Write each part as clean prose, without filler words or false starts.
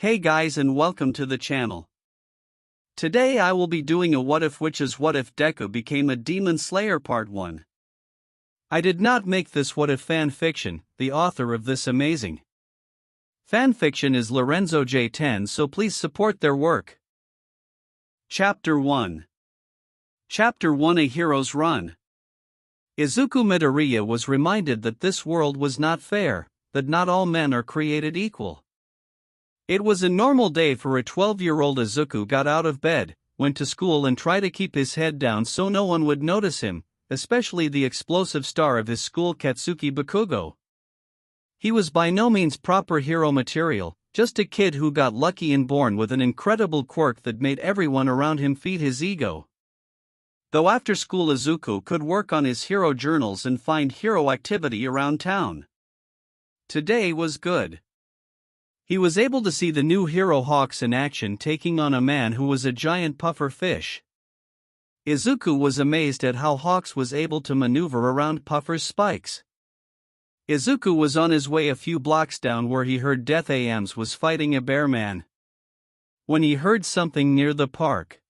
Hey guys and welcome to the channel. Today I will be doing a what if, which is what if Deku became a demon slayer part 1. I did not make this what if fan fiction. The author of this amazing fan fiction is Lorenzo J10, so please support their work. Chapter 1. Chapter 1, A Hero's Run. Izuku Midoriya was reminded that this world was not fair, that not all men are created equal. It was a normal day for a 12-year-old. Izuku got out of bed, went to school and tried to keep his head down so no one would notice him, especially the explosive star of his school, Katsuki Bakugo. He was by no means proper hero material, just a kid who got lucky and born with an incredible quirk that made everyone around him feed his ego. Though after school Izuku could work on his hero journals and find hero activity around town. Today was good. He was able to see the new hero Hawks in action taking on a man who was a giant puffer fish. Izuku was amazed at how Hawks was able to maneuver around Puffer's spikes. Izuku was on his way a few blocks down where he heard Death Ams was fighting a bear man. When he heard something near the park.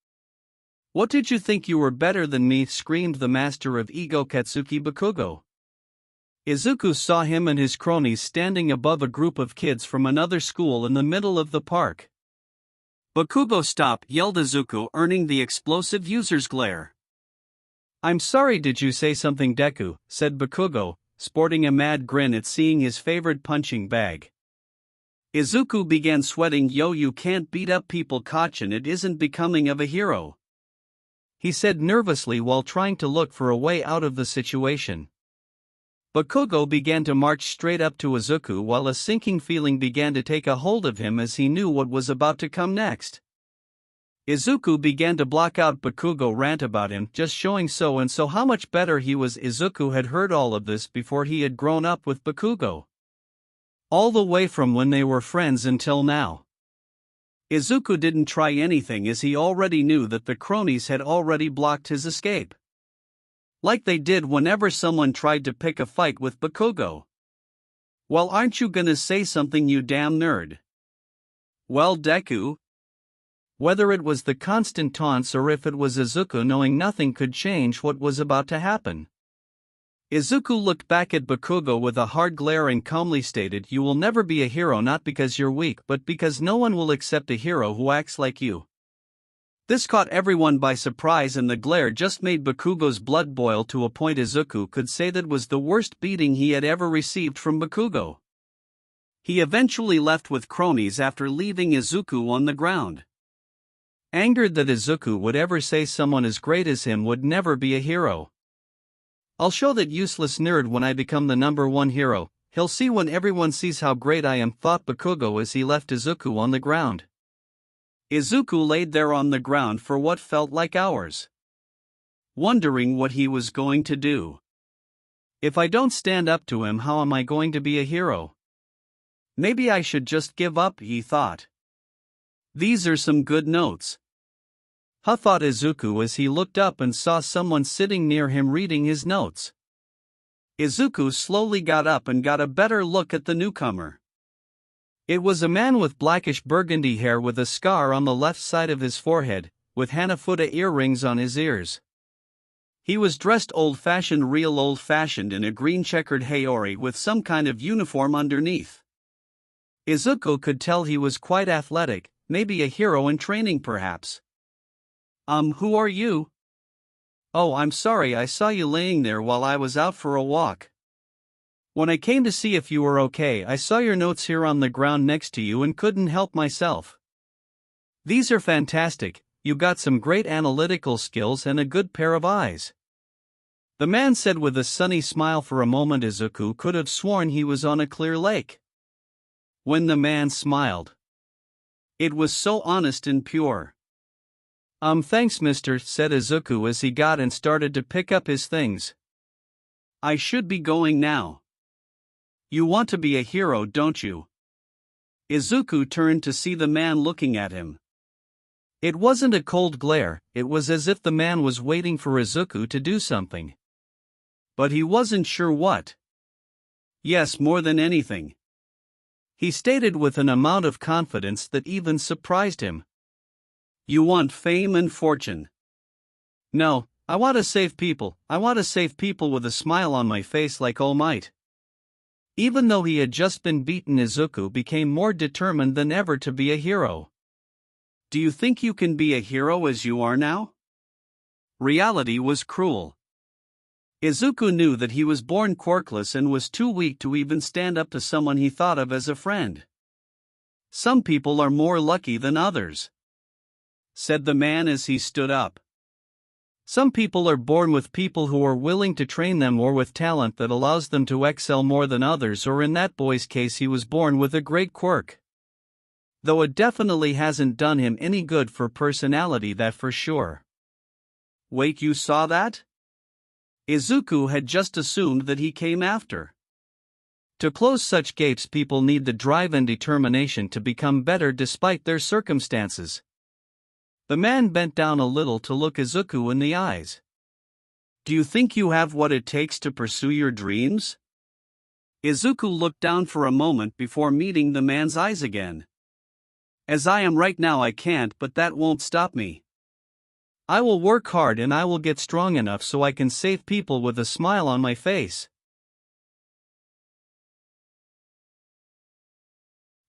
"What did you think, you were better than me?" screamed the master of ego Katsuki Bakugo. Izuku saw him and his cronies standing above a group of kids from another school in the middle of the park. "Bakugo, stop!" yelled Izuku, earning the explosive user's glare. "I'm sorry, did you say something, Deku?" said Bakugo, sporting a mad grin at seeing his favorite punching bag. Izuku began sweating. "Yo, you can't beat up people, Kachin, it isn't becoming of a hero," he said nervously while trying to look for a way out of the situation. Bakugo began to march straight up to Izuku while a sinking feeling began to take a hold of him as he knew what was about to come next. Izuku began to block out Bakugo rant about him just showing so and so how much better he was. Izuku had heard all of this before he had grown up with Bakugo. All the way from when they were friends until now. Izuku didn't try anything as he already knew that the cronies had already blocked his escape. Like they did whenever someone tried to pick a fight with Bakugo. "Well, aren't you gonna say something, you damn nerd?" "Well, Deku?" Whether it was the constant taunts or if it was Izuku knowing nothing could change what was about to happen. Izuku looked back at Bakugo with a hard glare and calmly stated, "You will never be a hero, not because you're weak but because no one will accept a hero who acts like you." This caught everyone by surprise and the glare just made Bakugo's blood boil to a point. Izuku could say that was the worst beating he had ever received from Bakugo. He eventually left with cronies after leaving Izuku on the ground. Angered that Izuku would ever say someone as great as him would never be a hero. "I'll show that useless nerd when I become the #1 hero, he'll see when everyone sees how great I am," thought Bakugo as he left Izuku on the ground. Izuku laid there on the ground for what felt like hours, wondering what he was going to do. "If I don't stand up to him, how am I going to be a hero? Maybe I should just give up," he thought. "These are some good notes." Thought Izuku as he looked up and saw someone sitting near him reading his notes. Izuku slowly got up and got a better look at the newcomer. It was a man with blackish burgundy hair with a scar on the left side of his forehead, with Hanafuda earrings on his ears. He was dressed old-fashioned, real old-fashioned, in a green checkered haori with some kind of uniform underneath. Izuku could tell he was quite athletic, maybe a hero in training perhaps. Who are you?" "Oh, I'm sorry, I saw you laying there while I was out for a walk. When I came to see if you were okay, I saw your notes here on the ground next to you and couldn't help myself." "These are fantastic, you got some great analytical skills and a good pair of eyes," the man said with a sunny smile. For a moment Izuku could have sworn he was on a clear lake. When the man smiled, it was so honest and pure. Thanks, mister," said Izuku as he got and started to pick up his things. "I should be going now." "You want to be a hero, don't you?" Izuku turned to see the man looking at him. It wasn't a cold glare, it was as if the man was waiting for Izuku to do something. But he wasn't sure what. "Yes, more than anything." He stated with an amount of confidence that even surprised him. You want fame and fortune. No, I want to save people. I want to save people with a smile on my face like All Might. Even though he had just been beaten, Izuku became more determined than ever to be a hero. Do you think you can be a hero as you are now? Reality was cruel. Izuku knew that he was born quirkless and was too weak to even stand up to someone he thought of as a friend. Some people are more lucky than others, said the man as he stood up. Some people are born with people who are willing to train them, or with talent that allows them to excel more than others, or in that boy's case he was born with a great quirk. Though it definitely hasn't done him any good for personality, that for sure. Wait, you saw that? Izuku had just assumed that he came after. To close such gaps, people need the drive and determination to become better despite their circumstances. The man bent down a little to look Izuku in the eyes. Do you think you have what it takes to pursue your dreams? Izuku looked down for a moment before meeting the man's eyes again. As I am right now, I can't, but that won't stop me. I will work hard and I will get strong enough so I can save people with a smile on my face.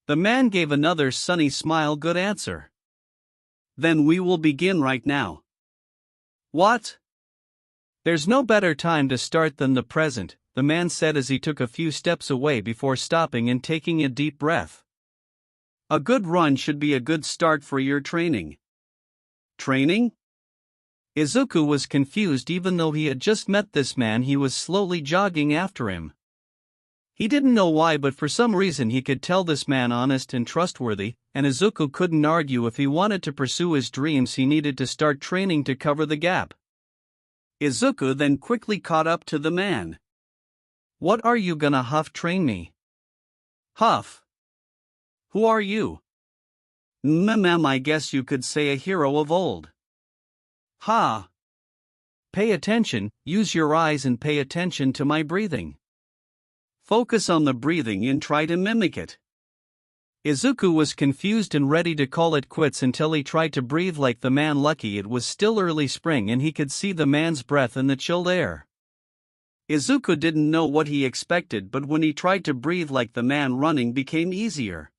The man gave another sunny smile. Good answer. Then we will begin right now. What? There's no better time to start than the present, the man said as he took a few steps away before stopping and taking a deep breath. A good run should be a good start for your training. Training? Izuku was confused. Even though he had just met this man, he was slowly jogging after him. He didn't know why, but for some reason he could tell this man honest and trustworthy, and Izuku couldn't argue. If he wanted to pursue his dreams, he needed to start training to cover the gap. Izuku then quickly caught up to the man. What are you gonna train me? Huff. Who are you? I guess you could say a hero of old. Ha! Pay attention, use your eyes and pay attention to my breathing. Focus on the breathing and try to mimic it. Izuku was confused and ready to call it quits until he tried to breathe like the man. Lucky it was still early spring and he could see the man's breath in the chilled air. Izuku didn't know what he expected, but when he tried to breathe like the man, running became easier.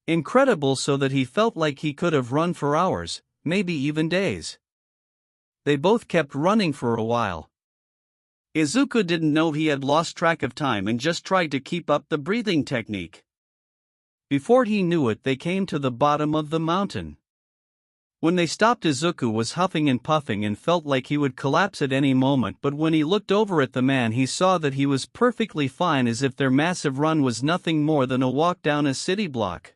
Incredible, so that he felt like he could have run for hours, maybe even days. They both kept running for a while. Izuku didn't know he had lost track of time and just tried to keep up the breathing technique. Before he knew it, they came to the bottom of the mountain. When they stopped, Izuku was huffing and puffing and felt like he would collapse at any moment, but when he looked over at the man, he saw that he was perfectly fine, as if their massive run was nothing more than a walk down a city block.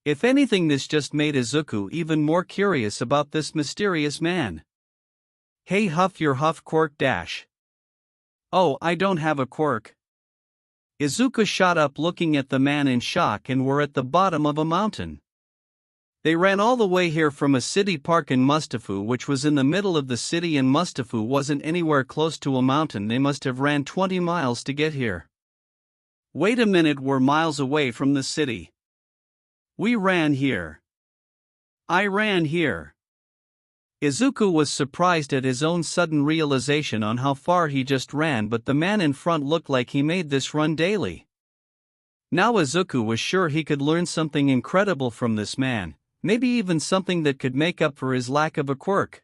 If anything, this just made Izuku even more curious about this mysterious man. Hey, Huff, your Huff quirk dash. Oh, I don't have a quirk. Izuku shot up, looking at the man in shock, and were at the bottom of a mountain. They ran all the way here from a city park in Mustafa, which was in the middle of the city, and Mustafa wasn't anywhere close to a mountain. They must have ran 20 miles to get here. Wait a minute, we're miles away from the city. We ran here. I ran here. Izuku was surprised at his own sudden realization on how far he just ran, but the man in front looked like he made this run daily. Now Izuku was sure he could learn something incredible from this man, maybe even something that could make up for his lack of a quirk.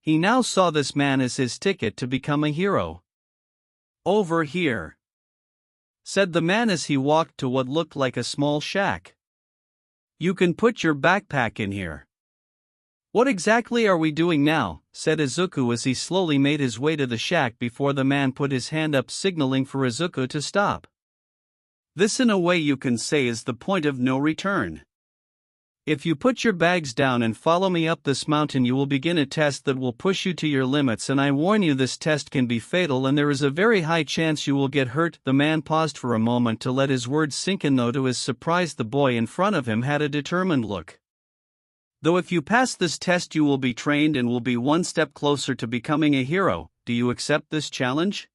He now saw this man as his ticket to become a hero. Over here, said the man as he walked to what looked like a small shack. You can put your backpack in here. What exactly are we doing now? Said Izuku as he slowly made his way to the shack before the man put his hand up, signaling for Izuku to stop. This, in a way you can say, is the point of no return. If you put your bags down and follow me up this mountain, you will begin a test that will push you to your limits, and I warn you, this test can be fatal and there is a very high chance you will get hurt. The man paused for a moment to let his words sink in, though to his surprise the boy in front of him had a determined look. Though if you pass this test you will be trained and will be one step closer to becoming a hero. Do you accept this challenge?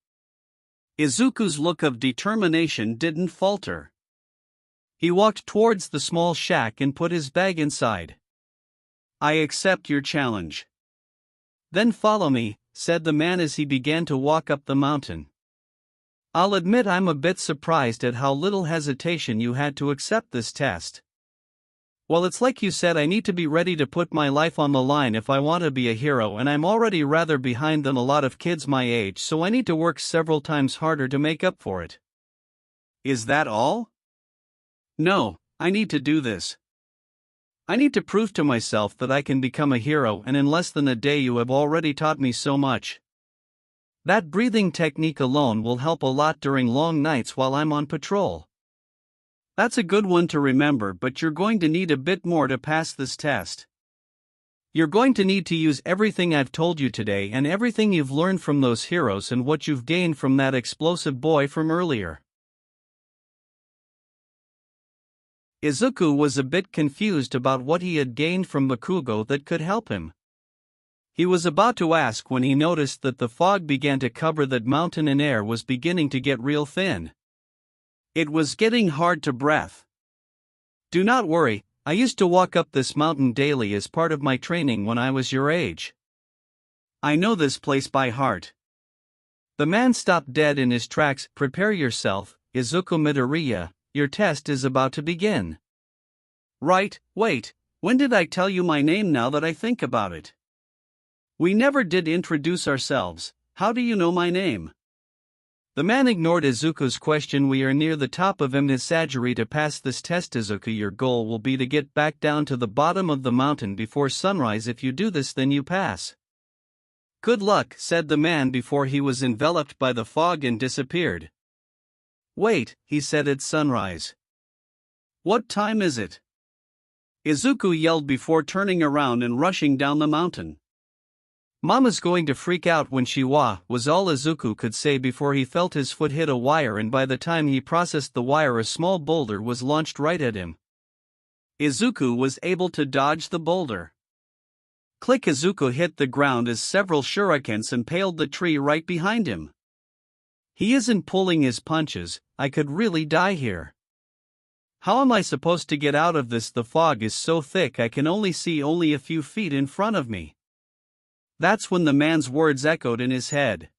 Izuku's look of determination didn't falter. He walked towards the small shack and put his bag inside. I accept your challenge. Then follow me, said the man as he began to walk up the mountain. I'll admit I'm a bit surprised at how little hesitation you had to accept this test. Well, it's like you said, I need to be ready to put my life on the line if I want to be a hero, and I'm already rather behind than a lot of kids my age, so I need to work several times harder to make up for it. Is that all? No, I need to do this. I need to prove to myself that I can become a hero, and in less than a day you have already taught me so much. That breathing technique alone will help a lot during long nights while I'm on patrol. That's a good one to remember, but you're going to need a bit more to pass this test. You're going to need to use everything I've told you today and everything you've learned from those heroes and what you've gained from that explosive boy from earlier. Izuku was a bit confused about what he had gained from Bakugo that could help him. He was about to ask when he noticed that the fog began to cover that mountain and air was beginning to get real thin. It was getting hard to breathe. Do not worry, I used to walk up this mountain daily as part of my training when I was your age. I know this place by heart. The man stopped dead in his tracks. Prepare yourself, Izuku Midoriya, your test is about to begin. Right, wait, when did I tell you my name now that I think about it? We never did introduce ourselves, how do you know my name? The man ignored Izuku's question. We are near the top of Mnisagiri. To pass this test, Izuku, your goal will be to get back down to the bottom of the mountain before sunrise. If you do this, then you pass. Good luck, said the man before he was enveloped by the fog and disappeared. Wait, he said, it's sunrise. What time is it? Izuku yelled before turning around and rushing down the mountain. Mama's going to freak out when she was all Izuku could say before he felt his foot hit a wire, and by the time he processed the wire a small boulder was launched right at him. Izuku was able to dodge the boulder. Click! Izuku hit the ground as several shurikens impaled the tree right behind him. He isn't pulling his punches, I could really die here. How am I supposed to get out of this? The fog is so thick I can only see a few feet in front of me. That's when the man's words echoed in his head.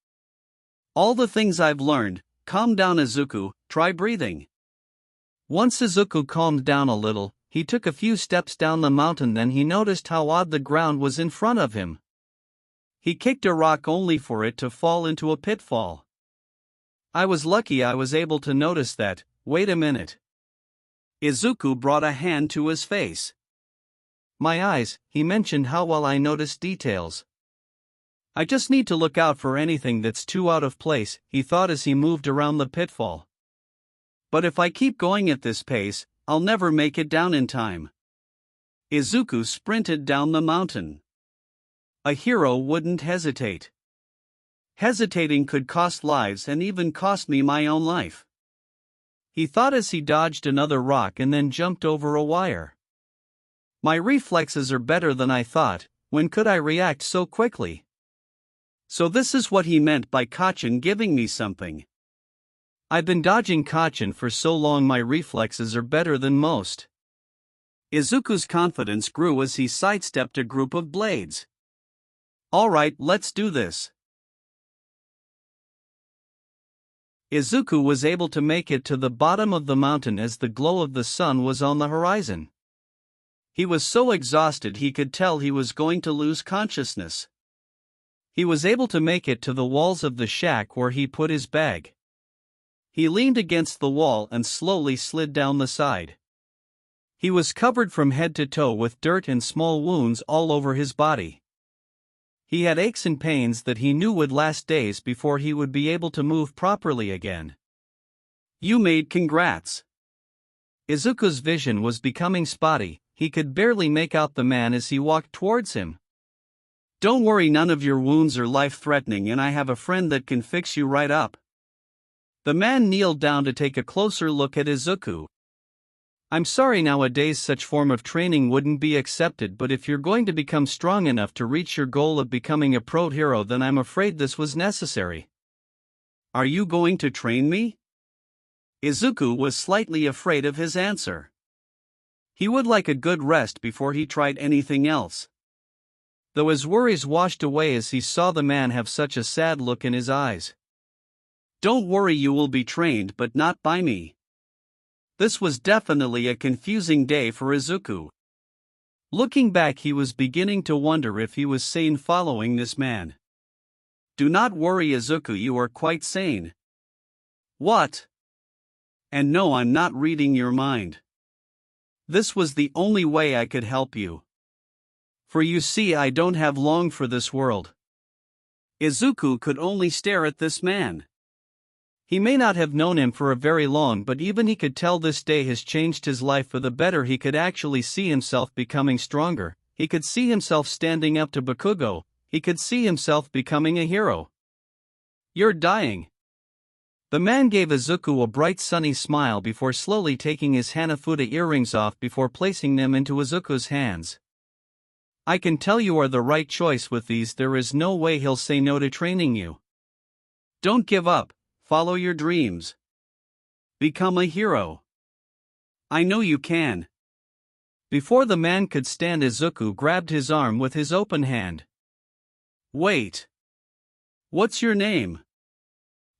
All the things I've learned. Calm down, Izuku, try breathing. Once Izuku calmed down a little, he took a few steps down the mountain. Then he noticed how odd the ground was in front of him. He kicked a rock only for it to fall into a pitfall. I was lucky I was able to notice that. Wait a minute. Izuku brought a hand to his face. My eyes, he mentioned how well I noticed details. I just need to look out for anything that's too out of place, he thought as he moved around the pitfall. But if I keep going at this pace, I'll never make it down in time. Izuku sprinted down the mountain. A hero wouldn't hesitate. Hesitating could cost lives and even cost me my own life. He thought as he dodged another rock and then jumped over a wire. My reflexes are better than I thought. When could I react so quickly? So this is what he meant by Kachin giving me something. I've been dodging Kachin for so long, my reflexes are better than most. Izuku's confidence grew as he sidestepped a group of blades. Alright, let's do this. Izuku was able to make it to the bottom of the mountain as the glow of the sun was on the horizon. He was so exhausted he could tell he was going to lose consciousness. He was able to make it to the walls of the shack where he put his bag. He leaned against the wall and slowly slid down the side. He was covered from head to toe with dirt and small wounds all over his body. He had aches and pains that he knew would last days before he would be able to move properly again. You made congrats. Izuku's vision was becoming spotty, he could barely make out the man as he walked towards him. Don't worry, none of your wounds are life-threatening and I have a friend that can fix you right up. The man kneeled down to take a closer look at Izuku. I'm sorry, nowadays such form of training wouldn't be accepted, but if you're going to become strong enough to reach your goal of becoming a pro hero, then I'm afraid this was necessary. Are you going to train me? Izuku was slightly afraid of his answer. He would like a good rest before he tried anything else. Though his worries washed away as he saw the man have such a sad look in his eyes. Don't worry, you will be trained, but not by me. This was definitely a confusing day for Izuku. Looking back, he was beginning to wonder if he was sane following this man. Do not worry, Izuku, you are quite sane. What? And no, I'm not reading your mind. This was the only way I could help you. For you see, I don't have long for this world. Izuku could only stare at this man. He may not have known him for a very long, but even he could tell this day has changed his life for the better. He could actually see himself becoming stronger. He could see himself standing up to Bakugo. He could see himself becoming a hero. You're dying. The man gave Izuku a bright sunny smile before slowly taking his Hanafuda earrings off before placing them into Izuku's hands. I can tell you are the right choice with these. There is no way he'll say no to training you. Don't give up. Follow your dreams. Become a hero. I know you can. Before the man could stand, Izuku grabbed his arm with his open hand. Wait. What's your name?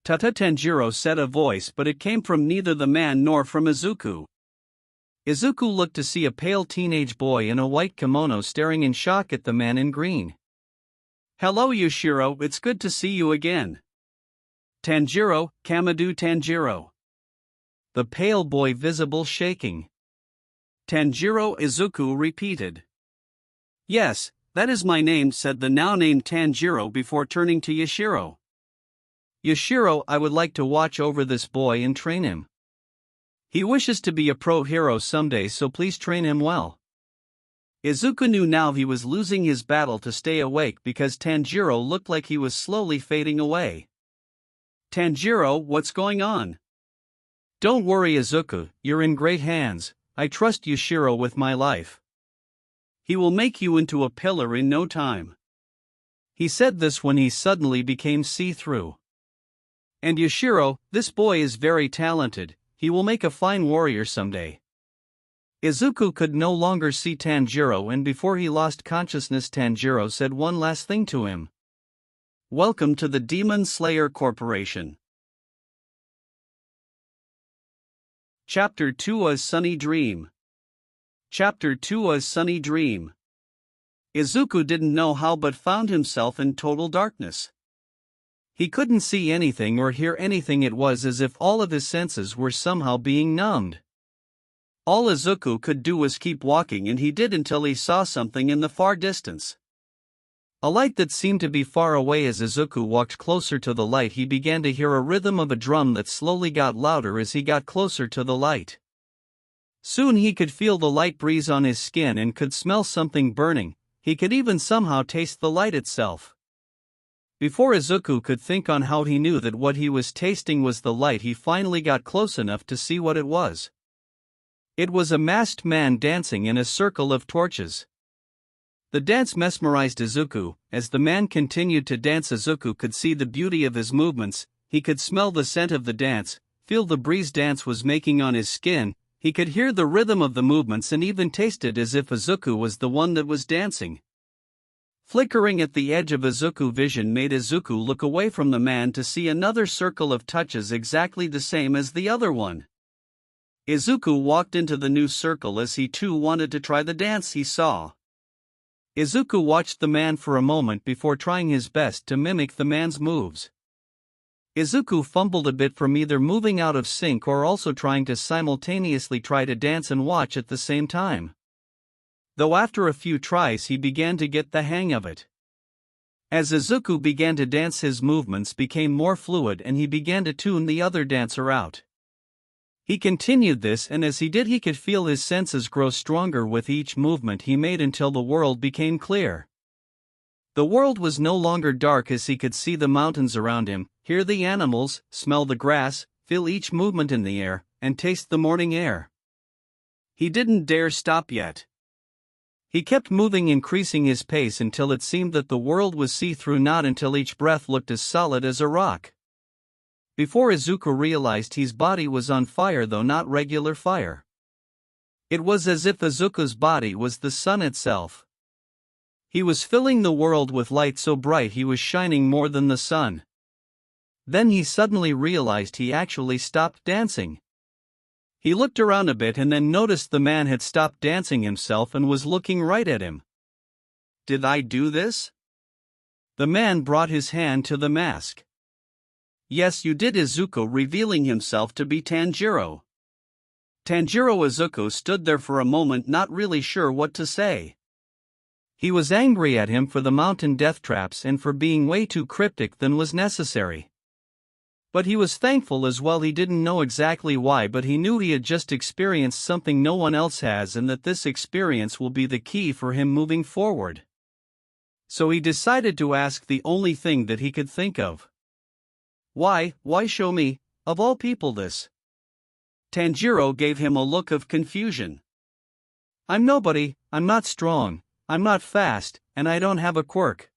Tata Tanjiro said a voice, but it came from neither the man nor from Izuku. Izuku looked to see a pale teenage boy in a white kimono staring in shock at the man in green. Hello Yoshiro, it's good to see you again. Tanjiro, Kamadu Tanjiro. The pale boy visible shaking. Tanjiro, Izuku repeated. Yes, that is my name, said the now named Tanjiro before turning to Yoshiro. Yoshiro, I would like to watch over this boy and train him. He wishes to be a pro hero someday, so please train him well. Izuku knew now he was losing his battle to stay awake because Tanjiro looked like he was slowly fading away. Tanjiro, what's going on? Don't worry, Izuku, you're in great hands. I trust Yoshiro with my life. He will make you into a pillar in no time. He said this when he suddenly became see-through. And Yoshiro, this boy is very talented. He will make a fine warrior someday. Izuku could no longer see Tanjiro, and before he lost consciousness, Tanjiro said one last thing to him. Welcome to the Demon Slayer Corporation. Chapter 2: A Sunny Dream. Chapter 2: A Sunny Dream. Izuku didn't know how but found himself in total darkness. He couldn't see anything or hear anything. It was as if all of his senses were somehow being numbed. All Izuku could do was keep walking, and he did until he saw something in the far distance. A light that seemed to be far away. As Izuku walked closer to the light, he began to hear a rhythm of a drum that slowly got louder as he got closer to the light. Soon he could feel the light breeze on his skin and could smell something burning. He could even somehow taste the light itself. Before Izuku could think on how he knew that what he was tasting was the light, he finally got close enough to see what it was. It was a masked man dancing in a circle of torches. The dance mesmerized Izuku. As the man continued to dance, Izuku could see the beauty of his movements. He could smell the scent of the dance, feel the breeze dance was making on his skin. He could hear the rhythm of the movements and even taste it as if Izuku was the one that was dancing. Flickering at the edge of Izuku's vision made Izuku look away from the man to see another circle of touches exactly the same as the other one. Izuku walked into the new circle as he too wanted to try the dance he saw. Izuku watched the man for a moment before trying his best to mimic the man's moves. Izuku fumbled a bit from either moving out of sync or also trying to simultaneously try to dance and watch at the same time. Though after a few tries he began to get the hang of it. As Izuku began to dance, his movements became more fluid and he began to tune the other dancer out. He continued this, and as he did he could feel his senses grow stronger with each movement he made until the world became clear. The world was no longer dark as he could see the mountains around him, hear the animals, smell the grass, feel each movement in the air, and taste the morning air. He didn't dare stop yet. He kept moving, increasing his pace until it seemed that the world was see-through, not until each breath looked as solid as a rock. before Izuku realized his body was on fire, though not regular fire. It was as if Izuku's body was the sun itself. He was filling the world with light so bright he was shining more than the sun. Then he suddenly realized he actually stopped dancing. He looked around a bit and then noticed the man had stopped dancing himself and was looking right at him. "Did I do this?" The man brought his hand to the mask. "Yes, you did," Izuku, revealing himself to be Tanjiro. Tanjiro Izuku stood there for a moment, not really sure what to say. He was angry at him for the mountain death traps and for being way too cryptic than was necessary. But he was thankful as well. He didn't know exactly why, but he knew he had just experienced something no one else has, and that this experience will be the key for him moving forward. So he decided to ask the only thing that he could think of. Why show me, of all people, this?" Tanjiro gave him a look of confusion. "I'm nobody, I'm not strong, I'm not fast, and I don't have a quirk.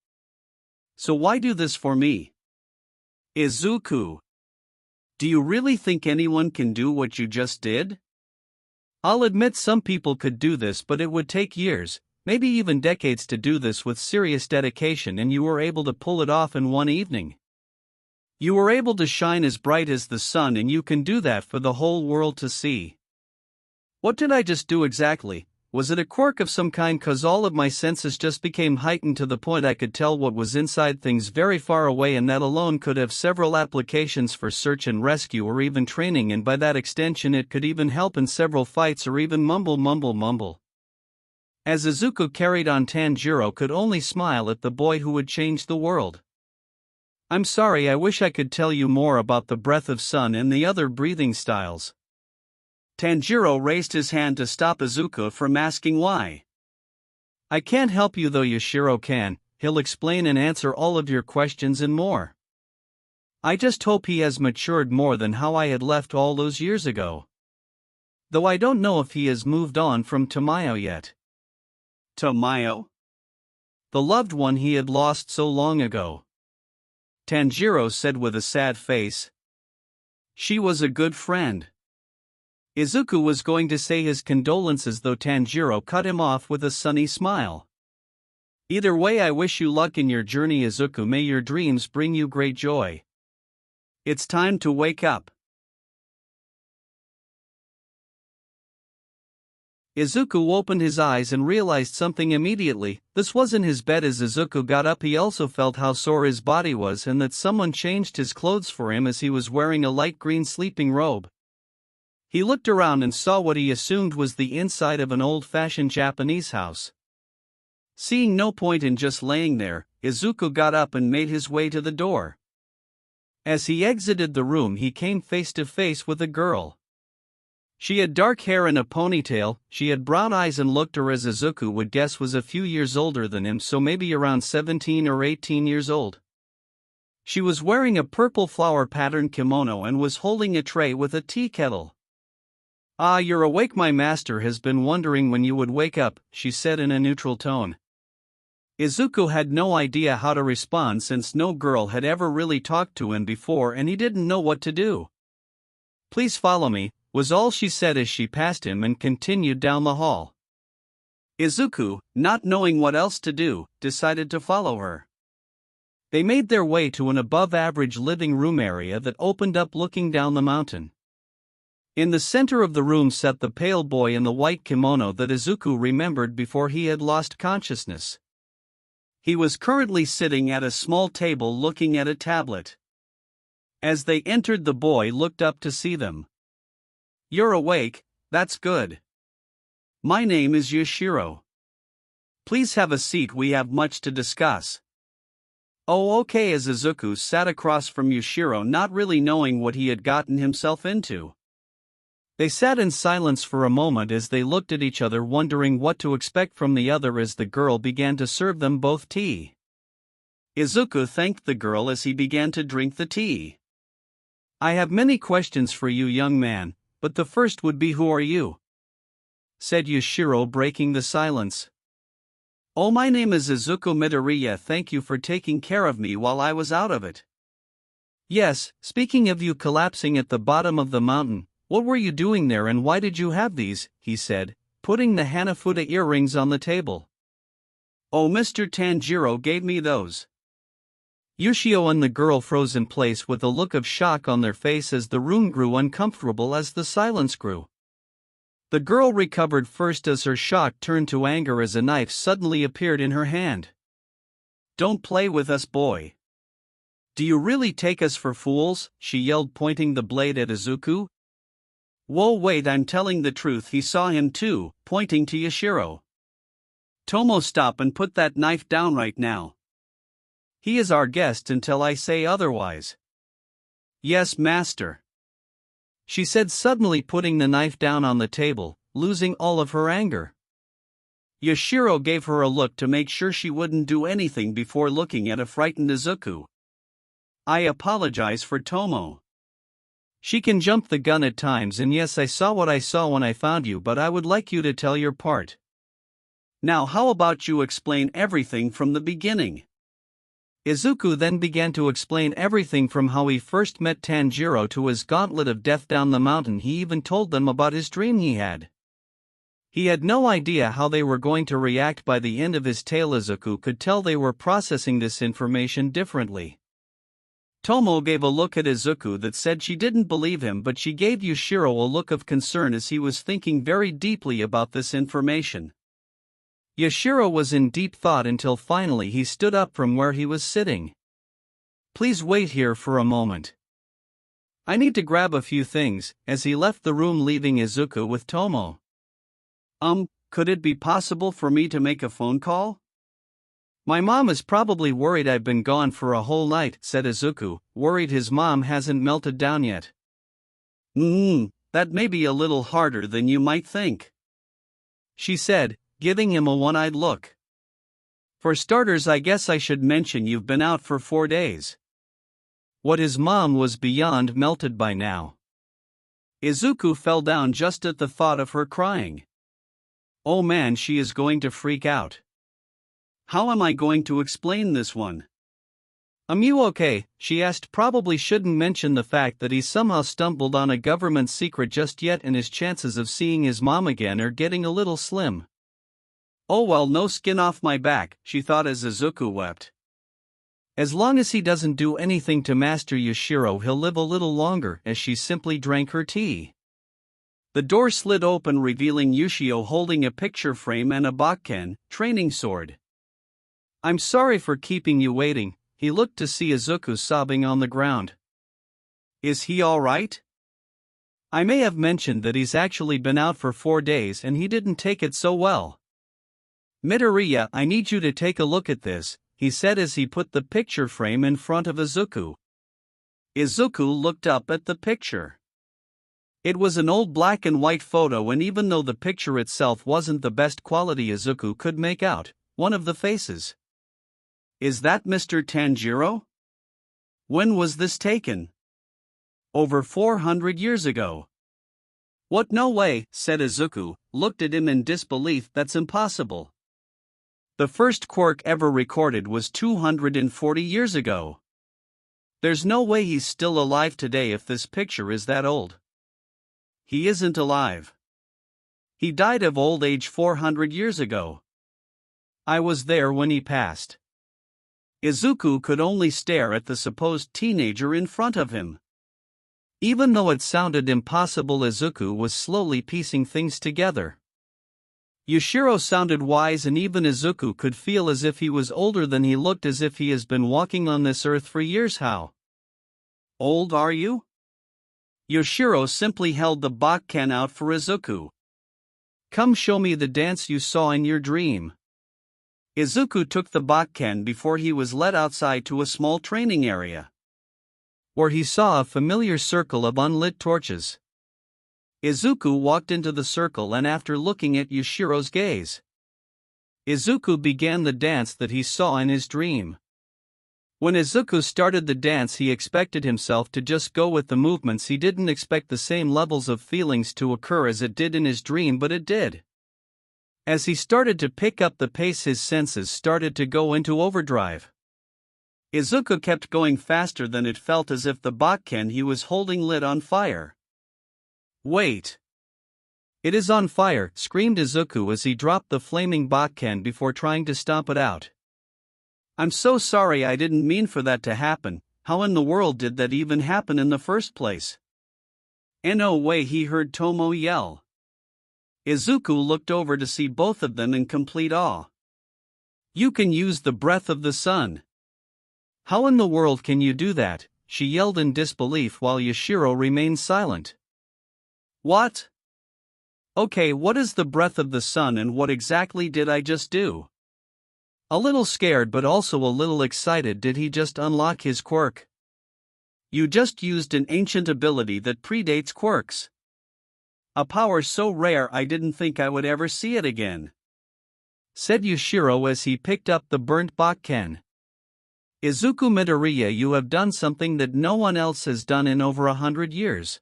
So why do this for me?" "Izuku, do you really think anyone can do what you just did?" "I'll admit some people could do this, but it would take years, maybe even decades to do this with serious dedication, and you were able to pull it off in one evening. You were able to shine as bright as the sun, and you can do that for the whole world to see." "What did I just do exactly? Was it a quirk of some kind? 'Cause all of my senses just became heightened to the point I could tell what was inside things very far away, and that alone could have several applications for search and rescue or even training, and by that extension it could even help in several fights or even mumble. As Izuku carried on, Tanjiro could only smile at the boy who would change the world. "I'm sorry, I wish I could tell you more about the breath of sun and the other breathing styles." Tanjiro raised his hand to stop Izuku from asking why. "I can't help you though, Yoshiro can. He'll explain and answer all of your questions and more. I just hope he has matured more than how I had left all those years ago. Though I don't know if he has moved on from Tamayo yet." "Tamayo?" "The loved one he had lost so long ago," Tanjiro said with a sad face. "She was a good friend." Izuku was going to say his condolences, though Tanjiro cut him off with a sunny smile. "Either way, I wish you luck in your journey, Izuku. May your dreams bring you great joy. It's time to wake up." Izuku opened his eyes and realized something immediately. This wasn't his bed. As Izuku got up, he also felt how sore his body was and that someone changed his clothes for him, as he was wearing a light green sleeping robe. He looked around and saw what he assumed was the inside of an old-fashioned Japanese house. Seeing no point in just laying there, Izuku got up and made his way to the door. As he exited the room, he came face to face with a girl. She had dark hair and a ponytail. She had brown eyes and looked, or as Izuku would guess, was a few years older than him, so maybe around 17 or 18 years old. She was wearing a purple flower-patterned kimono and was holding a tray with a tea kettle. "Ah, you're awake. My master has been wondering when you would wake up," she said in a neutral tone. Izuku had no idea how to respond, since no girl had ever really talked to him before, and he didn't know what to do. "Please follow me," was all she said as she passed him and continued down the hall. Izuku, not knowing what else to do, decided to follow her. They made their way to an above-average living room area that opened up looking down the mountain. In the center of the room sat the pale boy in the white kimono that Izuku remembered before he had lost consciousness. He was currently sitting at a small table looking at a tablet. As they entered, the boy looked up to see them. "You're awake, that's good. My name is Yoshiro. Please have a seat, we have much to discuss." "Oh, okay," as Izuku sat across from Yoshiro, not really knowing what he had gotten himself into. They sat in silence for a moment as they looked at each other, wondering what to expect from the other, as the girl began to serve them both tea. Izuku thanked the girl as he began to drink the tea. "I have many questions for you, young man, but the first would be, who are you?" said Yoshiro, breaking the silence. "Oh, my name is Izuku Midoriya. Thank you for taking care of me while I was out of it." Yes, speaking of you collapsing at the bottom of the mountain, what were you doing there and why did you have these? He said, putting the Hanafuda earrings on the table. Oh, Mr. Tanjiro gave me those. Yoshio and the girl froze in place with a look of shock on their face as the room grew uncomfortable as the silence grew. The girl recovered first as her shock turned to anger as a knife suddenly appeared in her hand. Don't play with us, boy. Do you really take us for fools? She yelled, pointing the blade at Izuku. Whoa, wait, I'm telling the truth, he saw him too, pointing to Yashiro. Tomo, stop and put that knife down right now. He is our guest until I say otherwise. Yes, master. She said, suddenly putting the knife down on the table, losing all of her anger. Yashiro gave her a look to make sure she wouldn't do anything before looking at a frightened Izuku. I apologize for Tomo. She can jump the gun at times, and yes, I saw what I saw when I found you, but I would like you to tell your part. Now how about you explain everything from the beginning? Izuku then began to explain everything from how he first met Tanjiro to his gauntlet of death down the mountain. He even told them about his dream he had. He had no idea how they were going to react. By the end of his tale, Izuku could tell they were processing this information differently. Tomo gave a look at Izuku that said she didn't believe him, but she gave Yashiro a look of concern as he was thinking very deeply about this information. Yashiro was in deep thought until finally he stood up from where he was sitting. Please wait here for a moment. I need to grab a few things, as he left the room, leaving Izuku with Tomo. Could it be possible for me to make a phone call? My mom is probably worried I've been gone for a whole night, said Izuku, worried his mom hasn't melted down yet. That may be a little harder than you might think, she said, giving him a one-eyed look. For starters, I guess I should mention you've been out for 4 days. What, his mom was beyond melted by now. Izuku fell down just at the thought of her crying. Oh man, she is going to freak out. How am I going to explain this one? You okay? She asked. Probably shouldn't mention the fact that he somehow stumbled on a government secret just yet, and his chances of seeing his mom again are getting a little slim. Oh well, no skin off my back, she thought as Izuku wept. As long as he doesn't do anything to Master Yashiro, he'll live a little longer, as she simply drank her tea. The door slid open, revealing Yoshio holding a picture frame and a Bakken training sword. I'm sorry for keeping you waiting. He looked to see Izuku sobbing on the ground. Is he all right? I may have mentioned that he's actually been out for 4 days and he didn't take it so well. Midoriya, I need you to take a look at this, he said as he put the picture frame in front of Izuku. Izuku looked up at the picture. It was an old black and white photo, and even though the picture itself wasn't the best quality, Izuku could make out one of the faces. Is that Mr. Tanjiro? When was this taken? Over 400 years ago. What? No way, said Izuku, looked at him in disbelief. That's impossible. The first quirk ever recorded was 240 years ago. There's no way he's still alive today if this picture is that old. He isn't alive. He died of old age 400 years ago. I was there when he passed. Izuku could only stare at the supposed teenager in front of him. Even though it sounded impossible, Izuku was slowly piecing things together. Yashiro sounded wise, and even Izuku could feel as if he was older than he looked, as if he has been walking on this earth for years. How old are you? Yashiro simply held the Bakken out for Izuku. Come show me the dance you saw in your dream. Izuku took the Bakken before he was led outside to a small training area, where he saw a familiar circle of unlit torches. Izuku walked into the circle, and after looking at Yashiro's gaze, Izuku began the dance that he saw in his dream. When Izuku started the dance, he expected himself to just go with the movements. He didn't expect the same levels of feelings to occur as it did in his dream, but it did. As he started to pick up the pace, his senses started to go into overdrive. Izuku kept going faster than it felt as if the Bakken he was holding lit on fire. Wait! It is on fire, screamed Izuku as he dropped the flaming Bakken before trying to stomp it out. I'm so sorry, I didn't mean for that to happen. How in the world did that even happen in the first place? No way, he heard Tomo yell. Izuku looked over to see both of them in complete awe. You can use the breath of the sun. How in the world can you do that? She yelled in disbelief while Yashiro remained silent. What? Okay, what is the breath of the sun and what exactly did I just do? A little scared but also a little excited, did he just unlock his quirk? You just used an ancient ability that predates quirks. A power so rare I didn't think I would ever see it again, said Yashiro as he picked up the burnt Bakken. Izuku Midoriya, you have done something that no one else has done in over 100 years.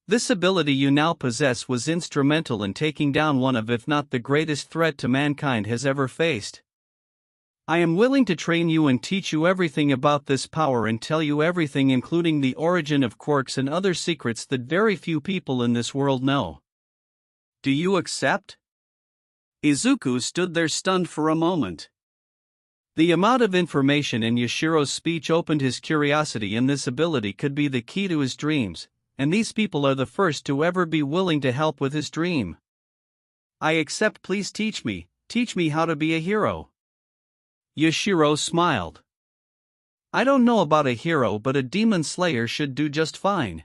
This ability you now possess was instrumental in taking down one of, if not the greatest threat to mankind has ever faced. I am willing to train you and teach you everything about this power and tell you everything, including the origin of quirks and other secrets that very few people in this world know. Do you accept? Izuku stood there stunned for a moment. The amount of information in Yashiro's speech opened his curiosity, and this ability could be the key to his dreams, and these people are the first to ever be willing to help with his dream. I accept, please teach me how to be a hero. Yashiro smiled. I don't know about a hero, but a demon slayer should do just fine.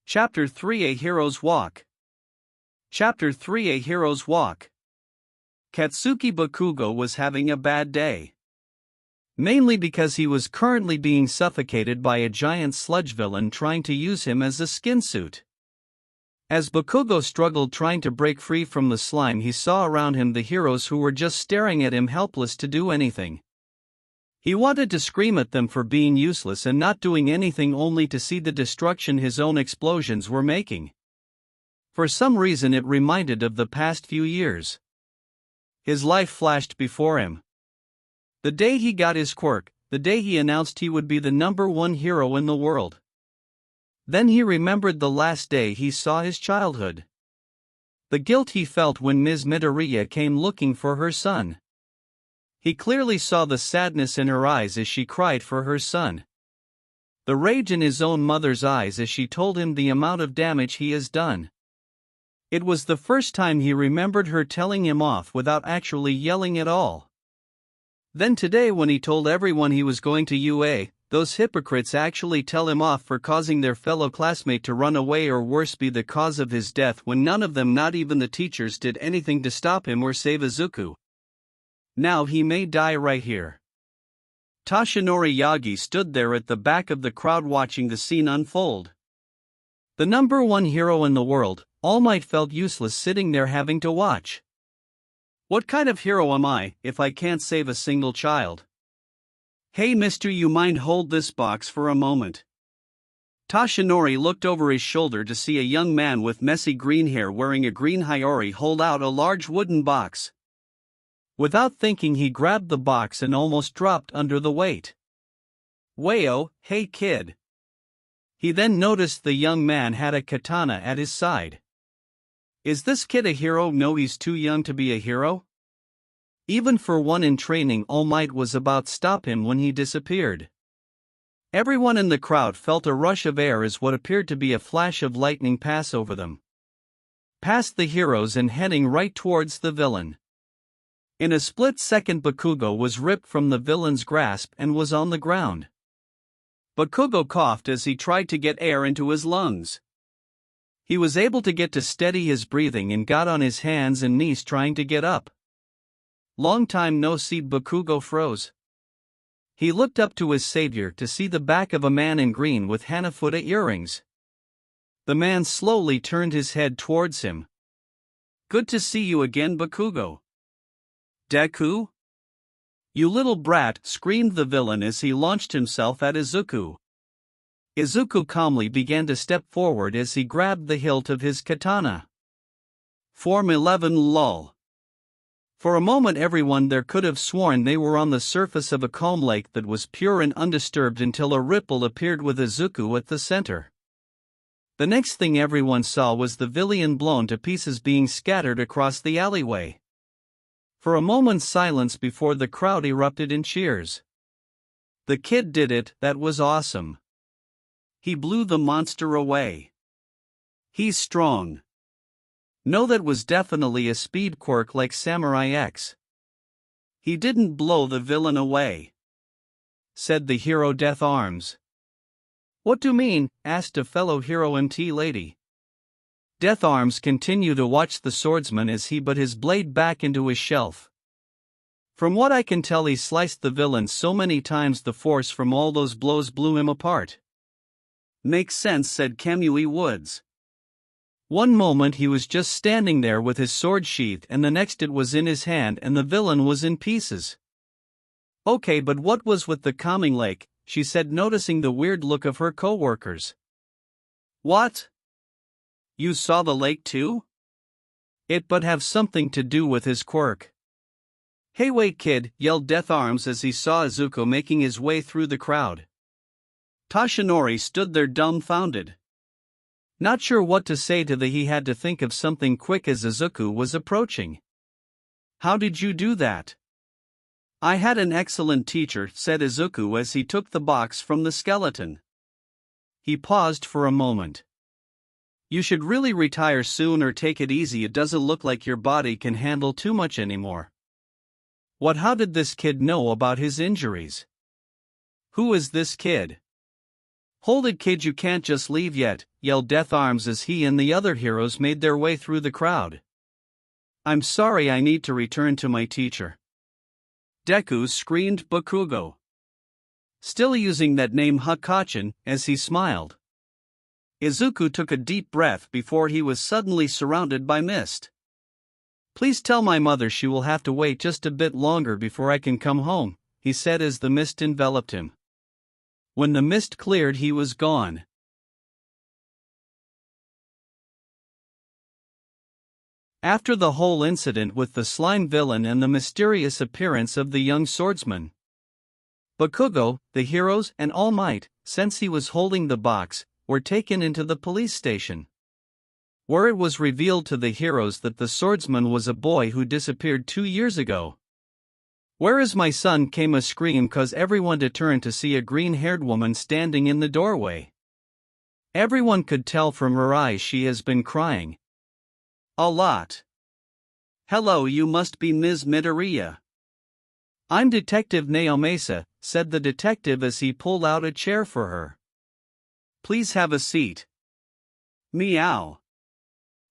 Chapter 3: A Hero's Walk. Chapter 3: A Hero's Walk. Katsuki Bakugo was having a bad day. Mainly because he was currently being suffocated by a giant sludge villain trying to use him as a skin suit. As Bakugo struggled trying to break free from the slime, he saw around him the heroes who were just staring at him, helpless to do anything. He wanted to scream at them for being useless and not doing anything, only to see the destruction his own explosions were making. For some reason it reminded of the past few years. His life flashed before him. The day he got his quirk, the day he announced he would be the #1 hero in the world. Then he remembered the last day he saw his childhood. The guilt he felt when Ms. Midoriya came looking for her son. He clearly saw the sadness in her eyes as she cried for her son. The rage in his own mother's eyes as she told him the amount of damage he has done. It was the first time he remembered her telling him off without actually yelling at all. Then today, when he told everyone he was going to UA, those hypocrites actually tell him off for causing their fellow classmate to run away, or worse, be the cause of his death, when none of them, not even the teachers, did anything to stop him or save Izuku. Now he may die right here. Toshinori Yagi stood there at the back of the crowd watching the scene unfold. The #1 hero in the world, All Might, felt useless sitting there having to watch. What kind of hero am I if I can't save a single child? Hey mister, you mind hold this box for a moment? Toshinori looked over his shoulder to see a young man with messy green hair wearing a green Hiyori hold out a large wooden box. Without thinking, he grabbed the box and almost dropped under the weight. Wayo, hey kid. He then noticed the young man had a katana at his side. Is this kid a hero? No, he's too young to be a hero. Even for one in training, All Might was about to stop him when he disappeared. Everyone in the crowd felt a rush of air as what appeared to be a flash of lightning pass over them, past the heroes and heading right towards the villain. In a split second, Bakugo was ripped from the villain's grasp and was on the ground. Bakugo coughed as he tried to get air into his lungs. He was able to get to steady his breathing and got on his hands and knees trying to get up. Long time no see. Bakugo froze. He looked up to his savior to see the back of a man in green with Hanafuda earrings. The man slowly turned his head towards him. Good to see you again, Bakugo. Deku? You little brat, screamed the villain as he launched himself at Izuku. Izuku calmly began to step forward as he grabbed the hilt of his katana. Form 11 lol. For a moment everyone there could have sworn they were on the surface of a calm lake that was pure and undisturbed until a ripple appeared with Izuku at the center. The next thing everyone saw was the villain blown to pieces being scattered across the alleyway. For a moment's silence before the crowd erupted in cheers. The kid did it, that was awesome. He blew the monster away. He's strong. No, that was definitely a speed quirk like Samurai X. He didn't blow the villain away, said the hero Death Arms. What do you mean? Asked a fellow hero MT lady. Death Arms continued to watch the swordsman as he put his blade back into his shelf. From what I can tell, he sliced the villain so many times the force from all those blows blew him apart. Makes sense, said Kamui Woods. One moment he was just standing there with his sword sheathed and the next it was in his hand and the villain was in pieces. Okay, but what was with the calming lake? She said, noticing the weird look of her co-workers. What? You saw the lake too? It but have something to do with his quirk. Hey wait kid, yelled Death Arms as he saw Izuku making his way through the crowd. Toshinori stood there dumbfounded. Not sure what to say to the he had to think of something quick as Izuku was approaching. How did you do that? I had an excellent teacher, said Izuku as he took the box from the skeleton. He paused for a moment. You should really retire soon or take it easy, it doesn't look like your body can handle too much anymore. What? How did this kid know about his injuries? Who is this kid? Hold it kid, you can't just leave yet, yelled Death Arms as he and the other heroes made their way through the crowd. I'm sorry, I need to return to my teacher. Deku screamed Bakugo. Still using that name Hakachin, as he smiled. Izuku took a deep breath before he was suddenly surrounded by mist. Please tell my mother she will have to wait just a bit longer before I can come home, he said as the mist enveloped him. When the mist cleared, he was gone. After the whole incident with the slime villain and the mysterious appearance of the young swordsman, Bakugo, the heroes, and All Might, since he was holding the box, were taken into the police station, where it was revealed to the heroes that the swordsman was a boy who disappeared 2 years ago. Where is my son? Came a scream cause everyone turned to see a green-haired woman standing in the doorway. Everyone could tell from her eyes she has been crying. A lot. Hello, you must be Ms. Midoriya. I'm Detective Naomasa, said the detective as he pulled out a chair for her. Please have a seat. Meow.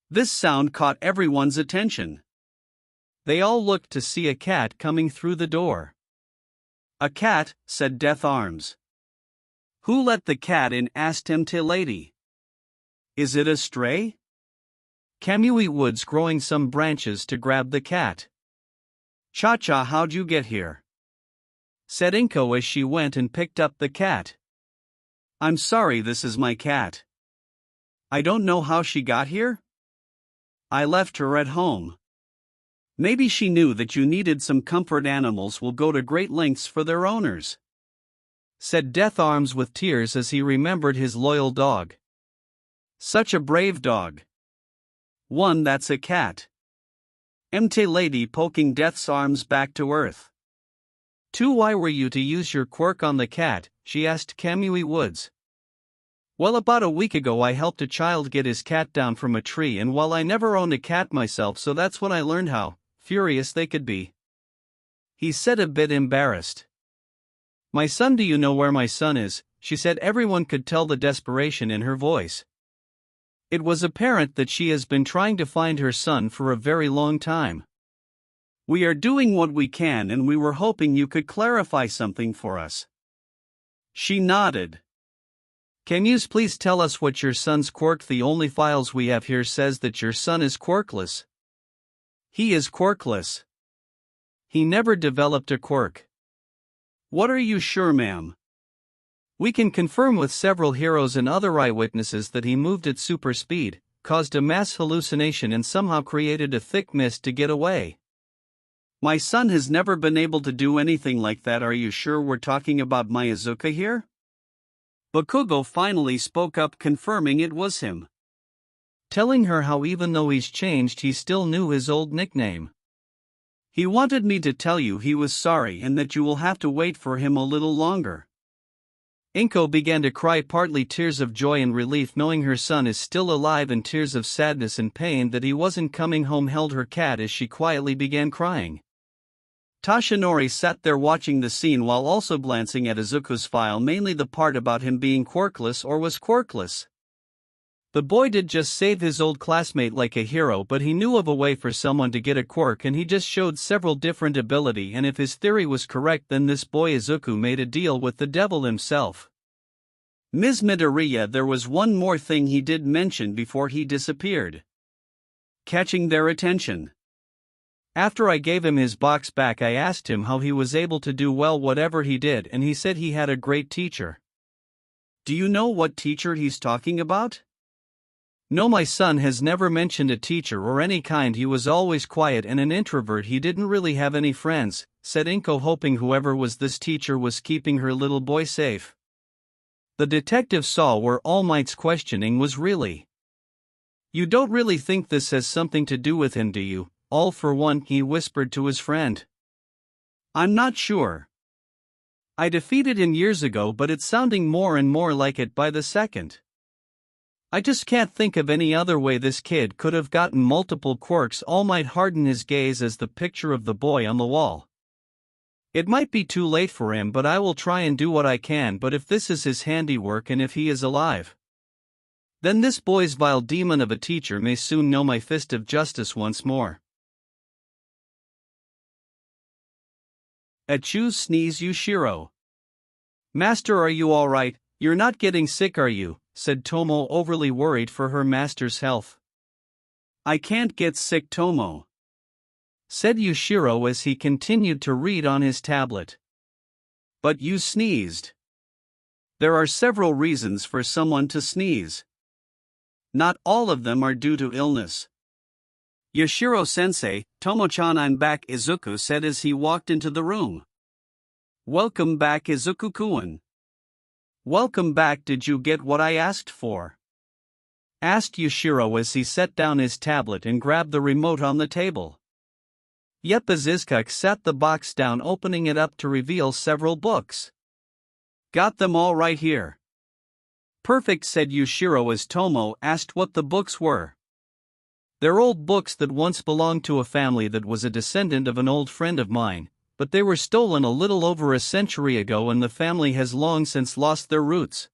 This sound caught everyone's attention. They all looked to see a cat coming through the door. A cat, said Death Arms. Who let the cat in? Asked MT lady. Is it a stray? Kamui Woods growing some branches to grab the cat. Cha-cha, how'd you get here? Said Inko as she went and picked up the cat. I'm sorry, this is my cat. I don't know how she got here. I left her at home. Maybe she knew that you needed some comfort. Animals will go to great lengths for their owners, said Death Arms with tears as he remembered his loyal dog. Such a brave dog. One that's a cat. MT lady poking Death's Arms back to earth. Why were you to use your quirk on the cat? She asked Kamui Woods. Well, about a week ago I helped a child get his cat down from a tree, and while I never owned a cat myself, so that's when I learned how furious they could be. He said, a bit embarrassed. My son, do you know where my son is? She said. Everyone could tell the desperation in her voice. It was apparent that she has been trying to find her son for a very long time. We are doing what we can and we were hoping you could clarify something for us. She nodded. Can you please tell us what your son's quirk? The only files we have here says that your son is quirkless. He is quirkless. He never developed a quirk. What, are you sure, ma'am? We can confirm with several heroes and other eyewitnesses that he moved at super speed, caused a mass hallucination and somehow created a thick mist to get away. My son has never been able to do anything like that. Are you sure we're talking about my Izuku here? Bakugo finally spoke up, confirming it was him, telling her how even though he's changed he still knew his old nickname. He wanted me to tell you he was sorry and that you will have to wait for him a little longer. Inko began to cry, partly tears of joy and relief knowing her son is still alive and tears of sadness and pain that he wasn't coming home. Held her cat as she quietly began crying. Tashinori sat there watching the scene while also glancing at Izuku's file, mainly the part about him being quirkless or was quirkless. The boy did just save his old classmate like a hero, but he knew of a way for someone to get a quirk and he just showed several different ability, and if his theory was correct then this boy Izuku made a deal with the devil himself. Ms. Midoriya, there was one more thing he did mention before he disappeared. Catching their attention. After I gave him his box back I asked him how he was able to do well whatever he did and he said he had a great teacher. Do you know what teacher he's talking about? No, my son has never mentioned a teacher or any kind. He was always quiet and an introvert. He didn't really have any friends, said Inko, hoping whoever was this teacher was keeping her little boy safe. The detective saw where All Might's questioning was really. You don't really think this has something to do with him, do you? All for one, he whispered to his friend. I'm not sure. I defeated him years ago, but it's sounding more and more like it by the second. I just can't think of any other way this kid could have gotten multiple quirks. All Might hardened his gaze as the picture of the boy on the wall. It might be too late for him, but I will try and do what I can. But if this is his handiwork and if he is alive, then this boy's vile demon of a teacher may soon know my fist of justice once more. ATU Sneeze. Yushiro. Master, are you alright? You're not getting sick, are you? Said Tomo, overly worried for her master's health. I can't get sick, Tomo, said Yushiro as he continued to read on his tablet. But you sneezed. There are several reasons for someone to sneeze. Not all of them are due to illness. Yushiro-sensei, Tomo-chan, I'm back, Izuku said as he walked into the room. Welcome back, Izuku-kun. Welcome back. Did you get what I asked for? Asked Yushiro as he set down his tablet and grabbed the remote on the table. Yep, as Izuku sat the box down, opening it up to reveal several books. Got them all right here. Perfect, said Yushiro as Tomo asked what the books were. They're old books that once belonged to a family that was a descendant of an old friend of mine, but they were stolen a little over a century ago and the family has long since lost their roots.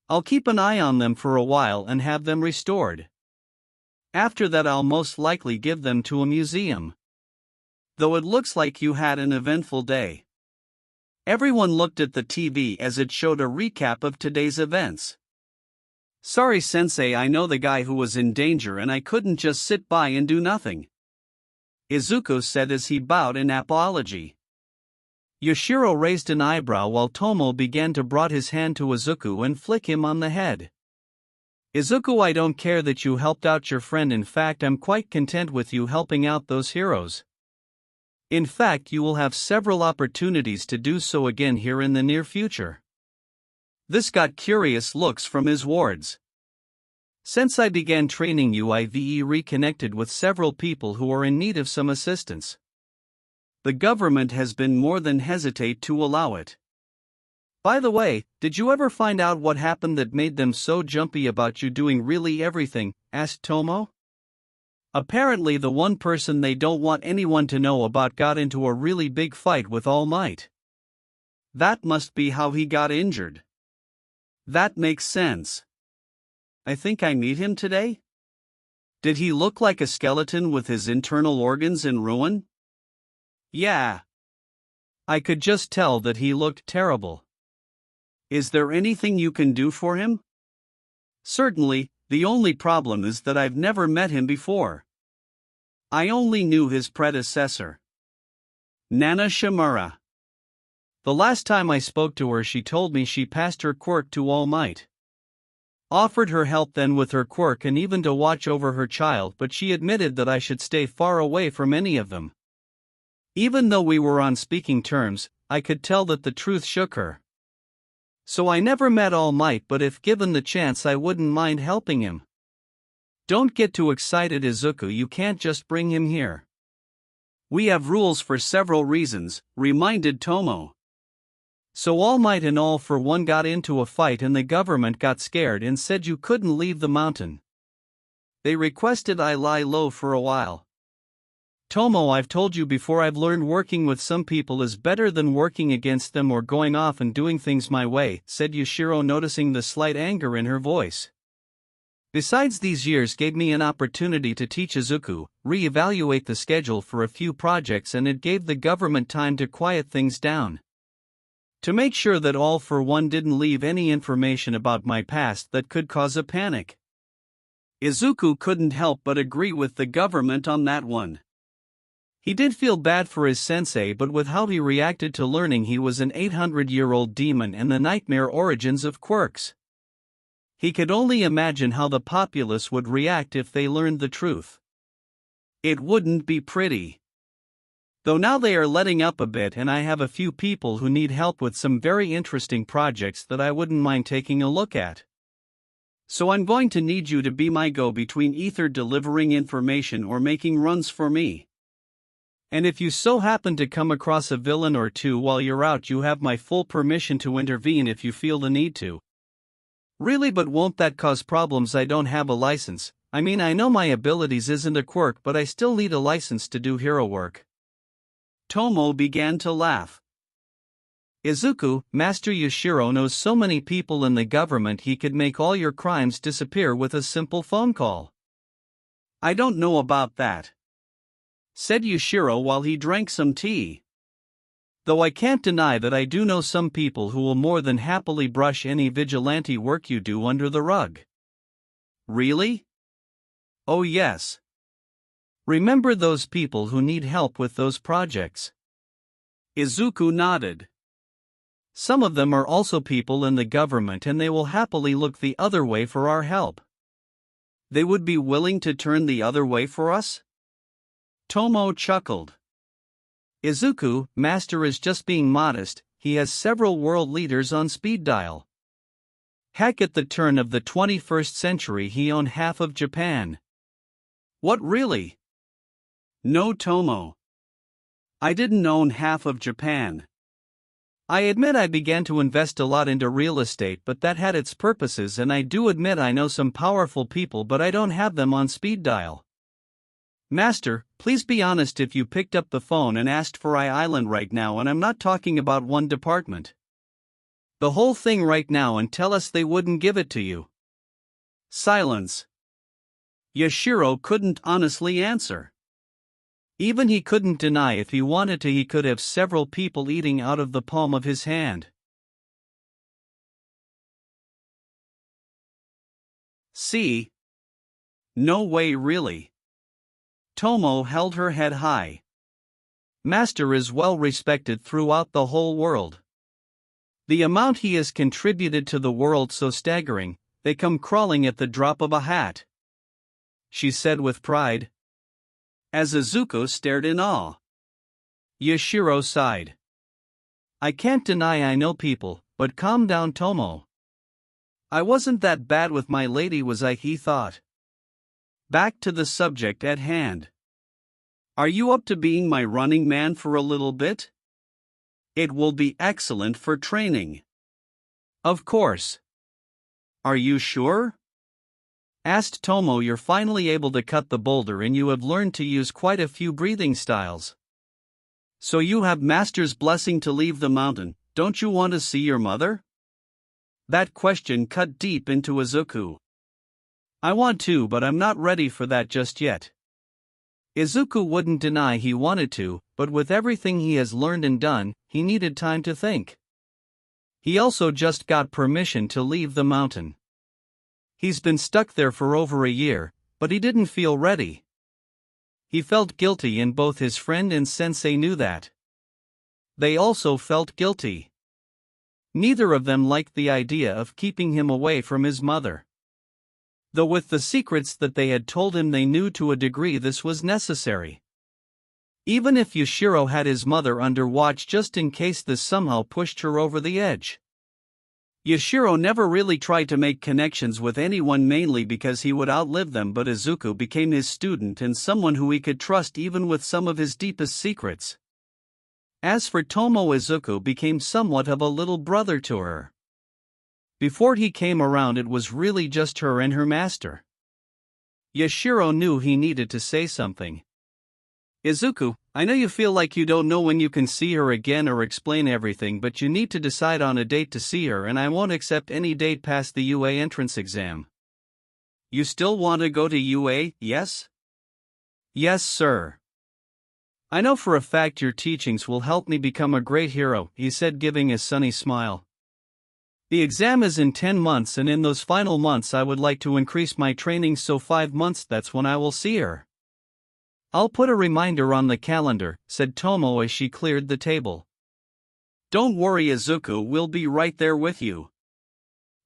I'll keep an eye on them for a while and have them restored. After that I'll most likely give them to a museum. Though it looks like you had an eventful day. Everyone looked at the TV as it showed a recap of today's events. Sorry, Sensei, I know the guy who was in danger and I couldn't just sit by and do nothing, Izuku said as he bowed in apology. Yushiro raised an eyebrow while Tomo began to brought his hand to Izuku and flick him on the head. Izuku, I don't care that you helped out your friend. In fact, I'm quite content with you helping out those heroes. In fact, you will have several opportunities to do so again here in the near future. This got curious looks from his wards. Since I began training you, I've reconnected with several people who are in need of some assistance. The government has been more than hesitate to allow it. By the way, did you ever find out what happened that made them so jumpy about you doing really everything? Asked Tomo. Apparently the one person they don't want anyone to know about got into a really big fight with All Might. That must be how he got injured. That makes sense. I think I meet him today? Did he look like a skeleton with his internal organs in ruin? Yeah. I could just tell that he looked terrible. Is there anything you can do for him? Certainly, the only problem is that I've never met him before. I only knew his predecessor, Nana Shimura. The last time I spoke to her, she told me she passed her quirk to All Might. offered her help then with her quirk and even to watch over her child, but she admitted that I should stay far away from any of them. Even though we were on speaking terms, I could tell that the truth shook her. So I never met All Might, but if given the chance I wouldn't mind helping him. Don't get too excited, Izuku, you can't just bring him here. We have rules for several reasons, reminded Tomo. So All Might and All for One got into a fight and the government got scared and said you couldn't leave the mountain. They requested I lie low for a while. Tomo, I've told you before, I've learned working with some people is better than working against them or going off and doing things my way, said Yashiro, noticing the slight anger in her voice. Besides, these years gave me an opportunity to teach Izuku, re-evaluate the schedule for a few projects, and it gave the government time to quiet things down. To make sure that All for One didn't leave any information about my past that could cause a panic. Izuku couldn't help but agree with the government on that one. He did feel bad for his sensei, but with how he reacted to learning he was an 800-year-old demon and the nightmare origins of quirks, he could only imagine how the populace would react if they learned the truth. It wouldn't be pretty. Though now they are letting up a bit and I have a few people who need help with some very interesting projects that I wouldn't mind taking a look at. So I'm going to need you to be my go-between, either delivering information or making runs for me. And if you so happen to come across a villain or two while you're out, you have my full permission to intervene if you feel the need to. Really, but won't that cause problems? I don't have a license. I mean, I know my abilities isn't a quirk, but I still need a license to do hero work. Tomo began to laugh. Izuku, Master Yashiro knows so many people in the government he could make all your crimes disappear with a simple phone call. I don't know about that, said Yashiro while he drank some tea. Though I can't deny that I do know some people who will more than happily brush any vigilante work you do under the rug. Really? Oh yes. Remember those people who need help with those projects? Izuku nodded. Some of them are also people in the government and they will happily look the other way for our help. They would be willing to turn the other way for us? Tomo chuckled. Izuku, Master is just being modest, he has several world leaders on speed dial. Heck, at the turn of the 21st century he owned half of Japan. What, really? No, Tomo. I didn't own half of Japan. I admit I began to invest a lot into real estate, but that had its purposes, and I do admit I know some powerful people, but I don't have them on speed dial. Master, please be honest, if you picked up the phone and asked for Island right now, and I'm not talking about one department, the whole thing right now, and tell us they wouldn't give it to you. Silence. Yashiro couldn't honestly answer. Even he couldn't deny if he wanted to he could have several people eating out of the palm of his hand. See? No way, really. Tomo held her head high. Master is well respected throughout the whole world. The amount he has contributed to the world so staggering, they come crawling at the drop of a hat, she said with pride. As Izuku stared in awe. Yashiro sighed. I can't deny I know people, but calm down, Tomo. I wasn't that bad with my lady, was I? He thought. Back to the subject at hand. Are you up to being my running man for a little bit? It will be excellent for training. Of course. Are you sure? Asked Tomo. You're finally able to cut the boulder and you have learned to use quite a few breathing styles. So you have Master's blessing to leave the mountain. Don't you want to see your mother? That question cut deep into Izuku. I want to, but I'm not ready for that just yet. Izuku wouldn't deny he wanted to, but with everything he has learned and done, he needed time to think. He also just got permission to leave the mountain. He's been stuck there for over a year, but he didn't feel ready. He felt guilty, and both his friend and sensei knew that. They also felt guilty. Neither of them liked the idea of keeping him away from his mother. Though with the secrets that they had told him, they knew to a degree this was necessary. Even if Yashiro had his mother under watch just in case this somehow pushed her over the edge. Yashiro never really tried to make connections with anyone, mainly because he would outlive them, but Izuku became his student and someone who he could trust even with some of his deepest secrets. As for Tomo, Izuku became somewhat of a little brother to her. Before he came around, it was really just her and her master. Yashiro knew he needed to say something. Izuku, I know you feel like you don't know when you can see her again or explain everything, but you need to decide on a date to see her, and I won't accept any date past the UA entrance exam. You still want to go to UA, yes? Yes, sir. I know for a fact your teachings will help me become a great hero, he said, giving a sunny smile. The exam is in 10 months, and in those final months I would like to increase my training, so 5 months, that's when I will see her. I'll put a reminder on the calendar, said Tomo as she cleared the table. Don't worry, Izuku, we'll be right there with you.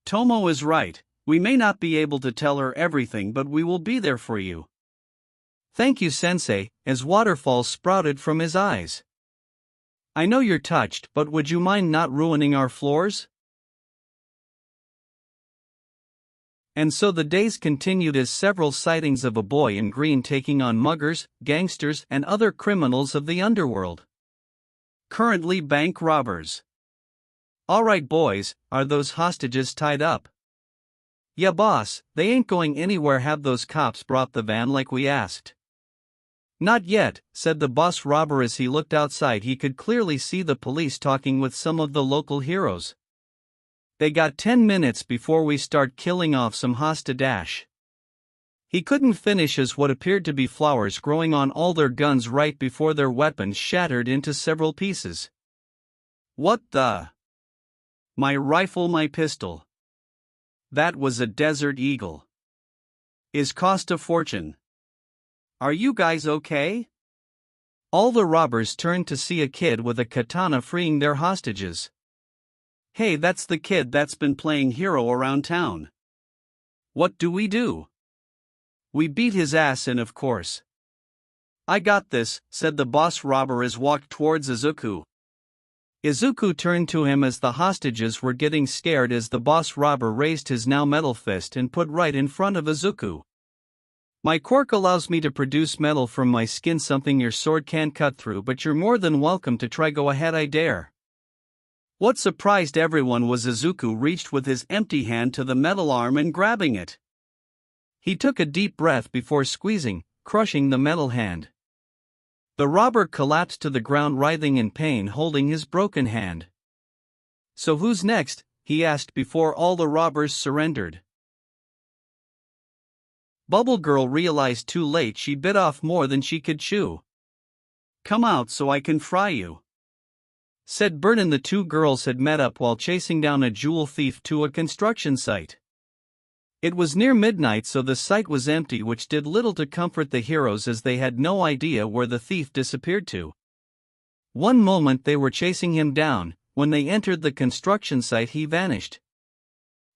Tomo is right, we may not be able to tell her everything, but we will be there for you. Thank you, sensei, as waterfalls sprouted from his eyes. I know you're touched, but would you mind not ruining our floors? And so the days continued as several sightings of a boy in green taking on muggers, gangsters, and other criminals of the underworld. Currently bank robbers. Alright boys, are those hostages tied up? Yeah boss, they ain't going anywhere. Have those cops brought the van like we asked? Not yet, said the boss robber as he looked outside. He could clearly see the police talking with some of the local heroes. They got 10 minutes before we start killing off some hostages. He couldn't finish as what appeared to be flowers growing on all their guns right before their weapons shattered into several pieces. What the? My rifle, my pistol. That was a Desert Eagle. Is cost a fortune. Are you guys okay? All the robbers turned to see a kid with a katana freeing their hostages. Hey, that's the kid that's been playing hero around town. What do? We beat his ass in, of course. I got this, said the boss robber as walked towards Izuku. Izuku turned to him as the hostages were getting scared as the boss robber raised his now metal fist and put right in front of Izuku. My quirk allows me to produce metal from my skin, something your sword can't cut through, but you're more than welcome to try. Go ahead, I dare. What surprised everyone was Izuku reached with his empty hand to the metal arm and grabbing it. He took a deep breath before squeezing, crushing the metal hand. The robber collapsed to the ground, writhing in pain, holding his broken hand. So who's next? He asked before all the robbers surrendered. Bubble Girl realized too late she bit off more than she could chew. Come out so I can fry you, said Vernon. The two girls had met up while chasing down a jewel thief to a construction site. It was near midnight, so the site was empty, which did little to comfort the heroes as they had no idea where the thief disappeared to. One moment they were chasing him down, when they entered the construction site he vanished.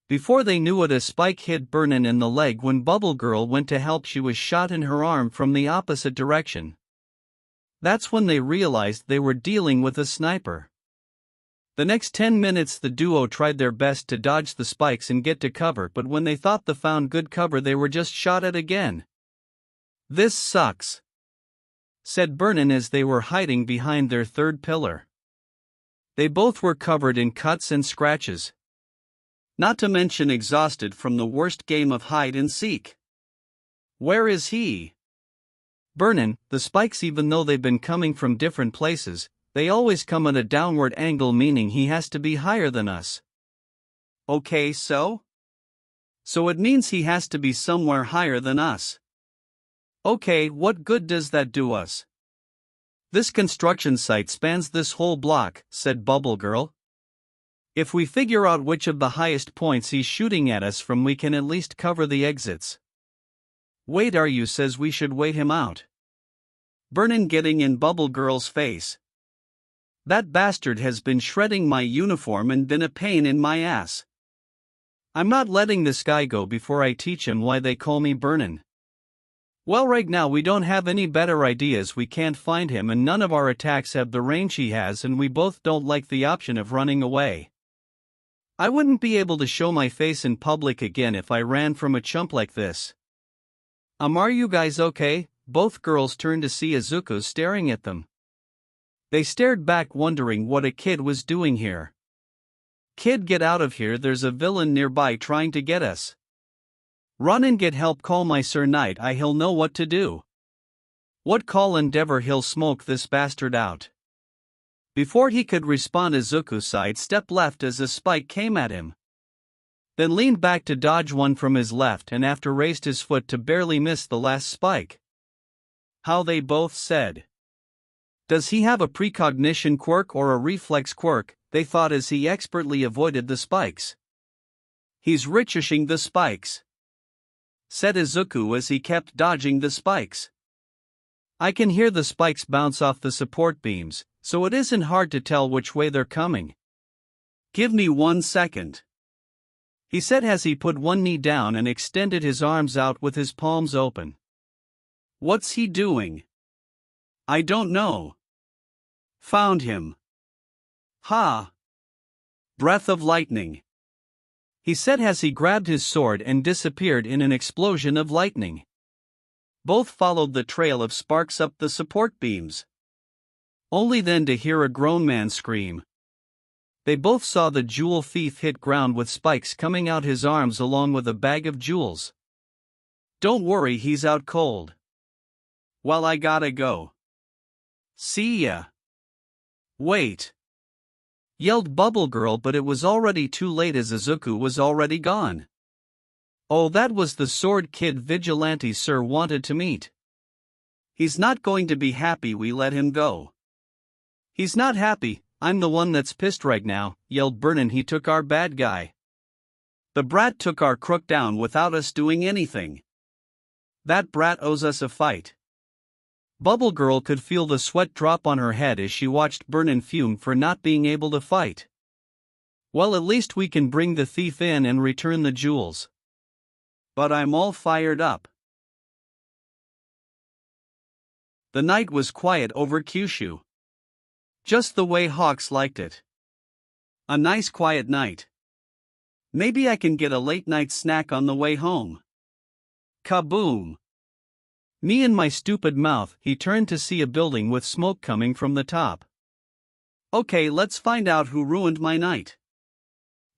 Before they knew it, a spike hit Vernon in the leg. When Bubble Girl went to help, she was shot in her arm from the opposite direction. That's when they realized they were dealing with a sniper. The next 10 minutes the duo tried their best to dodge the spikes and get to cover, but when they thought they found good cover, they were just shot at again. This sucks, said Vernon as they were hiding behind their third pillar. They both were covered in cuts and scratches, not to mention exhausted from the worst game of hide and seek. Where is he? Vernon, the spikes, even though they've been coming from different places, they always come at a downward angle, meaning he has to be higher than us. Okay, so? So it means he has to be somewhere higher than us. Okay, what good does that do us? This construction site spans this whole block, said Bubble Girl. If we figure out which of the highest points he's shooting at us from, we can at least cover the exits. Wait, are you says we should wait him out? Vernon getting in Bubble Girl's face. That bastard has been shredding my uniform and been a pain in my ass. I'm not letting this guy go before I teach him why they call me Burnin'. Well, right now we don't have any better ideas. We can't find him and none of our attacks have the range he has, and we both don't like the option of running away. I wouldn't be able to show my face in public again if I ran from a chump like this. Are you guys okay? Both girls turned to see Izuku staring at them. They stared back, wondering what a kid was doing here. Kid, get out of here, there's a villain nearby trying to get us. Run and get help, call my Sir Knight, he'll know what to do. What call endeavor, he'll smoke this bastard out. Before he could respond, Izuku sidestepped left as a spike came at him. Then leaned back to dodge one from his left and after raised his foot to barely miss the last spike. How they both said. Does he have a precognition quirk or a reflex quirk, they thought as he expertly avoided the spikes. He's richishing the spikes, said Izuku as he kept dodging the spikes. I can hear the spikes bounce off the support beams, so it isn't hard to tell which way they're coming. Give me 1 second, he said as he put one knee down and extended his arms out with his palms open. What's he doing? I don't know. Found him. Ha! Breath of lightning, he said as he grabbed his sword and disappeared in an explosion of lightning. Both followed the trail of sparks up the support beams, only then to hear a grown man scream. They both saw the jewel thief hit ground with spikes coming out his arms along with a bag of jewels. Don't worry, he's out cold. Well, I gotta go. See ya. Wait, yelled Bubble Girl, but it was already too late as Izuku was already gone. Oh, that was the Sword Kid vigilante Sir wanted to meet. He's not going to be happy we let him go. He's not happy, I'm the one that's pissed right now, yelled Burnin'. He took our bad guy. The brat took our crook down without us doing anything. That brat owes us a fight. Bubble Girl could feel the sweat drop on her head as she watched Burnin' fume for not being able to fight. Well, at least we can bring the thief in and return the jewels. But I'm all fired up. The night was quiet over Kyushu. Just the way Hawks liked it. A nice quiet night. Maybe I can get a late night snack on the way home. Kaboom! Me and my stupid mouth, he turned to see a building with smoke coming from the top. Okay, let's find out who ruined my night.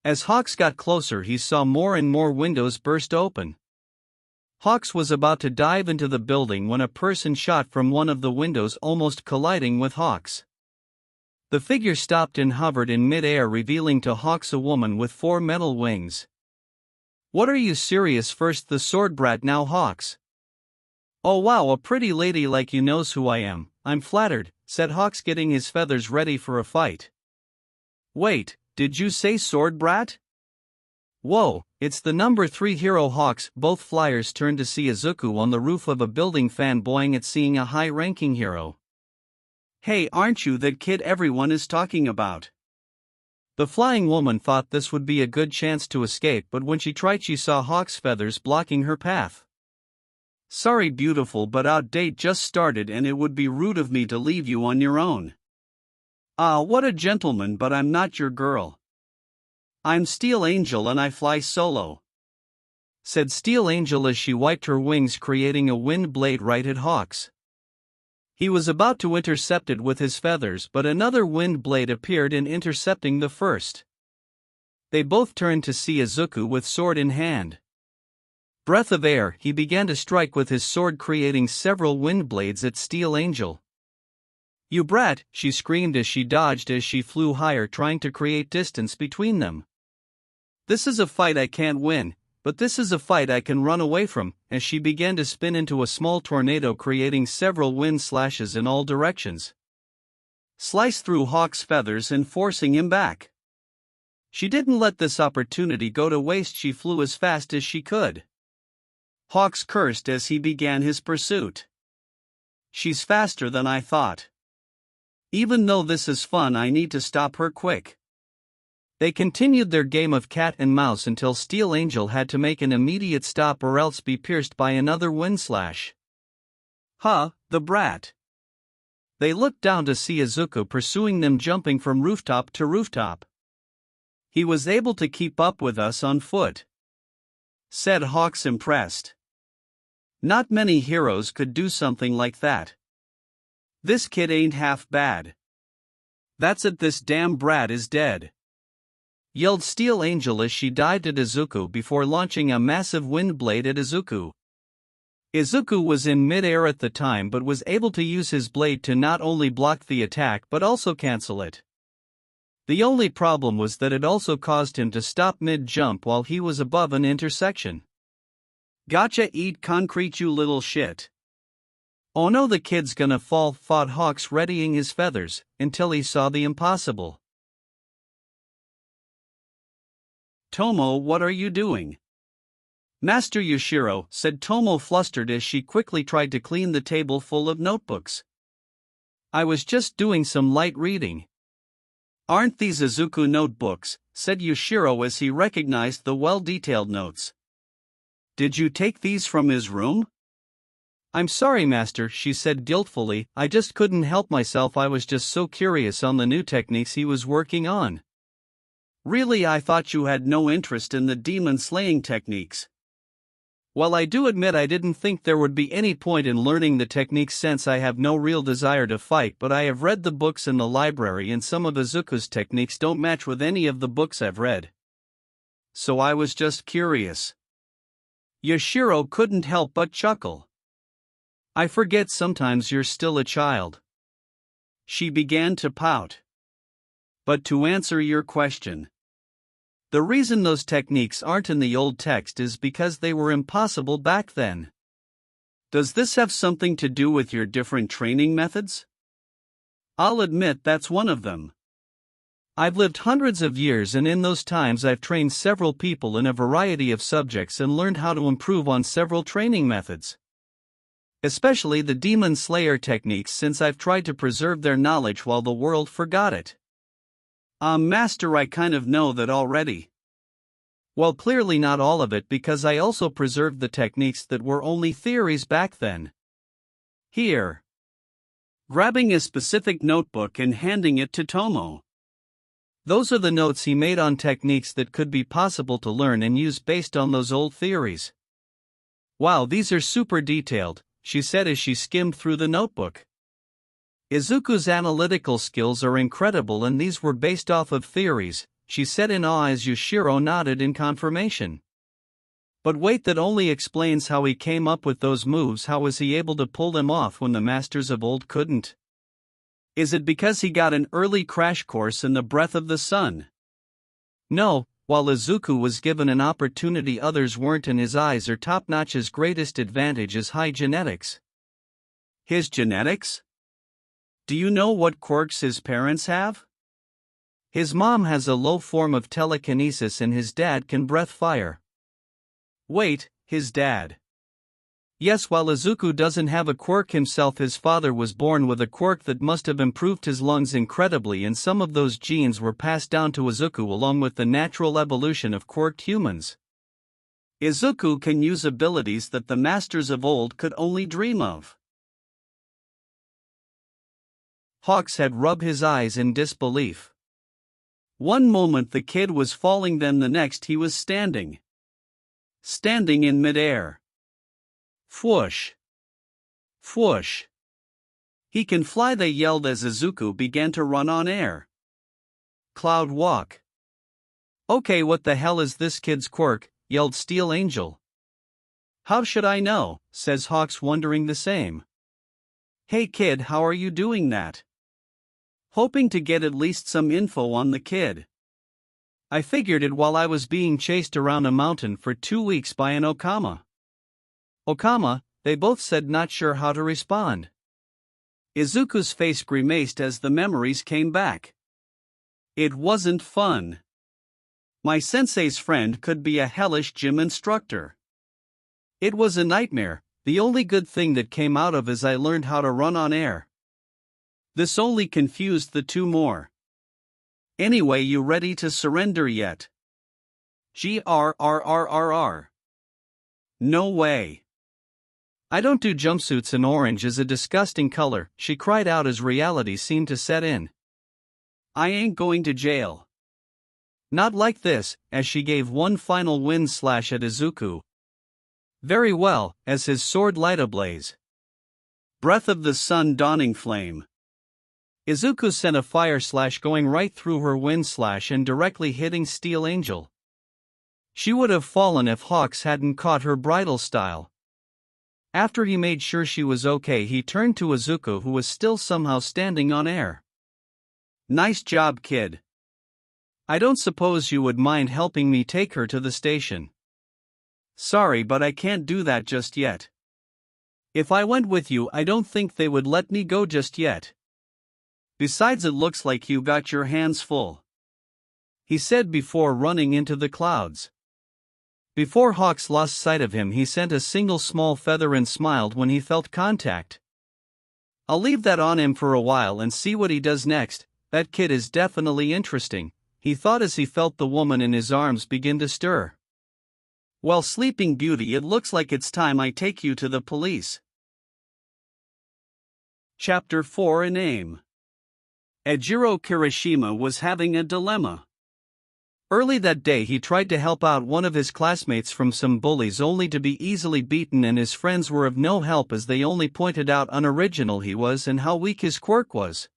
As Hawks got closer, he saw more and more windows burst open. Hawks was about to dive into the building when a person shot from one of the windows, almost colliding with Hawks. The figure stopped and hovered in mid-air, revealing to Hawks a woman with 4 metal wings. What, are you serious? First the sword brat, now Hawks. Oh wow, a pretty lady like you knows who I am, I'm flattered, said Hawks, getting his feathers ready for a fight. Wait, did you say sword brat? Whoa, it's the number 3 hero Hawks. Both flyers turned to see Izuku on the roof of a building, fanboying at seeing a high-ranking hero. Hey, aren't you that kid everyone is talking about? The flying woman thought this would be a good chance to escape, but when she tried, she saw Hawk's feathers blocking her path. Sorry beautiful, but our date just started and it would be rude of me to leave you on your own. Ah, what a gentleman, but I'm not your girl. I'm Steel Angel and I fly solo, said Steel Angel as she wiped her wings, creating a wind blade right at Hawks. He was about to intercept it with his feathers, but another wind blade appeared and intercepting the first. They both turned to see Izuku with sword in hand. Breath of air, he began to strike with his sword, creating several wind blades at Steel Angel. You brat, she screamed as she dodged as she flew higher, trying to create distance between them. This is a fight I can't win, but this is a fight I can run away from, as she began to spin into a small tornado, creating several wind slashes in all directions. Slice through Hawk's feathers and forcing him back. She didn't let this opportunity go to waste, she flew as fast as she could. Hawks cursed as he began his pursuit. She's faster than I thought. Even though this is fun, I need to stop her quick. They continued their game of cat and mouse until Steel Angel had to make an immediate stop or else be pierced by another wind slash. Huh, the brat. They looked down to see Izuku pursuing them, jumping from rooftop to rooftop. He was able to keep up with us on foot, said Hawks, impressed. Not many heroes could do something like that. This kid ain't half bad. That's it, this damn brat is dead, yelled Steel Angel as she dived at Izuku before launching a massive wind blade at Izuku. Izuku was in mid-air at the time but was able to use his blade to not only block the attack but also cancel it. The only problem was that it also caused him to stop mid-jump while he was above an intersection. Gotcha, eat concrete, you little shit. Oh no, the kid's gonna fall, thought Hawks, readying his feathers, until he saw the impossible. Tomo, what are you doing? Master Yoshiro, said Tomo, flustered as she quickly tried to clean the table full of notebooks. I was just doing some light reading. Aren't these Izuku notebooks? Said Yoshiro as he recognized the well-detailed notes. Did you take these from his room? I'm sorry, Master, she said guiltfully, I just couldn't help myself, I was just so curious on the new techniques he was working on. Really, I thought you had no interest in the demon-slaying techniques. Well, I do admit I didn't think there would be any point in learning the techniques since I have no real desire to fight, but I have read the books in the library and some of Izuku's techniques don't match with any of the books I've read. So I was just curious. Yoshiro couldn't help but chuckle. I forget sometimes you're still a child. She began to pout. But to answer your question, the reason those techniques aren't in the old text is because they were impossible back then. Does this have something to do with your different training methods? I'll admit that's one of them. I've lived hundreds of years, and in those times I've trained several people in a variety of subjects and learned how to improve on several training methods. Especially the Demon Slayer techniques, since I've tried to preserve their knowledge while the world forgot it. Master, I kind of know that already. Well, clearly not all of it, because I also preserved the techniques that were only theories back then. Here. Grabbing a specific notebook and handing it to Tomo. Those are the notes he made on techniques that could be possible to learn and use based on those old theories. Wow, these are super detailed, she said as she skimmed through the notebook. Izuku's analytical skills are incredible, and these were based off of theories, she said in awe as Yoshiro nodded in confirmation. But wait, that only explains how he came up with those moves. How was he able to pull them off when the masters of old couldn't? Is it because he got an early crash course in the breath of the sun? No, while Izuku was given an opportunity others weren't, and his eyes are top-notch, his greatest advantage is high genetics. His genetics? Do you know what quirks his parents have? His mom has a low form of telekinesis and his dad can breathe fire. Wait, his dad? Yes, while Izuku doesn't have a quirk himself, his father was born with a quirk that must have improved his lungs incredibly, and some of those genes were passed down to Izuku along with the natural evolution of quirked humans. Izuku can use abilities that the masters of old could only dream of. Hawks had rubbed his eyes in disbelief. One moment the kid was falling, then the next he was standing. Standing in midair. Fwoosh! Fwoosh! He can fly, they yelled as Izuku began to run on air. Cloud walk. Okay, what the hell is this kid's quirk? Yelled Steel Angel. How should I know? Says Hawks, wondering the same. Hey kid, how are you doing that? Hoping to get at least some info on the kid. I figured it while I was being chased around a mountain for 2 weeks by an Okama. Okama, they both said, not sure how to respond. Izuku's face grimaced as the memories came back. It wasn't fun. My sensei's friend could be a hellish gym instructor. It was a nightmare. The only good thing that came out of is I learned how to run on air. This only confused the two more. Anyway, you ready to surrender yet? Grrrrrr. No way. I don't do jumpsuits, and orange is a disgusting color, she cried out as reality seemed to set in. I ain't going to jail. Not like this, as she gave one final wind slash at Izuku. Very well, as his sword light ablaze. Breath of the sun dawning flame. Izuku sent a fire slash going right through her wind slash and directly hitting Steel Angel. She would have fallen if Hawks hadn't caught her bridal style. After he made sure she was okay, he turned to Izuku, who was still somehow standing on air. Nice job, kid. I don't suppose you would mind helping me take her to the station. Sorry, but I can't do that just yet. If I went with you, I don't think they would let me go just yet. Besides, it looks like you got your hands full, he said before running into the clouds. Before Hawks lost sight of him, he sent a single small feather and smiled when he felt contact. I'll leave that on him for a while and see what he does next. That kid is definitely interesting, he thought as he felt the woman in his arms begin to stir. Well, Sleeping Beauty, it looks like it's time I take you to the police. Chapter 4 in AIM. Ejiro Kirishima was having a dilemma. Early that day, he tried to help out one of his classmates from some bullies, only to be easily beaten, and his friends were of no help as they only pointed out unoriginal he was and how weak his quirk was.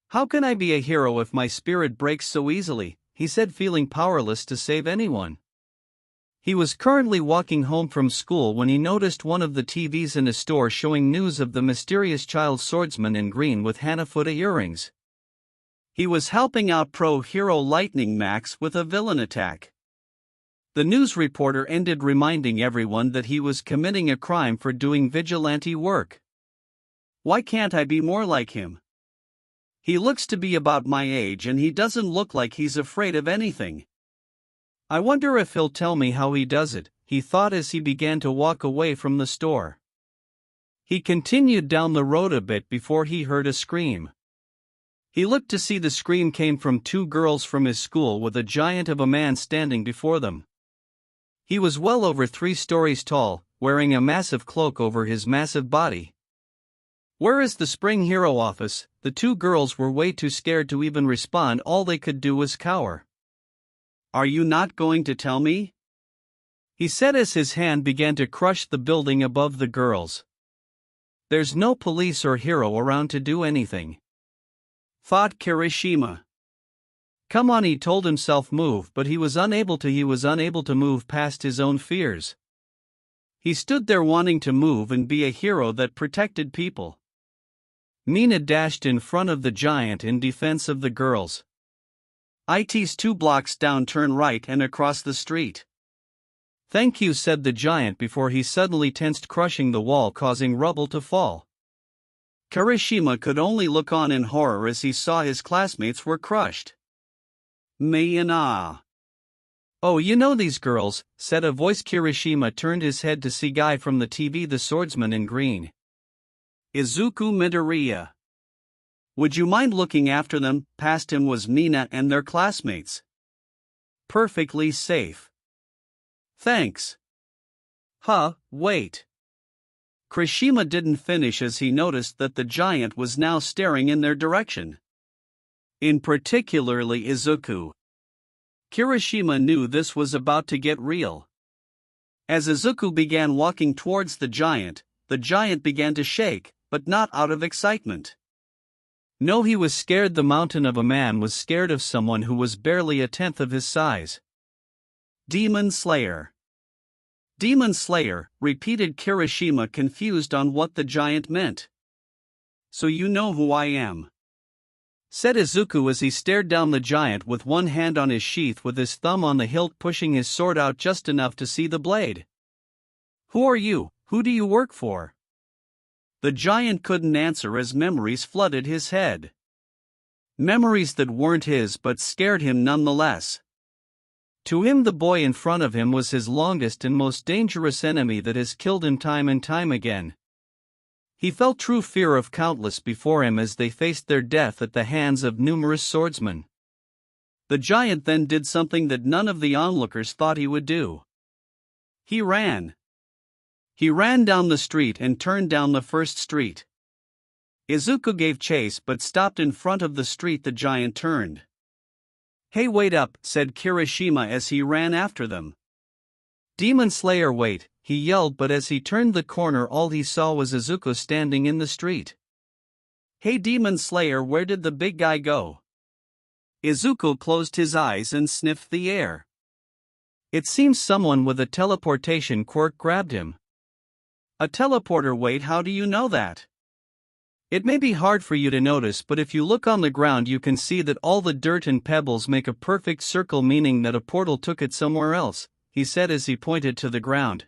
How can I be a hero if my spirit breaks so easily, he said, feeling powerless to save anyone. He was currently walking home from school when he noticed one of the TVs in a store showing news of the mysterious child swordsman in green with Hanafuda earrings. He was helping out pro hero Lightning Max with a villain attack. The news reporter ended reminding everyone that he was committing a crime for doing vigilante work. Why can't I be more like him? He looks to be about my age and he doesn't look like he's afraid of anything. I wonder if he'll tell me how he does it, he thought as he began to walk away from the store. He continued down the road a bit before he heard a scream. He looked to see the scream came from two girls from his school with a giant of a man standing before them. He was well over 3 stories tall, wearing a massive cloak over his massive body. Where is the Spring Hero office? The two girls were way too scared to even respond, all they could do was cower. Are you not going to tell me? He said as his hand began to crush the building above the girls. There's no police or hero around to do anything, thought Kirishima. Come on, he told himself, move, but he was unable to move past his own fears. He stood there wanting to move and be a hero that protected people. Mina dashed in front of the giant in defense of the girls. It's 2 blocks down, turn right and across the street. Thank you, said the giant before he suddenly tensed, crushing the wall, causing rubble to fall. Kirishima could only look on in horror as he saw his classmates were crushed. Me and ah. Oh, you know these girls, said a voice. Kirishima turned his head to see Guy from the TV, the swordsman in green. Izuku Midoriya. Would you mind looking after them? Past him was Mina and their classmates. Perfectly safe. Thanks. Wait. Kirishima didn't finish as he noticed that the giant was now staring in their direction. In particularly Izuku. Kirishima knew this was about to get real. As Izuku began walking towards the giant began to shake, but not out of excitement. No, he was scared. The mountain of a man was scared of someone who was barely a tenth of his size. Demon Slayer. Demon Slayer, repeated Kirishima, confused on what the giant meant. So you know who I am, said Izuku as he stared down the giant with one hand on his sheath with his thumb on the hilt, pushing his sword out just enough to see the blade. Who are you? Who do you work for? The giant couldn't answer as memories flooded his head. Memories that weren't his but scared him nonetheless. To him, the boy in front of him was his longest and most dangerous enemy that has killed him time and time again. He felt true fear of countless before him as they faced their death at the hands of numerous swordsmen. The giant then did something that none of the onlookers thought he would do. He ran. He ran down the street and turned down the first street. Izuku gave chase but stopped in front of the street the giant turned. "Hey, wait up," said Kirishima as he ran after them. "Demon Slayer, wait," he yelled, but as he turned the corner all he saw was Izuku standing in the street. "Hey Demon Slayer, where did the big guy go?" Izuku closed his eyes and sniffed the air. It seems someone with a teleportation quirk grabbed him. "A teleporter? Wait, how do you know that?" "It may be hard for you to notice, but if you look on the ground you can see that all the dirt and pebbles make a perfect circle, meaning that a portal took it somewhere else," he said as he pointed to the ground.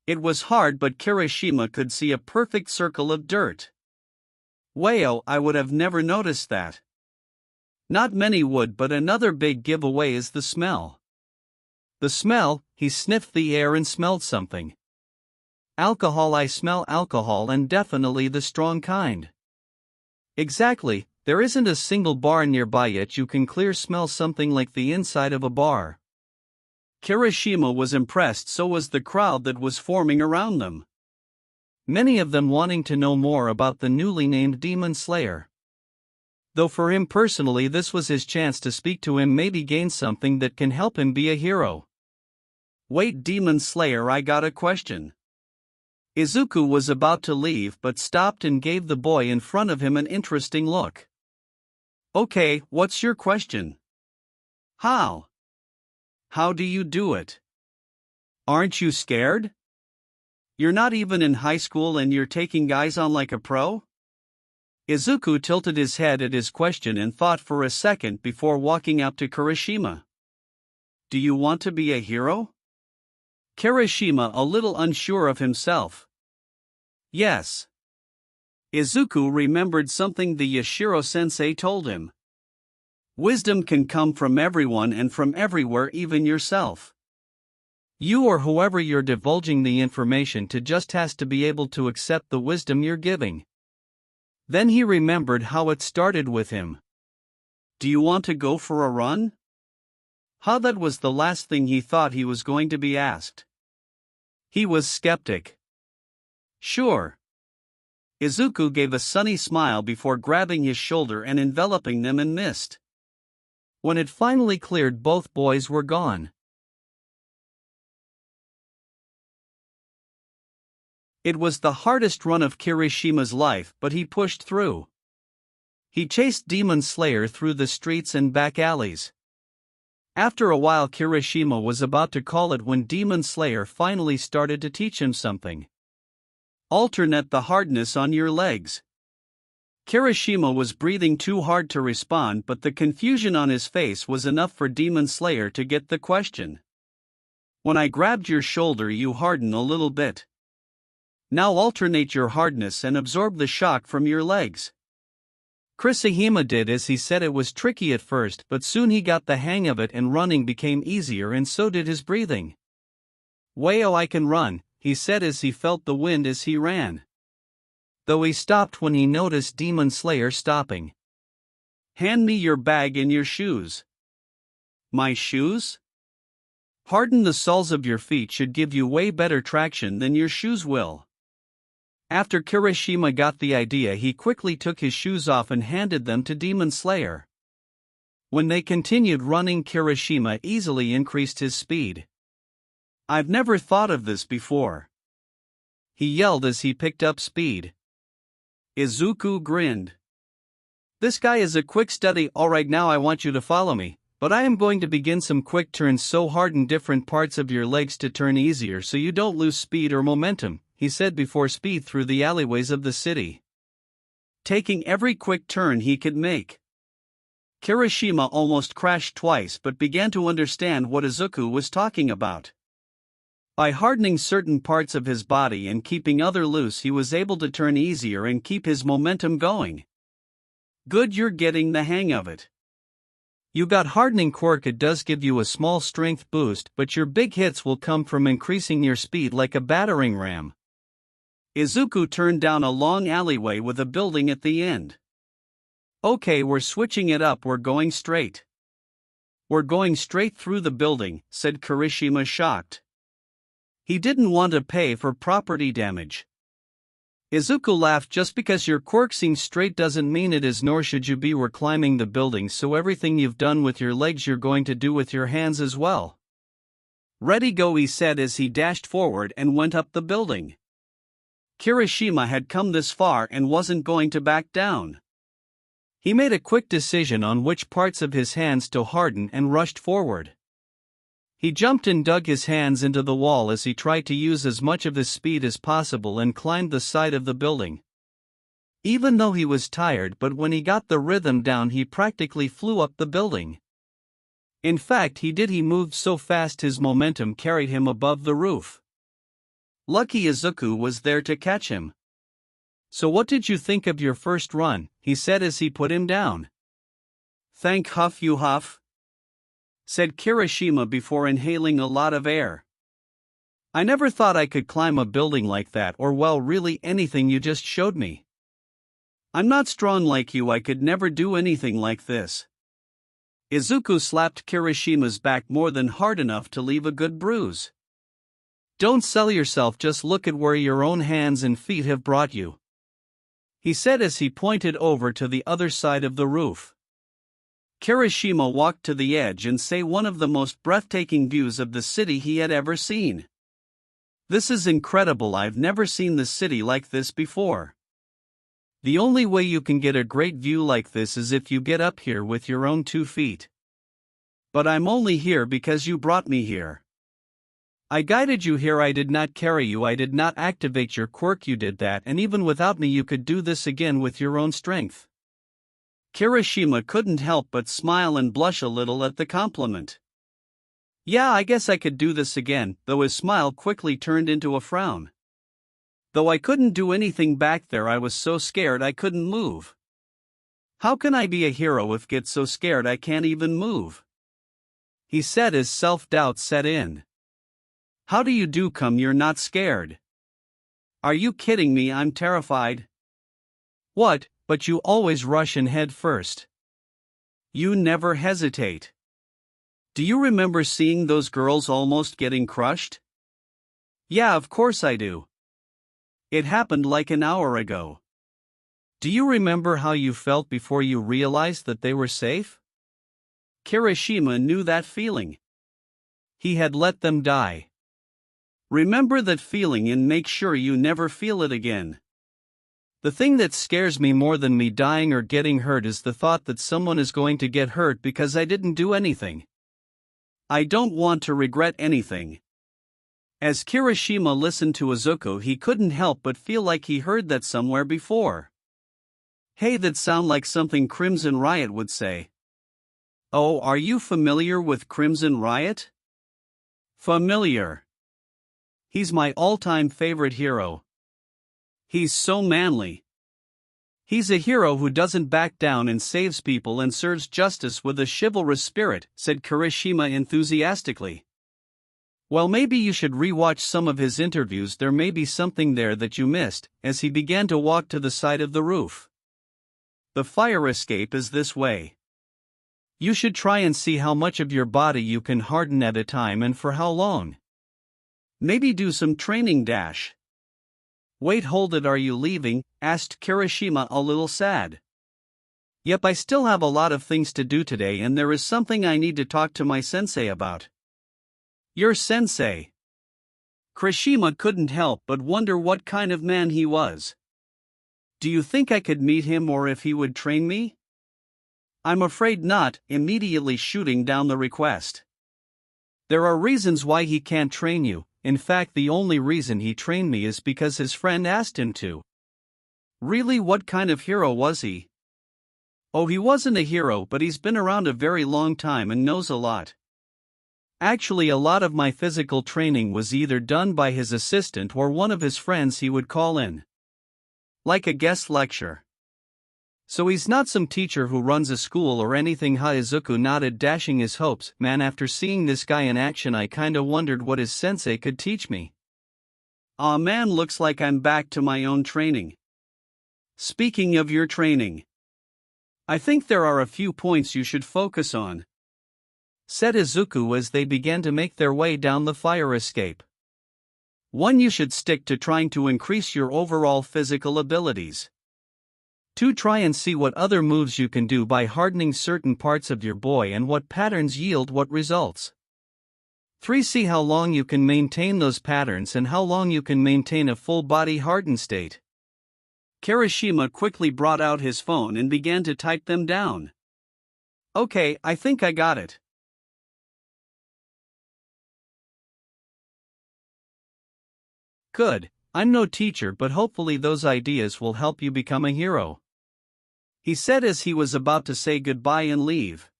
It was hard, but Kirishima could see a perfect circle of dirt. "Wow, I would have never noticed that." Not many would, but another big giveaway is the smell. The smell, he sniffed the air and smelled something. "Alcohol, I smell alcohol, and definitely the strong kind." "Exactly, there isn't a single bar nearby yet you can clear smell something like the inside of a bar." Kirishima was impressed, so was the crowd that was forming around them. Many of them wanting to know more about the newly named Demon Slayer. Though for him personally this was his chance to speak to him, maybe gain something that can help him be a hero. "Wait Demon Slayer, I got a question." Izuku was about to leave but stopped and gave the boy in front of him an interesting look. "Okay, what's your question?" How do you do it? Aren't you scared? You're not even in high school and you're taking guys on like a pro?" Izuku tilted his head at his question and thought for a second before walking up to Kirishima. "Do you want to be a hero?" Kirishima a little unsure of himself. "Yes." Izuku remembered something the Yashiro-sensei told him. Wisdom can come from everyone and from everywhere, even yourself. You or whoever you're divulging the information to just has to be able to accept the wisdom you're giving. Then he remembered how it started with him. "Do you want to go for a run?" How that was the last thing he thought he was going to be asked. He was skeptic. "Sure." Izuku gave a sunny smile before grabbing his shoulder and enveloping them in mist. When it finally cleared, both boys were gone. It was the hardest run of Kirishima's life, but he pushed through. He chased Demon Slayer through the streets and back alleys. After a while Kirishima was about to call it when Demon Slayer finally started to teach him something. "Alternate the hardness on your legs." Kirishima was breathing too hard to respond, but the confusion on his face was enough for Demon Slayer to get the question. "When I grabbed your shoulder you harden a little bit. Now alternate your hardness and absorb the shock from your legs." Kirishima did as he said. It was tricky at first, but soon he got the hang of it and running became easier, and so did his breathing. "Wow, I can run," he said as he felt the wind as he ran. Though he stopped when he noticed Demon Slayer stopping. "Hand me your bag and your shoes." "My shoes?" "Harden the soles of your feet should give you way better traction than your shoes will." After Kirishima got the idea, he quickly took his shoes off and handed them to Demon Slayer. When they continued running, Kirishima easily increased his speed. "I've never thought of this before," he yelled as he picked up speed. Izuku grinned. "This guy is a quick study. Alright, now I want you to follow me, but I am going to begin some quick turns, so harden different parts of your legs to turn easier so you don't lose speed or momentum," he said before speed through the alleyways of the city, taking every quick turn he could make. Kirishima almost crashed twice but began to understand what Izuku was talking about. By hardening certain parts of his body and keeping other loose, he was able to turn easier and keep his momentum going. "Good, you're getting the hang of it. You got hardening quirk. It does give you a small strength boost, but your big hits will come from increasing your speed like a battering ram." Izuku turned down a long alleyway with a building at the end. "Okay, we're switching it up, we're going straight." "We're going straight through the building," said Kirishima, shocked. He didn't want to pay for property damage. Izuku laughed. "Just because your quirk seems straight doesn't mean it is, nor should you be. We're climbing the building, so everything you've done with your legs you're going to do with your hands as well." "Ready, go," he said as he dashed forward and went up the building. Kirishima had come this far and wasn't going to back down. He made a quick decision on which parts of his hands to harden and rushed forward. He jumped and dug his hands into the wall as he tried to use as much of his speed as possible and climbed the side of the building. Even though he was tired, but when he got the rhythm down, he practically flew up the building. In fact, he moved so fast his momentum carried him above the roof. Lucky Izuku was there to catch him. "So what did you think of your first run?" he said as he put him down. "Thank huff you huff," said Kirishima before inhaling a lot of air. "I never thought I could climb a building like that, or well, really anything you just showed me. I'm not strong like you. I could never do anything like this." Izuku slapped Kirishima's back more than hard enough to leave a good bruise. "Don't sell yourself, just look at where your own hands and feet have brought you," he said as he pointed over to the other side of the roof. Kirishima walked to the edge and saw one of the most breathtaking views of the city he had ever seen. "This is incredible. I've never seen the city like this before. The only way you can get a great view like this is if you get up here with your own 2 feet. But I'm only here because you brought me here. I guided you here. I did not carry you. I did not activate your quirk. You did that, and even without me you could do this again with your own strength." Kirishima couldn't help but smile and blush a little at the compliment. "Yeah, I guess I could do this again," though his smile quickly turned into a frown. "Though I couldn't do anything back there. I was so scared I couldn't move. How can I be a hero if I get so scared I can't even move?" he said as self-doubt set in. "How do you do come? You're not scared?" "Are you kidding me? I'm terrified." "What, but you always rush and head first. You never hesitate. Do you remember seeing those girls almost getting crushed?" "Yeah, of course I do. It happened like an hour ago." "Do you remember how you felt before you realized that they were safe?" Kirishima knew that feeling. He had let them die. Remember that feeling and make sure you never feel it again. "The thing that scares me more than me dying or getting hurt is the thought that someone is going to get hurt because I didn't do anything. I don't want to regret anything." As Kirishima listened to Izuku, he couldn't help but feel like he heard that somewhere before. "Hey, that sound like something Crimson Riot would say." "Oh, are you familiar with Crimson Riot?" "Familiar. He's my all-time favorite hero. He's so manly. He's a hero who doesn't back down and saves people and serves justice with a chivalrous spirit," said Kirishima enthusiastically. "Well, maybe you should re-watch some of his interviews. There may be something there that you missed," as he began to walk to the side of the roof. "The fire escape is this way. You should try and see how much of your body you can harden at a time and for how long. Maybe do some training dash." "Wait, hold it, are you leaving?" asked Kirishima, a little sad. "Yep, I still have a lot of things to do today and there is something I need to talk to my sensei about." "Your sensei?" Kirishima couldn't help but wonder what kind of man he was. "Do you think I could meet him or if he would train me?" "I'm afraid not," immediately shooting down the request. "There are reasons why he can't train you. In fact, the only reason he trained me is because his friend asked him to." "Really? What kind of hero was he?" "Oh, he wasn't a hero, but he's been around a very long time and knows a lot. Actually, a lot of my physical training was either done by his assistant or one of his friends he would call in. Like a guest lecture. So he's not some teacher who runs a school or anything." Izuku nodded, dashing his hopes. "Man, after seeing this guy in action I kinda wondered what his sensei could teach me." "Aw man, looks like I'm back to my own training." "Speaking of your training, I think there are a few points you should focus on. said Izuku as they began to make their way down the fire escape. 1. You should stick to trying to increase your overall physical abilities. 2. Try and see what other moves you can do by hardening certain parts of your body and what patterns yield what results. 3. See how long you can maintain those patterns and how long you can maintain a full body hardened state. Kirishima quickly brought out his phone and began to type them down. Okay, I think I got it. Good, I'm no teacher, but hopefully those ideas will help you become a hero, he said as he was about to say goodbye and leave.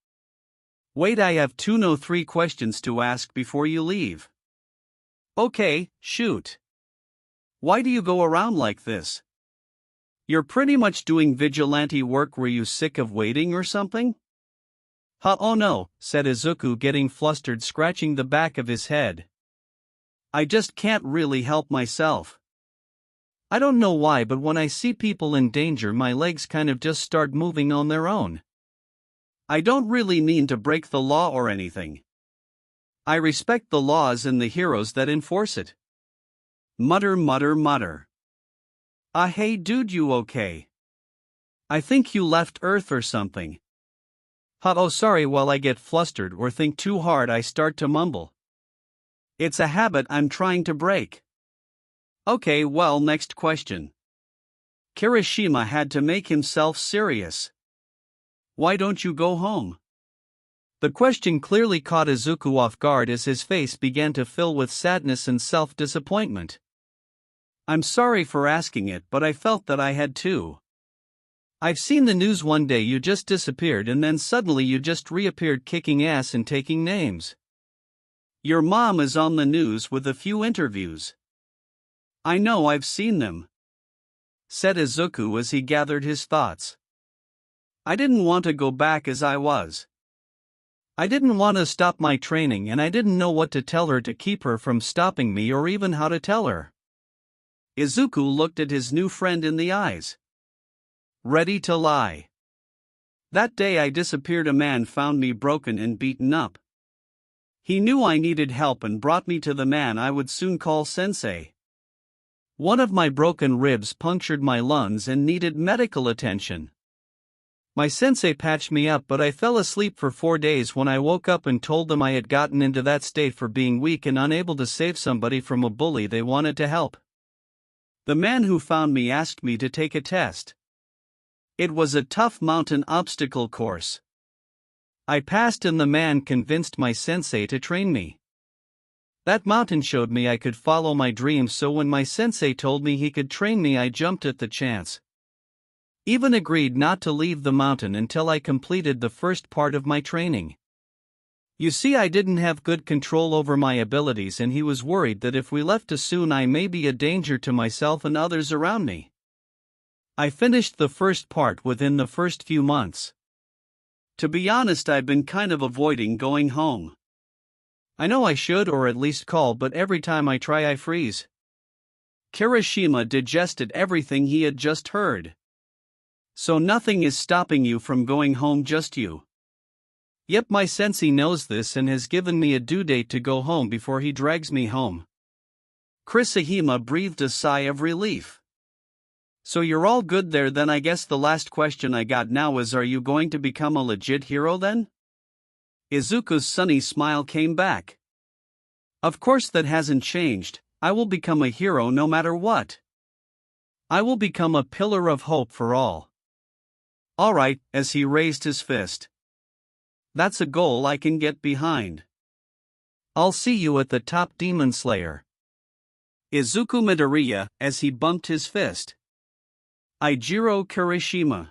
Wait, I have 3 questions to ask before you leave. Okay, shoot. Why do you go around like this? You're pretty much doing vigilante work. Were you sick of waiting or something? Oh no, said Izuku, getting flustered, scratching the back of his head. I just can't really help myself. I don't know why, but when I see people in danger, my legs kind of just start moving on their own. I don't really mean to break the law or anything. I respect the laws and the heroes that enforce it. Mutter, mutter, mutter. Hey dude, you okay? I think you left Earth or something. Oh sorry, while I get flustered or think too hard I start to mumble. It's a habit I'm trying to break. Okay, well, next question. Kirishima had to make himself serious. Why don't you go home? The question clearly caught Izuku off guard as his face began to fill with sadness and self-disappointment. I'm sorry for asking it, but I felt that I had to. I've seen the news. One day you just disappeared and then suddenly you just reappeared kicking ass and taking names. Your mom is on the news with a few interviews. I know, I've seen them, said Izuku as he gathered his thoughts. I didn't want to go back as I was. I didn't want to stop my training, and I didn't know what to tell her to keep her from stopping me or even how to tell her. Izuku looked at his new friend in the eyes. Ready to lie. That day I disappeared. A man found me broken and beaten up. He knew I needed help and brought me to the man I would soon call Sensei. One of my broken ribs punctured my lungs and needed medical attention. My sensei patched me up, but I fell asleep for 4 days. When I woke up and told them I had gotten into that state for being weak and unable to save somebody from a bully, they wanted to help. The man who found me asked me to take a test. It was a tough mountain obstacle course. I passed and the man convinced my sensei to train me. That mountain showed me I could follow my dreams, so when my sensei told me he could train me, I jumped at the chance. Even agreed not to leave the mountain until I completed the first part of my training. You see, I didn't have good control over my abilities, and he was worried that if we left too soon I may be a danger to myself and others around me. I finished the first part within the first few months. To be honest, I've been kind of avoiding going home. I know I should, or at least call, but every time I try I freeze. Kirishima digested everything he had just heard. So nothing is stopping you from going home, just you. Yep, my sensei knows this and has given me a due date to go home before he drags me home. Kirishima breathed a sigh of relief. So you're all good there then. I guess the last question I got now is, are you going to become a legit hero then? Izuku's sunny smile came back. Of course, that hasn't changed. I will become a hero no matter what. I will become a pillar of hope for all. Alright, as he raised his fist. That's a goal I can get behind. I'll see you at the top, Demon Slayer. Izuku Midoriya, as he bumped his fist. Eijiro Kirishima.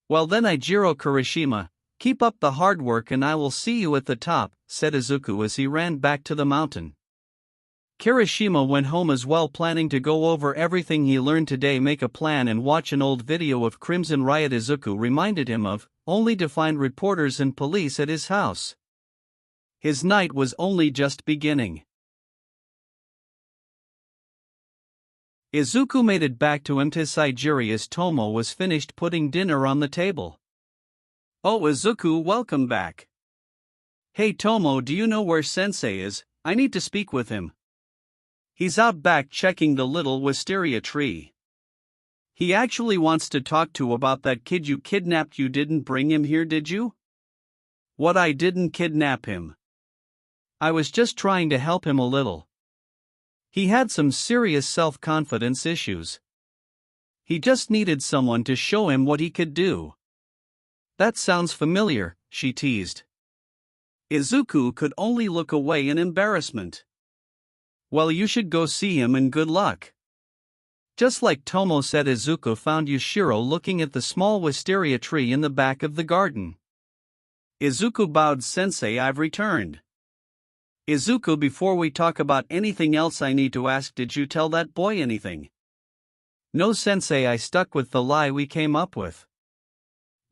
Well then, Eijiro Kirishima, keep up the hard work and I will see you at the top, said Izuku as he ran back to the mountain. Kirishima went home as well, planning to go over everything he learned today, make a plan and watch an old video of Crimson Riot Izuku reminded him of, only to find reporters and police at his house. His night was only just beginning. Izuku made it back to Mtsuigiri as Tomo was finished putting dinner on the table. Oh Izuku, welcome back. Hey Tomo, do you know where Sensei is? I need to speak with him. He's out back checking the little wisteria tree. He actually wants to talk to about that kid you kidnapped. You didn't bring him here, did you? What, I didn't kidnap him. I was just trying to help him a little. He had some serious self-confidence issues. He just needed someone to show him what he could do. That sounds familiar, she teased. Izuku could only look away in embarrassment. Well, you should go see him and good luck. Just like Tomo said, Izuku found Yushiro looking at the small wisteria tree in the back of the garden. Izuku bowed. Sensei, I've returned. Izuku, before we talk about anything else, I need to ask, did you tell that boy anything? No, Sensei, I stuck with the lie we came up with.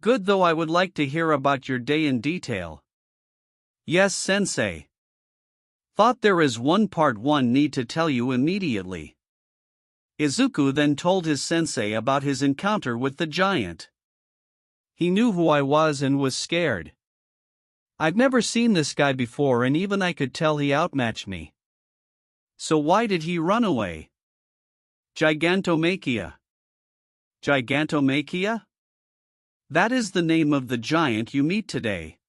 Good, though I would like to hear about your day in detail. Yes, Sensei. Thought there is one part one need to tell you immediately. Izuku then told his sensei about his encounter with the giant. He knew who I was and was scared. I'd never seen this guy before, and even I could tell he outmatched me. So why did he run away? Gigantomachia. Gigantomachia? That is the name of the giant you meet today.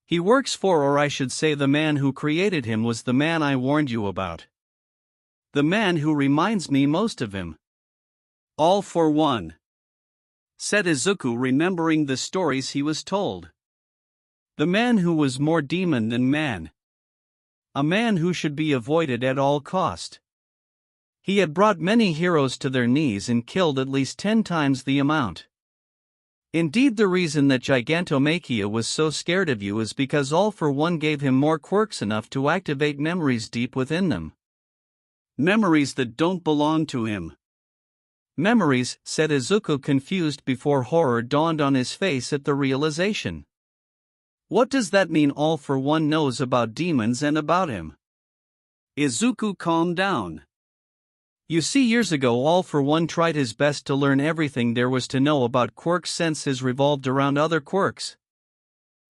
He works for, or I should say the man who created him was the man I warned you about. The man who reminds me most of him. All for one, said Izuku, remembering the stories he was told. The man who was more demon than man. A man who should be avoided at all cost. He had brought many heroes to their knees and killed at least 10 times the amount. Indeed, the reason that Gigantomachia was so scared of you is because All for One gave him more quirks enough to activate memories deep within them. Memories that don't belong to him. Memories, said Izuku, confused before horror dawned on his face at the realization. What does that mean? All for One knows about demons and about him. Izuku calmed down. You see, years ago All for One tried his best to learn everything there was to know about quirks since his revolved around other quirks.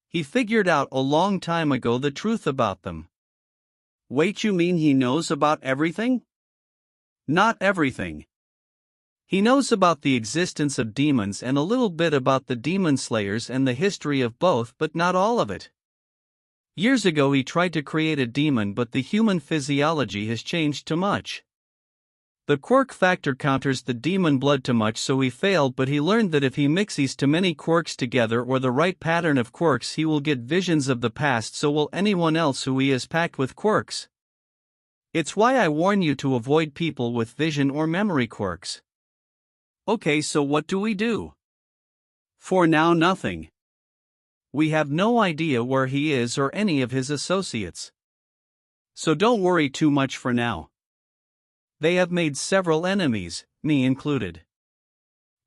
He figured out a long time ago the truth about them. Wait, you mean he knows about everything? Not everything. He knows about the existence of demons and a little bit about the demon slayers and the history of both, but not all of it. Years ago he tried to create a demon, but the human physiology has changed too much. The quirk factor counters the demon blood too much, so he failed, but he learned that if he mixes too many quirks together or the right pattern of quirks, he will get visions of the past, so will anyone else who he is packed with quirks. It's why I warn you to avoid people with vision or memory quirks. Okay, so what do we do? For now, nothing. We have no idea where he is or any of his associates. So don't worry too much for now. They have made several enemies, me included.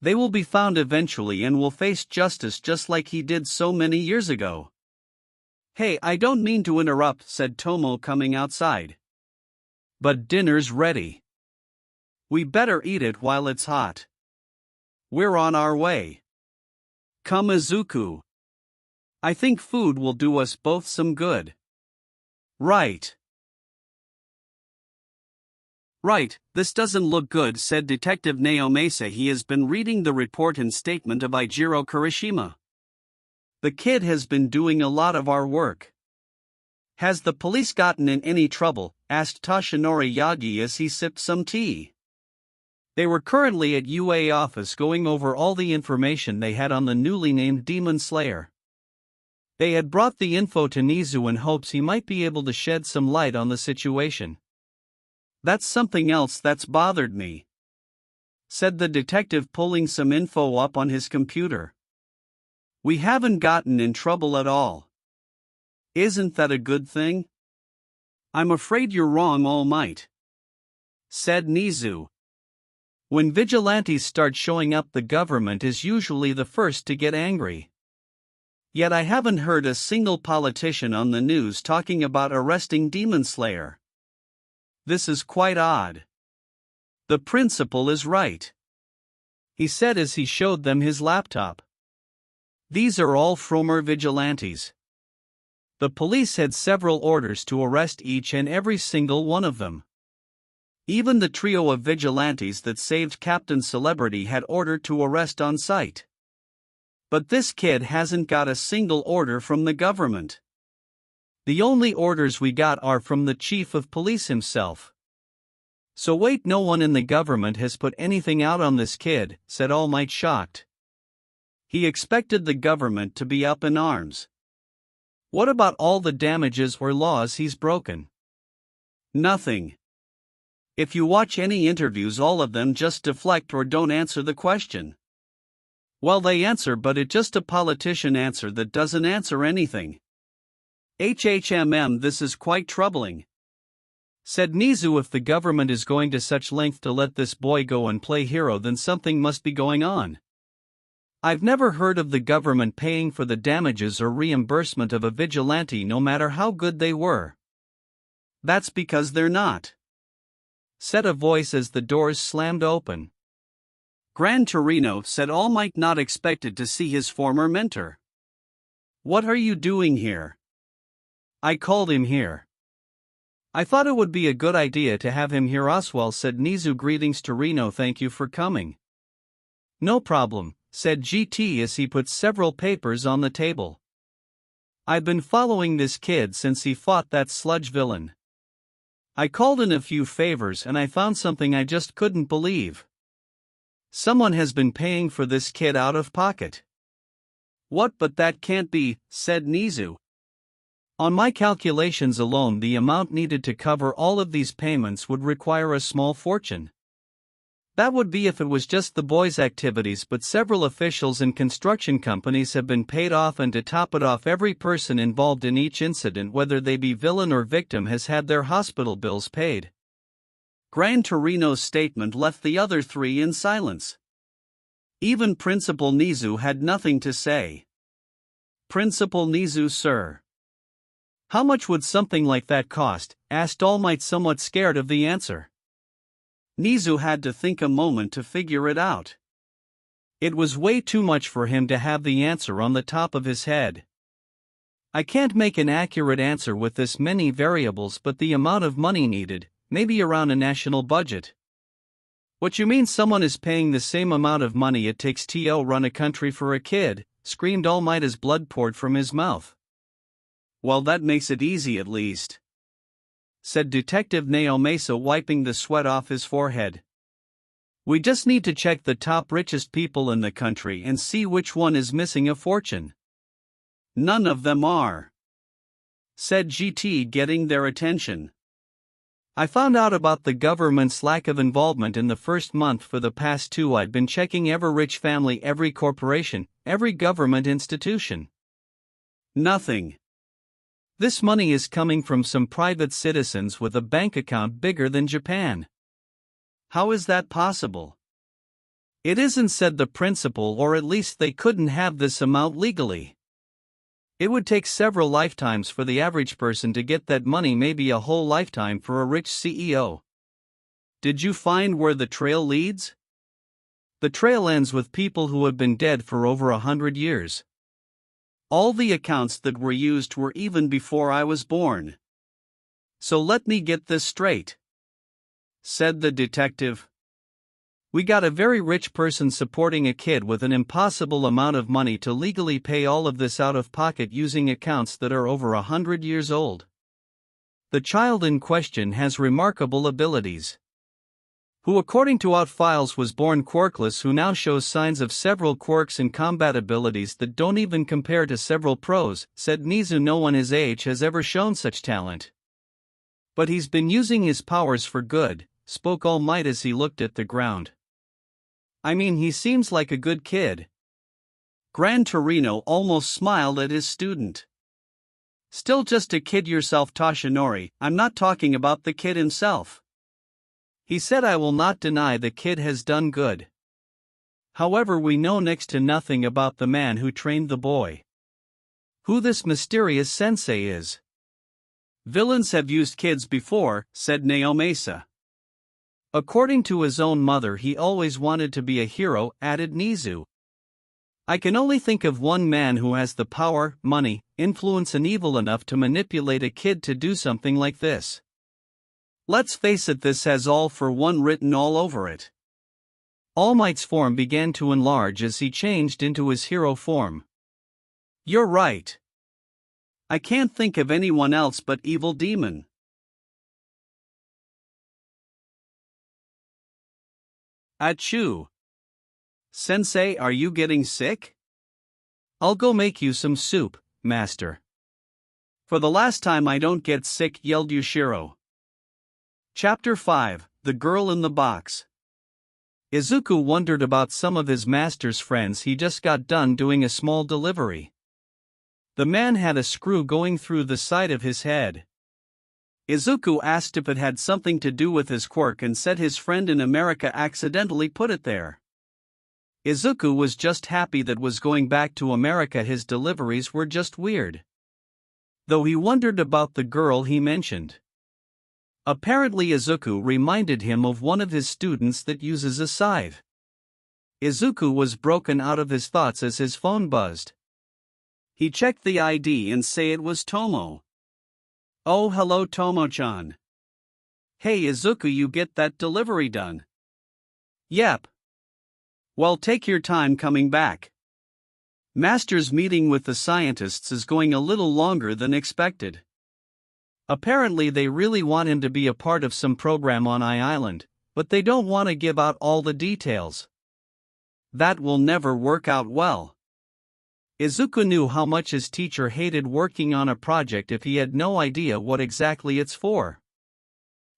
They will be found eventually and will face justice just like he did so many years ago. Hey, I don't mean to interrupt, said Tomo, coming outside. But dinner's ready. We better eat it while it's hot. We're on our way. Come, Izuku. I think food will do us both some good. Right. Right, this doesn't look good, said Detective Naomasa. He has been reading the report and statement of Eijiro Kirishima. The kid has been doing a lot of our work. Has the police gotten in any trouble? Asked Toshinori Yagi as he sipped some tea. They were currently at UA office going over all the information they had on the newly named Demon Slayer. They had brought the info to Nizu in hopes he might be able to shed some light on the situation. That's something else that's bothered me, said the detective, pulling some info up on his computer. We haven't gotten in trouble at all. Isn't that a good thing? I'm afraid you're wrong, All Might, said Nizu. When vigilantes start showing up, the government is usually the first to get angry. Yet I haven't heard a single politician on the news talking about arresting Demon Slayer. This is quite odd. The principal is right, he said as he showed them his laptop. These are all former vigilantes. The police had several orders to arrest each and every single one of them. Even the trio of vigilantes that saved Captain Celebrity had ordered to arrest on sight. But this kid hasn't got a single order from the government. The only orders we got are from the chief of police himself. So wait, no one in the government has put anything out on this kid, said All Might shocked. He expected the government to be up in arms. What about all the damages or laws he's broken? Nothing. If you watch any interviews, all of them just deflect or don't answer the question. Well, they answer, but it's just a politician answer that doesn't answer anything. This is quite troubling. Said Nizu, if the government is going to such length to let this boy go and play hero, then something must be going on. I've never heard of the government paying for the damages or reimbursement of a vigilante, no matter how good they were. That's because they're not, said a voice as the doors slammed open. Gran Torino, said All Might, not expected to see his former mentor. What are you doing here? I called him here. I thought it would be a good idea to have him here. Oswell, said Nizu. Greetings Torino, thank you for coming. No problem, said GT as he put several papers on the table. I've been following this kid since he fought that sludge villain. I called in a few favors and I found something I just couldn't believe. Someone has been paying for this kid out of pocket. What? But that can't be, said Nizu. On my calculations alone, the amount needed to cover all of these payments would require a small fortune. That would be if it was just the boy's activities, but several officials and construction companies have been paid off, and to top it off, every person involved in each incident, whether they be villain or victim, has had their hospital bills paid. Gran Torino's statement left the other three in silence. Even Principal Nizu had nothing to say. Principal Nizu, sir. How much would something like that cost? Asked All Might, somewhat scared of the answer. Nizu had to think a moment to figure it out. It was way too much for him to have the answer on the top of his head. I can't make an accurate answer with this many variables, but the amount of money needed, maybe around a national budget. What you mean someone is paying the same amount of money it takes to run a country for a kid? Screamed All Might as blood poured from his mouth. Well, that makes it easy at least, said Detective Naomesa, wiping the sweat off his forehead. We just need to check the top richest people in the country and see which one is missing a fortune. None of them are, said GT, getting their attention. I found out about the government's lack of involvement in the first month. For the past 2 I'd been checking every rich family, every corporation, every government institution. Nothing. This money is coming from some private citizens with a bank account bigger than Japan. How is that possible? It isn't, said the principal, or at least they couldn't have this amount legally. It would take several lifetimes for the average person to get that money, maybe a whole lifetime for a rich CEO. Did you find where the trail leads? The trail ends with people who have been dead for over 100 years. All the accounts that were used were even before I was born. So let me get this straight, said the detective. We got a very rich person supporting a kid with an impossible amount of money to legally pay all of this out of pocket using accounts that are over 100 years old. The child in question has remarkable abilities. Who, according to out files, was born quirkless, who now shows signs of several quirks and combat abilities that don't even compare to several pros, said Nizu. No one his age has ever shown such talent. But he's been using his powers for good, spoke All Might as he looked at the ground. I mean, he seems like a good kid. Gran Torino almost smiled at his student. Still just a kid yourself, Toshinori. I'm not talking about the kid himself. He said, I will not deny the kid has done good. However, we know next to nothing about the man who trained the boy. Who this mysterious sensei is. Villains have used kids before, said Naomesa. According to his own mother, he always wanted to be a hero, added Nizu. I can only think of one man who has the power, money, influence and evil enough to manipulate a kid to do something like this. Let's face it, this has All for One written all over it. All Might's form began to enlarge as he changed into his hero form. You're right. I can't think of anyone else but Evil Demon. Achoo. Sensei, are you getting sick? I'll go make you some soup, master. For the last time I don't get sick, yelled Yushiro. Chapter 5, The Girl in the Box. Izuku wondered about some of his master's friends. He just got done doing a small delivery. The man had a screw going through the side of his head. Izuku asked if it had something to do with his quirk and said his friend in America accidentally put it there. Izuku was just happy that was going back to America. His deliveries were just weird. Though he wondered about the girl he mentioned. Apparently Izuku reminded him of one of his students that uses a scythe. Izuku was broken out of his thoughts as his phone buzzed. He checked the ID and said it was Tomo. Oh, hello Tomo-chan. Hey Izuku, you get that delivery done? Yep. Well, take your time coming back. Master's meeting with the scientists is going a little longer than expected. Apparently they really want him to be a part of some program on Island, but they don't want to give out all the details. That will never work out well. Izuku knew how much his teacher hated working on a project if he had no idea what exactly it's for.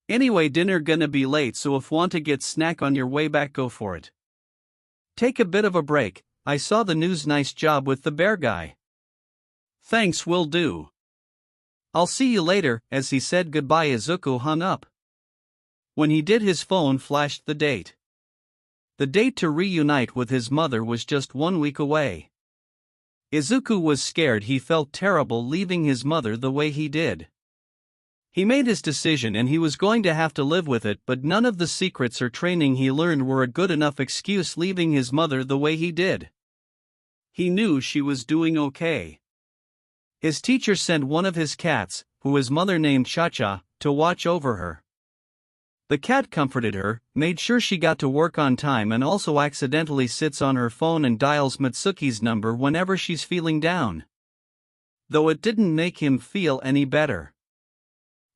Anyway, dinner gonna be late, so if want to get snack on your way back, go for it. Take a bit of a break. I saw the news. Nice job with the bear guy. Thanks, will do. I'll see you later. As he said goodbye, Izuku hung up. When he did, his phone flashed the date. The date to reunite with his mother was just 1 week away. Izuku was scared. He felt terrible leaving his mother the way he did. He made his decision and he was going to have to live with it, but none of the secrets or training he learned were a good enough excuse leaving his mother the way he did. He knew she was doing okay. His teacher sent one of his cats, who his mother named Cha-Cha, to watch over her. The cat comforted her, made sure she got to work on time, and also accidentally sits on her phone and dials Mitsuki's number whenever she's feeling down. Though it didn't make him feel any better.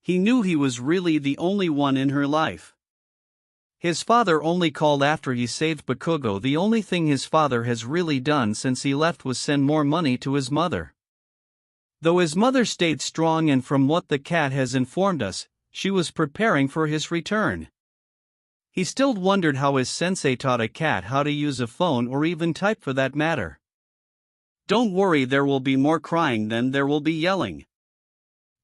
He knew he was really the only one in her life. His father only called after he saved Bakugo. The only thing his father has really done since he left was send more money to his mother. Though his mother stayed strong, and from what the cat has informed us, she was preparing for his return. He still wondered how his sensei taught a cat how to use a phone, or even type for that matter. Don't worry, there will be more crying than there will be yelling.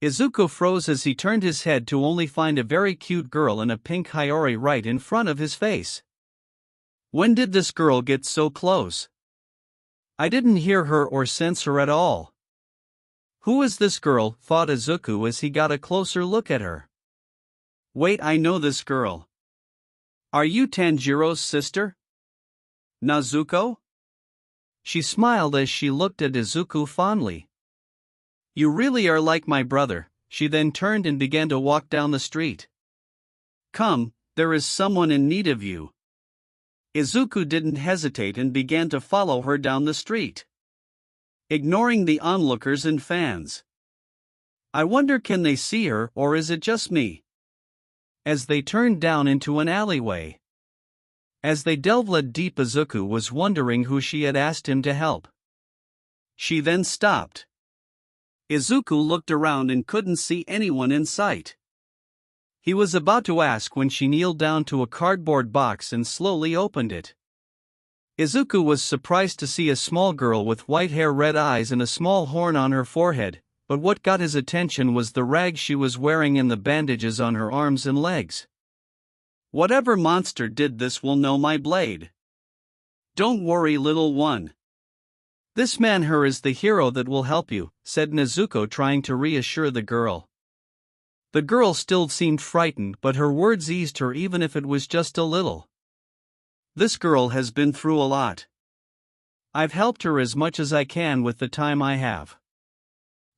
Izuku froze as he turned his head to only find a very cute girl in a pink Hiyori right in front of his face. When did this girl get so close? I didn't hear her or sense her at all. Who is this girl? Thought Izuku as he got a closer look at her. Wait, I know this girl. Are you Tanjiro's sister? Nezuko? She smiled as she looked at Izuku fondly. You really are like my brother. She then turned and began to walk down the street. Come, there is someone in need of you. Izuku didn't hesitate and began to follow her down the street, ignoring the onlookers and fans. I wonder, can they see her, or is it just me? As they turned down into an alleyway. As they delved deep, Izuku was wondering who she had asked him to help. She then stopped. Izuku looked around and couldn't see anyone in sight. He was about to ask when she kneeled down to a cardboard box and slowly opened it. Izuku was surprised to see a small girl with white hair, red eyes, and a small horn on her forehead, but what got his attention was the rags she was wearing and the bandages on her arms and legs. Whatever monster did this will know my blade. Don't worry, little one. This man here is the hero that will help you, said Nezuko, trying to reassure the girl. The girl still seemed frightened, but her words eased her, even if it was just a little. This girl has been through a lot. I've helped her as much as I can with the time I have.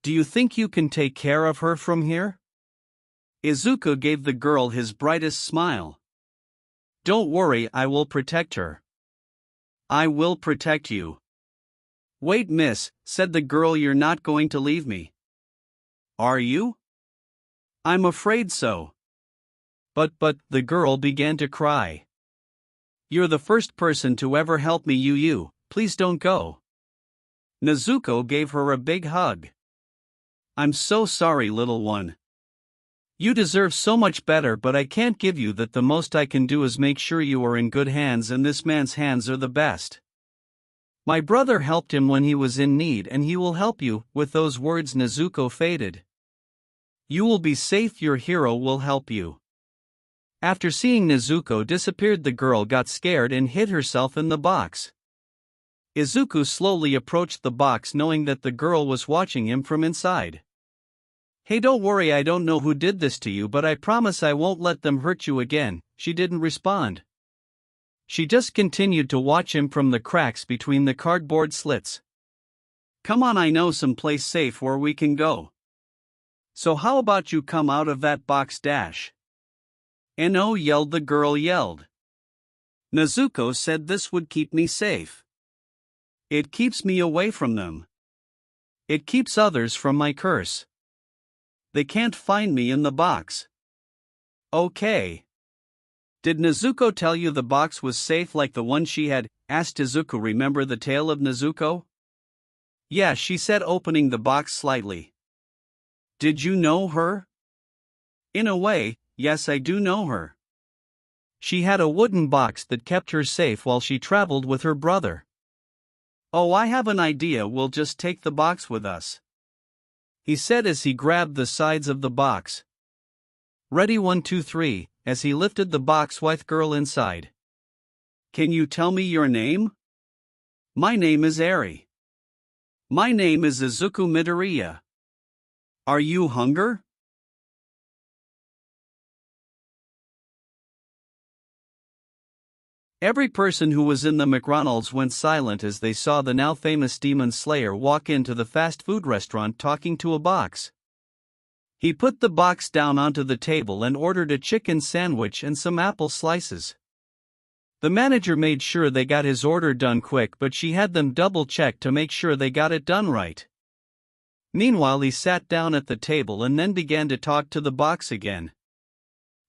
Do you think you can take care of her from here? Izuku gave the girl his brightest smile. Don't worry, I will protect her. I will protect you. Wait, miss, said the girl, you're not going to leave me. Are you? I'm afraid so. But, the girl began to cry. You're the first person to ever help me, you, please don't go. Nezuko gave her a big hug. I'm so sorry, little one. You deserve so much better, but I can't give you that. The most I can do is make sure you are in good hands, and this man's hands are the best. My brother helped him when he was in need, and he will help you. With those words, Nezuko faded. You will be safe, your hero will help you. After seeing Nezuko disappeared, the girl got scared and hid herself in the box. Izuku slowly approached the box, knowing that the girl was watching him from inside. Hey, don't worry, I don't know who did this to you, but I promise I won't let them hurt you again. She didn't respond. She just continued to watch him from the cracks between the cardboard slits. Come on, I know some place safe where we can go. So how about you come out of that box, dash? No, yelled the girl, yelled. Nezuko said this would keep me safe. It keeps me away from them. It keeps others from my curse. They can't find me in the box. Okay. Did Nezuko tell you the box was safe like the one she had? Asked Izuku. Remember the tale of Nezuko? Yeah, she said, opening the box slightly. Did you know her? In a way, yes, I do know her. She had a wooden box that kept her safe while she traveled with her brother. Oh, I have an idea, we'll just take the box with us, he said as he grabbed the sides of the box. Ready, 1, 2, 3, as he lifted the box with girl inside. Can you tell me your name? My name is Eri. My name is Izuku Midoriya. Are you hungry? Every person who was in the McDonald's went silent as they saw the now famous Demon Slayer walk into the fast food restaurant talking to a box. He put the box down onto the table and ordered a chicken sandwich and some apple slices. The manager made sure they got his order done quick, but she had them double-check to make sure they got it done right. Meanwhile, he sat down at the table and then began to talk to the box again.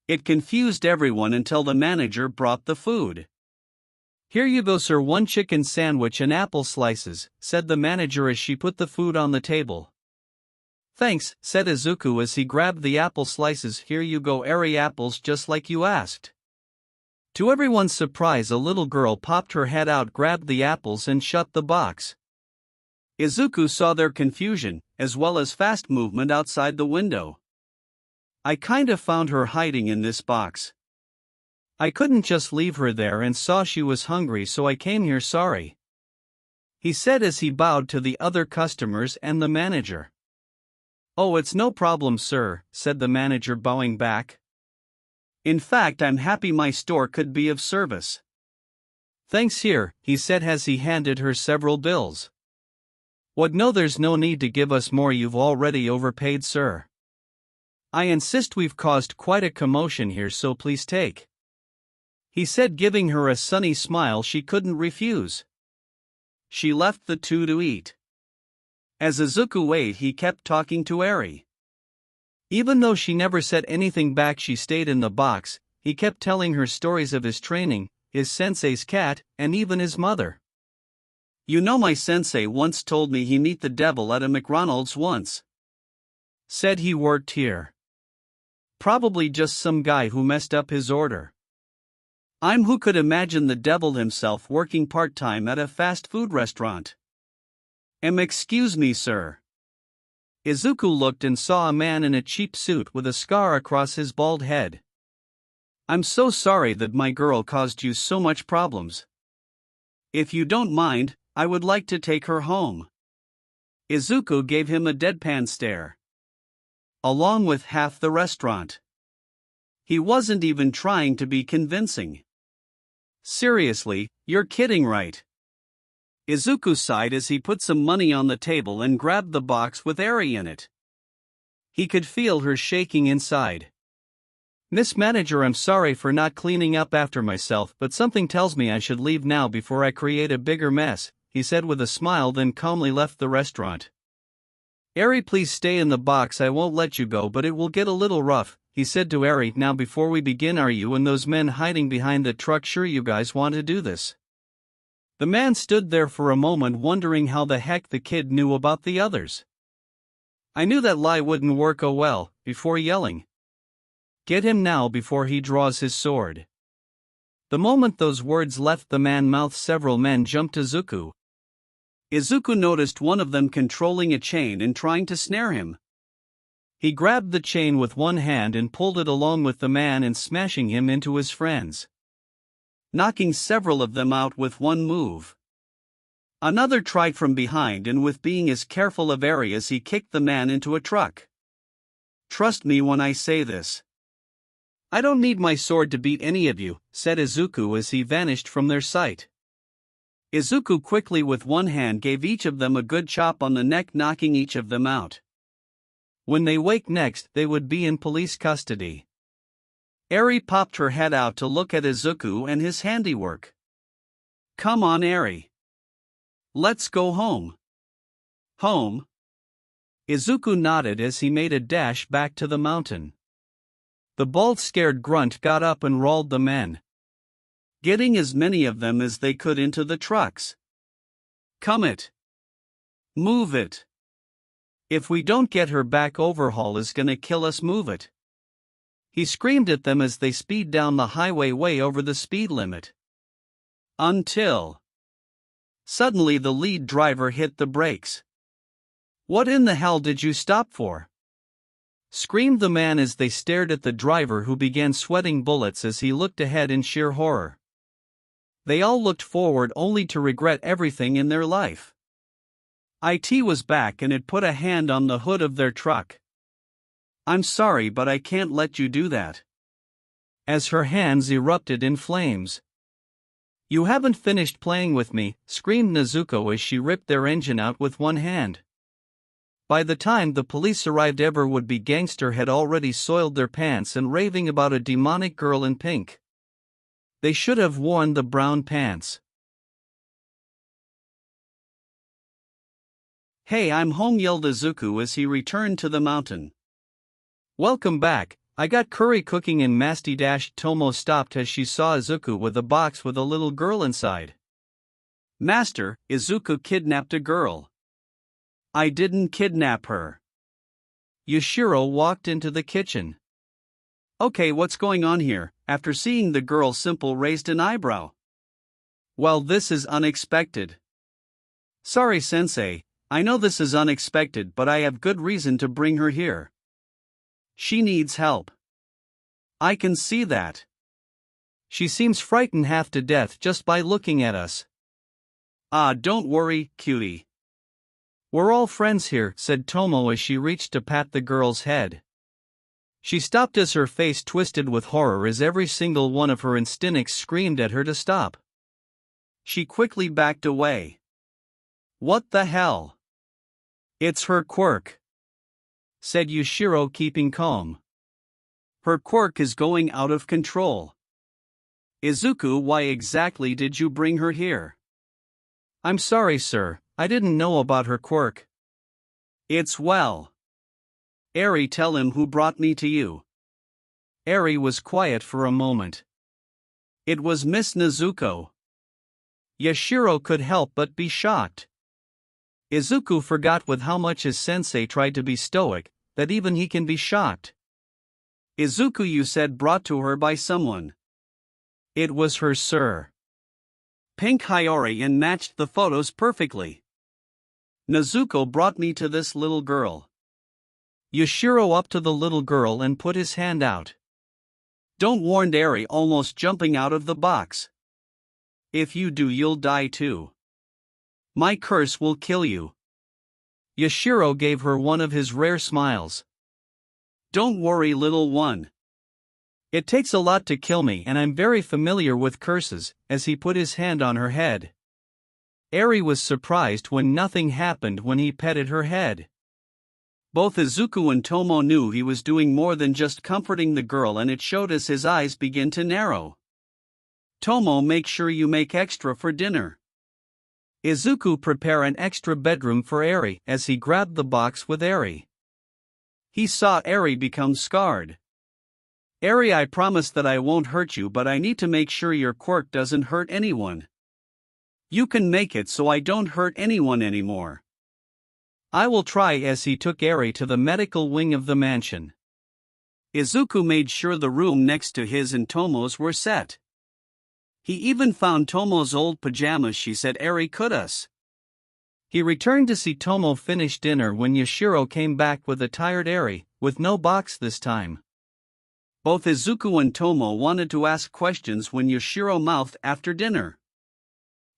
It confused everyone until the manager brought the food. Here you go, sir, 1 chicken sandwich and apple slices, said the manager as she put the food on the table. Thanks, said Izuku as he grabbed the apple slices. Here you go, Eri, apples just like you asked. To everyone's surprise, a little girl popped her head out, grabbed the apples and shut the box. Izuku saw their confusion, as well as fast movement outside the window. I kinda found her hiding in this box. I couldn't just leave her there and saw she was hungry, so I came here, sorry, he said as he bowed to the other customers and the manager. Oh, it's no problem, sir, said the manager, bowing back. In fact, I'm happy my store could be of service. Thanks, here, he said as he handed her several bills. What? No, there's no need to give us more, you've already overpaid, sir. I insist, we've caused quite a commotion here, so please take, he said, giving her a sunny smile she couldn't refuse. She left the two to eat. As Izuku ate, he kept talking to Eri. Even though she never said anything back, she stayed in the box. He kept telling her stories of his training, his sensei's cat, and even his mother. You know, my sensei once told me he met the devil at a McDonald's once. Said he worked here. Probably just some guy who messed up his order. Who could imagine the devil himself working part-time at a fast food restaurant? Excuse me, sir. Izuku looked and saw a man in a cheap suit with a scar across his bald head. I'm so sorry that my girl caused you so much problems. If you don't mind, I would like to take her home. Izuku gave him a deadpan stare. Along with half the restaurant. He wasn't even trying to be convincing. Seriously, you're kidding, right? Izuku sighed as he put some money on the table and grabbed the box with Eri in it. He could feel her shaking inside. "Miss Manager, I'm sorry for not cleaning up after myself, but something tells me I should leave now before I create a bigger mess," he said with a smile, then calmly left the restaurant. "Eri, please stay in the box, I won't let you go, but it will get a little rough," he said to Eri. "Now before we begin, are you and those men hiding behind the truck sure you guys want to do this?" The man stood there for a moment wondering how the heck the kid knew about the others. "I knew that lie wouldn't work oh well," before yelling, "Get him now before he draws his sword." The moment those words left the man's mouth, several men jumped to Izuku. Izuku noticed one of them controlling a chain and trying to snare him. He grabbed the chain with one hand and pulled it along with the man and smashing him into his friends, knocking several of them out with one move. Another tried from behind and with being as careful of Eri as he kicked the man into a truck. "Trust me when I say this. I don't need my sword to beat any of you," said Izuku as he vanished from their sight. Izuku quickly with one hand gave each of them a good chop on the neck, knocking each of them out. When they wake next, they would be in police custody. Eri popped her head out to look at Izuku and his handiwork. "Come on, Eri. Let's go home." "Home?" Izuku nodded as he made a dash back to the mountain. The bald scared grunt got up and rolled the men, getting as many of them as they could into the trucks. "Come it. Move it. If we don't get her back, Overhaul is gonna kill us, move it." He screamed at them as they speed down the highway way over the speed limit. Until suddenly the lead driver hit the brakes. "What in the hell did you stop for?" screamed the man as they stared at the driver, who began sweating bullets as he looked ahead in sheer horror. They all looked forward only to regret everything in their life. IT was back and had put a hand on the hood of their truck. "I'm sorry, but I can't let you do that," as her hands erupted in flames. "You haven't finished playing with me," screamed Nezuko as she ripped their engine out with one hand. By the time the police arrived, every would-be gangster had already soiled their pants and raving about a demonic girl in pink. They should have worn the brown pants. "Hey, I'm home," yelled Izuku as he returned to the mountain. "Welcome back, I got curry cooking in Masty." Tomo stopped as she saw Izuku with a box with a little girl inside. "Master, Izuku kidnapped a girl." "I didn't kidnap her." Yashiro walked into the kitchen. "Okay, what's going on here?" After seeing the girl, Simple raised an eyebrow. "Well, this is unexpected." "Sorry, Sensei, I know this is unexpected, but I have good reason to bring her here. She needs help." "I can see that. She seems frightened half to death just by looking at us." "Ah, don't worry, cutie. We're all friends here," said Tomo as she reached to pat the girl's head. She stopped as her face twisted with horror as every single one of her instincts screamed at her to stop. She quickly backed away. "What the hell?" "It's her quirk," said Yashiro, keeping calm. "Her quirk is going out of control." "Izuku, why exactly did you bring her here?" "I'm sorry, sir, I didn't know about her quirk." "It's well. Eri, tell him who brought me to you." Eri was quiet for a moment. "It was Miss Nezuko." Yashiro could help but be shocked. Izuku forgot with how much his sensei tried to be stoic, that even he can be shocked. "Izuku, you said brought to her by someone." "It was her, sir. Pink Hiyori, and matched the photos perfectly. Nezuko brought me to this little girl." Yashiro up to the little girl and put his hand out. "Don't," warned Eri, almost jumping out of the box. "If you do, you'll die too. My curse will kill you." Yashiro gave her one of his rare smiles. "Don't worry, little one. It takes a lot to kill me, and I'm very familiar with curses," as he put his hand on her head. Eri was surprised when nothing happened when he petted her head. Both Izuku and Tomo knew he was doing more than just comforting the girl, and it showed as his eyes began to narrow. Tomo, make sure you make extra for dinner. Izuku, prepare an extra bedroom for Eri, as he grabbed the box with Eri. He saw Eri become scarred. Eri, I promise that I won't hurt you, but I need to make sure your quirk doesn't hurt anyone. You can make it so I don't hurt anyone anymore. I will try, as he took Eri to the medical wing of the mansion. Izuku made sure the room next to his and Tomo's were set. He even found Tomo's old pajamas. She said Eri could us. He returned to see Tomo finish dinner when Yashiro came back with a tired Eri, with no box this time. Both Izuku and Tomo wanted to ask questions when Yashiro mouthed after dinner.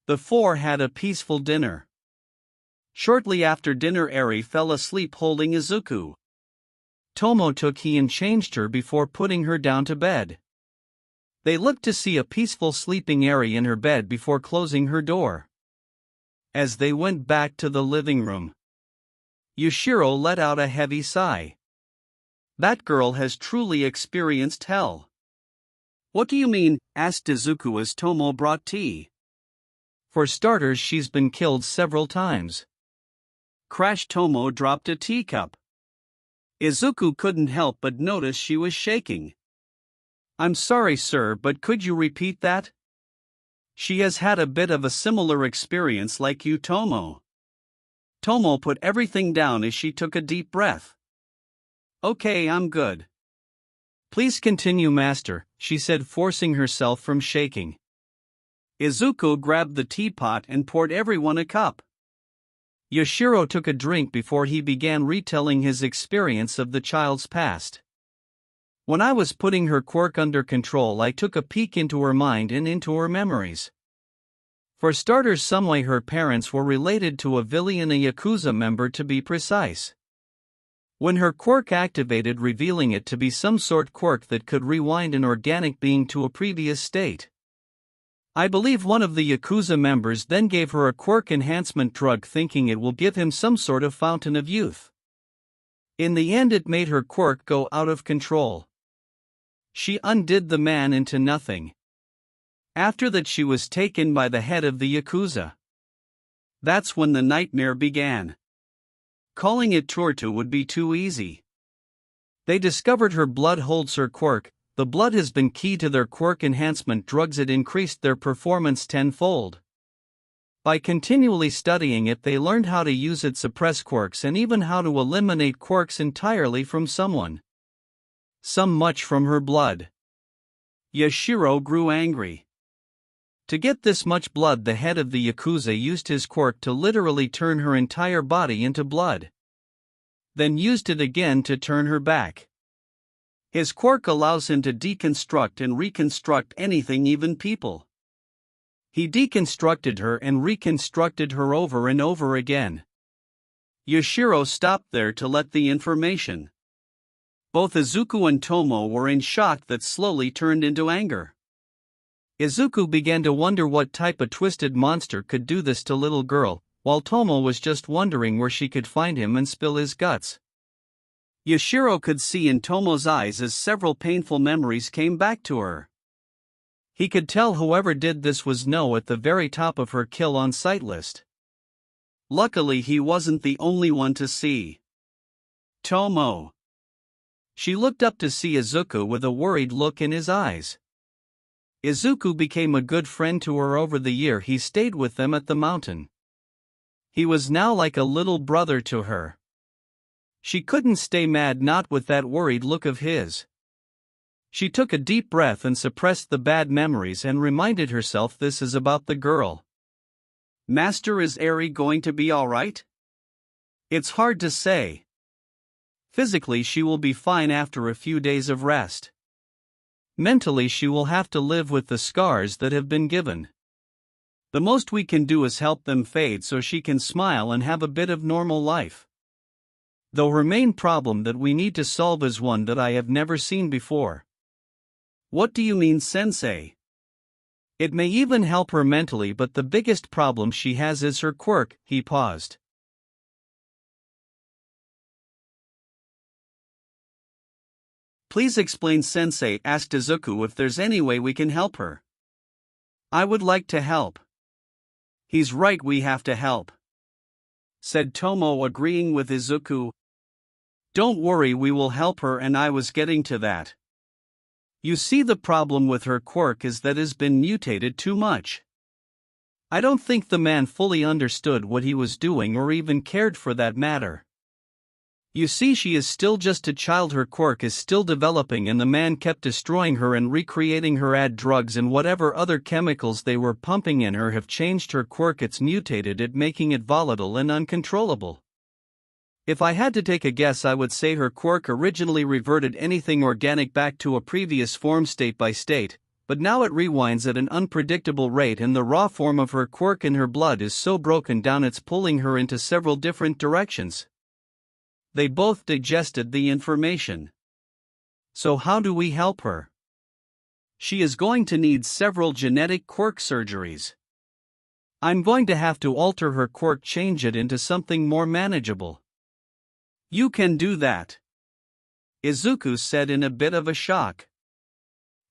The four had a peaceful dinner. Shortly after dinner, Eri fell asleep holding Izuku. Tomo took he and changed her before putting her down to bed. They looked to see a peaceful sleeping Eri in her bed before closing her door. As they went back to the living room, Yashiro let out a heavy sigh. That girl has truly experienced hell. What do you mean? Asked Izuku as Tomo brought tea. For starters, she's been killed several times. Crash. Tomo dropped a teacup. Izuku couldn't help but notice she was shaking. I'm sorry, sir, but could you repeat that? She has had a bit of a similar experience like you, Tomo. Tomo put everything down as she took a deep breath. Okay, I'm good. Please continue, master, she said, forcing herself from shaking. Izuku grabbed the teapot and poured everyone a cup. Yashiro took a drink before he began retelling his experience of the child's past. When I was putting her quirk under control, I took a peek into her mind and into her memories. For starters, some way her parents were related to a villain, a Yakuza member to be precise. When her quirk activated, revealing it to be some sort quirk that could rewind an organic being to a previous state. I believe one of the Yakuza members then gave her a quirk enhancement drug, thinking it will give him some sort of fountain of youth. In the end, it made her quirk go out of control. She undid the man into nothing. After that, she was taken by the head of the Yakuza. That's when the nightmare began. Calling it torture would be too easy. They discovered her blood holds her quirk. The blood has been key to their quirk enhancement drugs. It increased their performance tenfold. By continually studying it, they learned how to use it, suppress quirks, and even how to eliminate quirks entirely from someone. Some much from her blood. Yashiro grew angry. To get this much blood, the head of the Yakuza used his quirk to literally turn her entire body into blood. Then used it again to turn her back. His quirk allows him to deconstruct and reconstruct anything, even people. He deconstructed her and reconstructed her over and over again. Yashiro stopped there to let the information. Both Izuku and Tomo were in shock that slowly turned into anger. Izuku began to wonder what type of twisted monster could do this to little girl, while Tomo was just wondering where she could find him and spill his guts. Yashiro could see in Tomo's eyes as several painful memories came back to her. He could tell whoever did this was No at the very top of her kill on sight list. Luckily, he wasn't the only one to see Tomo. She looked up to see Izuku with a worried look in his eyes. Izuku became a good friend to her over the year he stayed with them at the mountain. He was now like a little brother to her. She couldn't stay mad, not with that worried look of his. She took a deep breath and suppressed the bad memories and reminded herself this is about the girl. Master, is Eri going to be alright? It's hard to say. Physically, she will be fine after a few days of rest. Mentally, she will have to live with the scars that have been given. The most we can do is help them fade so she can smile and have a bit of normal life. Though her main problem that we need to solve is one that I have never seen before. What do you mean, sensei? It may even help her mentally, but the biggest problem she has is her quirk. He paused. Please explain, Sensei, asked Izuku, if there's any way we can help her. I would like to help. He's right, we have to help, said Tomo, agreeing with Izuku. Don't worry, we will help her, and I was getting to that. You see, the problem with her quirk is that it has been mutated too much. I don't think the man fully understood what he was doing, or even cared for that matter. You see, she is still just a child, her quirk is still developing, and the man kept destroying her and recreating her. Add drugs and whatever other chemicals they were pumping in her have changed her quirk. It's mutated it, making it volatile and uncontrollable. If I had to take a guess, I would say her quirk originally reverted anything organic back to a previous form state by state, but now it rewinds at an unpredictable rate, and the raw form of her quirk in her blood is so broken down it's pulling her into several different directions. They both digested the information. So how do we help her? She is going to need several genetic quirk surgeries. I'm going to have to alter her quirk, change it into something more manageable. You can do that, Izuku said in a bit of a shock.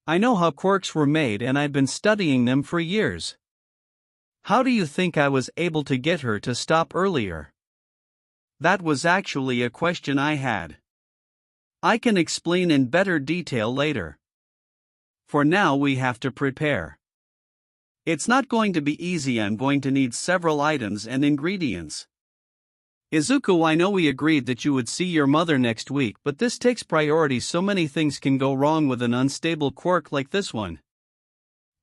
I know how quirks were made, and I've been studying them for years. How do you think I was able to get her to stop earlier? That was actually a question I had. I can explain in better detail later. For now, we have to prepare. It's not going to be easy. I'm going to need several items and ingredients. Izuku, I know we agreed that you would see your mother next week, but this takes priority. So many things can go wrong with an unstable quirk like this one.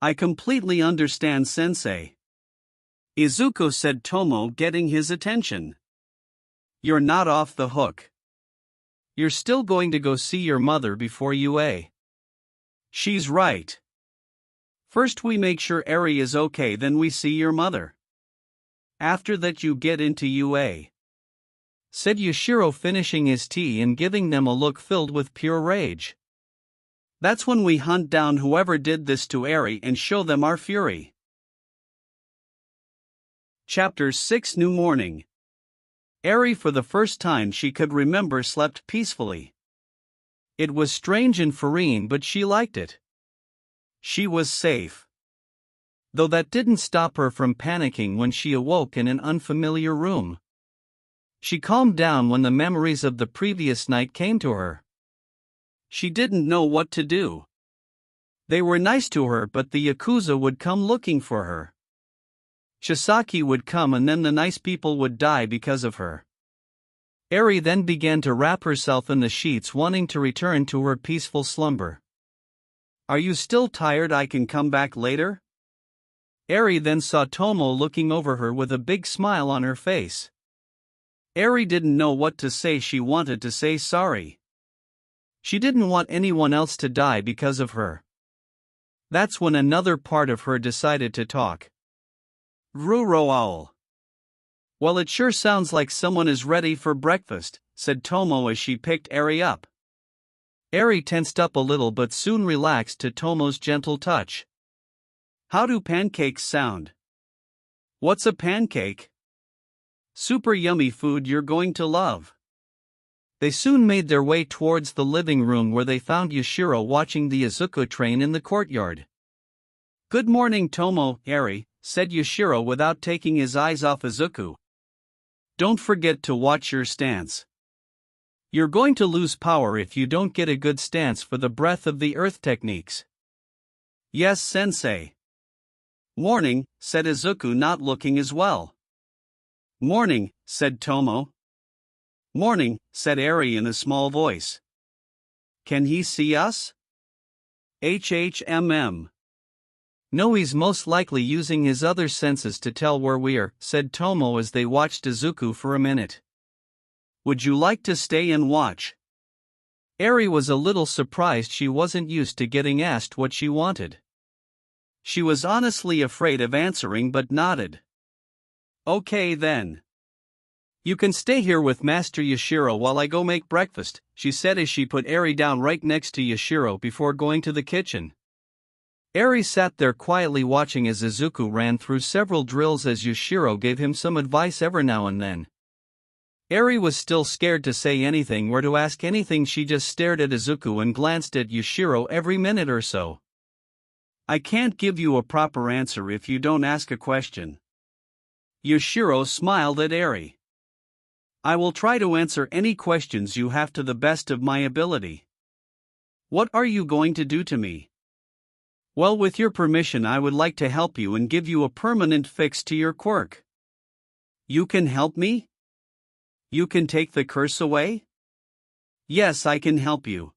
I completely understand, Sensei, Izuku said, Tomo getting his attention. You're not off the hook. You're still going to go see your mother before UA. She's right. First we make sure Eri is okay, then we see your mother. After that you get into UA, said Yashiro, finishing his tea and giving them a look filled with pure rage. That's when we hunt down whoever did this to Eri and show them our fury. Chapter 6, New Morning. Eri, for the first time she could remember, slept peacefully. It was strange and serene, but she liked it. She was safe. Though that didn't stop her from panicking when she awoke in an unfamiliar room. She calmed down when the memories of the previous night came to her. She didn't know what to do. They were nice to her, but the Yakuza would come looking for her. Shisaki would come, and then the nice people would die because of her. Eri then began to wrap herself in the sheets, wanting to return to her peaceful slumber. Are you still tired? I can come back later? Eri then saw Tomo looking over her with a big smile on her face. Eri didn't know what to say. She wanted to say sorry. She didn't want anyone else to die because of her. That's when another part of her decided to talk. Ruro Owl. Well, it sure sounds like someone is ready for breakfast, said Tomo as she picked Eri up. Eri tensed up a little but soon relaxed to Tomo's gentle touch. How do pancakes sound? What's a pancake? Super yummy food you're going to love. They soon made their way towards the living room, where they found Yashiro watching the Izuku train in the courtyard. Good morning, Tomo, Eri, said Yashiro without taking his eyes off Izuku. Don't forget to watch your stance. You're going to lose power if you don't get a good stance for the breath of the earth techniques. Yes, sensei. Morning, said Izuku, not looking as well. Morning, said Tomo. Morning, said Eri in a small voice. Can he see us? HHMM. No, he's most likely using his other senses to tell where we are, said Tomo as they watched Izuku for a minute. Would you like to stay and watch? Eri was a little surprised. She wasn't used to getting asked what she wanted. She was honestly afraid of answering but nodded. Okay then. You can stay here with Master Yashiro while I go make breakfast, she said as she put Eri down right next to Yashiro before going to the kitchen. Eri sat there quietly watching as Izuku ran through several drills as Yoshiro gave him some advice every now and then. Eri was still scared to say anything or to ask anything. She just stared at Izuku and glanced at Yoshiro every minute or so. I can't give you a proper answer if you don't ask a question. Yoshiro smiled at Eri. I will try to answer any questions you have to the best of my ability. What are you going to do to me? Well, with your permission, I would like to help you and give you a permanent fix to your quirk. You can help me? You can take the curse away? Yes, I can help you.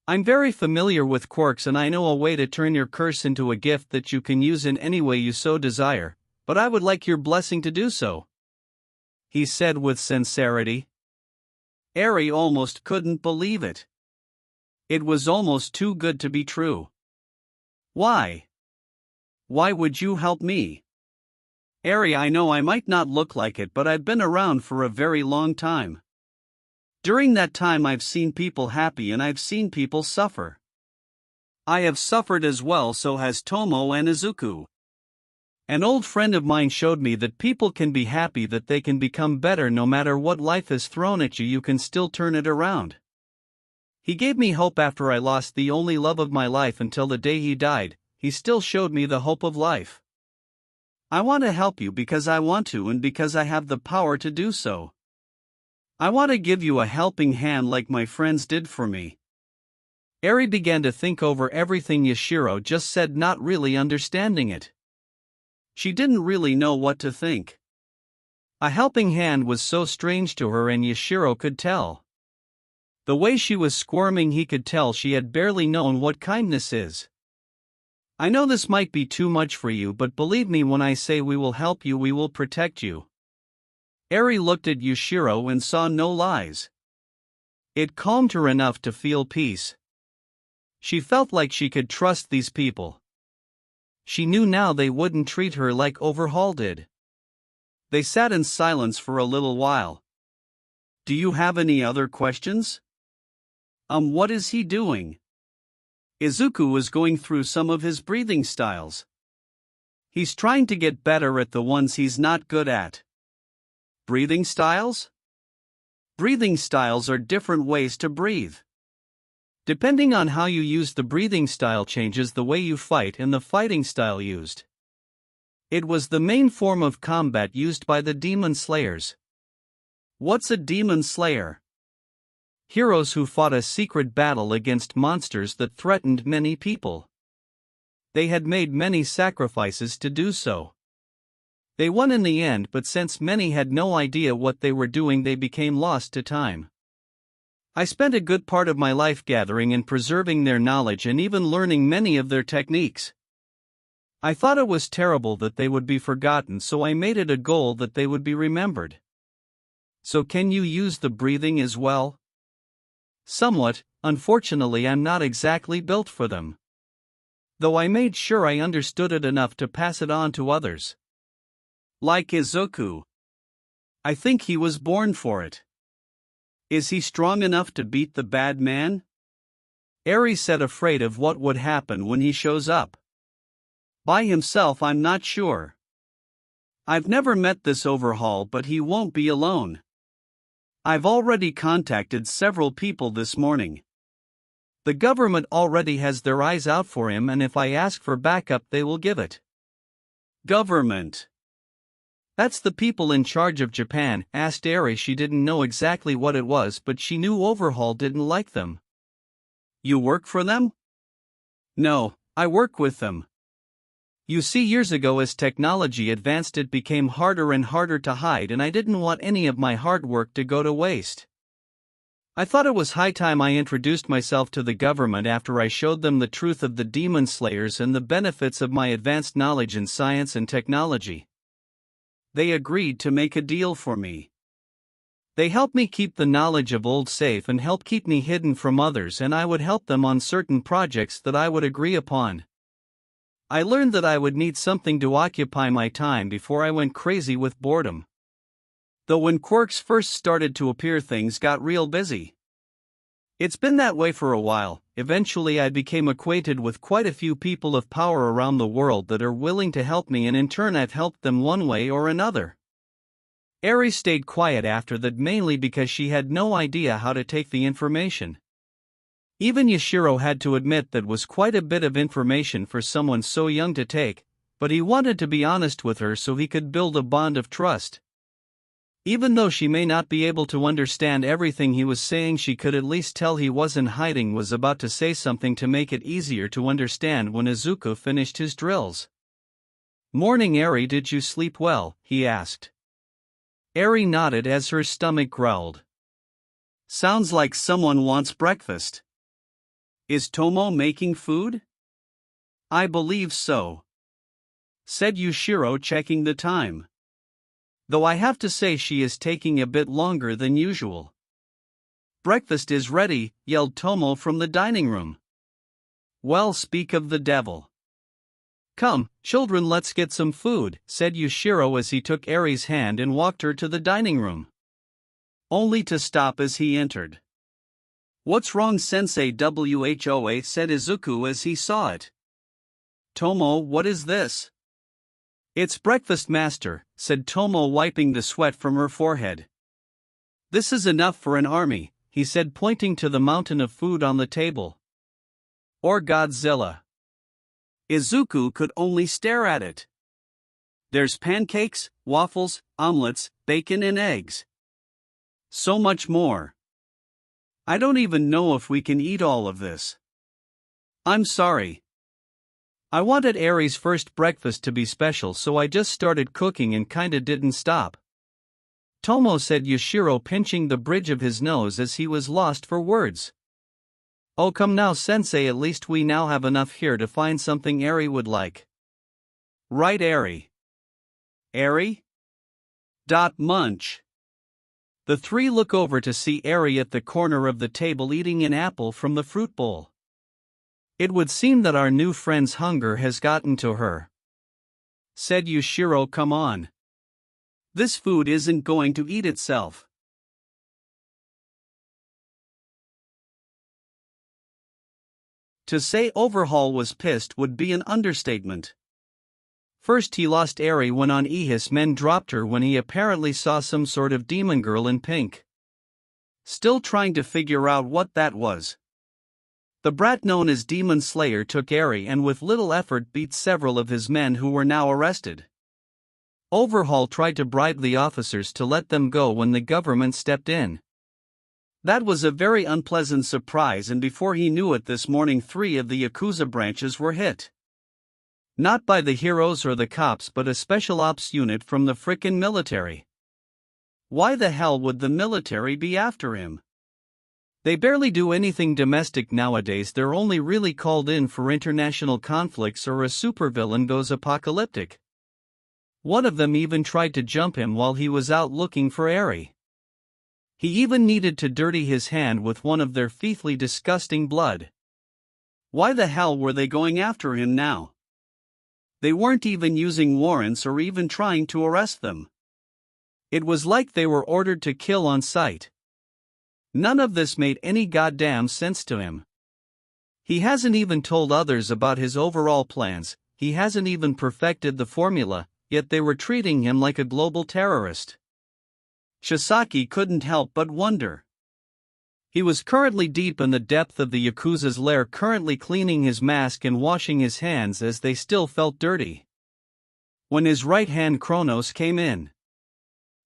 I'm very familiar with quirks and I know a way to turn your curse into a gift that you can use in any way you so desire, but I would like your blessing to do so, he said with sincerity. Eri almost couldn't believe it. It was almost too good to be true. Why? Why would you help me? Eri, I know I might not look like it, but I've been around for a very long time. During that time I've seen people happy and I've seen people suffer. I have suffered as well, so has Tomo and Izuku. An old friend of mine showed me that people can be happy, that they can become better no matter what life has thrown at you can still turn it around. He gave me hope after I lost the only love of my life until the day he died. He still showed me the hope of life. I want to help you because I want to and because I have the power to do so. I want to give you a helping hand like my friends did for me. Eri began to think over everything Yoshiro just said, not really understanding it. She didn't really know what to think. A helping hand was so strange to her, and Yoshiro could tell. The way she was squirming, he could tell she had barely known what kindness is. I know this might be too much for you, but believe me when I say we will help you, we will protect you. Eri looked at Yoshiro and saw no lies. It calmed her enough to feel peace. She felt like she could trust these people. She knew now they wouldn't treat her like Overhaul did. They sat in silence for a little while. Do you have any other questions? What is he doing? Izuku was going through some of his breathing styles. He's trying to get better at the ones he's not good at. Breathing styles? Breathing styles are different ways to breathe. Depending on how you use the breathing style changes the way you fight and the fighting style used. It was the main form of combat used by the demon slayers. What's a demon slayer? Heroes who fought a secret battle against monsters that threatened many people. They had made many sacrifices to do so. They won in the end, but since many had no idea what they were doing, they became lost to time. I spent a good part of my life gathering and preserving their knowledge and even learning many of their techniques. I thought it was terrible that they would be forgotten, so I made it a goal that they would be remembered. So can you use the breathing as well? Somewhat. Unfortunately, I'm not exactly built for them. Though I made sure I understood it enough to pass it on to others. Like Izuku. I think he was born for it. Is he strong enough to beat the bad man? Eri said, afraid of what would happen when he shows up. By himself, I'm not sure. I've never met this Overhaul, but he won't be alone. I've already contacted several people this morning. The government already has their eyes out for him, and if I ask for backup, they will give it. Government? That's the people in charge of Japan, asked Eri. She didn't know exactly what it was, but she knew Overhaul didn't like them. You work for them? No, I work with them. You see, years ago as technology advanced, it became harder and harder to hide, and I didn't want any of my hard work to go to waste. I thought it was high time I introduced myself to the government after I showed them the truth of the demon slayers and the benefits of my advanced knowledge in science and technology. They agreed to make a deal for me. They helped me keep the knowledge of old safe and help keep me hidden from others, and I would help them on certain projects that I would agree upon. I learned that I would need something to occupy my time before I went crazy with boredom. Though when quirks first started to appear, things got real busy. It's been that way for a while. Eventually I became acquainted with quite a few people of power around the world that are willing to help me, and in turn I've helped them one way or another. Eri stayed quiet after that, mainly because she had no idea how to take the information. Even Yashiro had to admit that was quite a bit of information for someone so young to take, but he wanted to be honest with her so he could build a bond of trust. Even though she may not be able to understand everything he was saying, she could at least tell he wasn't hiding, was about to say something to make it easier to understand when Izuku finished his drills. "Morning, Eri, did you sleep well?" he asked. Eri nodded as her stomach growled. "Sounds like someone wants breakfast. Is Tomo making food?" "I believe so," said Yushiro, checking the time. "Though I have to say she is taking a bit longer than usual." "Breakfast is ready," yelled Tomo from the dining room. "Well, speak of the devil. Come, children, let's get some food," said Yushiro as he took Eri's hand and walked her to the dining room. Only to stop as he entered. "What's wrong, Sensei?" Whoa, said Izuku as he saw it. "Tomo, what is this?" "It's breakfast, master," said Tomo, wiping the sweat from her forehead. "This is enough for an army," he said, pointing to the mountain of food on the table. "Or Godzilla." Izuku could only stare at it. "There's pancakes, waffles, omelets, bacon and eggs. So much more. I don't even know if we can eat all of this. I'm sorry. I wanted Eri's first breakfast to be special, so I just started cooking and kinda didn't stop," Tomo said, Yushiro pinching the bridge of his nose as he was lost for words. "Oh, come now, Sensei, at least we now have enough here to find something Eri would like." "Right, Eri. Eri? Munch." The three look over to see Eri at the corner of the table eating an apple from the fruit bowl. "It would seem that our new friend's hunger has gotten to her," said Yushiro. "Come on. This food isn't going to eat itself." To say Overhaul was pissed would be an understatement. First he lost Eri when on Ehis men dropped her when he apparently saw some sort of demon girl in pink. Still trying to figure out what that was. The brat known as Demon Slayer took Eri and with little effort beat several of his men who were now arrested. Overhaul tried to bribe the officers to let them go when the government stepped in. That was a very unpleasant surprise, and before he knew it this morning 3 of the Yakuza branches were hit. Not by the heroes or the cops, but a special ops unit from the frickin' military. Why the hell would the military be after him? They barely do anything domestic nowadays, they're only really called in for international conflicts or a supervillain goes apocalyptic. One of them even tried to jump him while he was out looking for Eri. He even needed to dirty his hand with one of their filthy, disgusting blood. Why the hell were they going after him now? They weren't even using warrants or even trying to arrest them. It was like they were ordered to kill on sight. None of this made any goddamn sense to him. He hasn't even told others about his overall plans, he hasn't even perfected the formula, yet they were treating him like a global terrorist. Shisaki couldn't help but wonder. He was currently deep in the depth of the Yakuza's lair, currently cleaning his mask and washing his hands as they still felt dirty. When his right hand Kronos came in.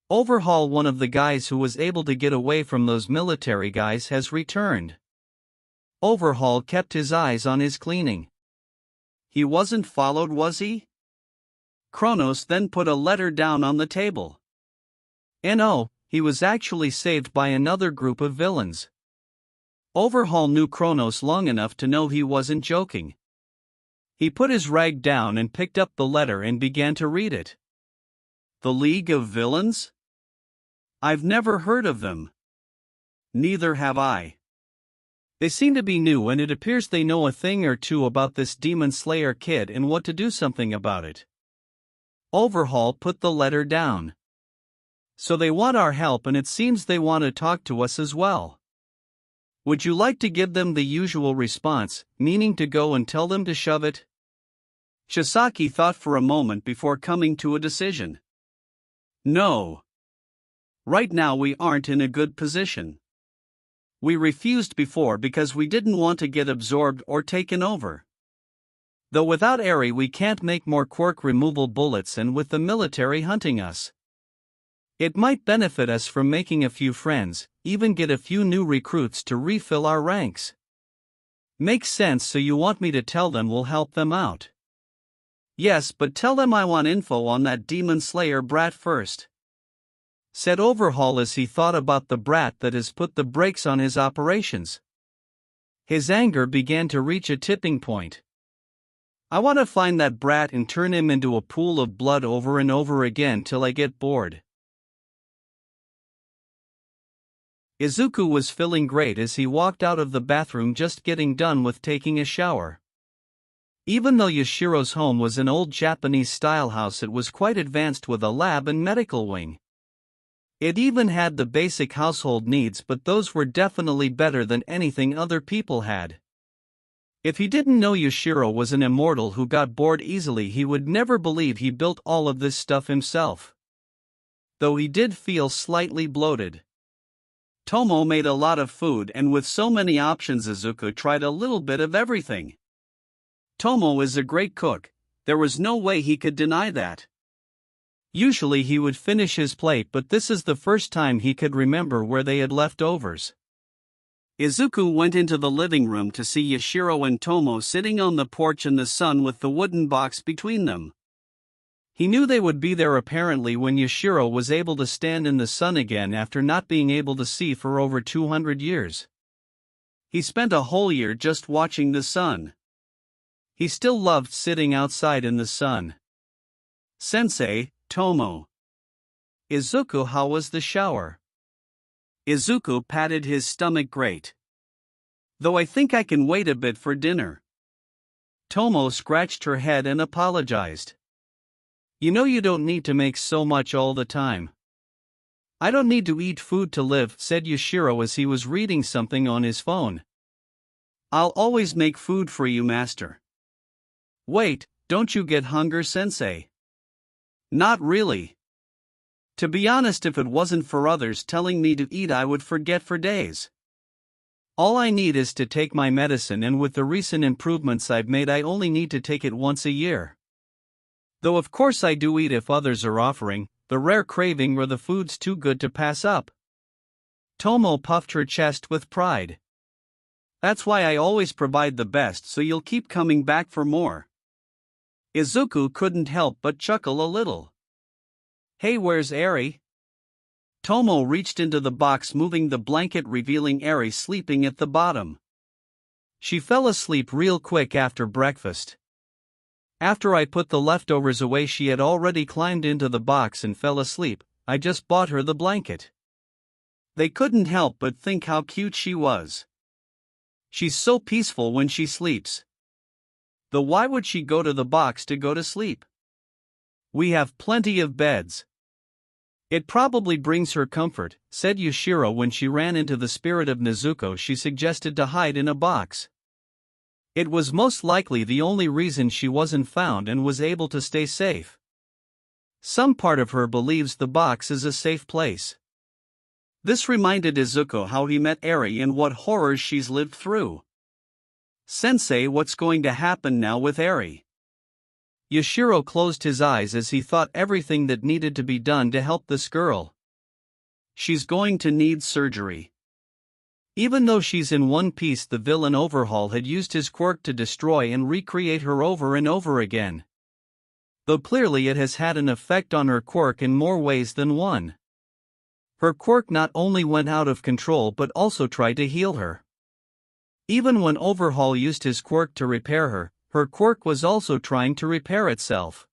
Overhaul, one of the guys who was able to get away from those military guys, has returned. Overhaul kept his eyes on his cleaning. He wasn't followed, was he? Kronos then put a letter down on the table. No, he was actually saved by another group of villains. Overhaul knew Kronos long enough to know he wasn't joking. He put his rag down and picked up the letter and began to read it. The League of Villains? I've never heard of them. Neither have I. They seem to be new, and it appears they know a thing or two about this Demon Slayer kid and what to do something about it. Overhaul put the letter down. So they want our help, and it seems they want to talk to us as well. Would you like to give them the usual response, meaning to go and tell them to shove it? Shisaki thought for a moment before coming to a decision. No. Right now we aren't in a good position. We refused before because we didn't want to get absorbed or taken over. Though without Eri we can't make more quirk removal bullets, and with the military hunting us, it might benefit us from making a few friends, even get a few new recruits to refill our ranks. Makes sense, so you want me to tell them we'll help them out? Yes, but tell them I want info on that demon slayer brat first, said Overhaul as he thought about the brat that has put the brakes on his operations. His anger began to reach a tipping point. I want to find that brat and turn him into a pool of blood over and over again till I get bored. Izuku was feeling great as he walked out of the bathroom, just getting done with taking a shower. Even though Yashiro's home was an old Japanese-style house, it was quite advanced with a lab and medical wing. It even had the basic household needs, but those were definitely better than anything other people had. If he didn't know Yashiro was an immortal who got bored easily, he would never believe he built all of this stuff himself. Though he did feel slightly bloated. Tomo made a lot of food, and with so many options Izuku tried a little bit of everything. Tomo is a great cook, there was no way he could deny that. Usually he would finish his plate, but this is the first time he could remember where they had leftovers. Izuku went into the living room to see Yashiro and Tomo sitting on the porch in the sun with the wooden box between them. He knew they would be there apparently when Yashiro was able to stand in the sun again after not being able to see for over 200 years. He spent a whole year just watching the sun. He still loved sitting outside in the sun. Sensei, Tomo. Izuku, how was the shower? Izuku patted his stomach. Great. Though I think I can wait a bit for dinner. Tomo scratched her head and apologized. You know you don't need to make so much all the time. I don't need to eat food to live, said Yashiro as he was reading something on his phone. I'll always make food for you, master. Wait, don't you get hunger, sensei? Not really. To be honest, if it wasn't for others telling me to eat, I would forget for days. All I need is to take my medicine, and with the recent improvements I've made, I only need to take it once a year. Though of course I do eat if others are offering, the rare craving where the food's too good to pass up. Tomo puffed her chest with pride. That's why I always provide the best, so you'll keep coming back for more. Izuku couldn't help but chuckle a little. Hey, where's Eri? Tomo reached into the box, moving the blanket, revealing Eri sleeping at the bottom. She fell asleep real quick after breakfast. After I put the leftovers away, she had already climbed into the box and fell asleep. I just bought her the blanket. They couldn't help but think how cute she was. She's so peaceful when she sleeps. Though why would she go to the box to go to sleep? We have plenty of beds. It probably brings her comfort, said Yashiro when she ran into the spirit of Nezuko. She suggested to hide in a box. It was most likely the only reason she wasn't found and was able to stay safe. Some part of her believes the box is a safe place. This reminded Izuku how he met Eri and what horrors she's lived through. Sensei, what's going to happen now with Eri? Yashiro closed his eyes as he thought everything that needed to be done to help this girl. She's going to need surgery. Even though she's in one piece, the villain Overhaul had used his quirk to destroy and recreate her over and over again. Though clearly it has had an effect on her quirk in more ways than one. Her quirk not only went out of control but also tried to heal her. Even when Overhaul used his quirk to repair her, her quirk was also trying to repair itself.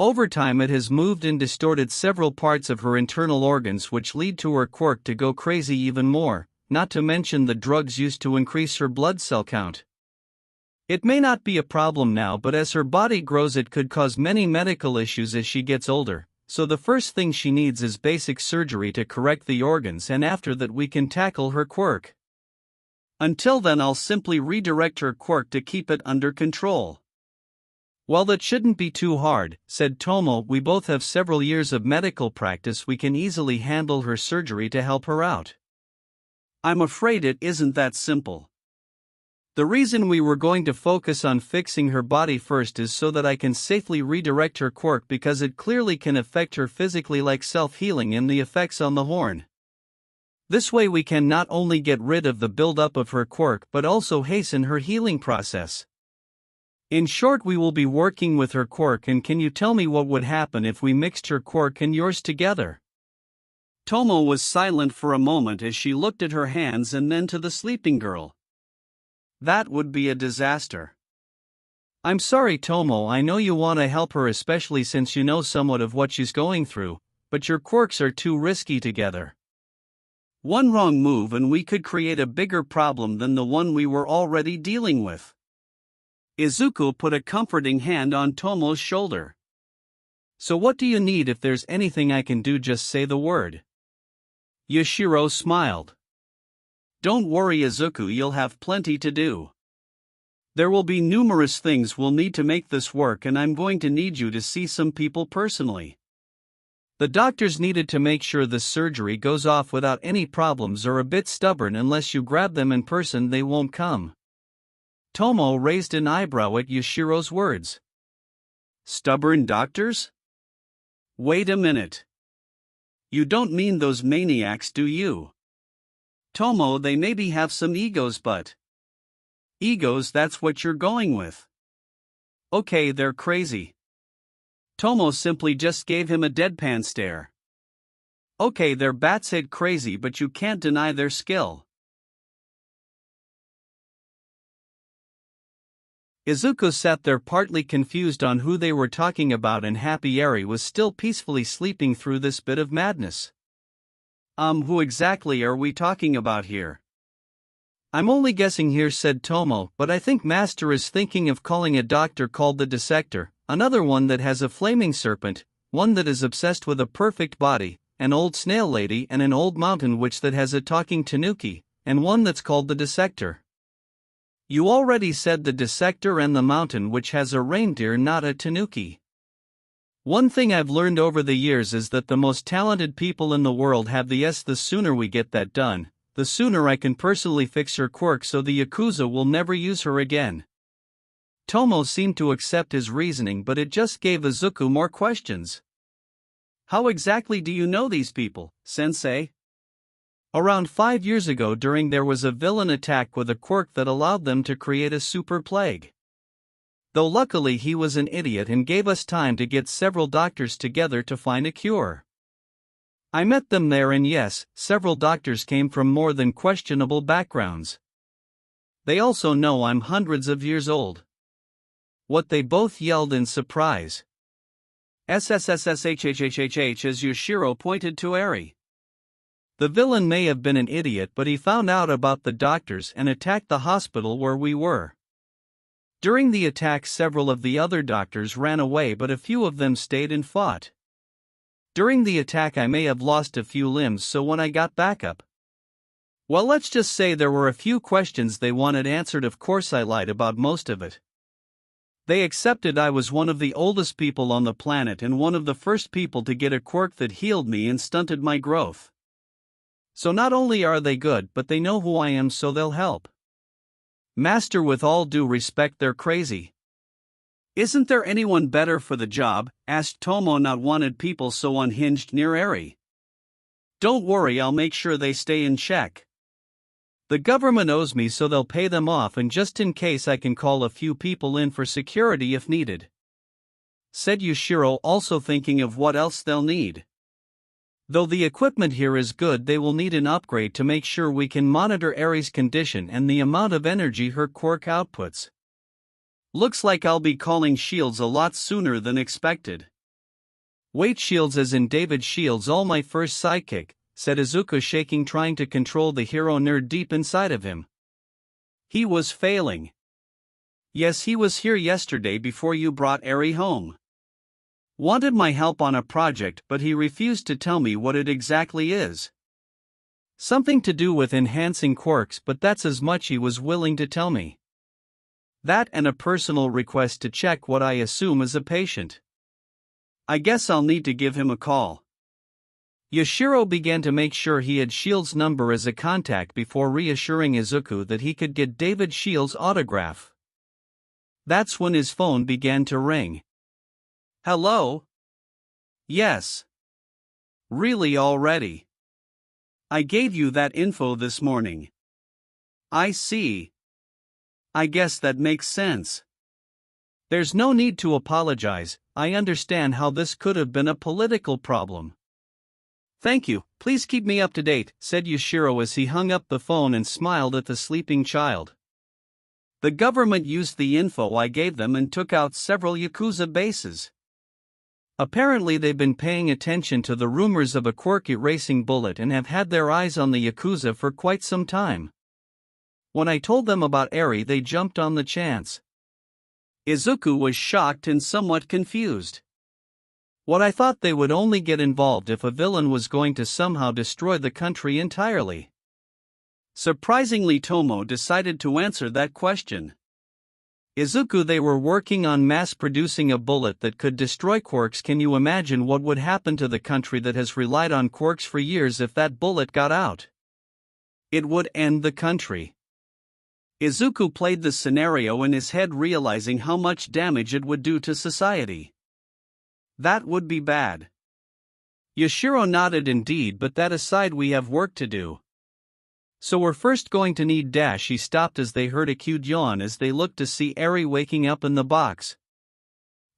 Over time it has moved and distorted several parts of her internal organs, which lead to her quirk to go crazy even more, not to mention the drugs used to increase her blood cell count. It may not be a problem now, but as her body grows it could cause many medical issues as she gets older, so the first thing she needs is basic surgery to correct the organs, and after that we can tackle her quirk. Until then I'll simply redirect her quirk to keep it under control. Well, that shouldn't be too hard, said Tomo. We both have several years of medical practice. We can easily handle her surgery to help her out. I'm afraid it isn't that simple. The reason we were going to focus on fixing her body first is so that I can safely redirect her quirk, because it clearly can affect her physically, like self-healing and the effects on the horn. This way we can not only get rid of the buildup of her quirk but also hasten her healing process. In short, we will be working with her quirk. And can you tell me what would happen if we mixed her quirk and yours together? Tomo was silent for a moment as she looked at her hands and then to the sleeping girl. That would be a disaster. I'm sorry, Tomo, I know you want to help her, especially since you know somewhat of what she's going through, but your quirks are too risky together. One wrong move and we could create a bigger problem than the one we were already dealing with. Izuku put a comforting hand on Tomo's shoulder. So what do you need? If there's anything I can do, just say the word. Yoshiro smiled. Don't worry, Izuku, you'll have plenty to do. There will be numerous things we'll need to make this work, and I'm going to need you to see some people personally. The doctors needed to make sure this surgery goes off without any problems, or a bit stubborn. Unless you grab them in person, they won't come. Tomo raised an eyebrow at Yoshiro's words. Stubborn doctors? Wait a minute. You don't mean those maniacs, do you? Tomo, they maybe have some egos, but... Egos, that's what you're going with. Okay, they're crazy. Tomo simply just gave him a deadpan stare. Okay, they're batshit crazy, but you can't deny their skill. Izuku sat there partly confused on who they were talking about, and Happy Eri was still peacefully sleeping through this bit of madness. Who exactly are we talking about here? I'm only guessing here, said Tomo, but I think Master is thinking of calling a doctor called the Dissector, another one that has a flaming serpent, one that is obsessed with a perfect body, an old snail lady, and an old mountain witch that has a talking tanuki, and one that's called the Dissector. You already said the Dissector and the mountain witch has a reindeer, not a tanuki. One thing I've learned over the years is that the most talented people in the world have the S. The sooner we get that done, the sooner I can personally fix her quirk so the Yakuza will never use her again. Tomo seemed to accept his reasoning, but it just gave Izuku more questions. How exactly do you know these people, sensei? Around 5 years ago, there was a villain attack with a quirk that allowed them to create a super plague. Though luckily he was an idiot and gave us time to get several doctors together to find a cure. I met them there, and yes, several doctors came from more than questionable backgrounds. They also know I'm hundreds of years old. What, they both yelled in surprise. SSSSHHHHH as Yoshiro pointed to Eri. The villain may have been an idiot, but he found out about the doctors and attacked the hospital where we were. During the attack, several of the other doctors ran away, but a few of them stayed and fought. During the attack I may have lost a few limbs, so when I got back up, well, let's just say there were a few questions they wanted answered. Of course I lied about most of it. They accepted I was one of the oldest people on the planet and one of the first people to get a quirk that healed me and stunted my growth. So not only are they good, but they know who I am, so they'll help. Master, with all due respect, they're crazy. Isn't there anyone better for the job? Asked Tomo, not wanted people so unhinged near Eri. Don't worry, I'll make sure they stay in check. The government owes me, so they'll pay them off, and just in case I can call a few people in for security if needed. Said Yoshiro, also thinking of what else they'll need. Though the equipment here is good, they will need an upgrade to make sure we can monitor Eri's condition and the amount of energy her quirk outputs. Looks like I'll be calling Shields a lot sooner than expected. Wait, Shields as in David Shields, all my first sidekick, said Izuku, shaking, trying to control the hero nerd deep inside of him. He was failing. Yes, he was here yesterday before you brought Eri home. Wanted my help on a project, but he refused to tell me what it exactly is. Something to do with enhancing quirks, but that's as much he was willing to tell me. That and a personal request to check what I assume is a patient. I guess I'll need to give him a call. Yashiro began to make sure he had Shield's number as a contact before reassuring Izuku that he could get David Shield's autograph. That's when his phone began to ring. Hello? Yes. Really already? I gave you that info this morning. I see. I guess that makes sense. There's no need to apologize, I understand how this could have been a political problem. Thank you, please keep me up to date, said Yashiro as he hung up the phone and smiled at the sleeping child. The government used the info I gave them and took out several Yakuza bases. Apparently they've been paying attention to the rumors of a quirk erasing bullet and have had their eyes on the Yakuza for quite some time. When I told them about Eri, they jumped on the chance. Izuku was shocked and somewhat confused. What I thought they would only get involved if a villain was going to somehow destroy the country entirely. Surprisingly, Tomo decided to answer that question. Izuku, they were working on mass-producing a bullet that could destroy quirks. Can you imagine what would happen to the country that has relied on quirks for years if that bullet got out? It would end the country. Izuku played the scenario in his head, realizing how much damage it would do to society. That would be bad. Yashiro nodded. Indeed, but that aside, we have work to do. So we're first going to need dash. He stopped as they heard a cute yawn as they looked to see Eri waking up in the box.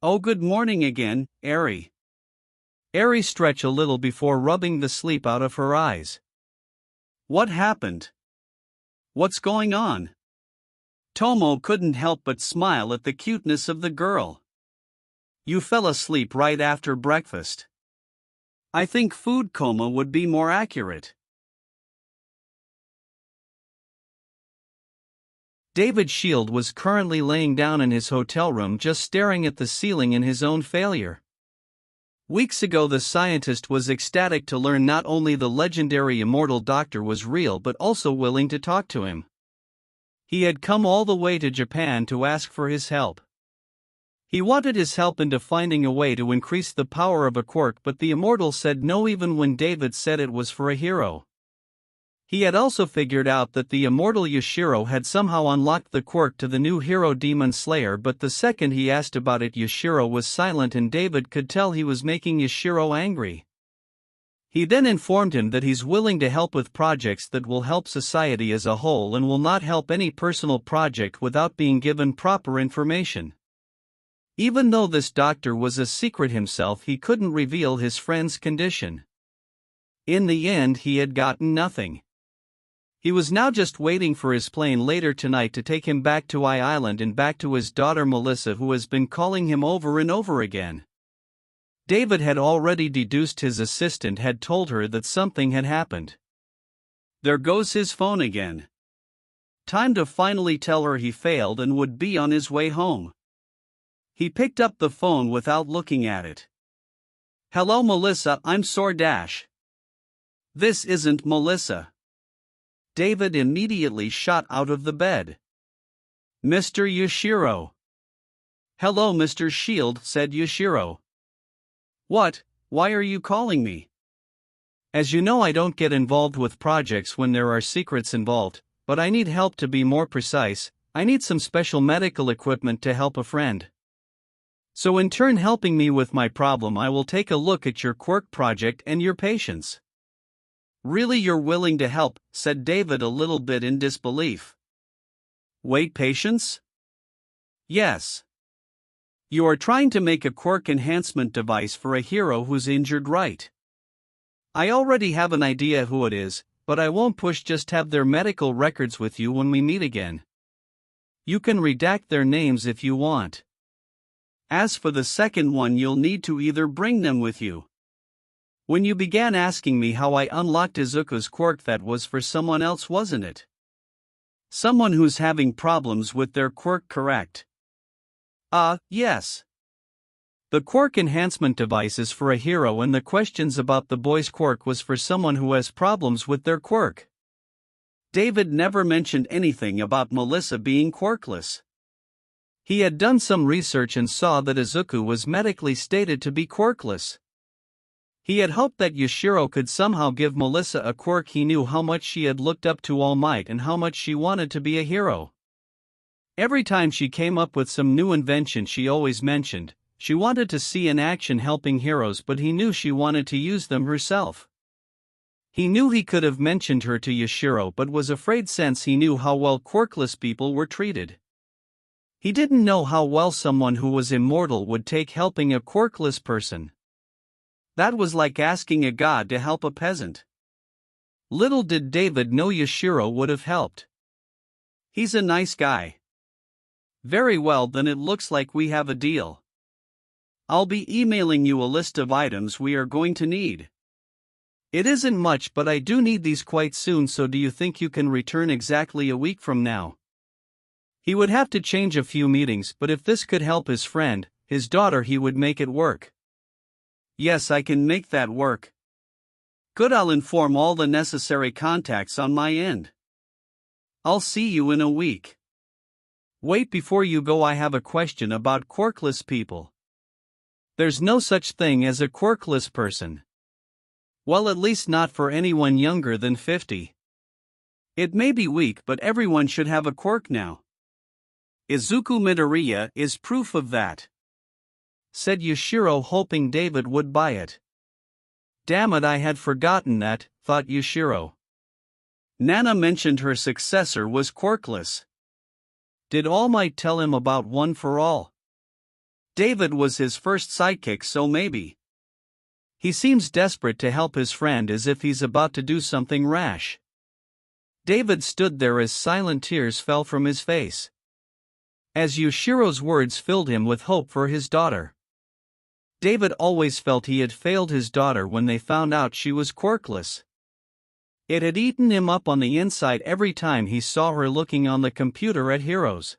Oh, good morning again, Eri. Eri stretched a little before rubbing the sleep out of her eyes. What happened? What's going on? Tomo couldn't help but smile at the cuteness of the girl. You fell asleep right after breakfast. I think food coma would be more accurate. David Shield was currently laying down in his hotel room, just staring at the ceiling in his own failure. Weeks ago, the scientist was ecstatic to learn not only the legendary immortal doctor was real but also willing to talk to him. He had come all the way to Japan to ask for his help. He wanted his help into finding a way to increase the power of a quirk, but the immortal said no even when David said it was for a hero. He had also figured out that the immortal Yashiro had somehow unlocked the quirk to the new hero Demon Slayer, but the second he asked about it, Yashiro was silent and David could tell he was making Yashiro angry. He then informed him that he's willing to help with projects that will help society as a whole and will not help any personal project without being given proper information. Even though this doctor was a secret himself, he couldn't reveal his friend's condition. In the end, he had gotten nothing. He was now just waiting for his plane later tonight to take him back to Island and back to his daughter Melissa, who has been calling him over and over again. David had already deduced his assistant had told her that something had happened. There goes his phone again. Time to finally tell her he failed and would be on his way home. He picked up the phone without looking at it. Hello Melissa, I'm sore dash. This isn't Melissa. David immediately shot out of the bed. Mr. Yashiro. Hello Mr. Shield, said Yashiro. What, why are you calling me? As you know, I don't get involved with projects when there are secrets involved, but I need help. To be more precise, I need some special medical equipment to help a friend. So in turn helping me with my problem, I will take a look at your quirk project and your patients. Really, you're willing to help, said David, a little bit in disbelief. Wait, patients? Yes. You are trying to make a quirk enhancement device for a hero who's injured, right? I already have an idea who it is, but I won't push. Just have their medical records with you when we meet again. You can redact their names if you want. As for the second one, you'll need to either bring them with you. When you began asking me how I unlocked Izuku's quirk, that was for someone else, wasn't it? Someone who's having problems with their quirk, correct? Yes. The quirk enhancement device is for a hero, and the questions about the boy's quirk was for someone who has problems with their quirk. David never mentioned anything about Melissa being quirkless. He had done some research and saw that Izuku was medically stated to be quirkless. He had hoped that Yashiro could somehow give Melissa a quirk. He knew how much she had looked up to All Might and how much she wanted to be a hero. Every time she came up with some new invention, she always mentioned she wanted to see in action helping heroes, but he knew she wanted to use them herself. He knew he could have mentioned her to Yashiro but was afraid since he knew how well quirkless people were treated. He didn't know how well someone who was immortal would take helping a quirkless person. That was like asking a god to help a peasant. Little did David know Yashiro would have helped. He's a nice guy. Very well, then it looks like we have a deal. I'll be emailing you a list of items we are going to need. It isn't much, but I do need these quite soon, so do you think you can return exactly a week from now? He would have to change a few meetings, but if this could help his friend, his daughter, he would make it work. Yes, I can make that work. Good, I'll inform all the necessary contacts on my end. I'll see you in a week. Wait, before you go, I have a question about quirkless people. There's no such thing as a quirkless person. Well, at least not for anyone younger than 50. It may be weak, but everyone should have a quirk now. Izuku Midoriya is proof of that, said Yashiro, hoping David would buy it. Damn it, I had forgotten that, thought Yashiro. Nana mentioned her successor was quirkless. Did All Might tell him about One for All? David was his first sidekick, so maybe. He seems desperate to help his friend, as if he's about to do something rash. David stood there as silent tears fell from his face, as Yashiro's words filled him with hope for his daughter. David always felt he had failed his daughter when they found out she was quirkless. It had eaten him up on the inside every time he saw her looking on the computer at heroes.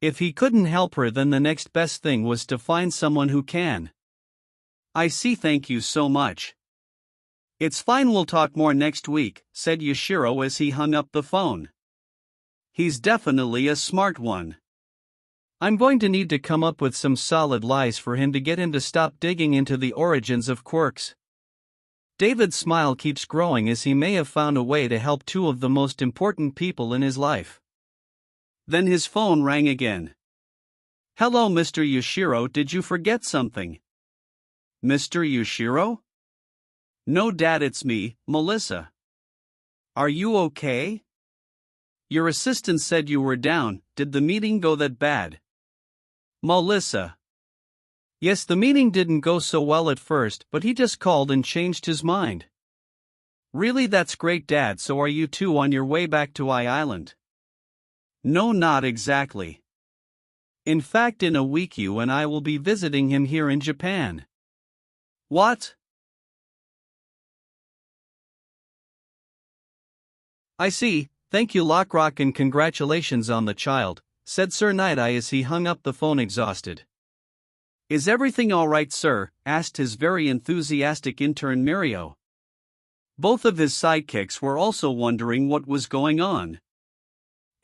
If he couldn't help her, then the next best thing was to find someone who can. I see, thank you so much. It's fine, we'll talk more next week, said Yashiro as he hung up the phone. He's definitely a smart one. I'm going to need to come up with some solid lies for him to get him to stop digging into the origins of quirks. David's smile keeps growing as he may have found a way to help two of the most important people in his life. Then his phone rang again. Hello, Mr. Yashiro, did you forget something? Mr. Yashiro? No, Dad, it's me, Melissa. Are you okay? Your assistant said you were down. Did the meeting go that bad? Melissa. Yes, the meeting didn't go so well at first, but he just called and changed his mind. Really, that's great, Dad. So are you two on your way back to Island? No, not exactly. In fact, in a week you and I will be visiting him here in Japan. What? I see, thank you Lockrock, and congratulations on the child, said Sir Night-Eye as he hung up the phone exhausted. Is everything all right, sir? Asked his very enthusiastic intern Mirio. Both of his sidekicks were also wondering what was going on.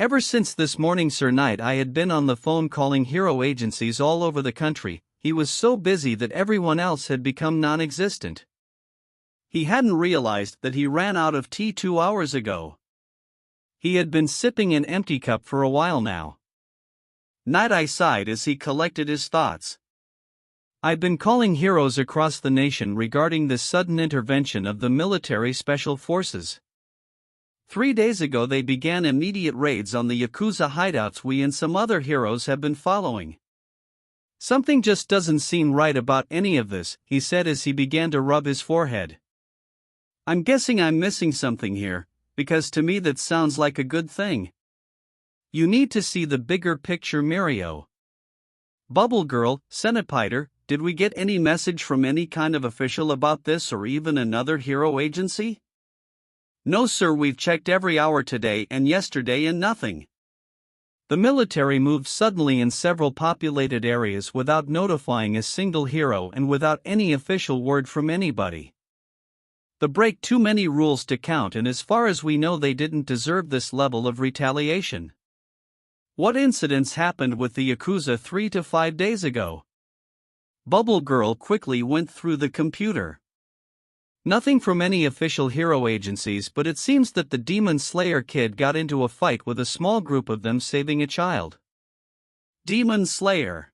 Ever since this morning Sir Night-Eye had been on the phone calling hero agencies all over the country. He was so busy that everyone else had become non-existent. He hadn't realized that he ran out of tea 2 hours ago. He had been sipping an empty cup for a while now. Night-Eye sighed as he collected his thoughts. I've been calling heroes across the nation regarding this sudden intervention of the military special forces. 3 days ago they began immediate raids on the Yakuza hideouts we and some other heroes have been following. Something just doesn't seem right about any of this, he said as he began to rub his forehead. I'm guessing I'm missing something here, because to me that sounds like a good thing. You need to see the bigger picture, Mirio. Bubble Girl, Senopiter, did we get any message from any kind of official about this or even another hero agency? No sir, we've checked every hour today and yesterday and nothing. The military moved suddenly in several populated areas without notifying a single hero and without any official word from anybody. They break too many rules to count, and as far as we know they didn't deserve this level of retaliation. What incidents happened with the Yakuza 3 to 5 days ago? Bubble Girl quickly went through the computer. Nothing from any official hero agencies, but it seems that the Demon Slayer kid got into a fight with a small group of them saving a child. Demon Slayer.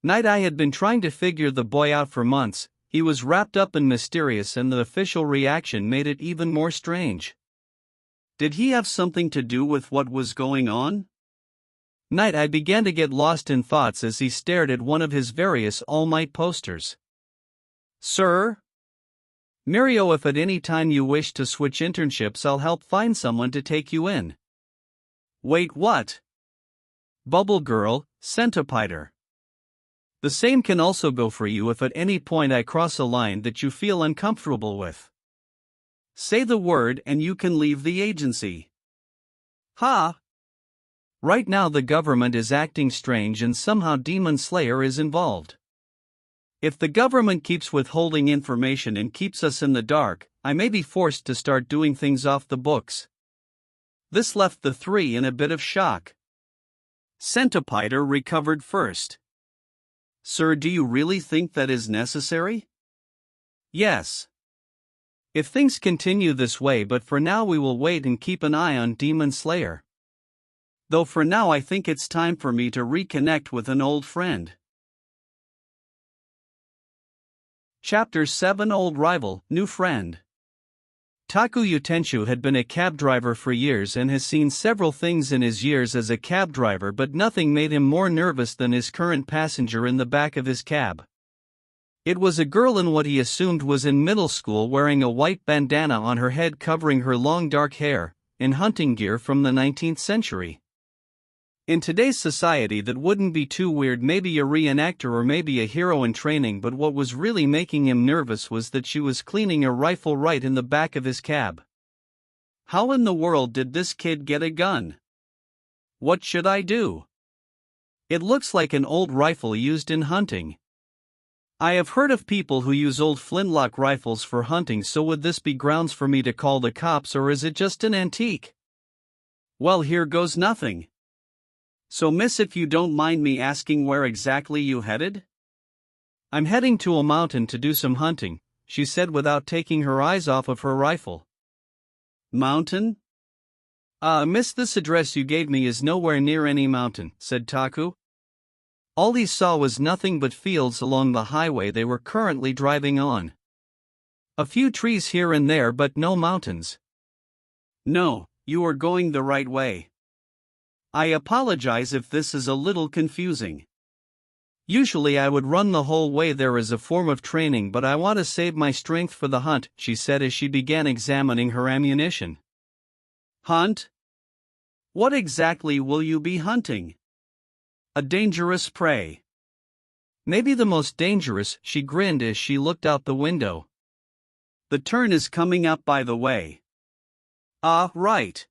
Night I had been trying to figure the boy out for months. He was wrapped up and mysterious, and the official reaction made it even more strange. Did he have something to do with what was going on? Night I began to get lost in thoughts as he stared at one of his various All Might posters. Sir? Mario, if at any time you wish to switch internships, I'll help find someone to take you in. Wait, what? Bubble Girl, Centipeder. The same can also go for you if at any point I cross a line that you feel uncomfortable with. Say the word and you can leave the agency. Ha! Right now the government is acting strange and somehow Demon Slayer is involved. If the government keeps withholding information and keeps us in the dark, I may be forced to start doing things off the books. This left the three in a bit of shock. Centipeder recovered first. Sir, do you really think that is necessary? Yes. If things continue this way, but for now we will wait and keep an eye on Demon Slayer. Though for now I think it's time for me to reconnect with an old friend. Chapter 7 Old Rival, New Friend. Taku Utenshu had been a cab driver for years and has seen several things in his years as a cab driver, but nothing made him more nervous than his current passenger in the back of his cab. It was a girl in what he assumed was in middle school, wearing a white bandana on her head covering her long dark hair, in hunting gear from the 19th century. In today's society that wouldn't be too weird, maybe a reenactor or maybe a hero in training, but what was really making him nervous was that she was cleaning a rifle right in the back of his cab. How in the world did this kid get a gun? What should I do? It looks like an old rifle used in hunting. I have heard of people who use old flintlock rifles for hunting, so would this be grounds for me to call the cops, or is it just an antique? Well, here goes nothing. So miss, if you don't mind me asking, where exactly you headed? I'm heading to a mountain to do some hunting, she said without taking her eyes off of her rifle. Mountain? Miss, this address you gave me is nowhere near any mountain, said Taku. All he saw was nothing but fields along the highway they were currently driving on. A few trees here and there, but no mountains. No, you are going the right way. I apologize if this is a little confusing. Usually I would run the whole way there as a form of training, but I want to save my strength for the hunt, she said as she began examining her ammunition. Hunt? What exactly will you be hunting? A dangerous prey. Maybe the most dangerous, she grinned as she looked out the window. The turn is coming up, by the way. Ah, right.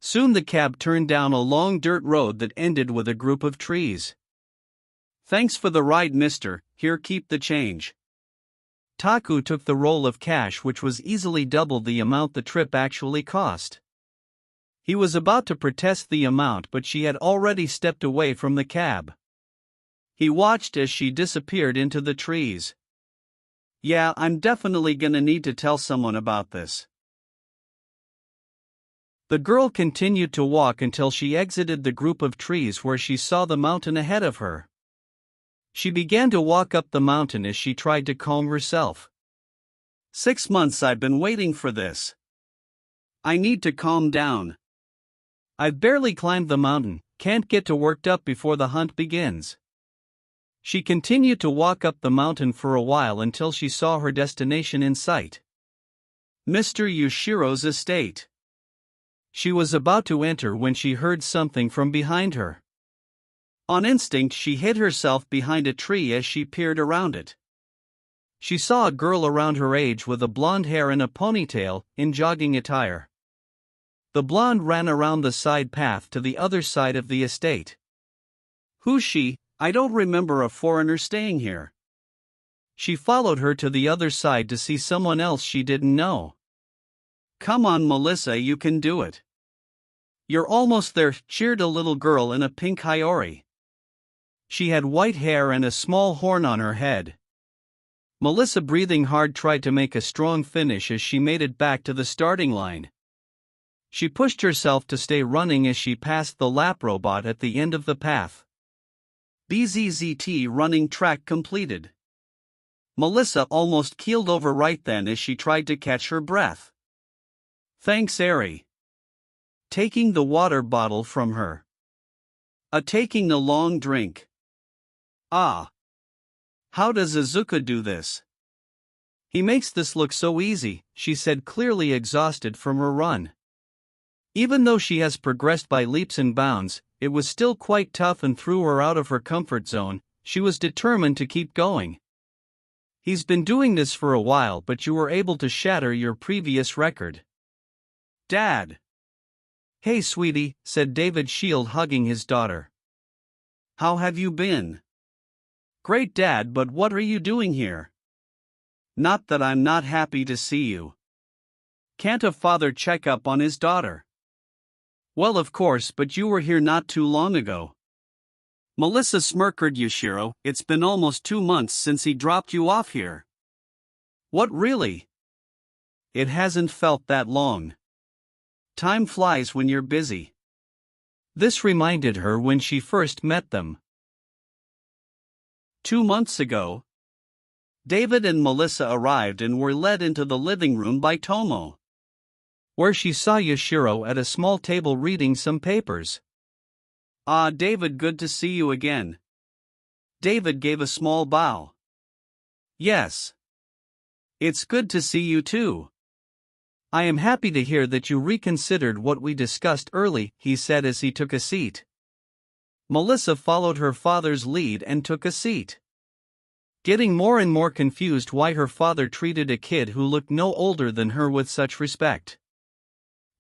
Soon the cab turned down a long dirt road that ended with a group of trees. Thanks for the ride, mister, here, keep the change. Taku took the roll of cash, which was easily double the amount the trip actually cost. He was about to protest the amount, but she had already stepped away from the cab. He watched as she disappeared into the trees. Yeah, I'm definitely gonna need to tell someone about this. The girl continued to walk until she exited the group of trees where she saw the mountain ahead of her. She began to walk up the mountain as she tried to calm herself. 6 months I've been waiting for this. I need to calm down. I've barely climbed the mountain, can't get too worked up before the hunt begins. She continued to walk up the mountain for a while until she saw her destination in sight. Mr. Yushiro's estate. She was about to enter when she heard something from behind her. On instinct, she hid herself behind a tree as she peered around it. She saw a girl around her age with a blonde hair and a ponytail, in jogging attire. The blonde ran around the side path to the other side of the estate. Who's she? I don't remember a foreigner staying here. She followed her to the other side to see someone else she didn't know. Come on, Melissa, you can do it. You're almost there, cheered a little girl in a pink hiyori. She had white hair and a small horn on her head. Melissa, breathing hard, tried to make a strong finish as she made it back to the starting line. She pushed herself to stay running as she passed the lap robot at the end of the path. BZZT running track completed. Melissa almost keeled over right then as she tried to catch her breath. Thanks, Eri. Taking the water bottle from her. Taking a long drink. Ah. How does Izuku do this? He makes this look so easy, she said, clearly exhausted from her run. Even though she has progressed by leaps and bounds, it was still quite tough and threw her out of her comfort zone. She was determined to keep going. He's been doing this for a while, but you were able to shatter your previous record. Dad. Hey, sweetie, said David Shield, hugging his daughter. How have you been? Great, Dad, but what are you doing here? Not that I'm not happy to see you. Can't a father check up on his daughter? Well, of course, but you were here not too long ago. Melissa smirked. Yoshiro, it's been almost 2 months since he dropped you off here. What, really? It hasn't felt that long. Time flies when you're busy. This reminded her when she first met them. 2 months ago, David and Melissa arrived and were led into the living room by Tomo, where she saw Yoshiro at a small table reading some papers. Ah, David, good to see you again. David gave a small bow. Yes. It's good to see you too. I am happy to hear that you reconsidered what we discussed early, he said as he took a seat. Melissa followed her father's lead and took a seat, getting more and more confused why her father treated a kid who looked no older than her with such respect.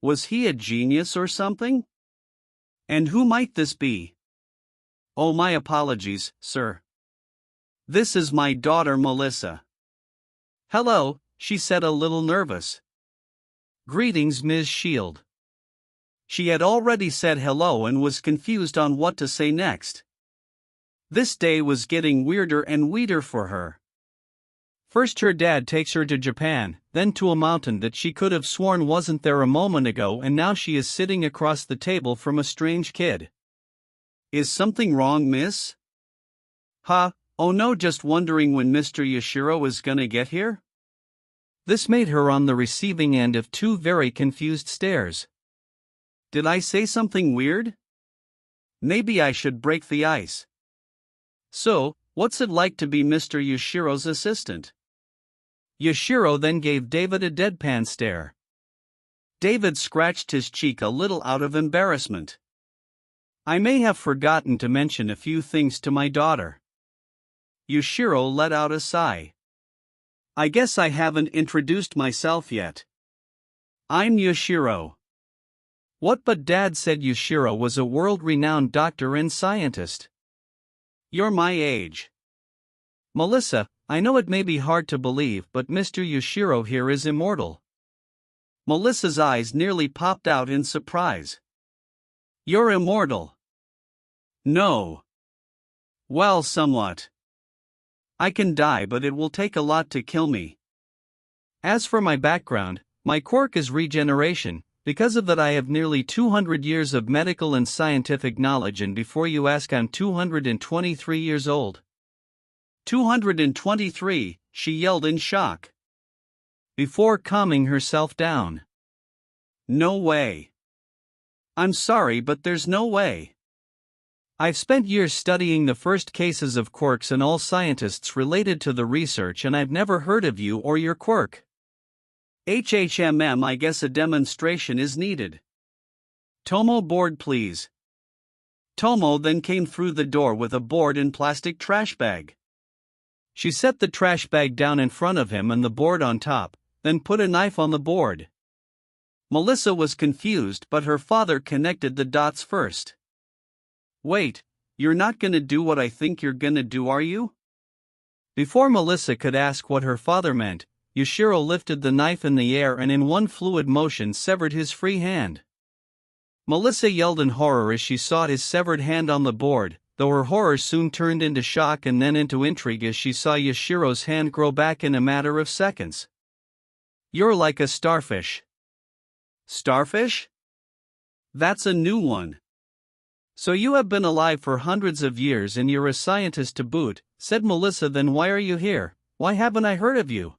Was he a genius or something? And who might this be? Oh, my apologies, sir. This is my daughter Melissa. Hello, she said, a little nervous. Greetings, Ms. Shield. She had already said hello and was confused on what to say next. This day was getting weirder and weirder for her. First her dad takes her to Japan, then to a mountain that she could have sworn wasn't there a moment ago, and now she is sitting across the table from a strange kid. Is something wrong, miss? Huh, oh no, just wondering when Mr. Yoshiro is gonna get here? This made her on the receiving end of 2 very confused stares. Did I say something weird? Maybe I should break the ice. So, what's it like to be Mr. Yoshiro's assistant? Yoshiro then gave David a deadpan stare. David scratched his cheek a little out of embarrassment. I may have forgotten to mention a few things to my daughter. Yoshiro let out a sigh. I guess I haven't introduced myself yet. I'm Yoshiro. What, but Dad said Yoshiro was a world-renowned doctor and scientist. You're my age. Melissa, I know it may be hard to believe, but Mr. Yoshiro here is immortal. Melissa's eyes nearly popped out in surprise. You're immortal? No. Well, somewhat. I can die, but it will take a lot to kill me. As for my background, my quirk is regeneration. Because of that I have nearly 200 years of medical and scientific knowledge, and before you ask, I'm 223 years old. 223, she yelled in shock, before calming herself down. No way. I'm sorry, but there's no way. I've spent years studying the first cases of quirks and all scientists related to the research, and I've never heard of you or your quirk. I guess a demonstration is needed. Tomo, board please. Tomo then came through the door with a board and plastic trash bag. She set the trash bag down in front of him and the board on top, then put a knife on the board. Melissa was confused, but her father connected the dots first. Wait, you're not gonna do what I think you're gonna do, are you? Before Melissa could ask what her father meant, Yushiro lifted the knife in the air and in one fluid motion severed his free hand. Melissa yelled in horror as she saw his severed hand on the board, though her horror soon turned into shock and then into intrigue as she saw Yashiro's hand grow back in a matter of seconds. You're like a starfish. Starfish? That's a new one. So you have been alive for hundreds of years and you're a scientist to boot, said Melissa. Then why are you here? Why haven't I heard of you?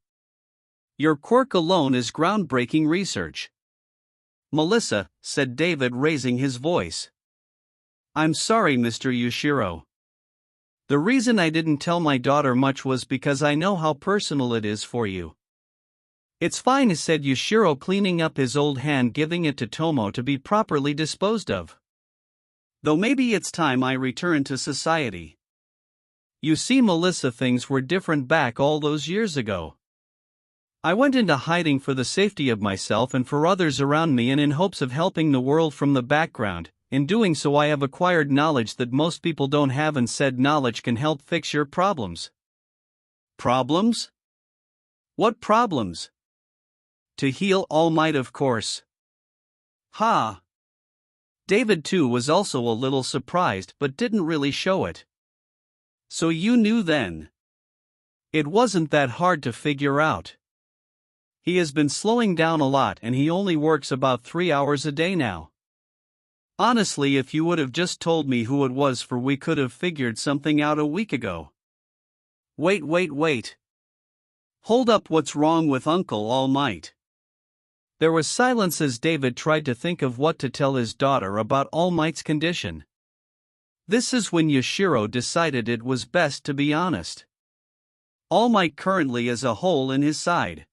Your quirk alone is groundbreaking research. Melissa, said David, raising his voice. I'm sorry, Mr. Yushiro. The reason I didn't tell my daughter much was because I know how personal it is for you. It's fine, said Yushiro, cleaning up his old hand, giving it to Tomo to be properly disposed of. Though maybe it's time I return to society. You see, Melissa, things were different back all those years ago. I went into hiding for the safety of myself and for others around me and in hopes of helping the world from the background. In doing so I have acquired knowledge that most people don't have, and said knowledge can help fix your problems. Problems? What problems? To heal All Might, of course. Ha! David too was also a little surprised but didn't really show it. So you knew then? It wasn't that hard to figure out. He has been slowing down a lot and he only works about 3 hours a day now. Honestly, if you would have just told me who it was, we could have figured something out a week ago. Wait. Hold up, what's wrong with Uncle All Might? There was silence as David tried to think of what to tell his daughter about All Might's condition. This is when Yushiro decided it was best to be honest. All Might currently has a hole in his side.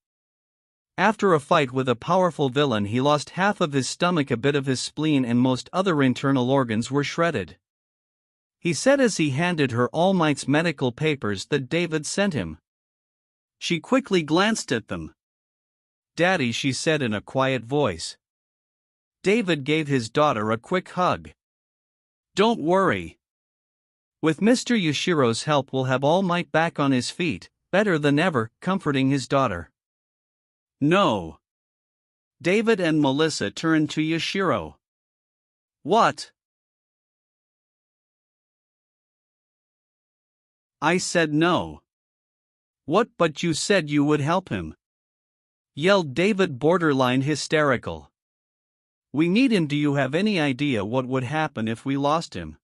After a fight with a powerful villain, he lost half of his stomach, a bit of his spleen, and most other internal organs were shredded. He said as he handed her All Might's medical papers that David sent him. She quickly glanced at them. Daddy, she said in a quiet voice. David gave his daughter a quick hug. Don't worry. With Mr. Yushiro's help we'll have All Might back on his feet, better than ever, comforting his daughter. No. David and Melissa turned to Yushiro. What? I said no. What? But you said you would help him, yelled David, borderline hysterical. We need him. Do you have any idea what would happen if we lost him?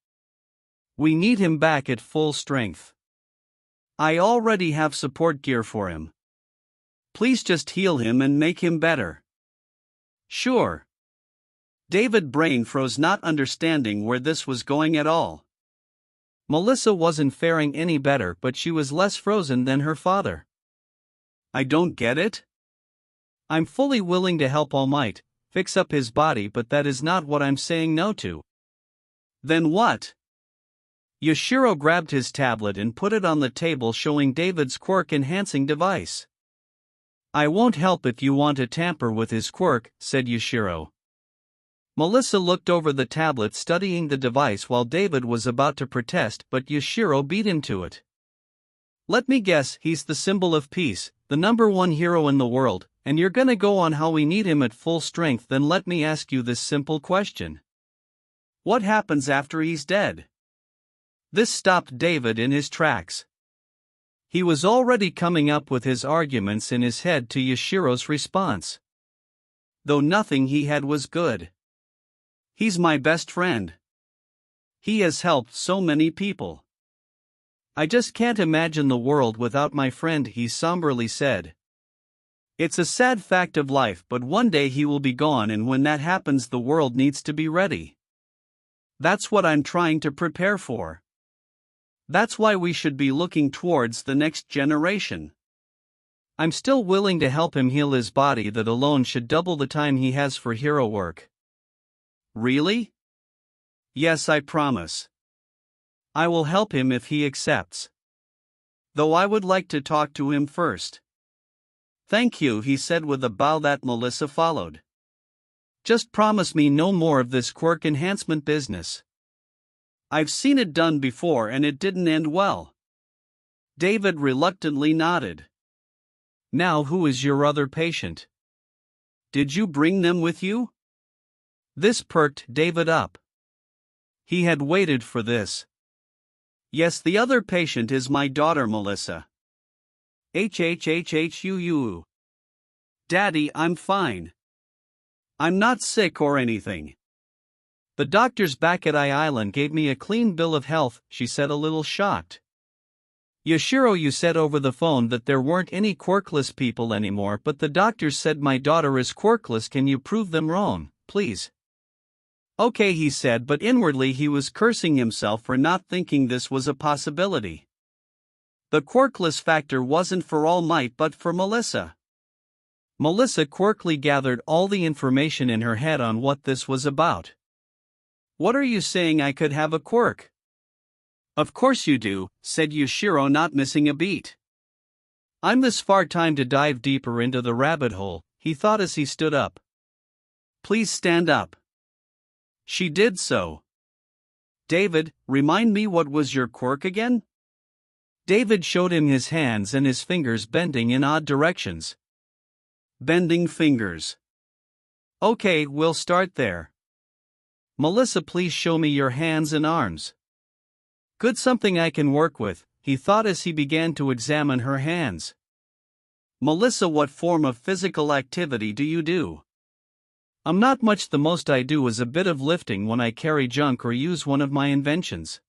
We need him back at full strength. I already have support gear for him. Please just heal him and make him better. Sure. David's brain froze, not understanding where this was going at all. Melissa wasn't faring any better, but she was less frozen than her father. I don't get it. I'm fully willing to help All Might fix up his body, but that is not what I'm saying no to. Then what? Yushiro grabbed his tablet and put it on the table, showing David's quirk-enhancing device. I won't help if you want to tamper with his quirk, said Yushiro. Melissa looked over the tablet, studying the device, while David was about to protest, but Yushiro beat him to it. Let me guess, he's the symbol of peace, the #1 hero in the world, and you're gonna go on how we need him at full strength. Then let me ask you this simple question. What happens after he's dead? This stopped David in his tracks. He was already coming up with his arguments in his head to Yashiro's response. Though nothing he had was good. He's my best friend. He has helped so many people. I just can't imagine the world without my friend, he somberly said. It's a sad fact of life, but one day he will be gone, and when that happens the world needs to be ready. That's what I'm trying to prepare for. That's why we should be looking towards the next generation. I'm still willing to help him heal his body, that alone should double the time he has for hero work. Really? Yes, I promise. I will help him if he accepts. Though I would like to talk to him first. Thank you, he said with a bow that Melissa followed. Just promise me no more of this quirk enhancement business. I've seen it done before and it didn't end well. David reluctantly nodded. Now who is your other patient? Did you bring them with you? This perked David up. He had waited for this. Yes, the other patient is my daughter Melissa. HHHHUU. Daddy, I'm fine. I'm not sick or anything. The doctors back at Island gave me a clean bill of health, she said, a little shocked. Yashiro, you said over the phone that there weren't any quirkless people anymore, but the doctors said my daughter is quirkless. Can you prove them wrong, please? Okay, he said, but inwardly he was cursing himself for not thinking this was a possibility. The quirkless factor wasn't for All Might but for Melissa. Melissa quirkily gathered all the information in her head on what this was about. What are you saying, I could have a quirk? Of course you do, said Yashiro, not missing a beat. I'm this far time to dive deeper into the rabbit hole, he thought as he stood up. Please stand up. She did so. David, remind me, what was your quirk again? David showed him his hands and his fingers bending in odd directions. Bending fingers. Okay, we'll start there. Melissa, please show me your hands and arms. Good, something I can work with, he thought as he began to examine her hands. Melissa, what form of physical activity do you do? I'm not much. The most I do is a bit of lifting when I carry junk or use one of my inventions.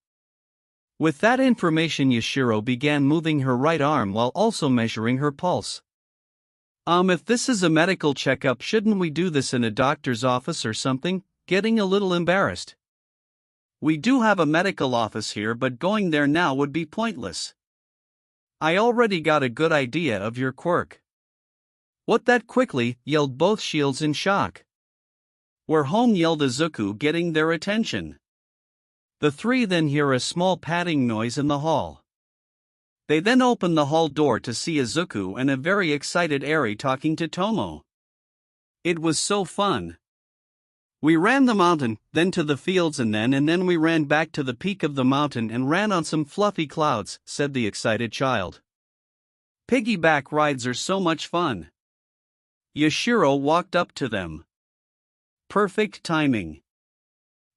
With that information, Yashiro began moving her right arm while also measuring her pulse. If this is a medical checkup, shouldn't we do this in a doctor's office or something? Getting a little embarrassed. We do have a medical office here, but going there now would be pointless. I already got a good idea of your quirk. What, that quickly? Yelled both shields in shock. We're home, yelled Izuku, getting their attention. The three then hear a small padding noise in the hall. They then open the hall door to see Izuku and a very excited Eri talking to Tomo. It was so fun. We ran the mountain, then to the fields, and then we ran back to the peak of the mountain and ran on some fluffy clouds, said the excited child. Piggyback rides are so much fun. Yashiro walked up to them. Perfect timing.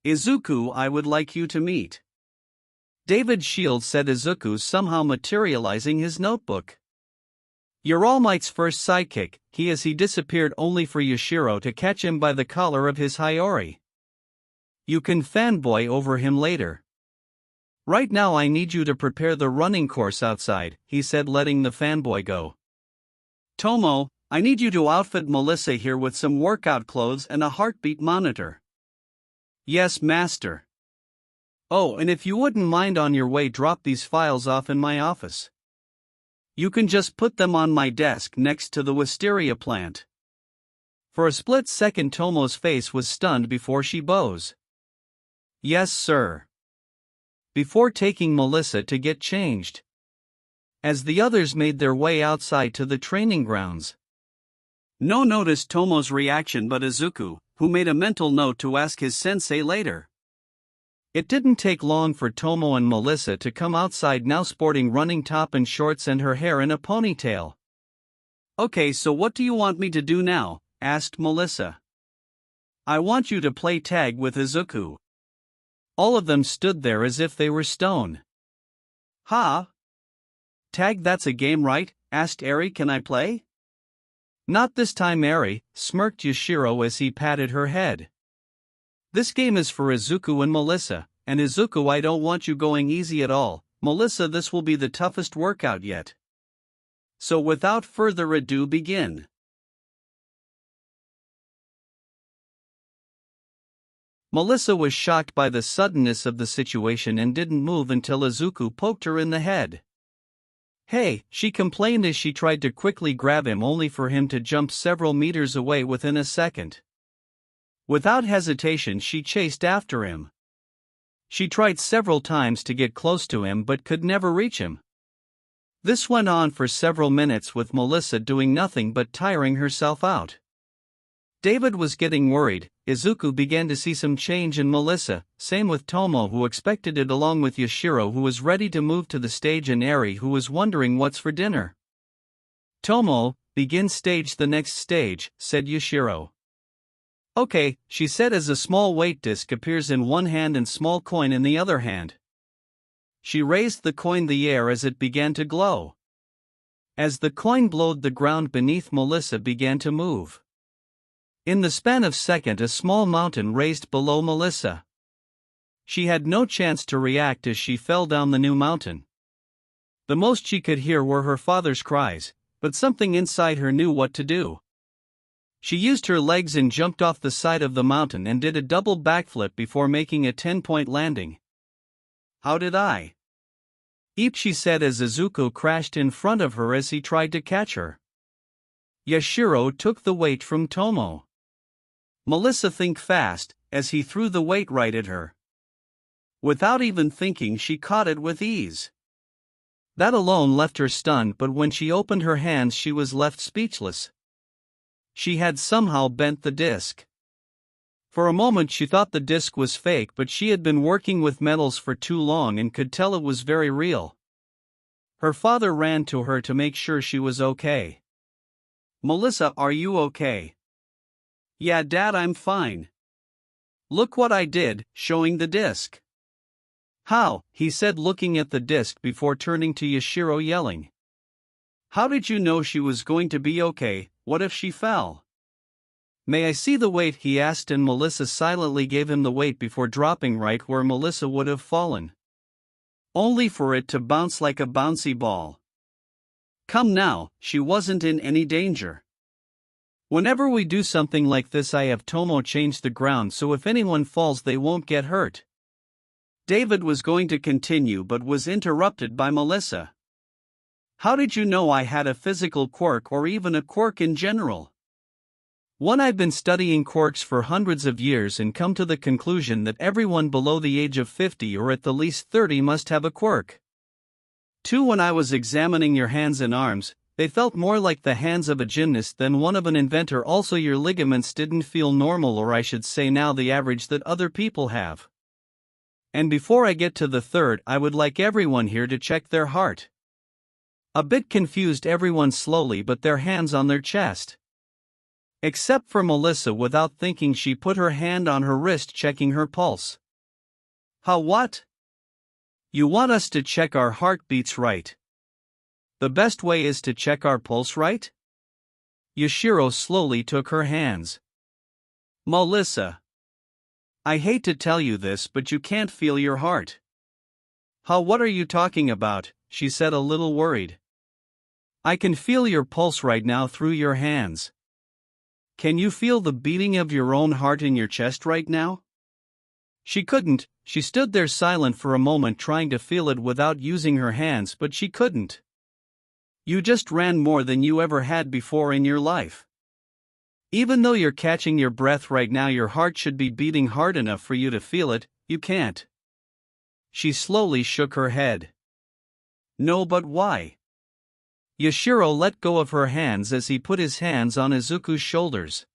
Izuku, I would like you to meet David Shield, said Izuku, somehow materializing his notebook. You're All Might's first sidekick, he disappeared only for Yashiro to catch him by the collar of his Hiyori. You can fanboy over him later. Right now I need you to prepare the running course outside, he said, letting the fanboy go. Tomo, I need you to outfit Melissa here with some workout clothes and a heartbeat monitor. Yes, master. Oh, and if you wouldn't mind, on your way drop these files off in my office. You can just put them on my desk next to the wisteria plant. For a split second Tomo's face was stunned before she bows. Yes, sir. Before taking Melissa to get changed. As the others made their way outside to the training grounds. No noticed Tomo's reaction but Izuku, who made a mental note to ask his sensei later. It didn't take long for Tomo and Melissa to come outside, now sporting running top and shorts and her hair in a ponytail. Okay, so what do you want me to do now? Asked Melissa. I want you to play tag with Izuku. All of them stood there as if they were stone. Ha! Tag, that's a game, right? Asked Eri. Can I play? Not this time, Eri, smirked Yashiro as he patted her head. This game is for Izuku and Melissa, and Izuku, I don't want you going easy at all. Melissa, this will be the toughest workout yet. So without further ado, begin. Melissa was shocked by the suddenness of the situation and didn't move until Izuku poked her in the head. Hey, she complained as she tried to quickly grab him, only for him to jump several meters away within a second. Without hesitation, she chased after him. She tried several times to get close to him but could never reach him. This went on for several minutes, with Melissa doing nothing but tiring herself out. David was getting worried. Izuku began to see some change in Melissa, same with Tomo, who expected it, along with Yashiro, who was ready to move to the stage, and Eri, who was wondering what's for dinner. Tomo, begin stage. The next stage, said Yashiro. Okay, she said as a small weight disc appears in one hand and small coin in the other hand. She raised the coin the air as it began to glow. As the coin glowed, the ground beneath Melissa began to move. In the span of second, a small mountain raised below Melissa. She had no chance to react as she fell down the new mountain. The most she could hear were her father's cries, but something inside her knew what to do. She used her legs and jumped off the side of the mountain and did a double backflip before making a 10-point landing. How did I? Eep, she said as Izuku crashed in front of her as he tried to catch her. Yashiro took the weight from Tomo. Melissa, think fast, as he threw the weight right at her. Without even thinking, she caught it with ease. That alone left her stunned, but when she opened her hands she was left speechless. She had somehow bent the disc. For a moment she thought the disc was fake, but she had been working with metals for too long and could tell it was very real. Her father ran to her to make sure she was okay. Melissa, are you okay? Yeah, Dad, I'm fine. Look what I did, showing the disc. How? He said, looking at the disc before turning to Yashiro, yelling. How did you know she was going to be okay? What if she fell? May I see the weight? He asked, and Melissa silently gave him the weight before dropping right where Melissa would have fallen. Only for it to bounce like a bouncy ball. Come now, she wasn't in any danger. Whenever we do something like this, I have Tomo change the ground so if anyone falls they won't get hurt. David was going to continue but was interrupted by Melissa. How did you know I had a physical quirk, or even a quirk in general? One, I've been studying quirks for hundreds of years and come to the conclusion that everyone below the age of 50 or at the least 30 must have a quirk. 2, when I was examining your hands and arms, they felt more like the hands of a gymnast than one of an inventor. Also, your ligaments didn't feel normal, or I should say now the average that other people have. And before I get to the third, I would like everyone here to check their heart. A bit confused, everyone slowly put their hands on their chest. Except for Melissa. Without thinking, she put her hand on her wrist, checking her pulse. How? What? You want us to check our heartbeats, right? The best way is to check our pulse, right? Yashiro slowly took her hands. Melissa, I hate to tell you this, but you can't feel your heart. How? What are you talking about? She said, a little worried. I can feel your pulse right now through your hands. Can you feel the beating of your own heart in your chest right now? She couldn't. She stood there silent for a moment, trying to feel it without using her hands, but she couldn't. You just ran more than you ever had before in your life. Even though you're catching your breath right now, your heart should be beating hard enough for you to feel it. You can't. She slowly shook her head. No, but why? Yashiro let go of her hands as he put his hands on Izuku's shoulders.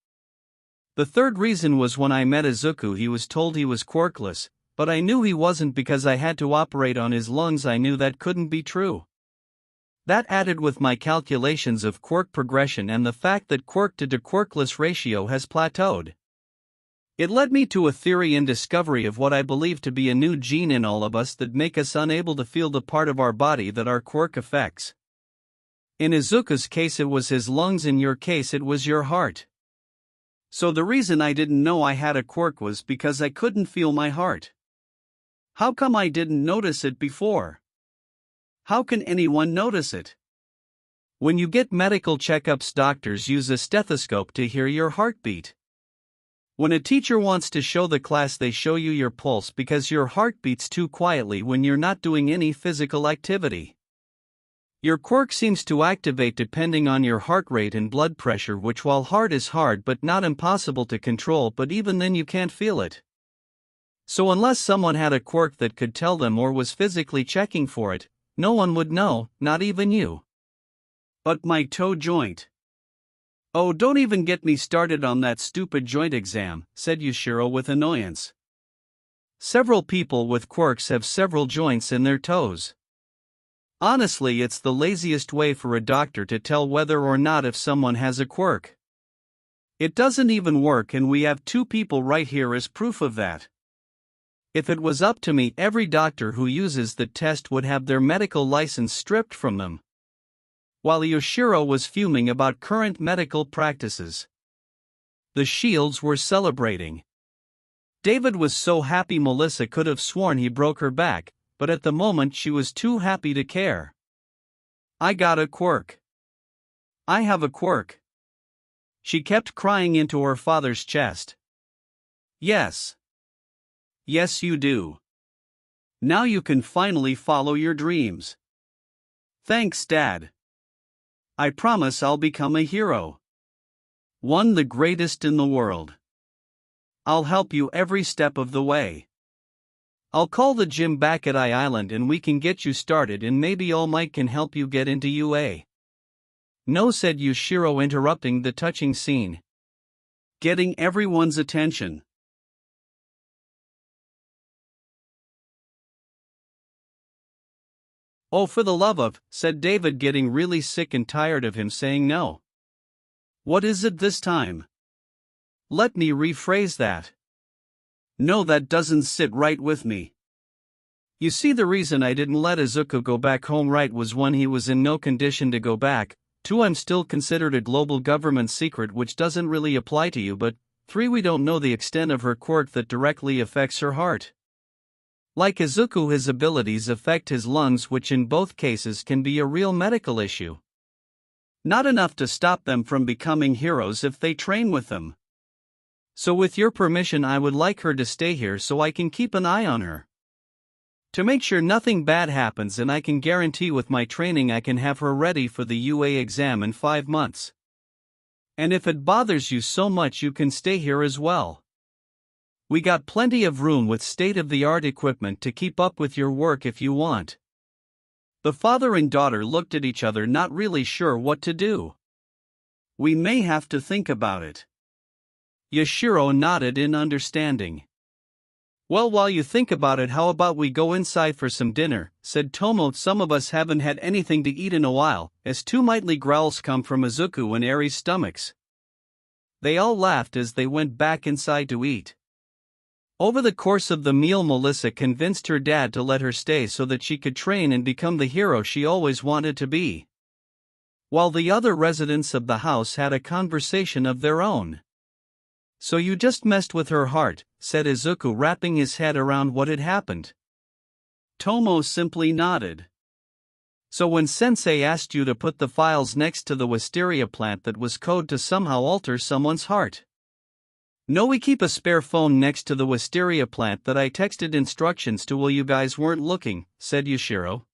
The third reason was, when I met Izuku he was told he was quirkless, but I knew he wasn't because I had to operate on his lungs. I knew that couldn't be true. That, added with my calculations of quirk progression and the fact that quirk to quirkless ratio has plateaued. It led me to a theory and discovery of what I believe to be a new gene in all of us that make us unable to feel the part of our body that our quirk affects. In Izuku's case it was his lungs, in your case it was your heart. So the reason I didn't know I had a quirk was because I couldn't feel my heart. How come I didn't notice it before? How can anyone notice it? When you get medical checkups, doctors use a stethoscope to hear your heartbeat. When a teacher wants to show the class, they show you your pulse because your heart beats too quietly when you're not doing any physical activity. Your quirk seems to activate depending on your heart rate and blood pressure, which, while hard, is hard but not impossible to control, but even then you can't feel it. So unless someone had a quirk that could tell them or was physically checking for it, no one would know, not even you. But my toe joint. Oh, don't even get me started on that stupid joint exam, said Yushiro with annoyance. Several people with quirks have several joints in their toes. Honestly, it's the laziest way for a doctor to tell whether or not if someone has a quirk. It doesn't even work, and we have two people right here as proof of that. If it was up to me, every doctor who uses the test would have their medical license stripped from them. While Yoshiro was fuming about current medical practices, the Shields were celebrating. David was so happy Melissa could have sworn he broke her back, but at the moment she was too happy to care. I got a quirk. I have a quirk. She kept crying into her father's chest. Yes. Yes, you do. Now you can finally follow your dreams. Thanks, Dad. I promise I'll become a hero. One, the greatest in the world. I'll help you every step of the way. I'll call the gym back at Island and we can get you started, and maybe All Might can help you get into UA. No, said Yushiro, interrupting the touching scene. Getting everyone's attention. Oh, for the love of, said David, getting really sick and tired of him saying no. What is it this time? Let me rephrase that. No, that doesn't sit right with me. You see, the reason I didn't let Izuku go back home, right, was 1, he was in no condition to go back, 2, I'm still considered a global government secret, which doesn't really apply to you, but 3, we don't know the extent of her quirk that directly affects her heart. Like Izuku, his abilities affect his lungs, which in both cases can be a real medical issue. Not enough to stop them from becoming heroes if they train with them. So with your permission, I would like her to stay here so I can keep an eye on her. To make sure nothing bad happens, and I can guarantee with my training I can have her ready for the UA exam in 5 months. And if it bothers you so much, you can stay here as well. We got plenty of room with state-of-the-art equipment to keep up with your work if you want. The father and daughter looked at each other, not really sure what to do. We may have to think about it. Yoshiro nodded in understanding. Well, while you think about it, how about we go inside for some dinner, said Tomo. Some of us haven't had anything to eat in a while, as 2 mighty growls come from Izuku and Eri's stomachs. They all laughed as they went back inside to eat. Over the course of the meal, Melissa convinced her dad to let her stay so that she could train and become the hero she always wanted to be. While the other residents of the house had a conversation of their own. So you just messed with her heart, said Izuku, wrapping his head around what had happened. Tomo simply nodded. So when Sensei asked you to put the files next to the wisteria plant, that was code to somehow alter someone's heart? No, we keep a spare phone next to the wisteria plant that I texted instructions to while you guys weren't looking, said Yoshiro.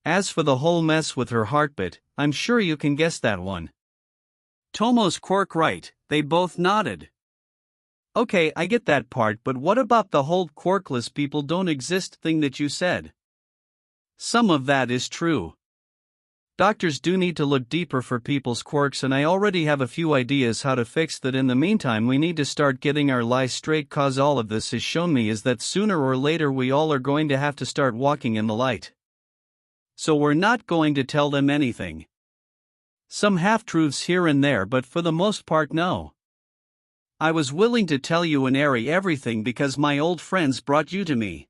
As for the whole mess with her heartbeat, I'm sure you can guess that one. Tomo's quirk, right? They both nodded. Okay, I get that part, but what about the whole quirkless people don't exist thing that you said? Some of that is true. Doctors do need to look deeper for people's quirks, and I already have a few ideas how to fix that. In the meantime, we need to start getting our lies straight, cause all of this has shown me is that sooner or later we all are going to have to start walking in the light. So we're not going to tell them anything. Some half-truths here and there, but for the most part, no. I was willing to tell you and Eri everything because my old friends brought you to me.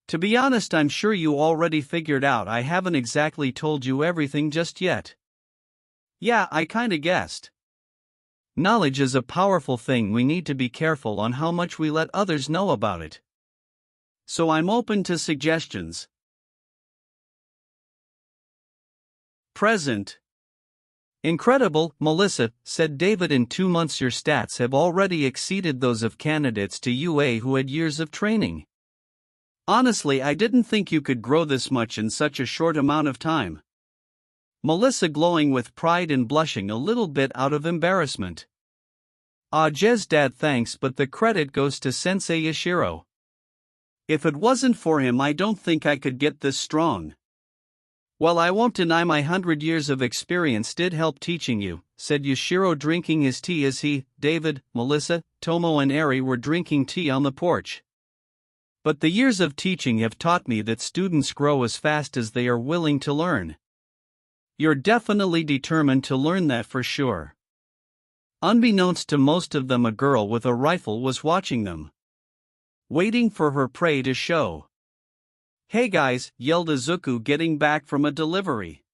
To be honest, I'm sure you already figured out I haven't exactly told you everything just yet. Yeah, I kinda guessed. Knowledge is a powerful thing. We need to be careful on how much we let others know about it. So I'm open to suggestions. Present. Incredible, Melissa, said David. In 2 months your stats have already exceeded those of candidates to UA who had years of training. Honestly, I didn't think you could grow this much in such a short amount of time. Melissa glowing with pride and blushing a little bit out of embarrassment. Jez, Dad, thanks, but the credit goes to Sensei Yoshiro. If it wasn't for him, I don't think I could get this strong. Well, I won't deny my 100 years of experience did help teaching you, said Yushiro, drinking his tea as he, David, Melissa, Tomo and Eri were drinking tea on the porch. But the years of teaching have taught me that students grow as fast as they are willing to learn. You're definitely determined to learn that for sure. Unbeknownst to most of them, a girl with a rifle was watching them, waiting for her prey to show. "Hey guys," yelled Izuku, getting back from a delivery.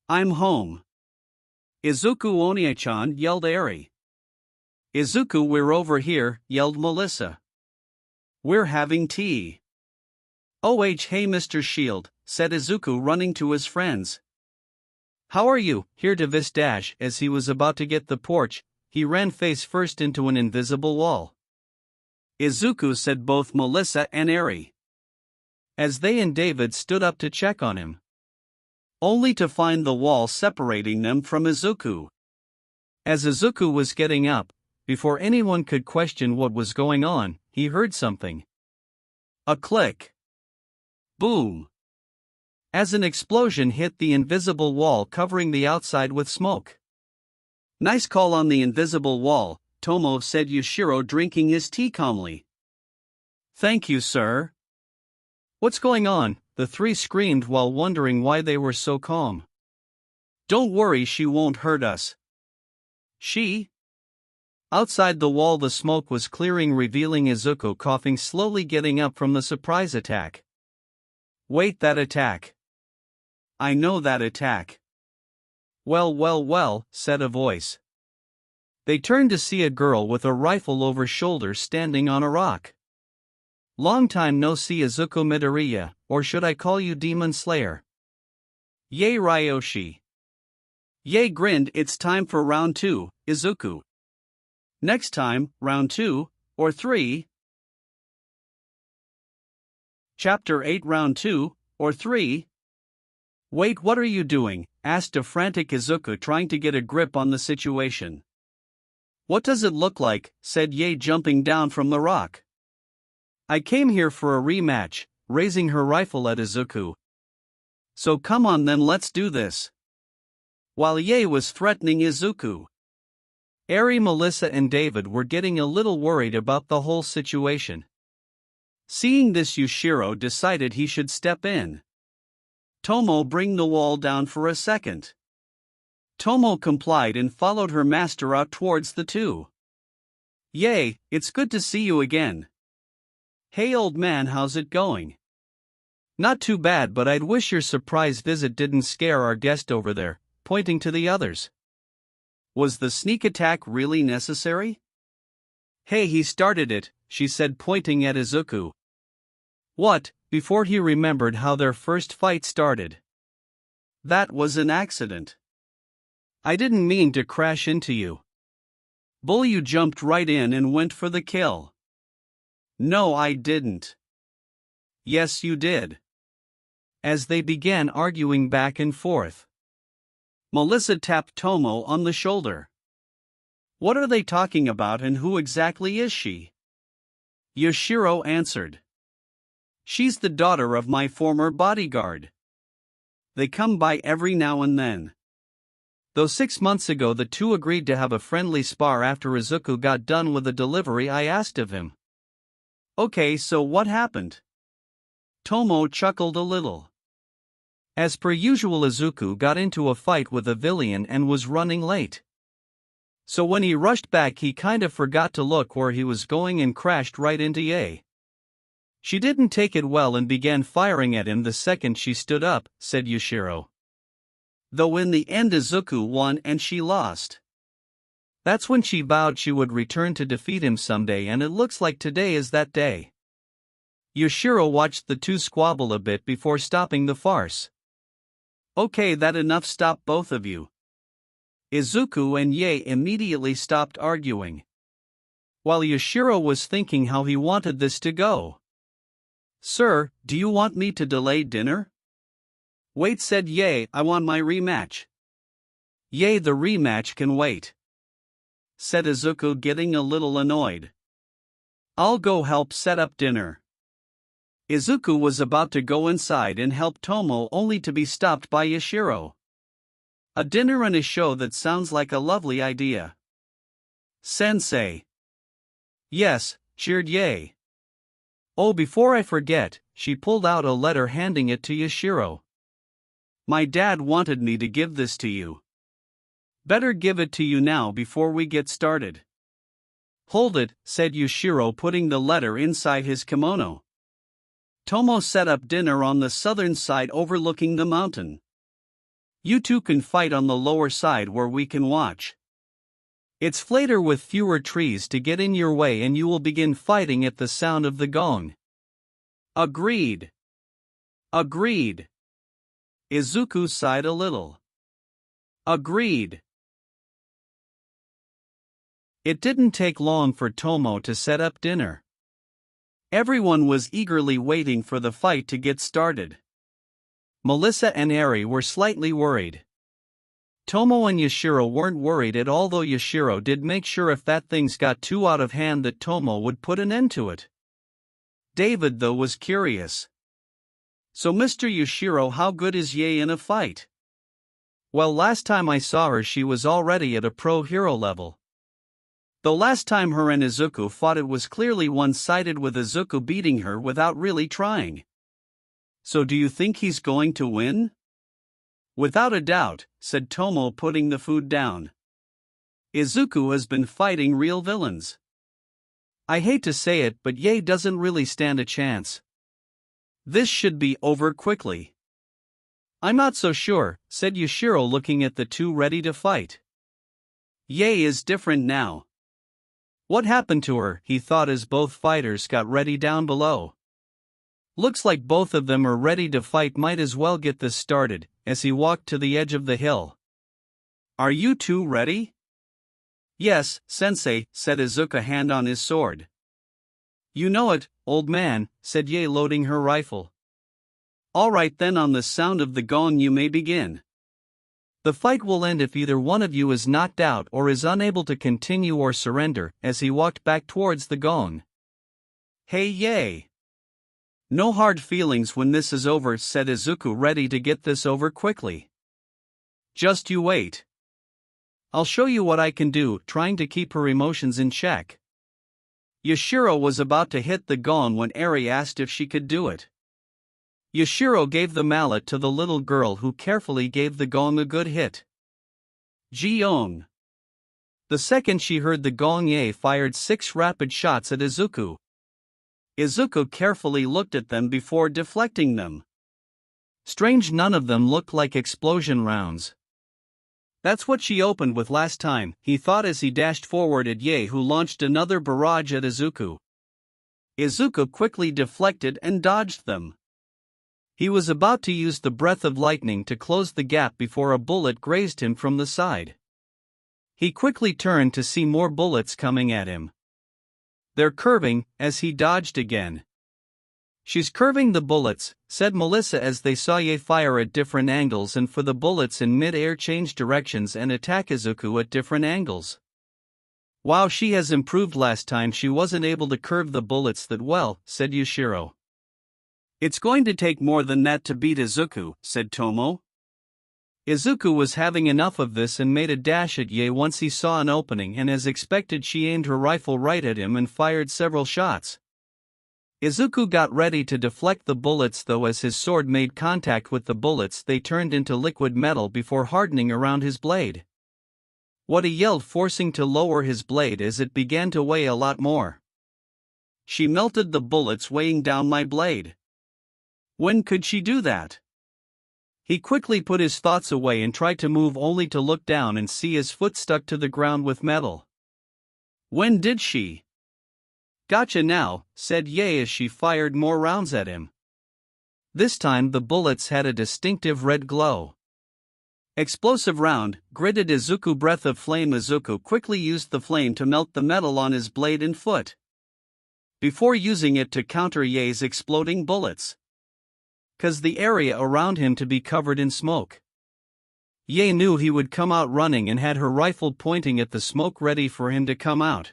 "I'm home." "Izuku Onie-chan," yelled Eri. "Izuku, we're over here," yelled Melissa. "We're having tea." "Oh hey Mr. Shield," said Izuku, running to his friends. "How are you?" Here to Vis dash. As he was about to get the porch, he ran face first into an invisible wall. "Izuku," said both Melissa and Eri, as they and David stood up to check on him, only to find the wall separating them from Izuku. As Izuku was getting up, before anyone could question what was going on, he heard something. A click. Boom. As an explosion hit the invisible wall, covering the outside with smoke. "Nice call on the invisible wall," Tomo said, Yushiro drinking his tea calmly. "Thank you, sir." "What's going on?" the three screamed while wondering why they were so calm. "Don't worry, she won't hurt us." "She?" Outside the wall, the smoke was clearing, revealing Izuku coughing, slowly getting up from the surprise attack. "Wait, that attack? I know that attack." Well, said a voice. They turned to see a girl with a rifle over shoulder standing on a rock. "Long time no see, Izuku Midoriya, or should I call you Demon Slayer?" "Yay Ryoshi." Yay grinned. "It's time for round 2, Izuku. Next time, round 2, or 3? Chapter 8, round 2, or 3? "Wait, what are you doing?" asked a frantic Izuku, trying to get a grip on the situation. "What does it look like?" said Yae, jumping down from the rock. "I came here for a rematch," raising her rifle at Izuku. "So come on then, let's do this." While Yae was threatening Izuku, Eri, Melissa and David were getting a little worried about the whole situation. Seeing this, Yushiro decided he should step in. "Tomo, bring the wall down for a second." Tomo complied and followed her master out towards the two. "Yay, it's good to see you again." "Hey old man, how's it going?" "Not too bad, but I'd wish your surprise visit didn't scare our guest over there," pointing to the others. "Was the sneak attack really necessary?" "Hey, he started it," she said, pointing at Izuku. "What?" Before he remembered how their first fight started. "That was an accident. I didn't mean to crash into you." "Bull, you jumped right in and went for the kill." "No, I didn't." "Yes, you did." As they began arguing back and forth, Melissa tapped Tomo on the shoulder. "What are they talking about, and who exactly is she?" Yushiro answered. "She's the daughter of my former bodyguard. They come by every now and then." Though 6 months ago the two agreed to have a friendly spar after Izuku got done with the delivery I asked of him. "Okay, so what happened?" Tomo chuckled a little. As per usual, Izuku got into a fight with a villain and was running late. So when he rushed back, he kind of forgot to look where he was going and crashed right into Yae. "She didn't take it well and began firing at him the second she stood up," said Yushiro. "Though in the end Izuku won and she lost. That's when she vowed she would return to defeat him someday, and it looks like today is that day." Yushiro watched the two squabble a bit before stopping the farce. "Okay, that enough, stop both of you." Izuku and Yae immediately stopped arguing, while Yushiro was thinking how he wanted this to go. "Sir, do you want me to delay dinner?" "Wait," said Yae, "I want my rematch." "Yae, the rematch can wait," said Izuku, getting a little annoyed. "I'll go help set up dinner." Izuku was about to go inside and help Tomo, only to be stopped by Yushiro. A dinner and a show, that sounds like a lovely idea. Sensei. Yes, cheered Yae. Oh, before I forget, she pulled out a letter, handing it to Yashiro. My dad wanted me to give this to you. Better give it to you now before we get started. Hold it, said Yashiro, putting the letter inside his kimono. Tomo set up dinner on the southern side overlooking the mountain. You two can fight on the lower side where we can watch. It's flatter with fewer trees to get in your way, and you will begin fighting at the sound of the gong. Agreed. Agreed. Izuku sighed a little. Agreed. It didn't take long for Tomo to set up dinner. Everyone was eagerly waiting for the fight to get started. Melissa and Eri were slightly worried. Tomo and Yashiro weren't worried at all, though Yashiro did make sure if that things got too out of hand that Tomo would put an end to it. David, though, was curious. So Mr. Yashiro, how good is Yae in a fight? Well, last time I saw her she was already at a pro hero level. Though last time her and Izuku fought it was clearly one-sided, with Izuku beating her without really trying. So do you think he's going to win? Without a doubt, said Tomo, putting the food down. Izuku has been fighting real villains. I hate to say it, but Yae doesn't really stand a chance. This should be over quickly. I'm not so sure, said Yashiro, looking at the two ready to fight. Yae is different now. What happened to her, he thought as both fighters got ready down below. Looks like both of them are ready to fight, might as well get this started, as he walked to the edge of the hill. Are you two ready? Yes, sensei, said Izuku, hand on his sword. You know it, old man, said Yae, loading her rifle. All right then, on the sound of the gong you may begin. The fight will end if either one of you is knocked out or is unable to continue or surrender, as he walked back towards the gong. Hey Yae! No hard feelings when this is over, said Izuku, ready to get this over quickly. Just you wait. I'll show you what I can do, trying to keep her emotions in check. Yashiro was about to hit the gong when Eri asked if she could do it. Yashiro gave the mallet to the little girl, who carefully gave the gong a good hit. Jiong. The second she heard the gong, Yae fired 6 rapid shots at Izuku. Izuku carefully looked at them before deflecting them. Strange, none of them looked like explosion rounds. That's what she opened with last time, he thought as he dashed forward at Yae, who launched another barrage at Izuku. Izuku quickly deflected and dodged them. He was about to use the breath of lightning to close the gap before a bullet grazed him from the side. He quickly turned to see more bullets coming at him. They're curving, as he dodged again. She's curving the bullets, said Melissa as they saw Yae fire at different angles and for the bullets in mid-air change directions and attack Izuku at different angles. Wow, she has improved. Last time she wasn't able to curve the bullets that well, said Yashiro. It's going to take more than that to beat Izuku, said Tomo. Izuku was having enough of this and made a dash at Yae once he saw an opening, and as expected she aimed her rifle right at him and fired several shots. Izuku got ready to deflect the bullets, though as his sword made contact with the bullets they turned into liquid metal before hardening around his blade. What, he yelled, forcing to lower his blade as it began to weigh a lot more. She melted the bullets, weighing down my blade. When could she do that? He quickly put his thoughts away and tried to move, only to look down and see his foot stuck to the ground with metal. When did she? Gotcha now, said Yae as she fired more rounds at him. This time the bullets had a distinctive red glow. Explosive round, gritted Izuku, breath of flame. Izuku quickly used the flame to melt the metal on his blade and foot, before using it to counter Yae's exploding bullets, cause the area around him to be covered in smoke. Yae knew he would come out running and had her rifle pointing at the smoke, ready for him to come out.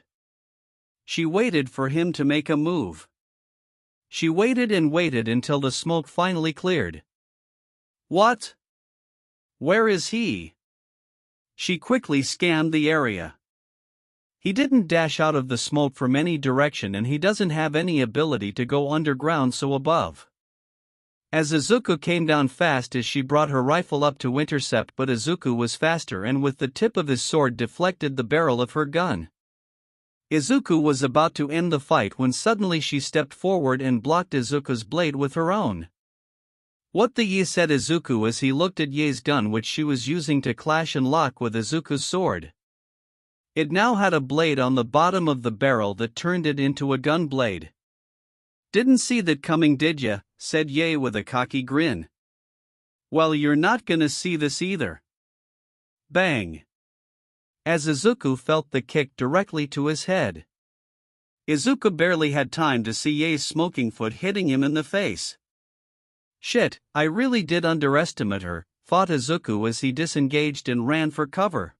She waited for him to make a move. She waited and waited until the smoke finally cleared. What? Where is he? She quickly scanned the area. He didn't dash out of the smoke from any direction, and he doesn't have any ability to go underground so above. As Izuku came down fast as she brought her rifle up to intercept, but Izuku was faster and with the tip of his sword deflected the barrel of her gun. Izuku was about to end the fight when suddenly she stepped forward and blocked Izuku's blade with her own. "What the ye?" said Izuku as he looked at Ye's gun, which she was using to clash and lock with Izuku's sword. It now had a blade on the bottom of the barrel that turned it into a gun blade. "Didn't see that coming, did ya?" said Ye with a cocky grin. "Well, you're not gonna see this either." Bang! As Izuku felt the kick directly to his head. Izuku barely had time to see Ye's smoking foot hitting him in the face. "Shit, I really did underestimate her," thought Izuku as he disengaged and ran for cover.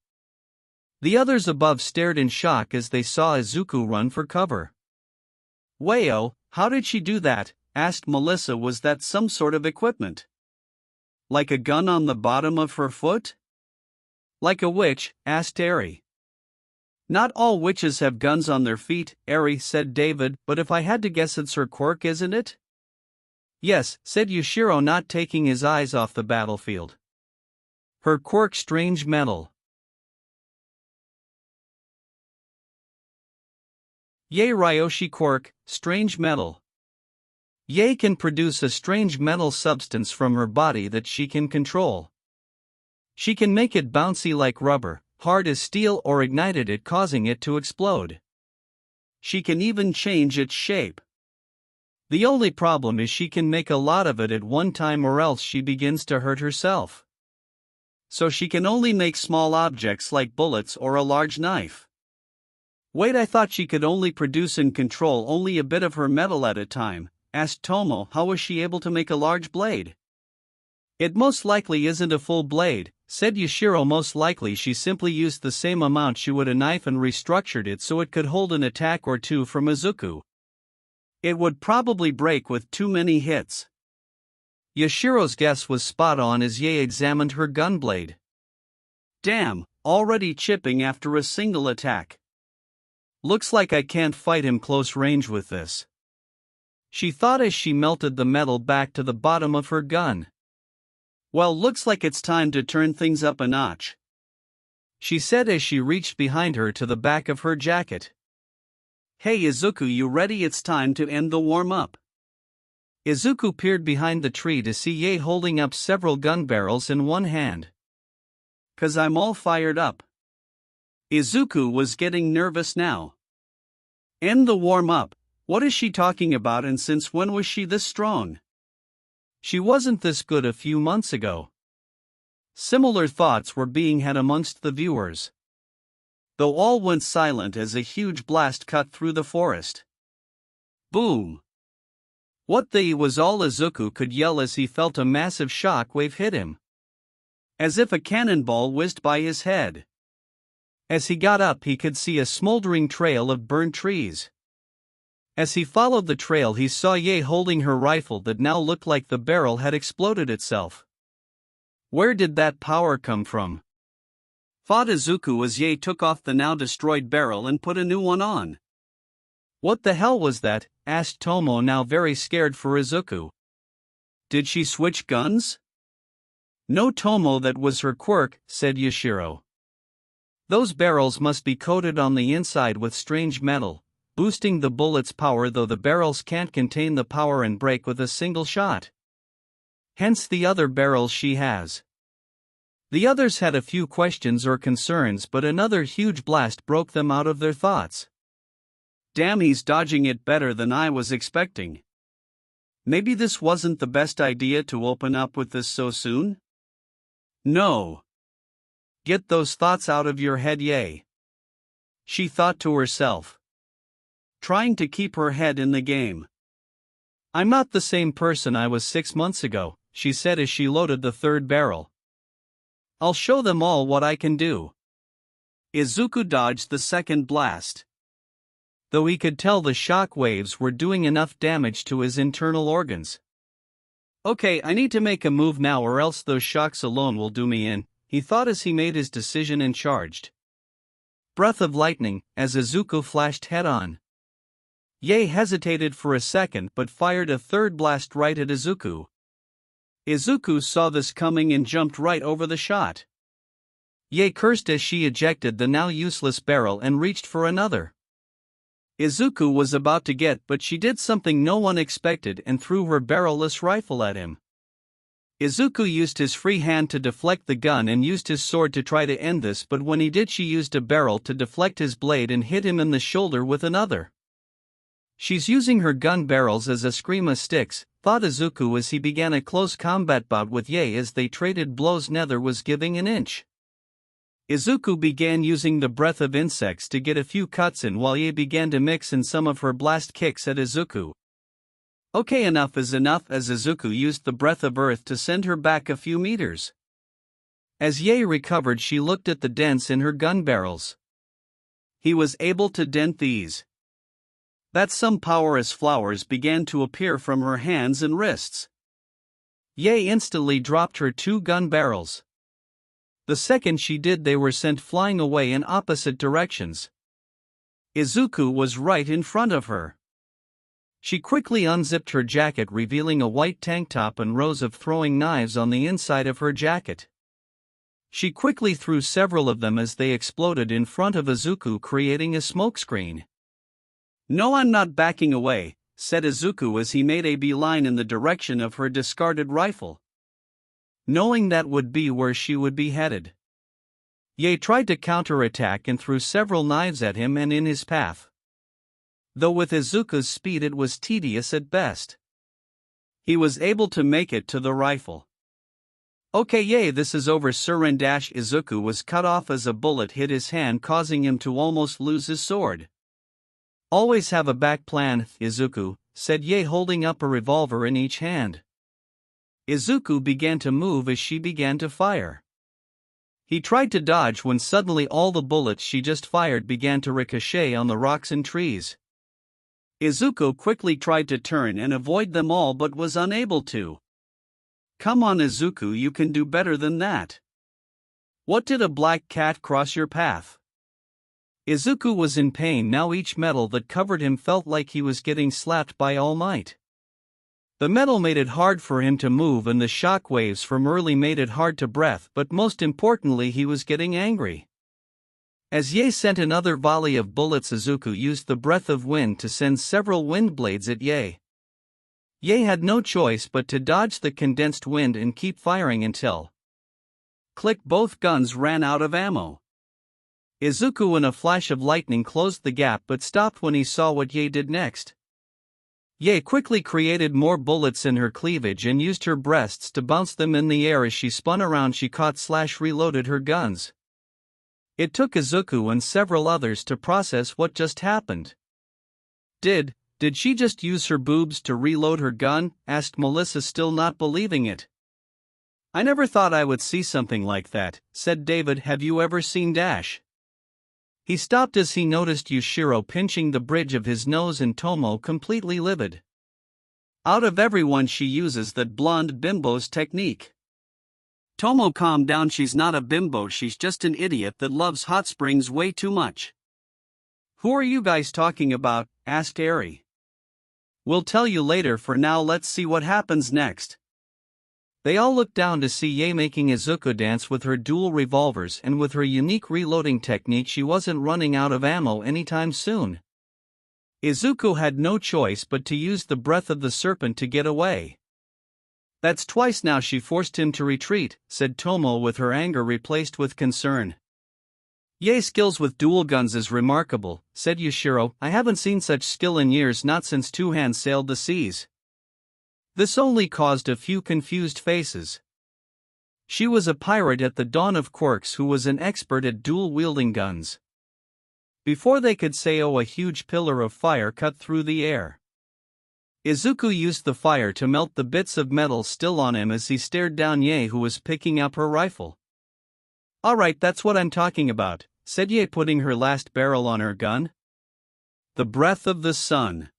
The others above stared in shock as they saw Izuku run for cover. "Wayo, how did she do that?" asked Melissa. "Was that some sort of equipment? Like a gun on the bottom of her foot?" "Like a witch?" asked Eri. "Not all witches have guns on their feet, Eri," said David, "but if I had to guess, it's her quirk, isn't it?" "Yes," said Yushiro, not taking his eyes off the battlefield. "Her quirk, strange metal." Ye Ryoshi quirk, strange metal. Ye can produce a strange metal substance from her body that she can control. She can make it bouncy like rubber, hard as steel, or ignited it, causing it to explode. She can even change its shape. The only problem is she can make a lot of it at one time, or else she begins to hurt herself. So she can only make small objects like bullets or a large knife. "Wait, I thought she could only produce and control only a bit of her metal at a time," asked Tomo. "How was she able to make a large blade?" "It most likely isn't a full blade," said Yushiro. "Most likely she simply used the same amount she would a knife and restructured it so it could hold an attack or two from Izuku. It would probably break with too many hits." Yashiro's guess was spot on as Ye examined her gun blade. "Damn, already chipping after a single attack. Looks like I can't fight him close range with this," she thought as she melted the metal back to the bottom of her gun. "Well, looks like it's time to turn things up a notch," she said as she reached behind her to the back of her jacket. "Hey Izuku, you ready? It's time to end the warm-up." Izuku peered behind the tree to see Ye holding up several gun barrels in one hand. "'Cause I'm all fired up." Izuku was getting nervous now. End the warm-up? What is she talking about, and since when was she this strong? She wasn't this good a few months ago. Similar thoughts were being had amongst the viewers. Though all went silent as a huge blast cut through the forest. Boom! What the was all Izuku could yell as he felt a massive shock wave hit him. As if a cannonball whizzed by his head. As he got up, he could see a smoldering trail of burned trees. As he followed the trail, he saw Ye holding her rifle that now looked like the barrel had exploded itself. Where did that power come from? Thought Izuku as Ye took off the now destroyed barrel and put a new one on. "What the hell was that?" asked Tomo, now very scared for Izuku. "Did she switch guns?" "No, Tomo, that was her quirk," said Yushiro. "Those barrels must be coated on the inside with strange metal, boosting the bullet's power, though the barrels can't contain the power and break with a single shot. Hence the other barrels she has." The others had a few questions or concerns, but another huge blast broke them out of their thoughts. "Damn, he's dodging it better than I was expecting. Maybe this wasn't the best idea to open up with this so soon?" "No. Get those thoughts out of your head, Ye," she thought to herself, trying to keep her head in the game. "I'm not the same person I was 6 months ago," she said as she loaded the third barrel. "I'll show them all what I can do." Izuku dodged the second blast. Though he could tell the shock waves were doing enough damage to his internal organs. "Okay, I need to make a move now, or else those shocks alone will do me in," he thought as he made his decision and charged. Breath of lightning, as Izuku flashed head-on. Yae hesitated for a second but fired a third blast right at Izuku. Izuku saw this coming and jumped right over the shot. Yae cursed as she ejected the now useless barrel and reached for another. Izuku was about to get, but she did something no one expected and threw her barrel-less rifle at him. Izuku used his free hand to deflect the gun and used his sword to try to end this, but when he did, she used a barrel to deflect his blade and hit him in the shoulder with another. She's using her gun barrels as eskrima sticks, thought Izuku as he began a close combat bout with Yae as they traded blows. Neither was giving an inch. Izuku began using the breath of insects to get a few cuts in while Yae began to mix in some of her blast kicks at Izuku. Okay, enough is enough, as Izuku used the breath of earth to send her back a few meters. As Yae recovered, she looked at the dents in her gun barrels. He was able to dent these. That's some power, as flowers began to appear from her hands and wrists. Yae instantly dropped her 2 gun barrels. The second she did, they were sent flying away in opposite directions. Izuku was right in front of her. She quickly unzipped her jacket, revealing a white tank top and rows of throwing knives on the inside of her jacket. She quickly threw several of them as they exploded in front of Izuku, creating a smokescreen. "No, I'm not backing away," said Izuku as he made a beeline in the direction of her discarded rifle, knowing that would be where she would be headed. Yae tried to counterattack and threw several knives at him and in his path. Though with Izuku's speed it was tedious at best. He was able to make it to the rifle. "Okay, Yae, this is over, sir." And Izuku was cut off as a bullet hit his hand, causing him to almost lose his sword. "Always have a back plan, Izuku," said Yae, holding up a revolver in each hand. Izuku began to move as she began to fire. He tried to dodge when suddenly all the bullets she just fired began to ricochet on the rocks and trees. Izuku quickly tried to turn and avoid them all but was unable to. "Come on, Izuku, you can do better than that. What did a black cat cross your path?" Izuku was in pain now. Each metal that covered him felt like he was getting slapped by All Might. The metal made it hard for him to move, and the shock waves from early made it hard to breathe, but most importantly he was getting angry. As Yae sent another volley of bullets, Izuku used the breath of wind to send several wind blades at Yae. Yae had no choice but to dodge the condensed wind and keep firing until click, both guns ran out of ammo. Izuku in a flash of lightning closed the gap but stopped when he saw what Yae did next. Yae quickly created more bullets in her cleavage and used her breasts to bounce them in the air. As she spun around, she caught/reloaded her guns. It took Izuku and several others to process what just happened. Did she just use her boobs to reload her gun?" asked Melissa, still not believing it. "I never thought I would see something like that," said David. "Have you ever seen Dash?" He stopped as he noticed Yushiro pinching the bridge of his nose and Tomo completely livid. "Out of everyone she uses that blonde bimbo's technique." "Tomo, calm down, she's not a bimbo, she's just an idiot that loves hot springs way too much." "Who are you guys talking about?" asked Eri. "We'll tell you later. For now let's see what happens next." They all looked down to see Yae making Izuku dance with her dual revolvers, and with her unique reloading technique she wasn't running out of ammo anytime soon. Izuku had no choice but to use the breath of the serpent to get away. "That's twice now she forced him to retreat," said Tomo, with her anger replaced with concern. "Yae's skills with dual guns is remarkable," said Yushiro. "I haven't seen such skill in years, not since Two Hands sailed the seas." This only caused a few confused faces. She was a pirate at the dawn of quirks who was an expert at dual-wielding guns. Before they could say oh, a huge pillar of fire cut through the air. Izuku used the fire to melt the bits of metal still on him as he stared down Yae, who was picking up her rifle. "Alright, that's what I'm talking about," said Yae, putting her last barrel on her gun. "The breath of the sun.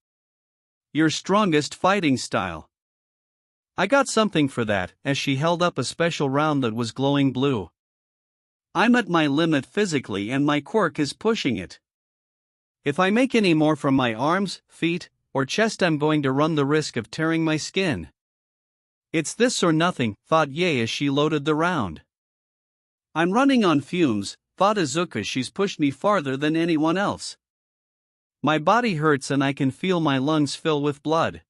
Your strongest fighting style. I got something for that," as she held up a special round that was glowing blue. I'm at my limit physically and my quirk is pushing it. If I make any more from my arms, feet, or chest, I'm going to run the risk of tearing my skin. It's this or nothing, thought Yae as she loaded the round. I'm running on fumes, thought Izuku. She's pushed me farther than anyone else. My body hurts and I can feel my lungs fill with blood.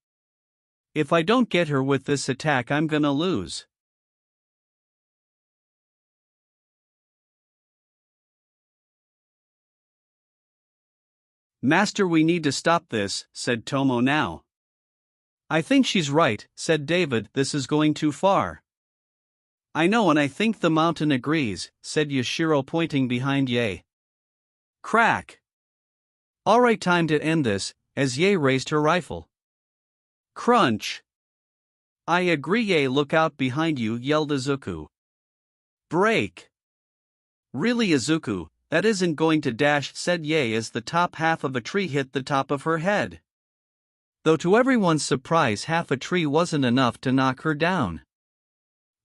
If I don't get her with this attack, I'm gonna lose. Master, we need to stop this, said Tomo now. I think she's right, said David, this is going too far. I know, and I think the mountain agrees, said Yashiro, pointing behind Yae. Crack! Alright, time to end this, as Yae raised her rifle. Crunch! I agree, Yae, look out behind you, yelled Izuku. Break! Really, Izuku, that isn't going to dash, said Yae as the top half of a tree hit the top of her head. Though to everyone's surprise, half a tree wasn't enough to knock her down.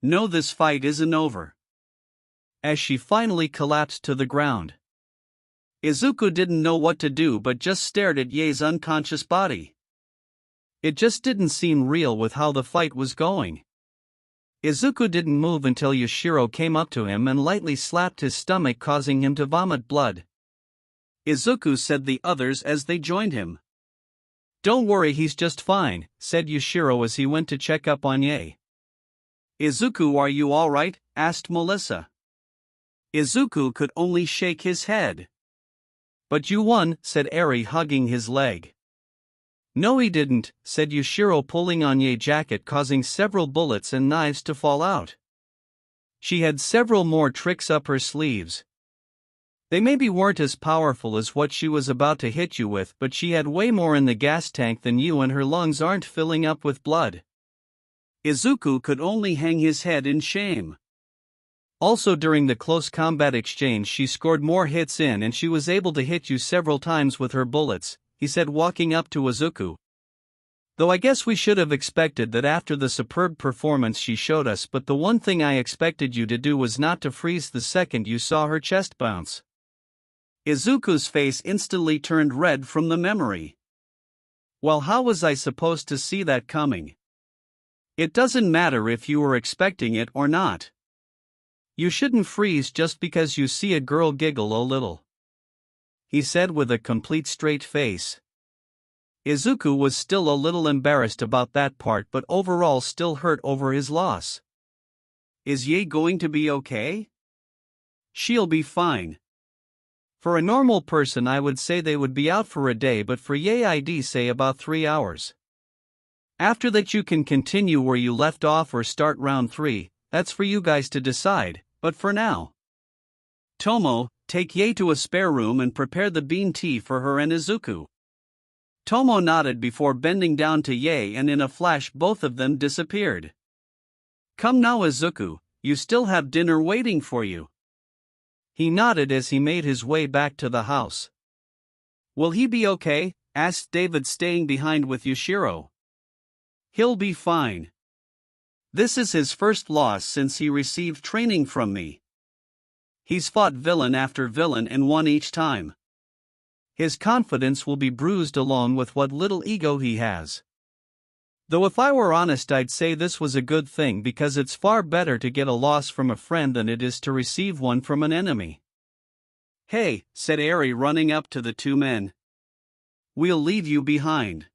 No, this fight isn't over. As she finally collapsed to the ground, Izuku didn't know what to do but just stared at Yae's unconscious body. It just didn't seem real with how the fight was going. Izuku didn't move until Yashiro came up to him and lightly slapped his stomach, causing him to vomit blood. Izuku, said the others as they joined him. Don't worry, he's just fine, said Yashiro as he went to check up on Yae. Izuku, are you alright? Asked Melissa. Izuku could only shake his head. But you won, said Eri, hugging his leg. No, he didn't, said Yashiro, pulling on Yae's jacket, causing several bullets and knives to fall out. She had several more tricks up her sleeves. They maybe weren't as powerful as what she was about to hit you with, but she had way more in the gas tank than you, and her lungs aren't filling up with blood. Izuku could only hang his head in shame. Also, during the close combat exchange, she scored more hits in, and she was able to hit you several times with her bullets, he said, walking up to Izuku. Though I guess we should have expected that after the superb performance she showed us, but the one thing I expected you to do was not to freeze the second you saw her chest bounce. Izuku's face instantly turned red from the memory. Well, how was I supposed to see that coming? It doesn't matter if you were expecting it or not. You shouldn't freeze just because you see a girl giggle a little, he said with a complete straight face. Izuku was still a little embarrassed about that part, but overall still hurt over his loss. Is Yae going to be okay? She'll be fine. For a normal person I would say they would be out for a day, but for Yae I'd say about 3 hours. After that you can continue where you left off or start round 3, that's for you guys to decide, but for now. Tomo, take Yae to a spare room and prepare the bean tea for her and Izuku. Tomo nodded before bending down to Yae, and in a flash both of them disappeared. Come now, Izuku, you still have dinner waiting for you. He nodded as he made his way back to the house. Will he be okay? Asked David, staying behind with Yashiro. He'll be fine. This is his first loss since he received training from me. He's fought villain after villain and won each time. His confidence will be bruised along with what little ego he has. Though if I were honest I'd say this was a good thing, because it's far better to get a loss from a friend than it is to receive one from an enemy. Hey, said Eri, running up to the two men. We'll leave you behind.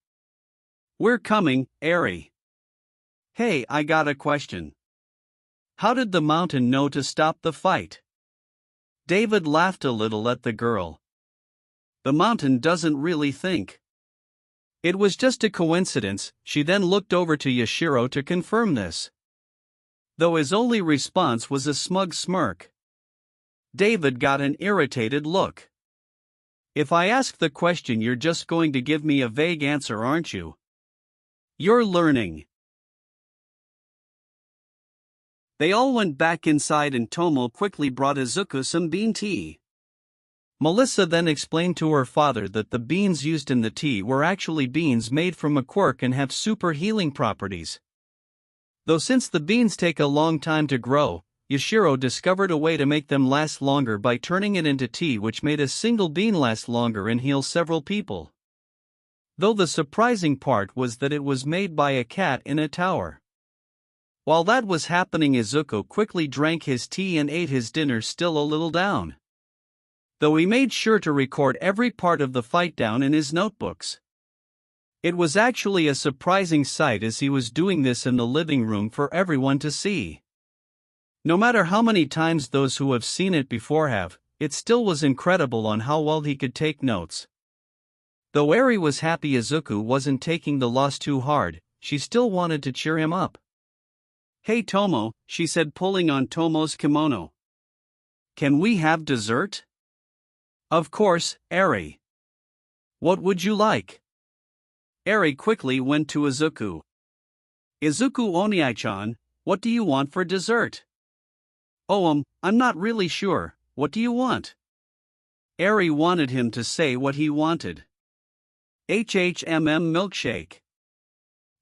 We're coming, Eri. Hey, I got a question. How did the mountain know to stop the fight? David laughed a little at the girl. The mountain doesn't really think. It was just a coincidence. She then looked over to Yashiro to confirm this, though his only response was a smug smirk. David got an irritated look. If I ask the question, you're just going to give me a vague answer, aren't you? You're learning. They all went back inside and Tomo quickly brought Izuku some bean tea. Melissa then explained to her father that the beans used in the tea were actually beans made from a quirk and have super healing properties. Though since the beans take a long time to grow, Yashiro discovered a way to make them last longer by turning it into tea, which made a single bean last longer and heal several people. Though the surprising part was that it was made by a cat in a tower. While that was happening, Izuku quickly drank his tea and ate his dinner, still a little down. Though he made sure to record every part of the fight down in his notebooks. It was actually a surprising sight as he was doing this in the living room for everyone to see. No matter how many times those who have seen it before have, it still was incredible on how well he could take notes. Though Eri was happy Izuku wasn't taking the loss too hard, she still wanted to cheer him up. "Hey Tomo," she said, pulling on Tomo's kimono. "Can we have dessert?" "Of course, Eri. What would you like?" Eri quickly went to Izuku. "Izuku Oniai-chan, what do you want for dessert?" "Oh, I'm not really sure, what do you want?" Eri wanted him to say what he wanted. "HHMM milkshake."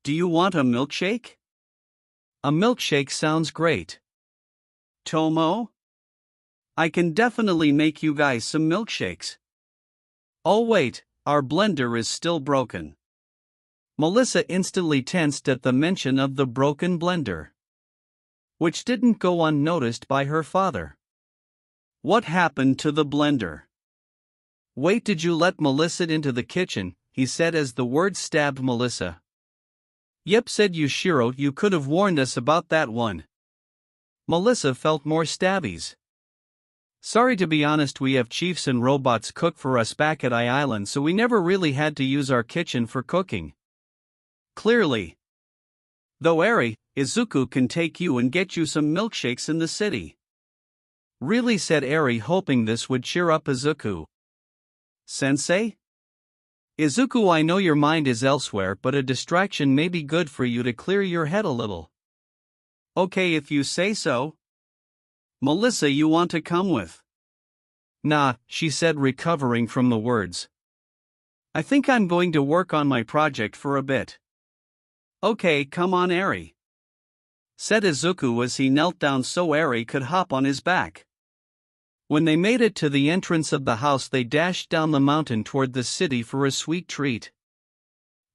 "Do you want a milkshake?" "A milkshake sounds great." "Tomo? I can definitely make you guys some milkshakes." "Oh wait, our blender is still broken." Melissa instantly tensed at the mention of the broken blender, which didn't go unnoticed by her father. "What happened to the blender?" "Wait, did you let Melissa into the kitchen?" he said as the word stabbed Melissa. "Yep," said Yushiro, "you could have warned us about that one." Melissa felt more stabbies. "Sorry, to be honest, we have chiefs and robots cook for us back at I Island, so we never really had to use our kitchen for cooking." "Clearly. Though Eri, Izuku can take you and get you some milkshakes in the city." "Really?" said Eri, hoping this would cheer up Izuku. "Sensei?" "Izuku, I know your mind is elsewhere, but a distraction may be good for you to clear your head a little." "Okay, if you say so." "Melissa, you want to come with?" "Nah," she said, recovering from the words. "I think I'm going to work on my project for a bit." "Okay, come on, Eri," said Izuku as he knelt down so Eri could hop on his back. When they made it to the entrance of the house, they dashed down the mountain toward the city for a sweet treat.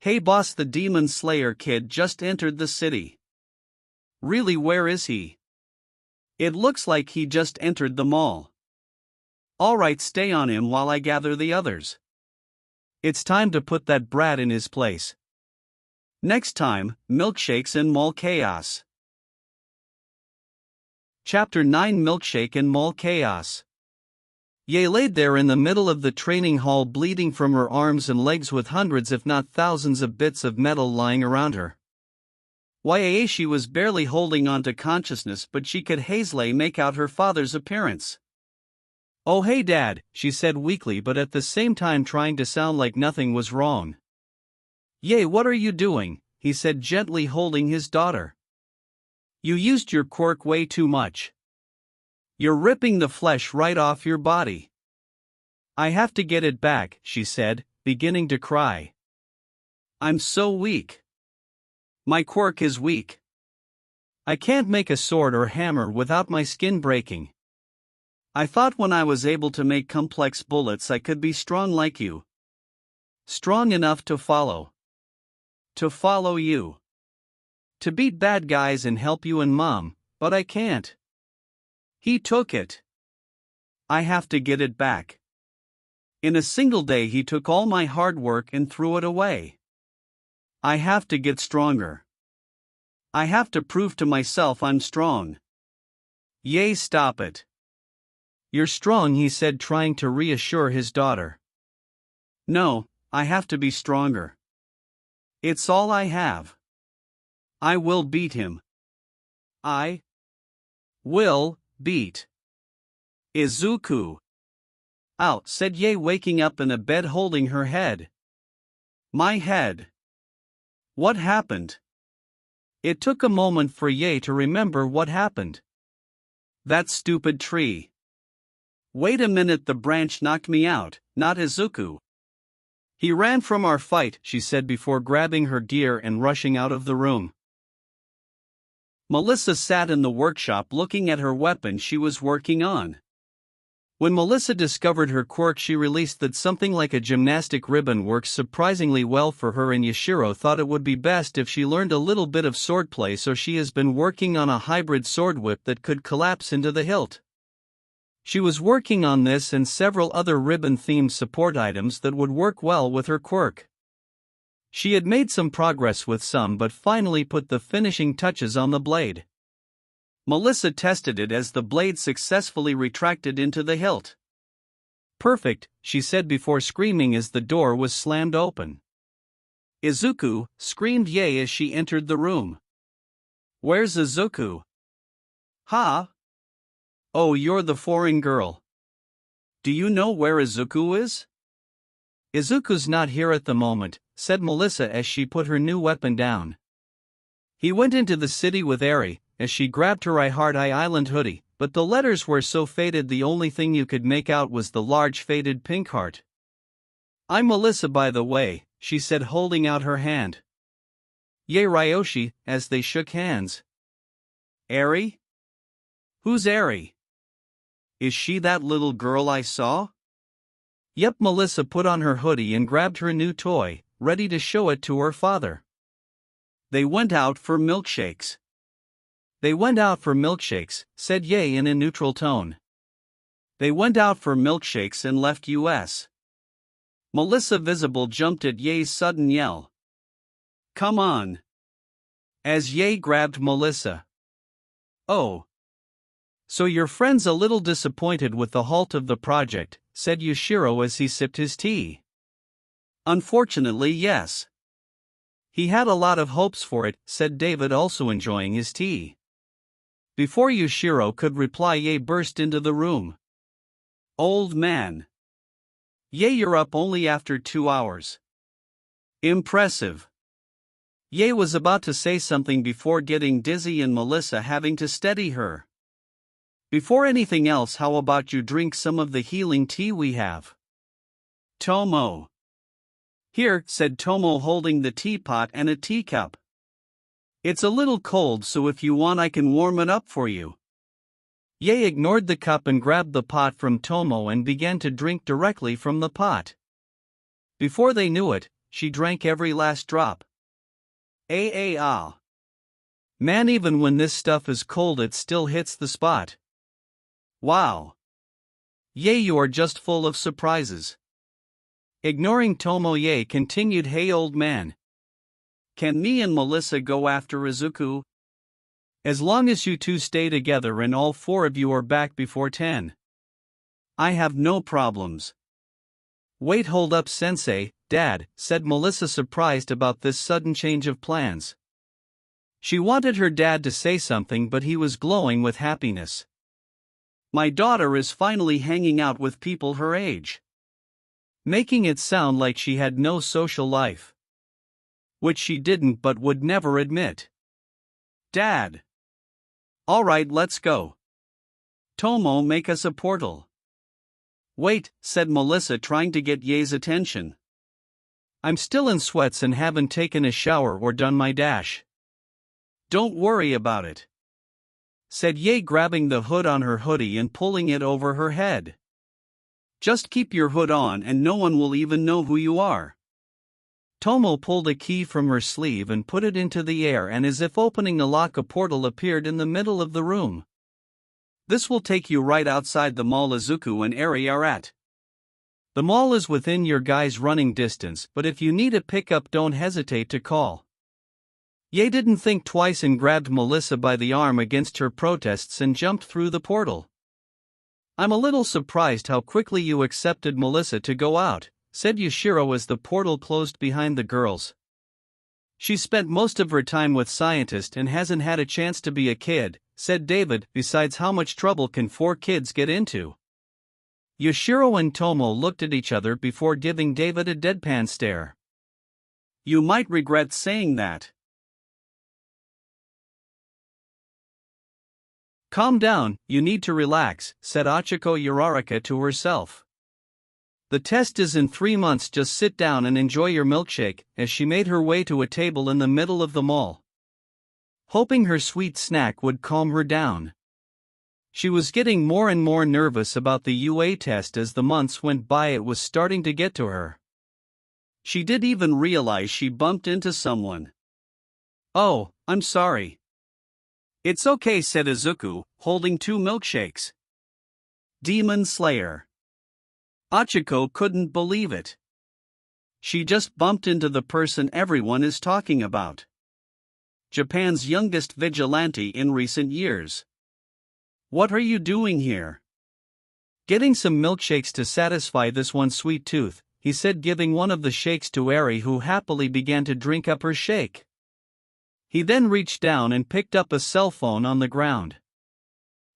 "Hey boss, the Demon Slayer kid just entered the city." "Really, where is he?" "It looks like he just entered the mall." "Alright, stay on him while I gather the others. It's time to put that brat in his place." Next time, milkshakes and mall chaos. Chapter 9: Milkshake and Mall Chaos. Yae laid there in the middle of the training hall, bleeding from her arms and legs, with hundreds if not thousands of bits of metal lying around her. She was barely holding on to consciousness, but she could hazily make out her father's appearance. "Oh hey Dad," she said weakly, but at the same time trying to sound like nothing was wrong. "Yae, what are you doing?" he said, gently holding his daughter. "You used your quirk way too much. You're ripping the flesh right off your body." "I have to get it back," she said, beginning to cry. "I'm so weak. My quirk is weak. I can't make a sword or hammer without my skin breaking. I thought when I was able to make complex bullets I could be strong like you. Strong enough to follow. To follow you. To beat bad guys and help you and Mom, but I can't. He took it. I have to get it back. In a single day he took all my hard work and threw it away. I have to get stronger. I have to prove to myself I'm strong." "Yae, stop it. You're strong," he said, trying to reassure his daughter. "No, I have to be stronger. It's all I have. I will beat him. I will beat Izuku." "Out," said Yae, waking up in a bed holding her head. "My head. What happened?" It took a moment for Yae to remember what happened. "That stupid tree. Wait a minute, the branch knocked me out, not Izuku. He ran from our fight," she said before grabbing her gear and rushing out of the room. Melissa sat in the workshop looking at her weapon she was working on. When Melissa discovered her quirk, she released that something like a gymnastic ribbon works surprisingly well for her, and Yashiro thought it would be best if she learned a little bit of swordplay, so she has been working on a hybrid sword whip that could collapse into the hilt. She was working on this and several other ribbon-themed support items that would work well with her quirk. She had made some progress with some, but finally put the finishing touches on the blade. Melissa tested it as the blade successfully retracted into the hilt. "Perfect," she said before screaming as the door was slammed open. "Izuku!" screamed Yae as she entered the room. "Where's Izuku?" "Ha? Oh, you're the foreign girl. Do you know where Izuku is?" "Izuku's not here at the moment," said Melissa as she put her new weapon down. "He went into the city with Eri," as she grabbed her I Heart I Island hoodie, but the letters were so faded the only thing you could make out was the large faded pink heart. "I'm Melissa, by the way," she said, holding out her hand. "Yae Ryoshi," as they shook hands. "Eri? Who's Eri? Is she that little girl I saw?" "Yep." Melissa put on her hoodie and grabbed her new toy, ready to show it to her father. "They went out for milkshakes." "They went out for milkshakes," said Yae in a neutral tone. "They went out for milkshakes and left us." Melissa visible jumped at Yae's sudden yell. "Come on!" as Yae grabbed Melissa. "Oh. So your friend's a little disappointed with the halt of the project," said Yashiro as he sipped his tea. "Unfortunately, yes. He had a lot of hopes for it," said David, also enjoying his tea. Before Yashiro could reply, Yae burst into the room. "Old man. Yae, you're up only after 2 hours. Impressive." Yae was about to say something before getting dizzy and Melissa having to steady her. "Before anything else, how about you drink some of the healing tea we have?" "Tomo." "Here," said Tomo, holding the teapot and a teacup. "It's a little cold, so if you want I can warm it up for you." Yae ignored the cup and grabbed the pot from Tomo and began to drink directly from the pot. Before they knew it, she drank every last drop. Man, even when this stuff is cold it still hits the spot. Wow. Yae, you are just full of surprises." Ignoring Tomo, Yae continued, "Hey old man. Can me and Melissa go after Izuku? As long as you two stay together and all 4 of you are back before 10. I have no problems." "Wait, hold up, sensei, dad," said Melissa, surprised about this sudden change of plans. She wanted her dad to say something, but he was glowing with happiness. "My daughter is finally hanging out with people her age." Making it sound like she had no social life. Which she didn't but would never admit. "Dad. Alright, let's go. Tomo, make us a portal." "Wait," said Melissa, trying to get Yae's attention. "I'm still in sweats and haven't taken a shower or done my dash." "Don't worry about it," said Yae, grabbing the hood on her hoodie and pulling it over her head. "Just keep your hood on and no one will even know who you are." Tomo pulled a key from her sleeve and put it into the air, and as if opening a lock, a portal appeared in the middle of the room. "This will take you right outside the mall Izuku and Eri are at. The mall is within your guys' running distance, but if you need a pickup don't hesitate to call." Yae didn't think twice and grabbed Melissa by the arm against her protests and jumped through the portal. "I'm a little surprised how quickly you accepted Melissa to go out," said Yashiro as the portal closed behind the girls. "She spent most of her time with scientists and hasn't had a chance to be a kid," said David. "Besides, how much trouble can 4 kids get into?" Yashiro and Tomo looked at each other before giving David a deadpan stare. "You might regret saying that." "Calm down, you need to relax," said Achiko Uraraka to herself. "The test is in 3 months, just sit down and enjoy your milkshake," as she made her way to a table in the middle of the mall. hoping her sweet snack would calm her down. She was getting more and more nervous about the UA test as the months went by. It was starting to get to her. She did even realize she bumped into someone. "Oh, I'm sorry." "It's okay," said Izuku, holding 2 milkshakes. Demon Slayer. Achiko couldn't believe it. She just bumped into the person everyone is talking about. Japan's youngest vigilante in recent years. "What are you doing here?" "Getting some milkshakes to satisfy this one sweet tooth," he said, giving one of the shakes to Eri, who happily began to drink up her shake. He then reached down and picked up a cell phone on the ground.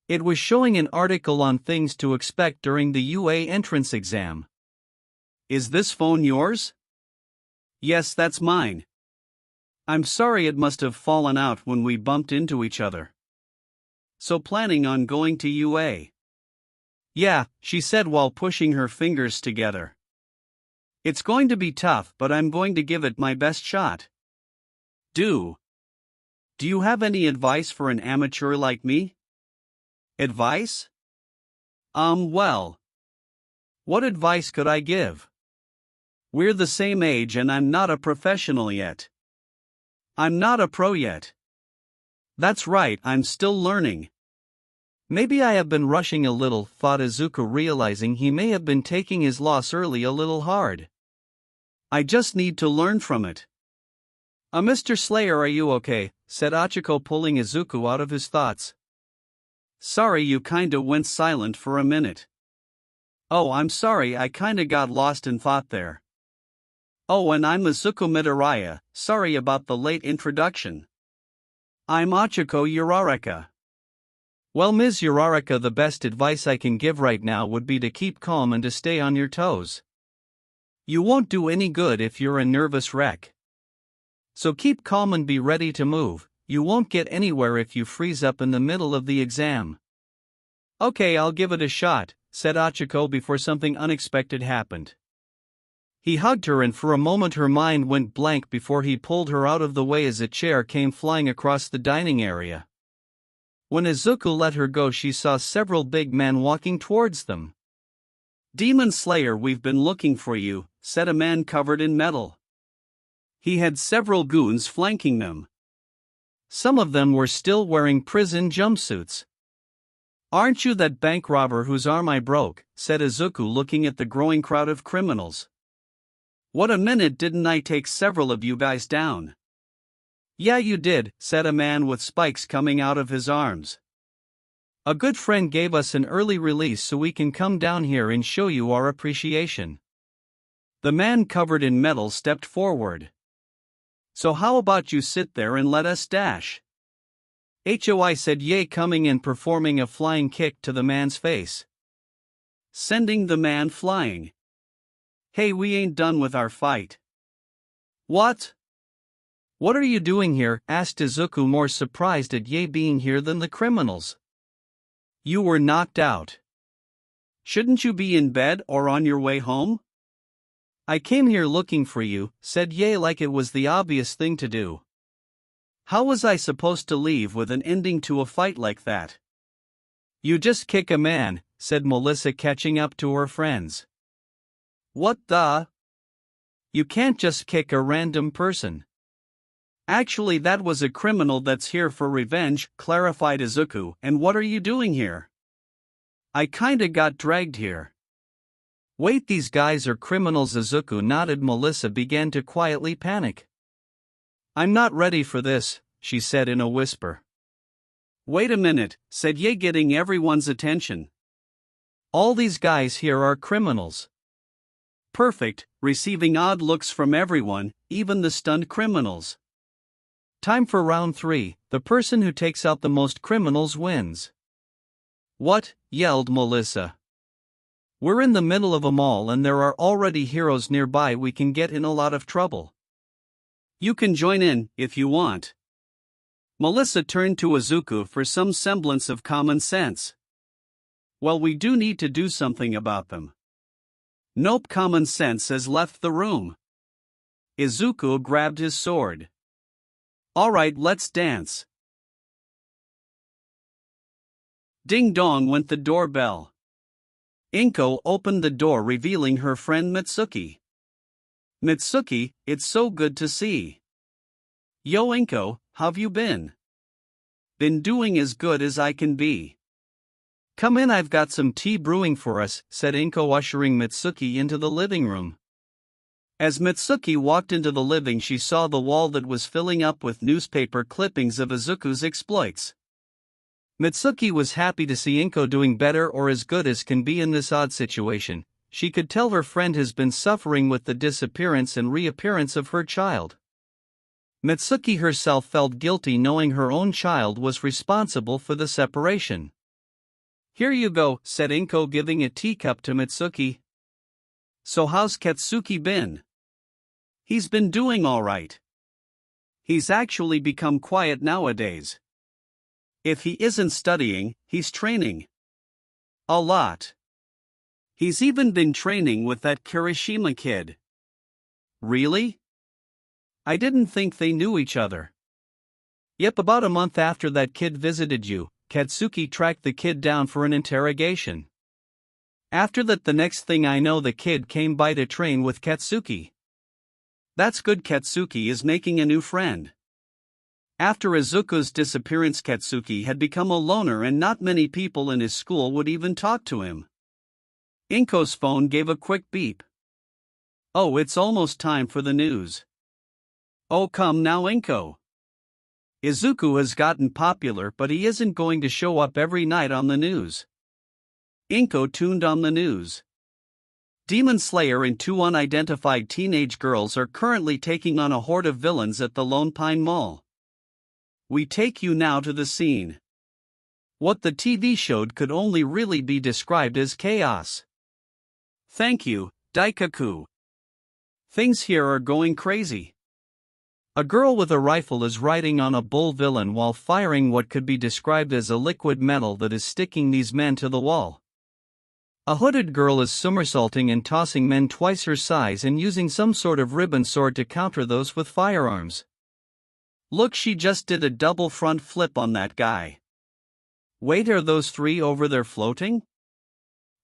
It was showing an article on things to expect during the UA entrance exam. "Is this phone yours?" "Yes, that's mine. I'm sorry, it must have fallen out when we bumped into each other." "So planning on going to UA?" "Yeah," she said while pushing her fingers together. "It's going to be tough, but I'm going to give it my best shot." Do you have any advice for an amateur like me?" "Advice? Well. What advice could I give? We're the same age and I'm not a professional yet." "I'm not a pro yet." "That's right, I'm still learning." "Maybe I have been rushing a little," thought Izuku, realizing he may have been taking his loss early a little hard. "I just need to learn from it." Mr. Slayer, are you okay?" said Achiko, pulling Izuku out of his thoughts. "Sorry, you kinda went silent for a minute." "Oh, I'm sorry, I kinda got lost in thought there." "Oh, and I'm Izuku Midoriya, sorry about the late introduction." "I'm Achiko Uraraka." "Well, Ms. Uraraka, the best advice I can give right now would be to keep calm and to stay on your toes. You won't do any good if you're a nervous wreck. So keep calm and be ready to move. You won't get anywhere if you freeze up in the middle of the exam." "Okay, I'll give it a shot," said Achiko before something unexpected happened. He hugged her and for a moment her mind went blank before he pulled her out of the way as a chair came flying across the dining area. When Izuku let her go, she saw several big men walking towards them. "Demon Slayer, we've been looking for you," said a man covered in metal. He had several goons flanking them. Some of them were still wearing prison jumpsuits. "Aren't you that bank robber whose arm I broke?" said Izuku, looking at the growing crowd of criminals. "What a minute, didn't I take several of you guys down?" "Yeah, you did," said a man with spikes coming out of his arms. "A good friend gave us an early release so we can come down here and show you our appreciation." The man covered in metal stepped forward. "So how about you sit there and let us dash?" "HOI," said Ye, coming and performing a flying kick to the man's face, sending the man flying. "Hey, we ain't done with our fight." "What? What are you doing here?" asked Izuku, more surprised at Ye being here than the criminals. "You were knocked out. Shouldn't you be in bed or on your way home?" "I came here looking for you," said Ye, like it was the obvious thing to do. "How was I supposed to leave with an ending to a fight like that?" "You just kick a man," said Melissa, catching up to her friends. "What the? You can't just kick a random person." "Actually, that was a criminal that's here for revenge," clarified Izuku. "And what are you doing here?" "I kinda got dragged here." "Wait, these guys are criminals?" Izuku nodded. Melissa began to quietly panic. "I'm not ready for this," she said in a whisper. "Wait a minute," said Ye, getting everyone's attention. "All these guys here are criminals." Perfect, receiving odd looks from everyone, even the stunned criminals. "Time for round 3, the person who takes out the most criminals wins." "What?" yelled Melissa. "We're in the middle of a mall and there are already heroes nearby. We can get in a lot of trouble." "You can join in, if you want." Melissa turned to Izuku for some semblance of common sense. "Well, we do need to do something about them." "Nope, common sense has left the room." Izuku grabbed his sword. "Alright, let's dance." Ding dong went the doorbell. Inko opened the door, revealing her friend Mitsuki. Mitsuki, it's so good to see. Yo Inko, how've you been? Been doing as good as I can be. Come in, I've got some tea brewing for us, said Inko, ushering Mitsuki into the living room. As Mitsuki walked into the living, she saw the wall that was filling up with newspaper clippings of Izuku's exploits. Mitsuki was happy to see Inko doing better or as good as can be in this odd situation. She could tell her friend has been suffering with the disappearance and reappearance of her child. Mitsuki herself felt guilty knowing her own child was responsible for the separation. Here you go, said Inko, giving a teacup to Mitsuki. So how's Katsuki been? He's been doing all right. He's actually become quiet nowadays. If he isn't studying, he's training. A lot. He's even been training with that Kirishima kid. Really? I didn't think they knew each other. Yep, about a month after that kid visited you, Katsuki tracked the kid down for an interrogation. After that, the next thing I know, the kid came by to train with Katsuki. That's good, Katsuki is making a new friend. After Izuku's disappearance, Katsuki had become a loner and not many people in his school would even talk to him. Inko's phone gave a quick beep. Oh, it's almost time for the news. Oh, come now, Inko. Izuku has gotten popular, but he isn't going to show up every night on the news. Inko tuned on the news. Demon Slayer and two unidentified teenage girls are currently taking on a horde of villains at the Lone Pine Mall. We take you now to the scene. What the TV showed could only really be described as chaos. Thank you, Deku. Things here are going crazy. A girl with a rifle is riding on a bull villain while firing what could be described as a liquid metal that is sticking these men to the wall. A hooded girl is somersaulting and tossing men twice her size and using some sort of ribbon sword to counter those with firearms. Look, she just did a double front flip on that guy. Wait, are those three over there floating?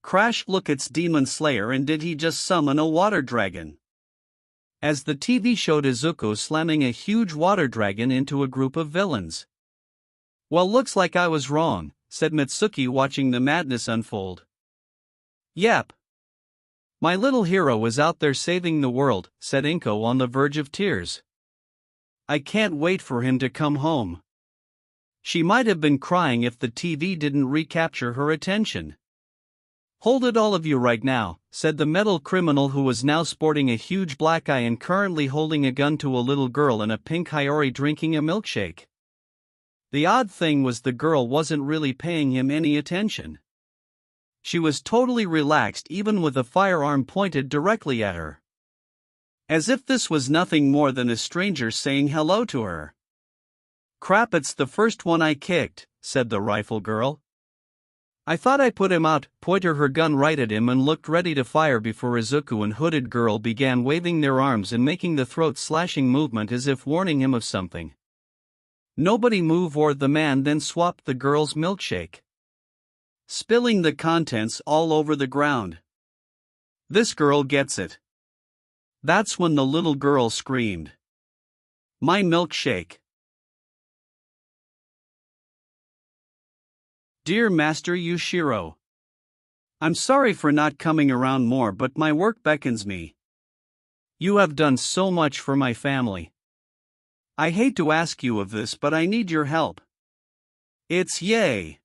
Crash, look, it's Demon Slayer, and did he just summon a water dragon? As the TV showed Izuku slamming a huge water dragon into a group of villains. Well, looks like I was wrong, said Mitsuki, watching the madness unfold. Yep. My little hero is out there saving the world, said Inko, on the verge of tears. I can't wait for him to come home. She might have been crying if the TV didn't recapture her attention. Hold it, all of you, right now, said the metal criminal, who was now sporting a huge black eye and currently holding a gun to a little girl in a pink Hiyori drinking a milkshake. The odd thing was the girl wasn't really paying him any attention. She was totally relaxed, even with a firearm pointed directly at her. As if this was nothing more than a stranger saying hello to her. Crap, it's the first one I kicked, said the rifle girl. I thought I put him out, pointed her gun right at him and looked ready to fire before Izuku and hooded girl began waving their arms and making the throat-slashing movement as if warning him of something. Nobody move or the man then swapped the girl's milkshake, spilling the contents all over the ground. This girl gets it. That's when the little girl screamed, "My milkshake!" Dear Master Yushiro, I'm sorry for not coming around more, but my work beckons me. You have done so much for my family. I hate to ask you of this, but I need your help. It's yay!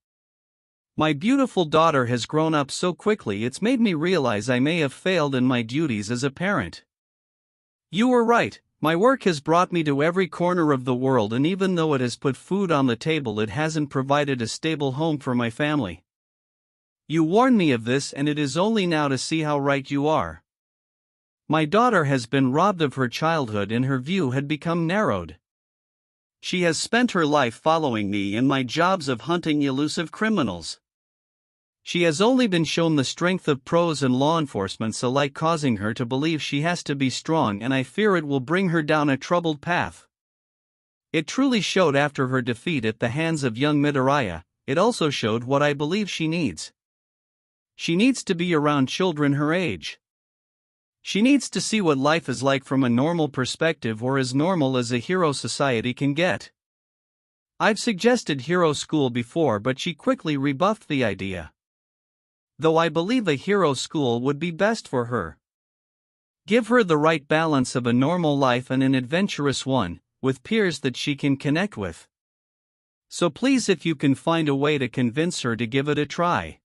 My beautiful daughter has grown up so quickly, it's made me realize I may have failed in my duties as a parent. You were right. My work has brought me to every corner of the world, and even though it has put food on the table, it hasn't provided a stable home for my family. You warned me of this, and it is only now to see how right you are. My daughter has been robbed of her childhood and her view had become narrowed. She has spent her life following me in my jobs of hunting elusive criminals. She has only been shown the strength of pros and law enforcement alike, causing her to believe she has to be strong, and I fear it will bring her down a troubled path. It truly showed after her defeat at the hands of young Midoriya, it also showed what I believe she needs. She needs to be around children her age. She needs to see what life is like from a normal perspective, or as normal as a hero society can get. I've suggested hero school before, but she quickly rebuffed the idea. Though I believe a hero school would be best for her. Give her the right balance of a normal life and an adventurous one, with peers that she can connect with. So please, if you can find a way to convince her to give it a try.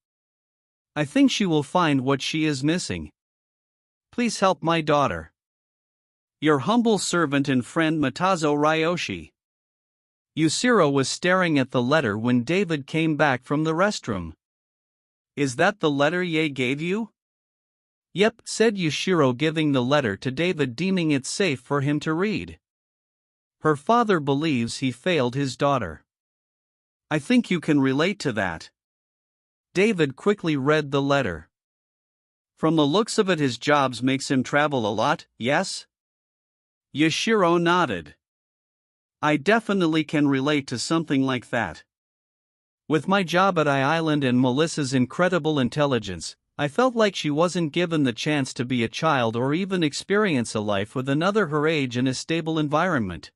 I think she will find what she is missing. Please help my daughter. Your humble servant and friend, Matazo Ryoshi. Yusiro was staring at the letter when David came back from the restroom. Is that the letter Ye gave you? Yep, said Yushiro, giving the letter to David, deeming it safe for him to read. Her father believes he failed his daughter. I think you can relate to that. David quickly read the letter. From the looks of it, his jobs makes him travel a lot, yes? Yushiro nodded. I definitely can relate to something like that. With my job at I-Island and Melissa's incredible intelligence, I felt like she wasn't given the chance to be a child or even experience a life with another her age in a stable environment.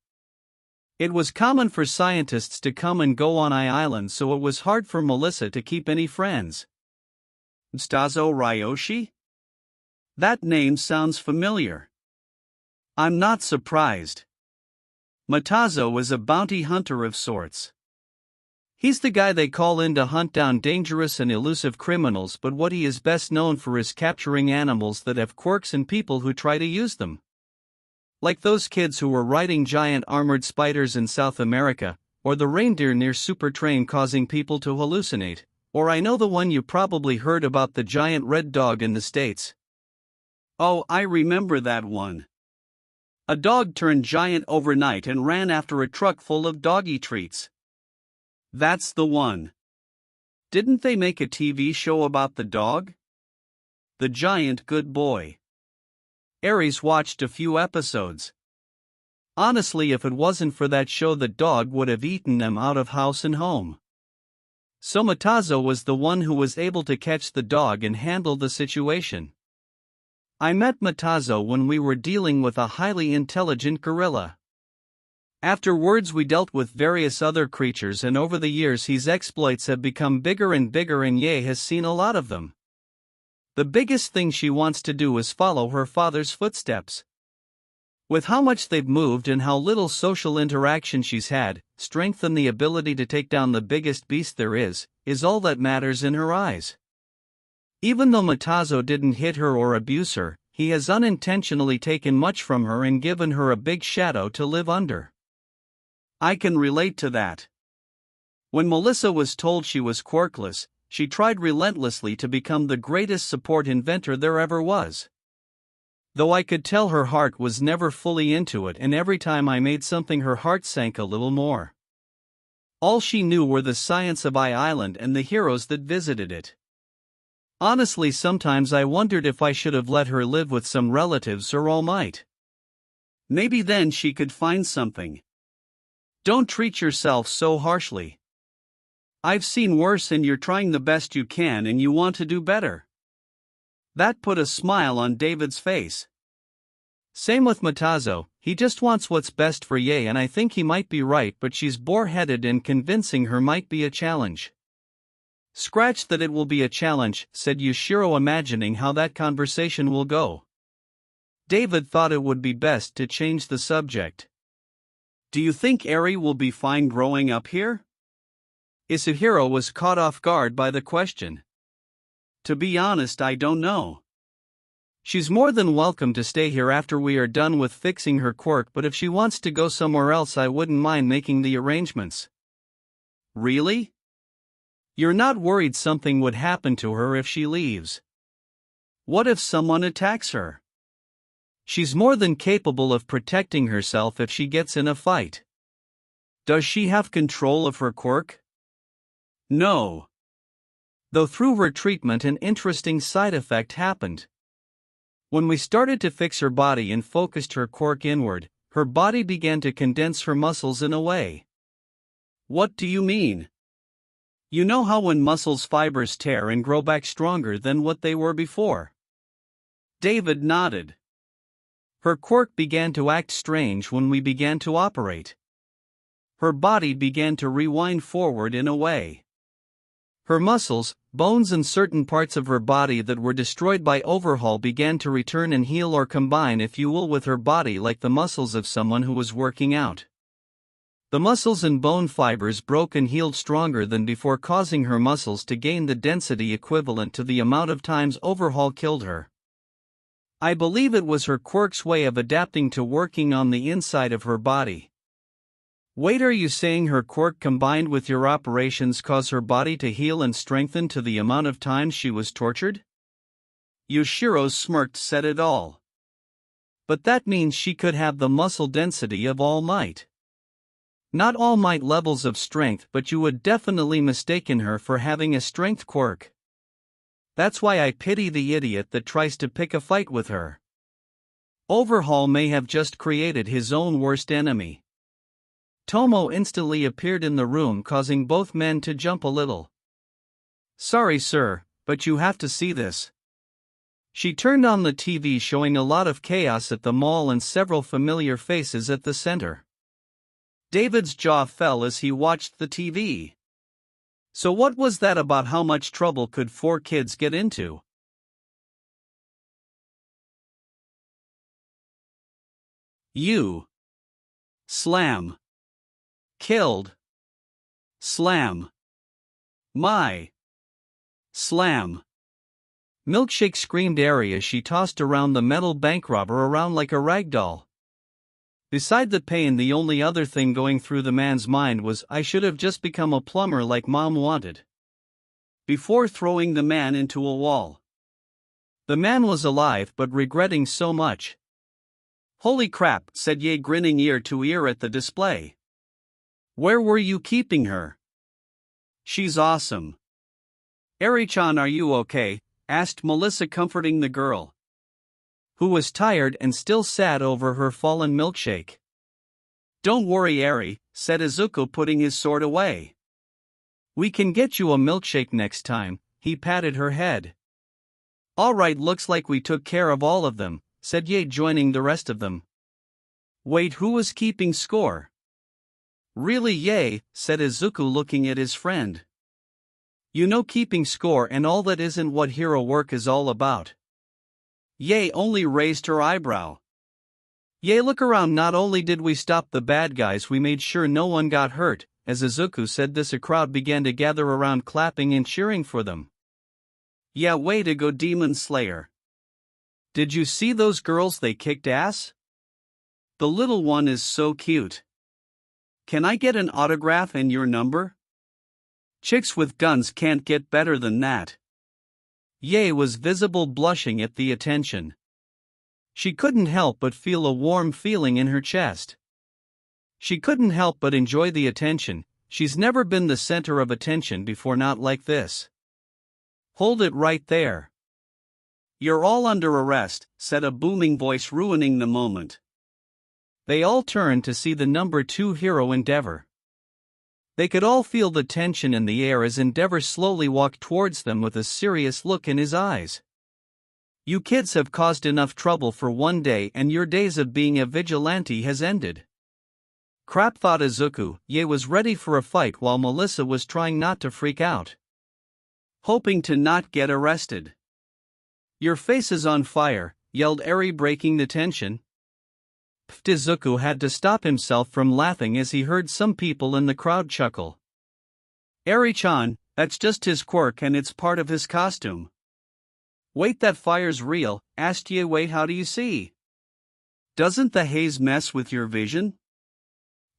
It was common for scientists to come and go on I-Island, so it was hard for Melissa to keep any friends. Matazo Ryoshi? That name sounds familiar. I'm not surprised. Matazo is a bounty hunter of sorts. He's the guy they call in to hunt down dangerous and elusive criminals, but what he is best known for is capturing animals that have quirks and people who try to use them. Like those kids who were riding giant armored spiders in South America, or the reindeer near Super Train causing people to hallucinate, or I know the one you probably heard about, the giant red dog in the States. Oh, I remember that one. A dog turned giant overnight and ran after a truck full of doggy treats. That's the one. Didn't they make a TV show about the dog? The Giant Good Boy. Aries watched a few episodes. Honestly, if it wasn't for that show, the dog would have eaten them out of house and home. So Matazo was the one who was able to catch the dog and handle the situation. I met Matazo when we were dealing with a highly intelligent gorilla. Afterwards we dealt with various other creatures, and over the years his exploits have become bigger and bigger, and Ye has seen a lot of them. The biggest thing she wants to do is follow her father's footsteps. With how much they've moved and how little social interaction she's had, strength and the ability to take down the biggest beast there is all that matters in her eyes. Even though Matazo didn't hit her or abuse her, he has unintentionally taken much from her and given her a big shadow to live under. I can relate to that. When Melissa was told she was quirkless, she tried relentlessly to become the greatest support inventor there ever was. Though I could tell her heart was never fully into it, and every time I made something her heart sank a little more. All she knew were the science of I-Island and the heroes that visited it. Honestly, sometimes I wondered if I should have let her live with some relatives or All Might. Maybe then she could find something. Don't treat yourself so harshly. I've seen worse, and you're trying the best you can and you want to do better. That put a smile on David's face. Same with Matazo, he just wants what's best for Ye, and I think he might be right, but she's boar-headed and convincing her might be a challenge. Scratch that, it will be a challenge, said Yushiro, imagining how that conversation will go. David thought it would be best to change the subject. Do you think Eri will be fine growing up here? Isuhiro was caught off guard by the question. To be honest, I don't know. She's more than welcome to stay here after we are done with fixing her quirk, but if she wants to go somewhere else, I wouldn't mind making the arrangements. Really? You're not worried something would happen to her if she leaves? What if someone attacks her? She's more than capable of protecting herself if she gets in a fight. Does she have control of her quirk? No. Though through her treatment an interesting side effect happened. When we started to fix her body and focused her quirk inward, her body began to condense her muscles in a way. What do you mean? You know how when muscles fibers tear and grow back stronger than what they were before? David nodded. Her quirk began to act strange when we began to operate. Her body began to rewind forward in a way. Her muscles, bones and certain parts of her body that were destroyed by overhaul began to return and heal or combine, if you will, with her body like the muscles of someone who was working out. The muscles and bone fibers broke and healed stronger than before, causing her muscles to gain the density equivalent to the amount of times overhaul killed her. I believe it was her quirk's way of adapting to working on the inside of her body. Wait, are you saying her quirk combined with your operations caused her body to heal and strengthen to the amount of times she was tortured? Yoshiro smirked, said it all. But that means she could have the muscle density of All Might. Not All Might levels of strength, but you would definitely mistaken her for having a strength quirk. That's why I pity the idiot that tries to pick a fight with her. Overhaul may have just created his own worst enemy. Tomo instantly appeared in the room, causing both men to jump a little. Sorry sir, but you have to see this. She turned on the TV, showing a lot of chaos at the mall and several familiar faces at the center. David's jaw fell as he watched the TV. So what was that about? How much trouble could 4 kids get into? You. Slam. Killed. Slam. My. Slam. Milkshake screamed Ari as she tossed around the metal bank robber around like a rag doll. Beside the pain, the only other thing going through the man's mind was, I should have just become a plumber like Mom wanted. Before throwing the man into a wall. The man was alive but regretting so much. Holy crap, said Ye, grinning ear to ear at the display. Where were you keeping her? She's awesome. Ari-chan, are you okay? Asked Melissa, comforting the girl, who was tired and still sad over her fallen milkshake. Don't worry, Ari, said Izuku, putting his sword away. We can get you a milkshake next time. He patted her head. Alright, looks like we took care of all of them, said Ye, joining the rest of them. Wait, who was keeping score? Really, Ye, said Izuku, looking at his friend. You know, keeping score and all that isn't what hero work is all about. Ye only raised her eyebrow. Ye, look around, not only did we stop the bad guys, we made sure no one got hurt. As Izuku said this, a crowd began to gather around, clapping and cheering for them. Yeah, way to go, Demon Slayer. Did you see those girls? They kicked ass. The little one is so cute. Can I get an autograph and your number? Chicks with guns can't get better than that. Ye was visible blushing at the attention. She couldn't help but feel a warm feeling in her chest. She couldn't help but enjoy the attention. She's never been the center of attention before, not like this. Hold it right there. You're all under arrest, said a booming voice, ruining the moment. They all turned to see the number 2 hero, Endeavor. They could all feel the tension in the air as Endeavor slowly walked towards them with a serious look in his eyes. You kids have caused enough trouble for one day, and your days of being a vigilante has ended. Crap, thought Izuku. Ye was ready for a fight while Melissa was trying not to freak out, hoping to not get arrested. Your face is on fire, yelled Eri, breaking the tension. Izuku had to stop himself from laughing as he heard some people in the crowd chuckle. Eri-chan, that's just his quirk and it's part of his costume. Wait, that fire's real, asked Ye. Wait, how do you see? Doesn't the haze mess with your vision?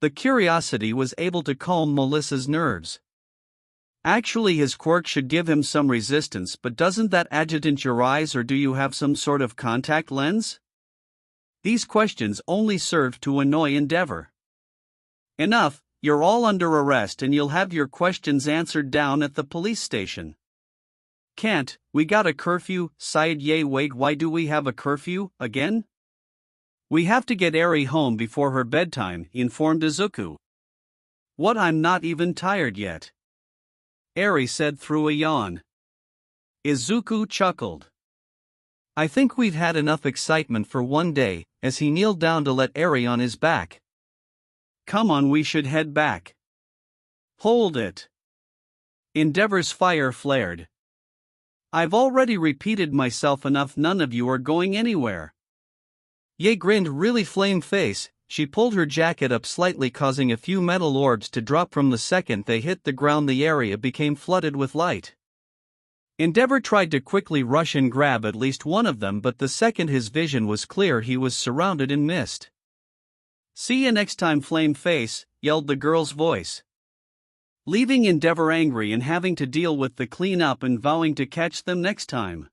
The curiosity was able to calm Melissa's nerves. Actually, his quirk should give him some resistance, but doesn't that agitate your eyes, or do you have some sort of contact lens? These questions only served to annoy Endeavor. Enough, you're all under arrest and you'll have your questions answered down at the police station. Can't, we got a curfew, sighed Ye. Wait, why do we have a curfew, again? We have to get Eri home before her bedtime, informed Izuku. What, I'm not even tired yet. Eri said through a yawn. Izuku chuckled. I think we've had enough excitement for one day, as he kneeled down to let Eri on his back. Come on, we should head back. Hold it. Endeavor's fire flared. I've already repeated myself enough, none of you are going anywhere. Ye grinned really flame face. She pulled her jacket up slightly, causing a few metal orbs to drop. From the second they hit the ground, the area became flooded with light. Endeavor tried to quickly rush and grab at least one of them, but the second his vision was clear, he was surrounded in mist. See you next time, flame face, yelled the girl's voice. Leaving Endeavor angry and having to deal with the cleanup and vowing to catch them next time.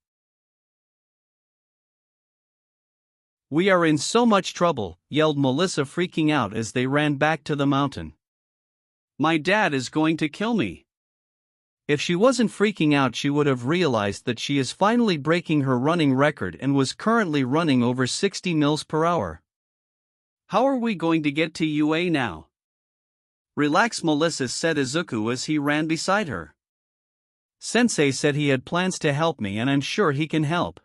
We are in so much trouble, yelled Melissa, freaking out as they ran back to the mountain. My dad is going to kill me. If she wasn't freaking out, she would have realized that she is finally breaking her running record and was currently running over 60 miles per hour. How are we going to get to UA now? Relax, Melissa, said Izuku as he ran beside her. Sensei said he had plans to help me and I'm sure he can help.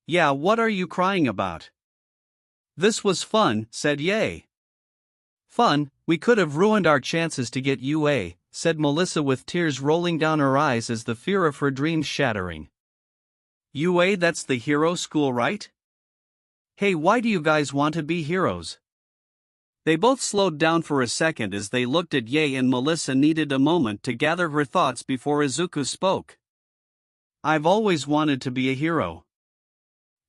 Yeah, what are you crying about? This was fun, said Ye. Fun? We could have ruined our chances to get UA, said Melissa with tears rolling down her eyes as the fear of her dreams shattering. UA, that's the hero school, right? Hey, why do you guys want to be heroes? They both slowed down for a second as they looked at Ye, and Melissa needed a moment to gather her thoughts before Izuku spoke. I've always wanted to be a hero.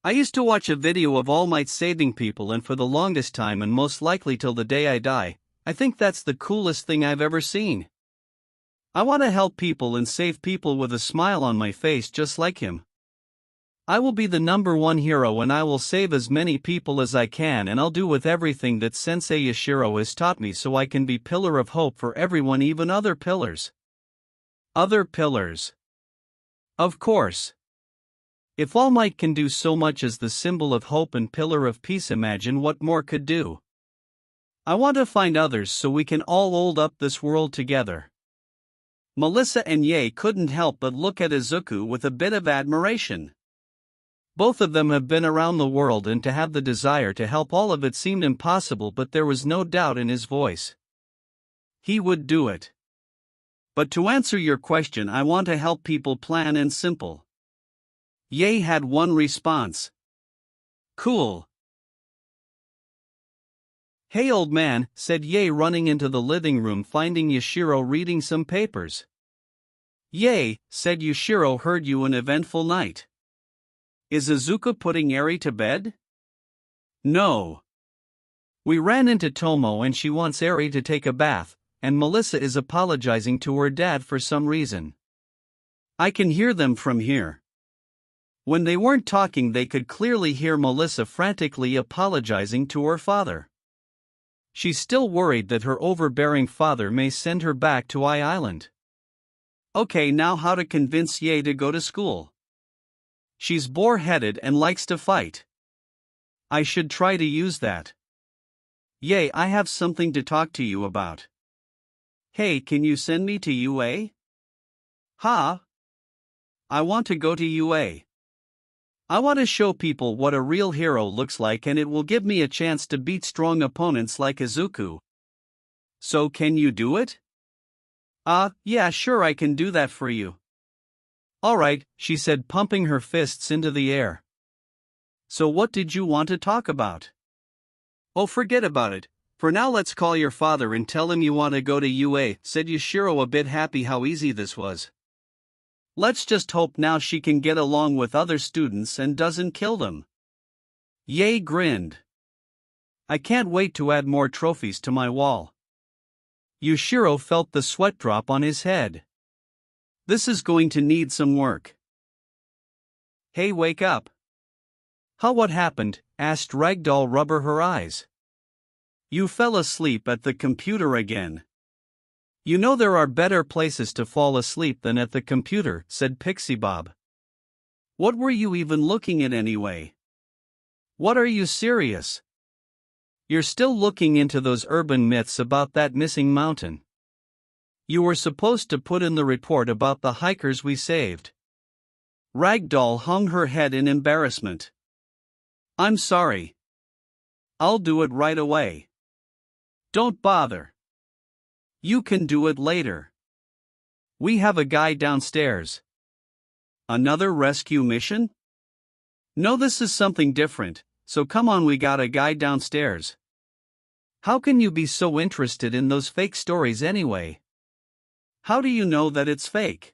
I used to watch a video of All Might saving people, and for the longest time, and most likely till the day I die, I think that's the coolest thing I've ever seen. I want to help people and save people with a smile on my face just like him. I will be the #1 hero and I will save as many people as I can, and I'll do with everything that Sensei Yashiro has taught me so I can be pillar of hope for everyone, even other pillars. Other pillars. Of course. If All Might can do so much as the symbol of hope and pillar of peace, imagine what more could do. I want to find others so we can all hold up this world together. Melissa and Ye couldn't help but look at Izuku with a bit of admiration. Both of them have been around the world, and to have the desire to help all of it seemed impossible, but there was no doubt in his voice. He would do it. But to answer your question, I want to help people, plain and simple. Ye had one response. Cool. Hey old man, said Ye, running into the living room finding Yashiro reading some papers. Ye, said Yashiro, heard you an eventful night. Is Izuku putting Eri to bed? No. We ran into Tomo and she wants Eri to take a bath, and Melissa is apologizing to her dad for some reason. I can hear them from here. When they weren't talking, they could clearly hear Melissa frantically apologizing to her father. She's still worried that her overbearing father may send her back to Island. Okay, now how to convince Ye to go to school. She's boar-headed and likes to fight. I should try to use that. Ye, I have something to talk to you about. Hey, can you send me to UA? Huh? I want to go to UA. I want to show people what a real hero looks like, and it will give me a chance to beat strong opponents like Izuku. So can you do it? Yeah, sure, I can do that for you. Alright, she said, pumping her fists into the air. So what did you want to talk about? Oh, forget about it. For now, let's call your father and tell him you want to go to UA, said Yashiro, a bit happy how easy this was. Let's just hope now she can get along with other students and doesn't kill them. Ye grinned. I can't wait to add more trophies to my wall. Yashiro felt the sweat drop on his head. This is going to need some work. Hey, wake up. Huh, what happened? Asked Ragdoll Rubber, her eyes. You fell asleep at the computer again. You know there are better places to fall asleep than at the computer, said Pixie Bob. What were you even looking at anyway? What, are you serious? You're still looking into those urban myths about that missing mountain. You were supposed to put in the report about the hikers we saved. Ragdoll hung her head in embarrassment. I'm sorry. I'll do it right away. Don't bother. You can do it later. We have a guy downstairs. Another rescue mission? No, this is something different, so come on, we got a guy downstairs. How can you be so interested in those fake stories anyway? How do you know that it's fake?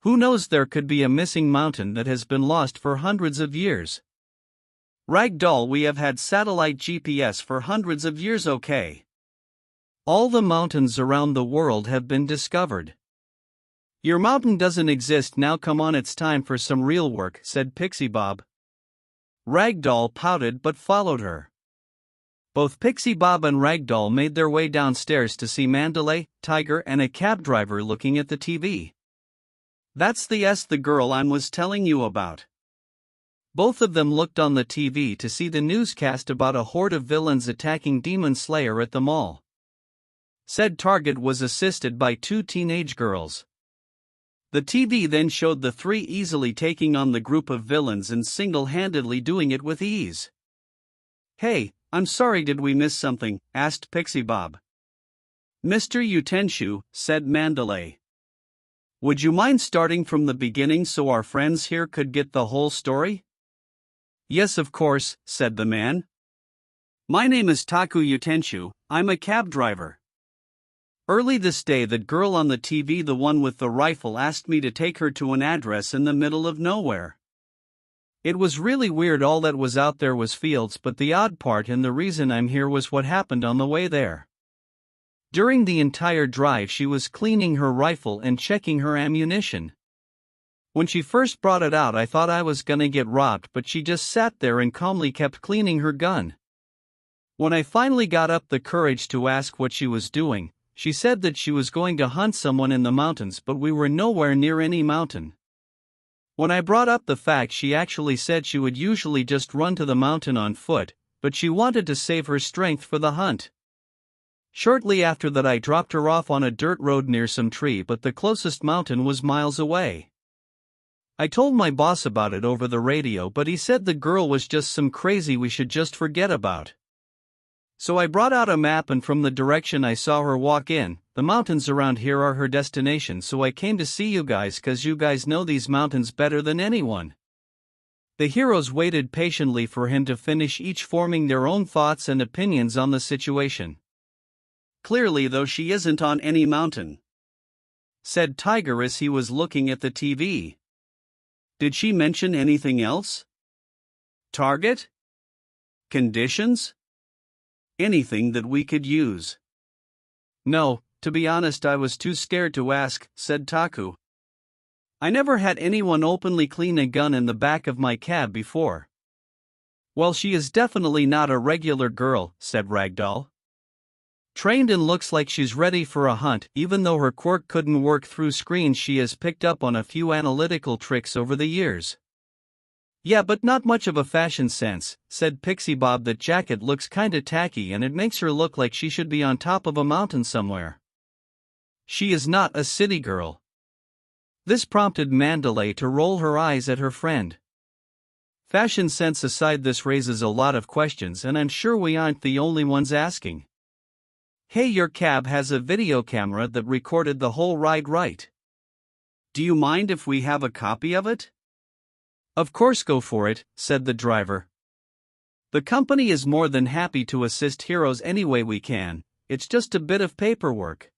Who knows, there could be a missing mountain that has been lost for hundreds of years. Ragdoll, we have had satellite GPS for hundreds of years, okay? All the mountains around the world have been discovered. Your mountain doesn't exist now, come on, it's time for some real work, said Pixie Bob. Ragdoll pouted but followed her. Both Pixie Bob and Ragdoll made their way downstairs to see Mandalay, Tiger, and a cab driver looking at the TV. That's the girl I was telling you about. Both of them looked on the TV to see the newscast about a horde of villains attacking Demon Slayer at the mall. Said target was assisted by 2 teenage girls. The TV then showed the 3 easily taking on the group of villains and single-handedly doing it with ease. Hey, I'm sorry, did we miss something? Asked Pixie Bob. Mr. Utenshu, said Mandalay. Would you mind starting from the beginning so our friends here could get the whole story? Yes, of course, said the man. My name is Taku Utenshu, I'm a cab driver. Early this day, that girl on the TV, the one with the rifle, asked me to take her to an address in the middle of nowhere. It was really weird, all that was out there was fields, but the odd part and the reason I'm here was what happened on the way there. During the entire drive she was cleaning her rifle and checking her ammunition. When she first brought it out I thought I was gonna get robbed, but she just sat there and calmly kept cleaning her gun. When I finally got up the courage to ask what she was doing, she said that she was going to hunt someone in the mountains, but we were nowhere near any mountain. When I brought up the fact, she actually said she would usually just run to the mountain on foot, but she wanted to save her strength for the hunt. Shortly after that I dropped her off on a dirt road near some tree, but the closest mountain was miles away. I told my boss about it over the radio, but he said the girl was just some crazy we should just forget about. So I brought out a map, and from the direction I saw her walk in, the mountains around here are her destination, so I came to see you guys cause you guys know these mountains better than anyone. The heroes waited patiently for him to finish, each forming their own thoughts and opinions on the situation. Clearly though, she isn't on any mountain, said Tiger as he was looking at the TV. Did she mention anything else? Target? Conditions? Anything that we could use? No, to be honest I was too scared to ask, said Taku. I never had anyone openly clean a gun in the back of my cab before. Well, she is definitely not a regular girl, said Ragdoll. Trained and looks like she's ready for a hunt. Even though her quirk couldn't work through screens, she has picked up on a few analytical tricks over the years. Yeah, but not much of a fashion sense, said Pixie Bob. That jacket looks kinda tacky and it makes her look like she should be on top of a mountain somewhere. She is not a city girl. This prompted Mandalay to roll her eyes at her friend. Fashion sense aside, this raises a lot of questions, and I'm sure we aren't the only ones asking. Hey, your cab has a video camera that recorded the whole ride, right? Do you mind if we have a copy of it? Of course, go for it, said the driver. The company is more than happy to assist heroes any way we can, it's just a bit of paperwork.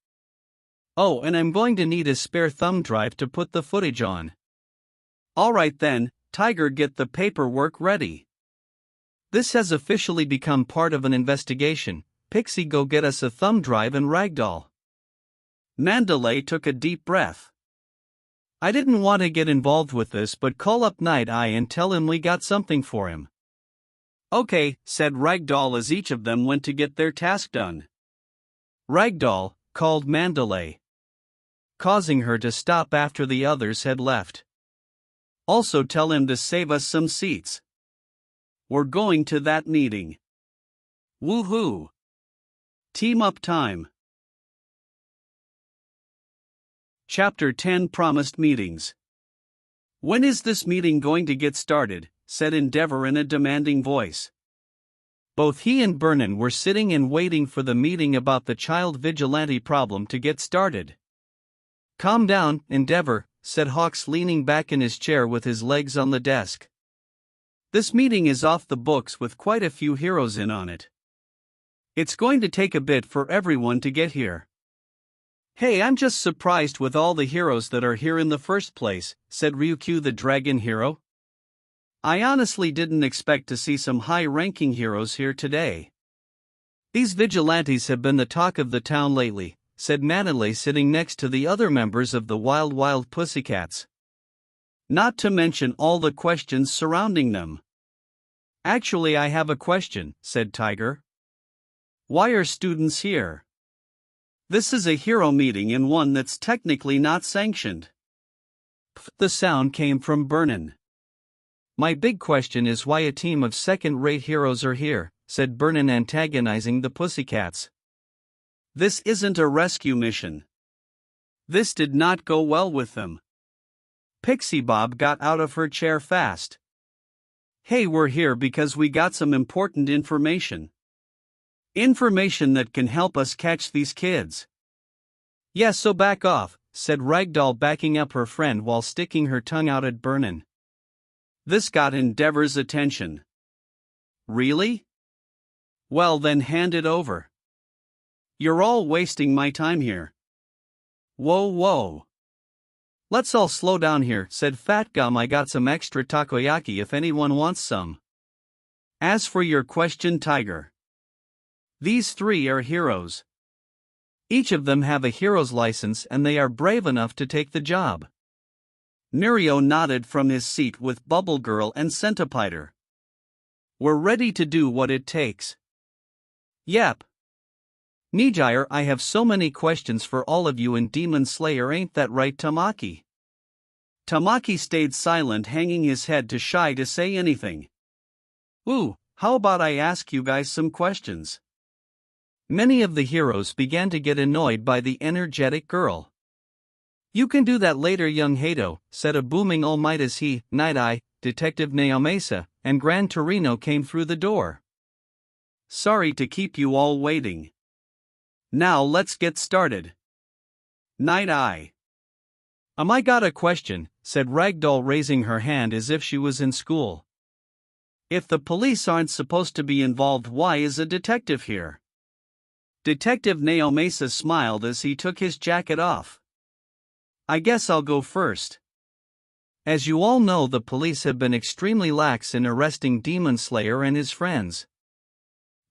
Oh, and I'm going to need a spare thumb drive to put the footage on. Alright then, Tiger, get the paperwork ready. This has officially become part of an investigation. Pixie, go get us a thumb drive, and Ragdoll. Mandalay took a deep breath. I didn't want to get involved with this, but call up Night Eye and tell him we got something for him. Okay, said Ragdoll as each of them went to get their task done. Ragdoll called Mandalay, causing her to stop after the others had left. Also tell him to save us some seats. We're going to that meeting. Woohoo! Team up time. Chapter 10 Promised Meetings. When is this meeting going to get started? Said Endeavor in a demanding voice. Both he and Vernon were sitting and waiting for the meeting about the child vigilante problem to get started. Calm down, Endeavor, said Hawks, leaning back in his chair with his legs on the desk. This meeting is off the books with quite a few heroes in on it. It's going to take a bit for everyone to get here. Hey, I'm just surprised with all the heroes that are here in the first place, said Ryukyu the dragon hero. I honestly didn't expect to see some high-ranking heroes here today. These vigilantes have been the talk of the town lately, said Manele, sitting next to the other members of the Wild Pussycats. Not to mention all the questions surrounding them. Actually, I have a question, said Tiger. Why are students here? This is a hero meeting and one that's technically not sanctioned. The sound came from Vernon. My big question is why a team of second-rate heroes are here, said Vernon, antagonizing the Pussycats. This isn't a rescue mission. This did not go well with them. Pixie Bob got out of her chair fast. Hey, we're here because we got some important information. Information that can help us catch these kids. Yeah, so back off, said Ragdoll, backing up her friend while sticking her tongue out at Vernon. This got Endeavor's attention. Really? Well then hand it over. You're all wasting my time here. Whoa. Let's all slow down here, said Fat Gum. I got some extra takoyaki if anyone wants some. As for your question, Tiger. These three are heroes. Each of them have a hero's license and they are brave enough to take the job. Mirio nodded from his seat with Bubble Girl and Centipeder. We're ready to do what it takes. Yep. Nijire, I have so many questions for all of you in Demon Slayer, ain't that right, Tamaki? Tamaki stayed silent, hanging his head too shy to say anything. Ooh, how about I ask you guys some questions? Many of the heroes began to get annoyed by the energetic girl. You can do that later, young Hato, said a booming All Might as he, Night Eye, Detective Naomesa, and Gran Torino came through the door. Sorry to keep you all waiting. Now let's get started. Night Eye. I got a question, said Ragdoll, raising her hand as if she was in school. If the police aren't supposed to be involved, why is a detective here? Detective Naomesa smiled as he took his jacket off. I guess I'll go first. As you all know, the police have been extremely lax in arresting Demon Slayer and his friends.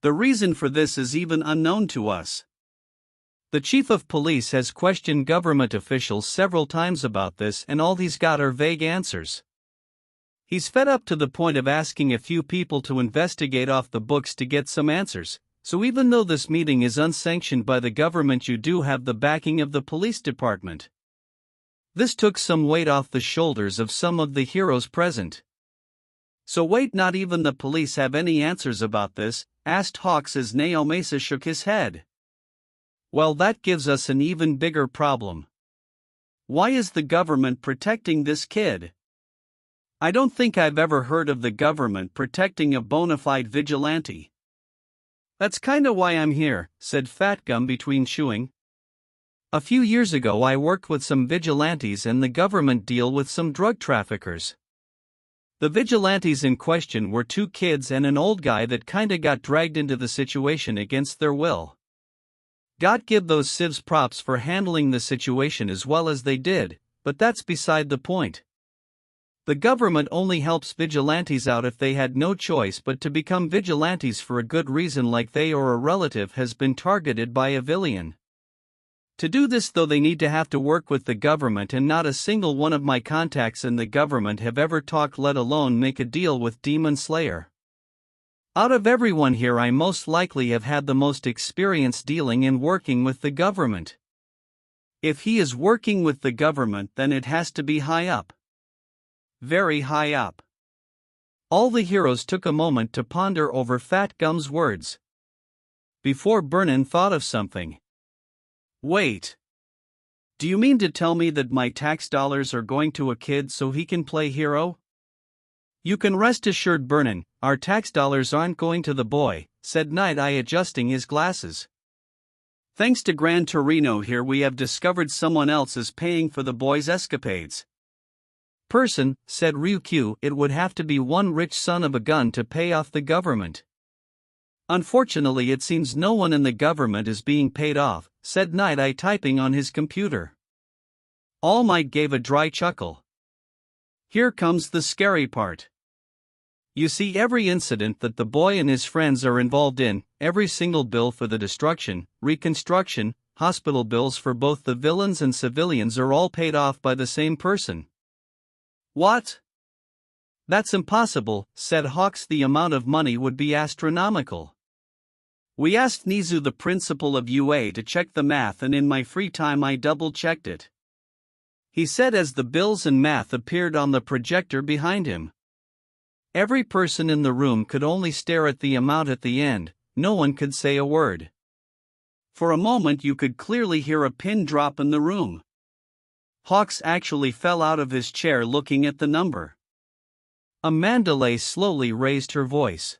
The reason for this is even unknown to us. The chief of police has questioned government officials several times about this, and all he's got are vague answers. He's fed up to the point of asking a few people to investigate off the books to get some answers. So even though this meeting is unsanctioned by the government, you do have the backing of the police department. This took some weight off the shoulders of some of the heroes present. So wait, not even the police have any answers about this? Asked Hawks as Naomesa shook his head. Well, that gives us an even bigger problem. Why is the government protecting this kid? I don't think I've ever heard of the government protecting a bona fide vigilante. That's kinda why I'm here, said Fat Gum between chewing. A few years ago I worked with some vigilantes and the government deal with some drug traffickers. The vigilantes in question were two kids and an old guy that kinda got dragged into the situation against their will. God give those civs props for handling the situation as well as they did, but that's beside the point. The government only helps vigilantes out if they had no choice but to become vigilantes for a good reason, like they or a relative has been targeted by a villain. To do this, though, they need to have to work with the government, and not a single one of my contacts in the government have ever talked, let alone make a deal with Demon Slayer. Out of everyone here, I most likely have had the most experience dealing and working with the government. If he is working with the government, then it has to be high up. Very high up. All the heroes took a moment to ponder over Fat Gum's words. Before Vernon thought of something. Wait. Do you mean to tell me that my tax dollars are going to a kid so he can play hero? You can rest assured, Vernon, our tax dollars aren't going to the boy, said Night Eye, adjusting his glasses. Thanks to Gran Torino here, we have discovered someone else is paying for the boy's escapades. Person, said Ryukyu, it would have to be one rich son of a gun to pay off the government. Unfortunately, it seems no one in the government is being paid off, said Night Eye, typing on his computer. All Might gave a dry chuckle. Here comes the scary part. You see, every incident that the boy and his friends are involved in, every single bill for the destruction, reconstruction, hospital bills for both the villains and civilians are all paid off by the same person. What? That's impossible, said Hawks. The amount of money would be astronomical. We asked Nizu, the principal of UA, to check the math, and in my free time I double-checked it. He said as the bills and math appeared on the projector behind him. Every person in the room could only stare at the amount at the end, no one could say a word. For a moment you could clearly hear a pin drop in the room. Hawks actually fell out of his chair looking at the number. Amandalay slowly raised her voice.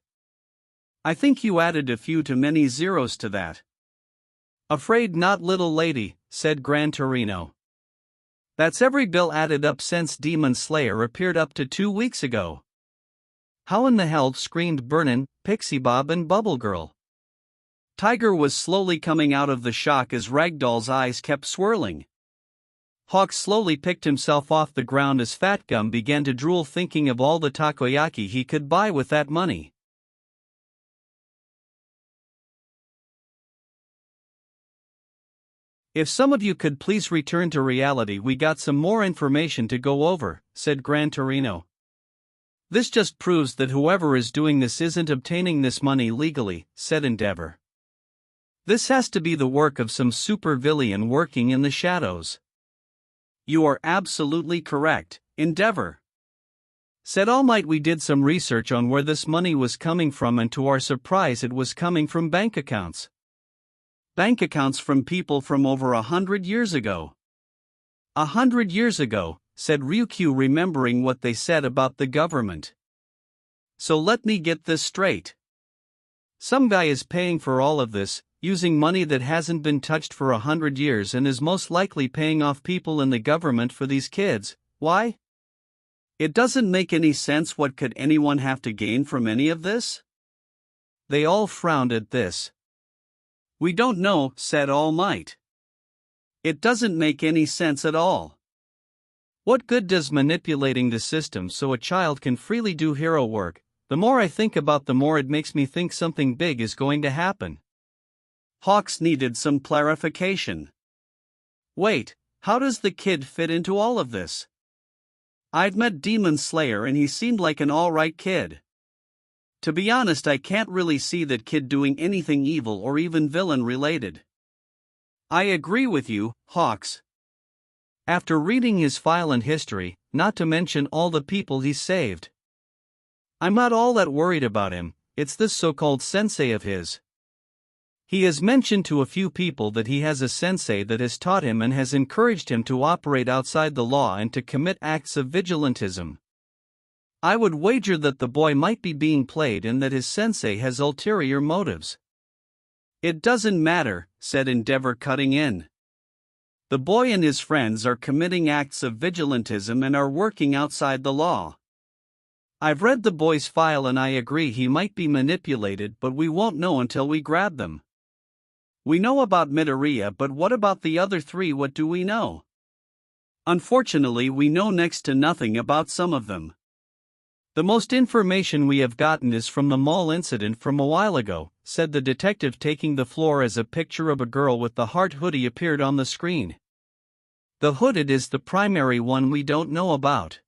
I think you added a few too many zeros to that. Afraid not, little lady, said Gran Torino. That's every bill added up since Demon Slayer appeared up to 2 weeks ago. How in the hell? Screamed Vernon, Pixie Bob and Bubble Girl. Tiger was slowly coming out of the shock as Ragdoll's eyes kept swirling. Hawk slowly picked himself off the ground as Fat Gum began to drool, thinking of all the takoyaki he could buy with that money. If some of you could please return to reality, we got some more information to go over, said Gran Torino. This just proves that whoever is doing this isn't obtaining this money legally, said Endeavor. This has to be the work of some super villain working in the shadows. You are absolutely correct, Endeavor, said All Might. We did some research on where this money was coming from, and to our surprise it was coming from bank accounts. Bank accounts from people from over 100 years ago. 100 years ago, said Ryukyu, remembering what they said about the government. So let me get this straight. Some guy is paying for all of this, using money that hasn't been touched for 100 years, and is most likely paying off people in the government for these kids. Why? It doesn't make any sense. What could anyone have to gain from any of this? They all frowned at this. We don't know, said All Might. It doesn't make any sense at all. What good does manipulating the system so a child can freely do hero work? The more I think about, the more it makes me think something big is going to happen. Hawks needed some clarification. Wait, how does the kid fit into all of this? I'd met Demon Slayer and he seemed like an alright kid. To be honest, I can't really see that kid doing anything evil or even villain related. I agree with you, Hawks. After reading his file and history, not to mention all the people he's saved, I'm not all that worried about him. It's this so-called sensei of his. He has mentioned to a few people that he has a sensei that has taught him and has encouraged him to operate outside the law and to commit acts of vigilantism. I would wager that the boy might be being played and that his sensei has ulterior motives. It doesn't matter, said Endeavor, cutting in. The boy and his friends are committing acts of vigilantism and are working outside the law. I've read the boy's file and I agree he might be manipulated, but we won't know until we grab them. We know about Midoriya, but what about the other three? What do we know? Unfortunately, we know next to nothing about some of them. The most information we have gotten is from the mall incident from a while ago, said the detective, taking the floor as a picture of a girl with the heart hoodie appeared on the screen. The hooded is the primary one we don't know about.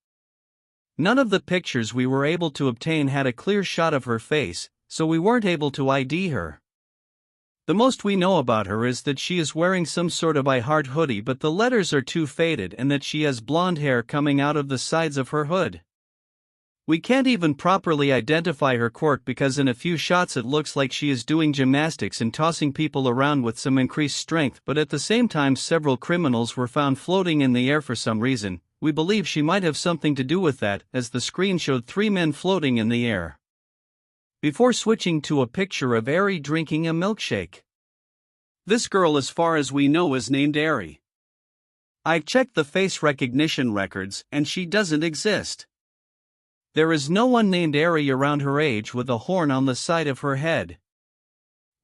None of the pictures we were able to obtain had a clear shot of her face, so we weren't able to ID her. The most we know about her is that she is wearing some sort of I Heart hoodie, but the letters are too faded, and that she has blonde hair coming out of the sides of her hood. We can't even properly identify her quirk because in a few shots it looks like she is doing gymnastics and tossing people around with some increased strength, but at the same time several criminals were found floating in the air for some reason. We believe she might have something to do with that, as the screen showed 3 men floating in the air. Before switching to a picture of Eri drinking a milkshake. This girl, as far as we know, is named Eri. I checked the face recognition records and she doesn't exist. There is no one named Eri around her age with a horn on the side of her head.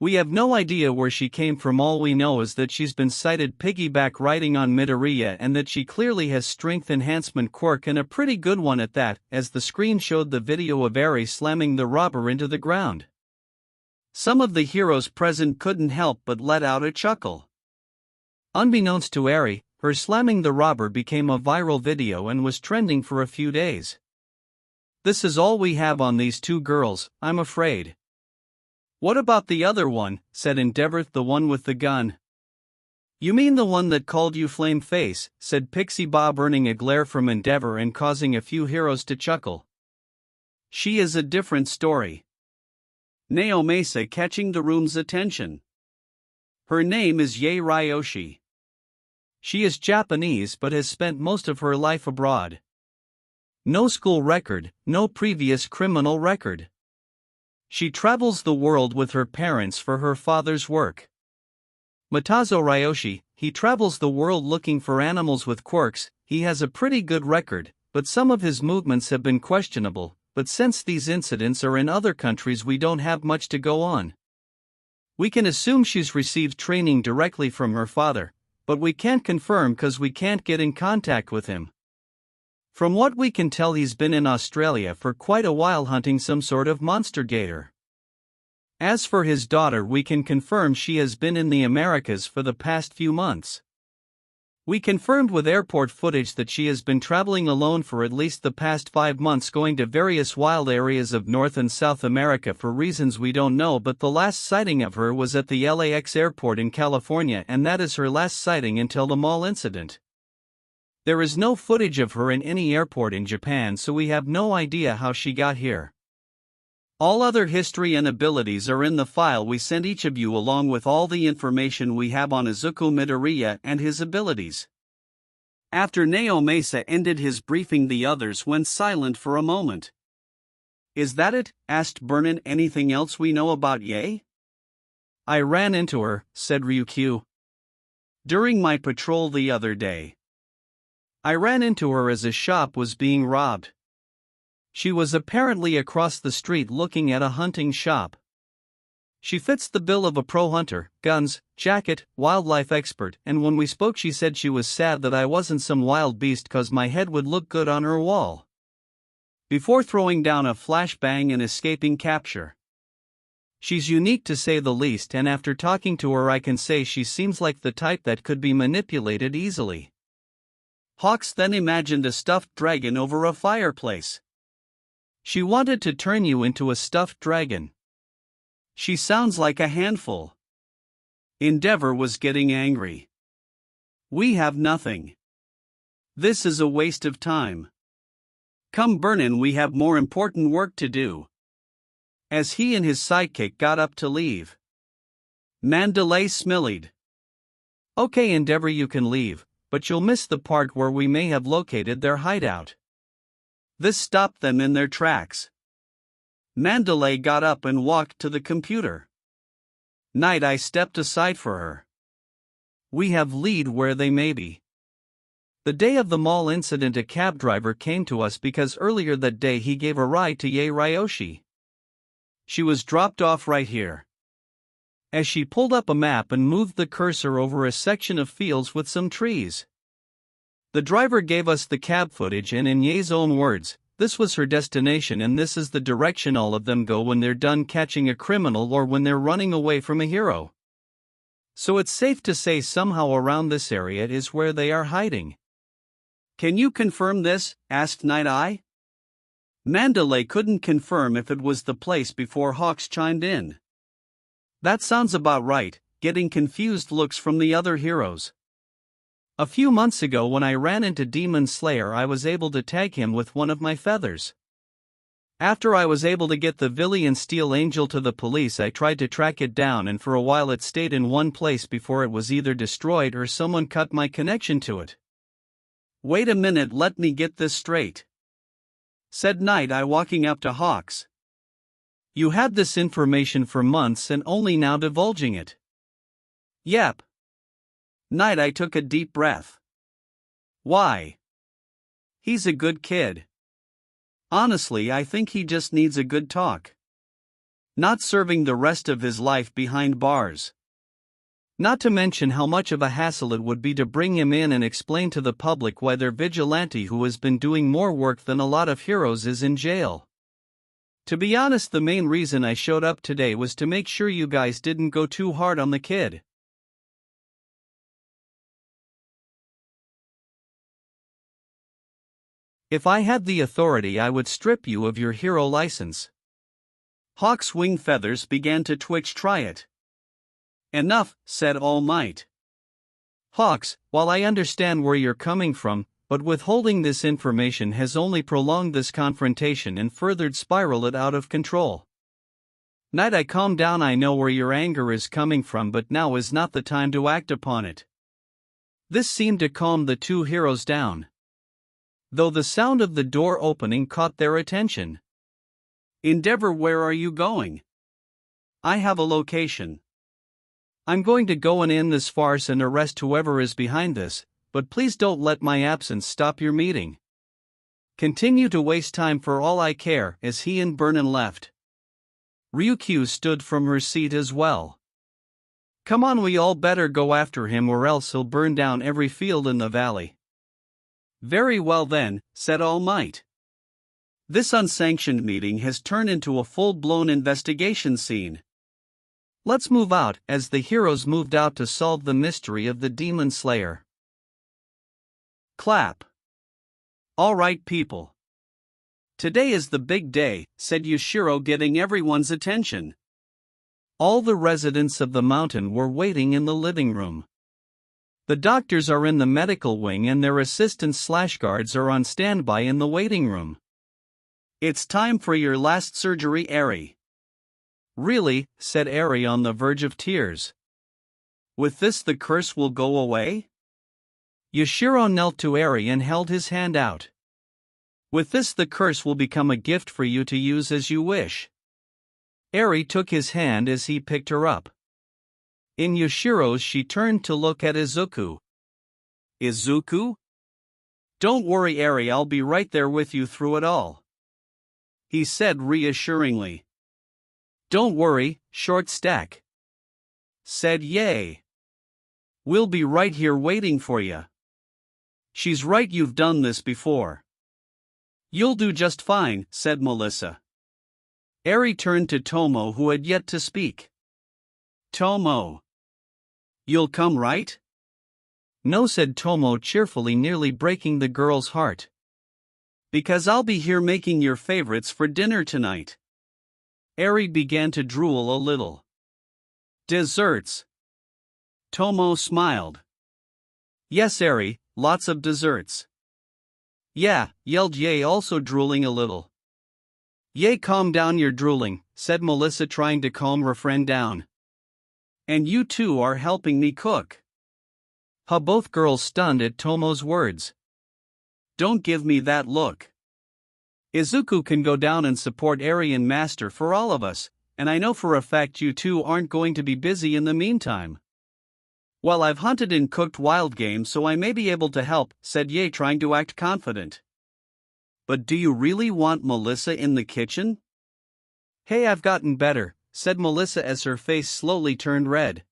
We have no idea where she came from. All we know is that she's been sighted piggyback riding on Midoriya and that she clearly has strength enhancement quirk, and a pretty good one at that, as the screen showed the video of Eri slamming the robber into the ground. Some of the heroes present couldn't help but let out a chuckle. Unbeknownst to Eri, her slamming the robber became a viral video and was trending for a few days. This is all we have on these two girls, I'm afraid. What about the other one, said Endeavor, the one with the gun. You mean the one that called you Flame Face, said Pixie Bob, earning a glare from Endeavor and causing a few heroes to chuckle. She is a different story. Nao Mesa catching the room's attention. Her name is Yae Ryoshi. She is Japanese but has spent most of her life abroad. No school record, no previous criminal record. She travels the world with her parents for her father's work. Matazo Ryoshi, he travels the world looking for animals with quirks. He has a pretty good record, but some of his movements have been questionable, but since these incidents are in other countries we don't have much to go on. We can assume she's received training directly from her father, but we can't confirm cause we can't get in contact with him. From what we can tell, he's been in Australia for quite a while hunting some sort of monster gator. As for his daughter, we can confirm she has been in the Americas for the past few months. We confirmed with airport footage that she has been traveling alone for at least the past 5 months, going to various wild areas of North and South America for reasons we don't know, but the last sighting of her was at the LAX airport in California, and that is her last sighting until the mall incident. There is no footage of her in any airport in Japan, so we have no idea how she got here. All other history and abilities are in the file we sent each of you, along with all the information we have on Izuku Midoriya and his abilities. After Nao Mesa ended his briefing, the others went silent for a moment. Is that it? Asked Burnin. Anything else we know about Yae? I ran into her, said Ryukyu. During my patrol the other day. I ran into her as a shop was being robbed. She was apparently across the street looking at a hunting shop. She fits the bill of a pro hunter, guns, jacket, wildlife expert, and when we spoke she said she was sad that I wasn't some wild beast cause my head would look good on her wall. Before throwing down a flashbang and escaping capture. She's unique to say the least, and after talking to her I can say she seems like the type that could be manipulated easily. Hawks then imagined a stuffed dragon over a fireplace. She wanted to turn you into a stuffed dragon. She sounds like a handful. Endeavor was getting angry. We have nothing. This is a waste of time. Come Burnin, we have more important work to do. As he and his sidekick got up to leave, Mandalay smillied. Okay Endeavor, you can leave, but you'll miss the part where we may have located their hideout. This stopped them in their tracks. Mandalay got up and walked to the computer. Night I stepped aside for her. We have lead where they may be. The day of the mall incident a cab driver came to us because earlier that day he gave a ride to Yae Ryoshi. She was dropped off right here. As she pulled up a map and moved the cursor over a section of fields with some trees. The driver gave us the cab footage and in Yae's own words, this was her destination and this is the direction all of them go when they're done catching a criminal or when they're running away from a hero. So it's safe to say somehow around this area is where they are hiding. Can you confirm this? Asked Night Eye. Mandalay couldn't confirm if it was the place before Hawks chimed in. That sounds about right, getting confused looks from the other heroes. A few months ago when I ran into Demon Slayer I was able to tag him with one of my feathers. After I was able to get the Villian Steel Angel to the police, I tried to track it down, and for a while it stayed in one place before it was either destroyed or someone cut my connection to it. Wait a minute, let me get this straight, said Night Eye, walking up to Hawks. You had this information for months and only now divulging it. Yep. Night Eye took a deep breath. Why? He's a good kid. Honestly, I think he just needs a good talk. Not serving the rest of his life behind bars. Not to mention how much of a hassle it would be to bring him in and explain to the public why their vigilante who has been doing more work than a lot of heroes is in jail. To be honest, the main reason I showed up today was to make sure you guys didn't go too hard on the kid. If I had the authority, I would strip you of your hero license. Hawk's wing feathers began to twitch. Try it. Enough, said All Might. Hawks, while I understand where you're coming from, but withholding this information has only prolonged this confrontation and furthered spiral it out of control. Night Eye, calm down. I know where your anger is coming from, but now is not the time to act upon it. This seemed to calm the two heroes down, though the sound of the door opening caught their attention. Endeavor, where are you going? I have a location. I'm going to go and end this farce and arrest whoever is behind this, but please don't let my absence stop your meeting. Continue to waste time for all I care. As he and Vernon left, Ryukyu stood from her seat as well. Come on, we all better go after him or else he'll burn down every field in the valley. Very well then, said All Might. This unsanctioned meeting has turned into a full-blown investigation scene. Let's move out. As the heroes moved out to solve the mystery of the Demon Slayer. Clap. All right, people. Today is the big day, said Yushiro, getting everyone's attention. All the residents of the mountain were waiting in the living room. The doctors are in the medical wing and their assistants/guards are on standby in the waiting room. It's time for your last surgery, Eri. Really, said Eri, on the verge of tears. With this the curse will go away? Yushiro knelt to Eri and held his hand out. With this the curse will become a gift for you to use as you wish. Eri took his hand as he picked her up. In Yushiro's, she turned to look at Izuku. Izuku? Don't worry, Eri, I'll be right there with you through it all, he said reassuringly. Don't worry, Short Stack, said Yae. We'll be right here waiting for you. She's right, you've done this before. You'll do just fine, said Melissa. Eri turned to Tomo, who had yet to speak. Tomo. You'll come, right? No, said Tomo cheerfully, nearly breaking the girl's heart. Because I'll be here making your favorites for dinner tonight. Eri began to drool a little. Desserts. Tomo smiled. Yes, Eri, lots of desserts. Yeah, yelled Yae, also drooling a little. Yae, calm down, you're drooling, said Melissa, trying to calm her friend down. And you two are helping me cook. Both girls stunned at Tomo's words. Don't give me that look. Izuku can go down and support Eri and Master for all of us, and I know for a fact you two aren't going to be busy in the meantime. Well, I've hunted and cooked wild game, so I may be able to help, said Yae, trying to act confident. But do you really want Melissa in the kitchen? Hey, I've gotten better, said Melissa as her face slowly turned red.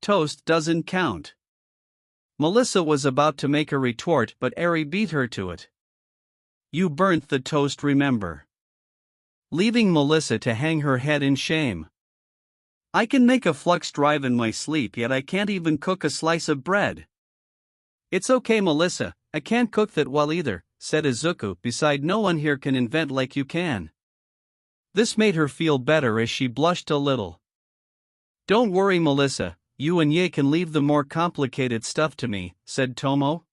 Toast doesn't count. Melissa was about to make a retort, but Eri beat her to it. You burnt the toast, remember? Leaving Melissa to hang her head in shame. I can make a flux drive in my sleep, yet I can't even cook a slice of bread. It's okay, Melissa, I can't cook that well either, said Izuku. Beside, no one here can invent like you can. This made her feel better as she blushed a little. Don't worry, Melissa, you and Yae can leave the more complicated stuff to me, said Tomo.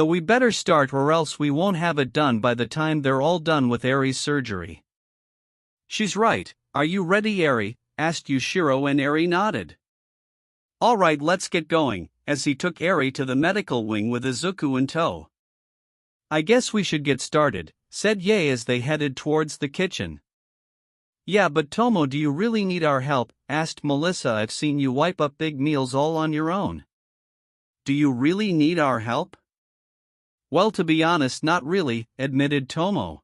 Though we better start or else we won't have it done by the time they're all done with Eri's surgery. She's right. Are you ready, Eri? Asked Yushiro, and Eri nodded. Alright, let's get going, as he took Eri to the medical wing with Izuku in tow. I guess we should get started, said Yae as they headed towards the kitchen. Yeah, but Tomo, do you really need our help? Asked Melissa. I've seen you wipe up big meals all on your own. Do you really need our help? Well, to be honest, not really, admitted Tomo.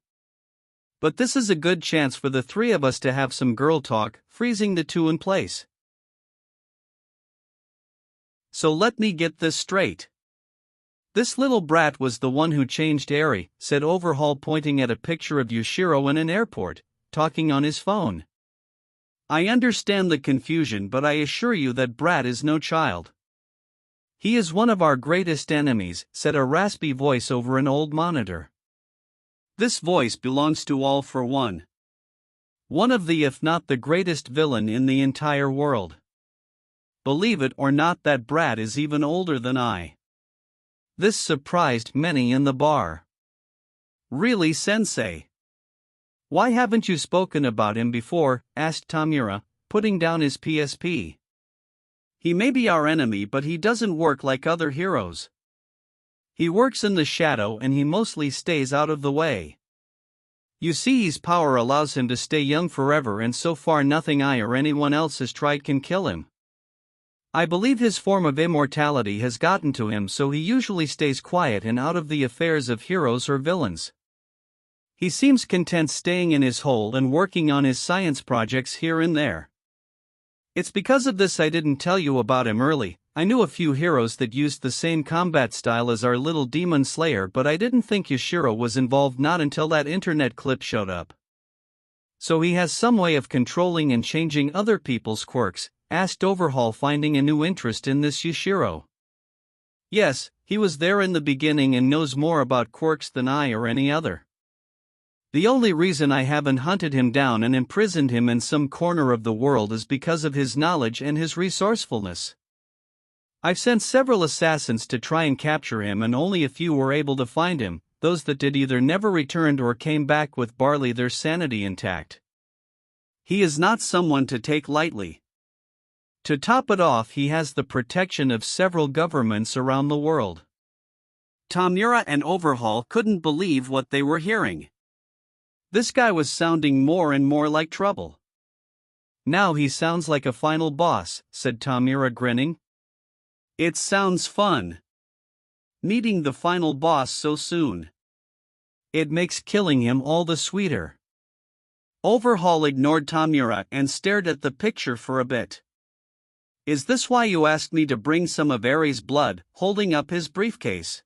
But this is a good chance for the three of us to have some girl talk, freezing the two in place. So let me get this straight. This little brat was the one who changed Eri, said Overhaul, pointing at a picture of Yushiro in an airport, talking on his phone. I understand the confusion, but I assure you that brat is no child. He is one of our greatest enemies, said a raspy voice over an old monitor. This voice belongs to All for One. One of the, if not the greatest villain in the entire world. Believe it or not, that brat is even older than I. This surprised many in the bar. Really, sensei? Why haven't you spoken about him before? Asked Tamura, putting down his PSP. He may be our enemy, but he doesn't work like other heroes. He works in the shadow and he mostly stays out of the way. You see, his power allows him to stay young forever, and so far nothing I or anyone else has tried can kill him. I believe his form of immortality has gotten to him, so he usually stays quiet and out of the affairs of heroes or villains. He seems content staying in his hole and working on his science projects here and there. It's because of this I didn't tell you about him early. I knew a few heroes that used the same combat style as our little demon slayer, but I didn't think Yushiro was involved, not until that internet clip showed up. So he has some way of controlling and changing other people's quirks? Asked Overhaul, finding a new interest in this Yushiro. Yes, he was there in the beginning and knows more about quirks than I or any other. The only reason I haven't hunted him down and imprisoned him in some corner of the world is because of his knowledge and his resourcefulness. I've sent several assassins to try and capture him, and only a few were able to find him. Those that did either never returned or came back with barely their sanity intact. He is not someone to take lightly. To top it off, he has the protection of several governments around the world. Tamura and Overhaul couldn't believe what they were hearing. This guy was sounding more and more like trouble. Now he sounds like a final boss, said Tamura, grinning. It sounds fun. Meeting the final boss so soon. It makes killing him all the sweeter. Overhaul ignored Tamura and stared at the picture for a bit. Is this why you asked me to bring some of Eri's blood? Holding up his briefcase.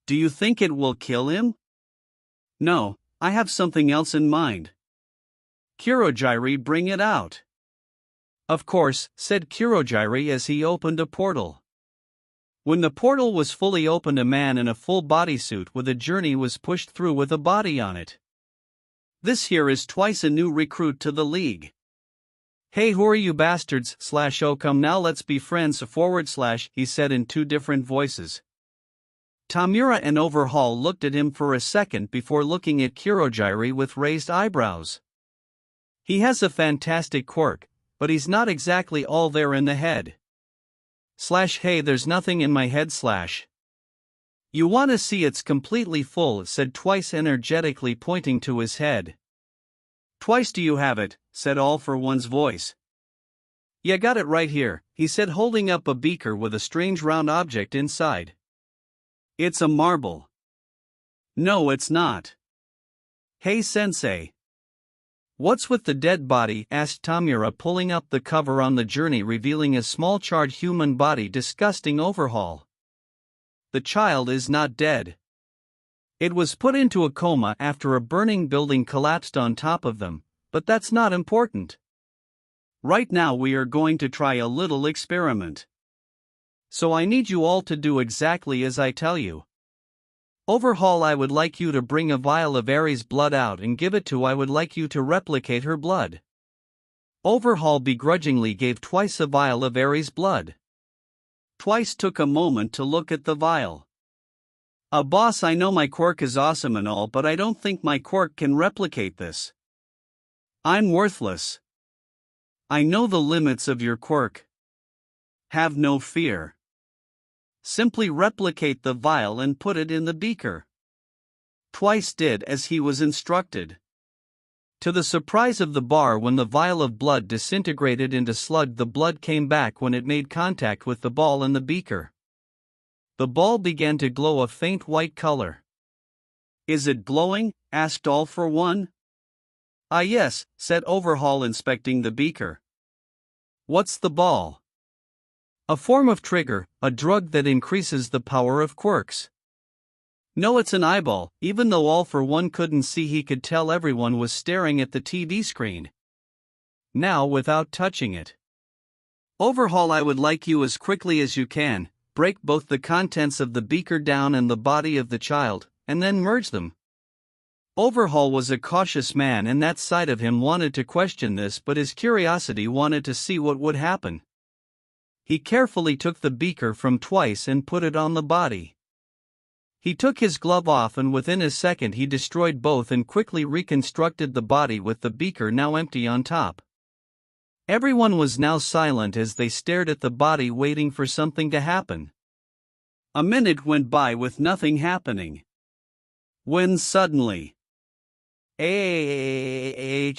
Do you think it will kill him? No, I have something else in mind. Kurogiri, bring it out. Of course, said Kurogiri as he opened a portal. When the portal was fully opened, a man in a full bodysuit with a journey was pushed through with a body on it. This here is twice a new recruit to the league. Hey, who are you bastards? Oh, come now, let's be friends. He said in two different voices. Tamura and Overhaul looked at him for a second before looking at Kurogiri with raised eyebrows. He has a fantastic quirk, but he's not exactly all there in the head. Hey, there's nothing in my head. You want to see it's completely full, said Twice energetically, pointing to his head. Twice, do you have it? Said All for One's voice. Yeah, got it right here, he said, holding up a beaker with a strange round object inside. It's a marble. No, it's not. Hey, sensei. What's with the dead body? Asked Tamura, pulling up the cover on the journey, revealing a small charred human body. Disgusting. Overhaul. The child is not dead. It was put into a coma after a burning building collapsed on top of them, but that's not important. Right now we are going to try a little experiment. So I need you all to do exactly as I tell you. Overhaul, I would like you to bring a vial of Eri's blood out and give it to. I would like you to replicate her blood. Overhaul begrudgingly gave Twice a vial of Eri's blood. Twice took a moment to look at the vial. Boss, I know my quirk is awesome and all, but I don't think my quirk can replicate this. I'm worthless. I know the limits of your quirk. Have no fear. Simply replicate the vial and put it in the beaker. Twice did as he was instructed. To the surprise of the bar, when the vial of blood disintegrated into sludge, the blood came back when it made contact with the ball in the beaker. The ball began to glow a faint white color. Is it glowing? Asked All for One. Ah yes, said Overhaul, inspecting the beaker. What's the ball? A form of trigger, a drug that increases the power of quirks. No, it's an eyeball. Even though All for One couldn't see, he could tell everyone was staring at the TV screen. Now, without touching it. Overhaul, I would like you, as quickly as you can, break both the contents of the beaker down and the body of the child, and then merge them. Overhaul was a cautious man, and that side of him wanted to question this, but his curiosity wanted to see what would happen. He carefully took the beaker from Twice and put it on the body. He took his glove off, and within a second he destroyed both and quickly reconstructed the body with the beaker now empty on top. Everyone was now silent as they stared at the body, waiting for something to happen. A minute went by with nothing happening. When suddenly, the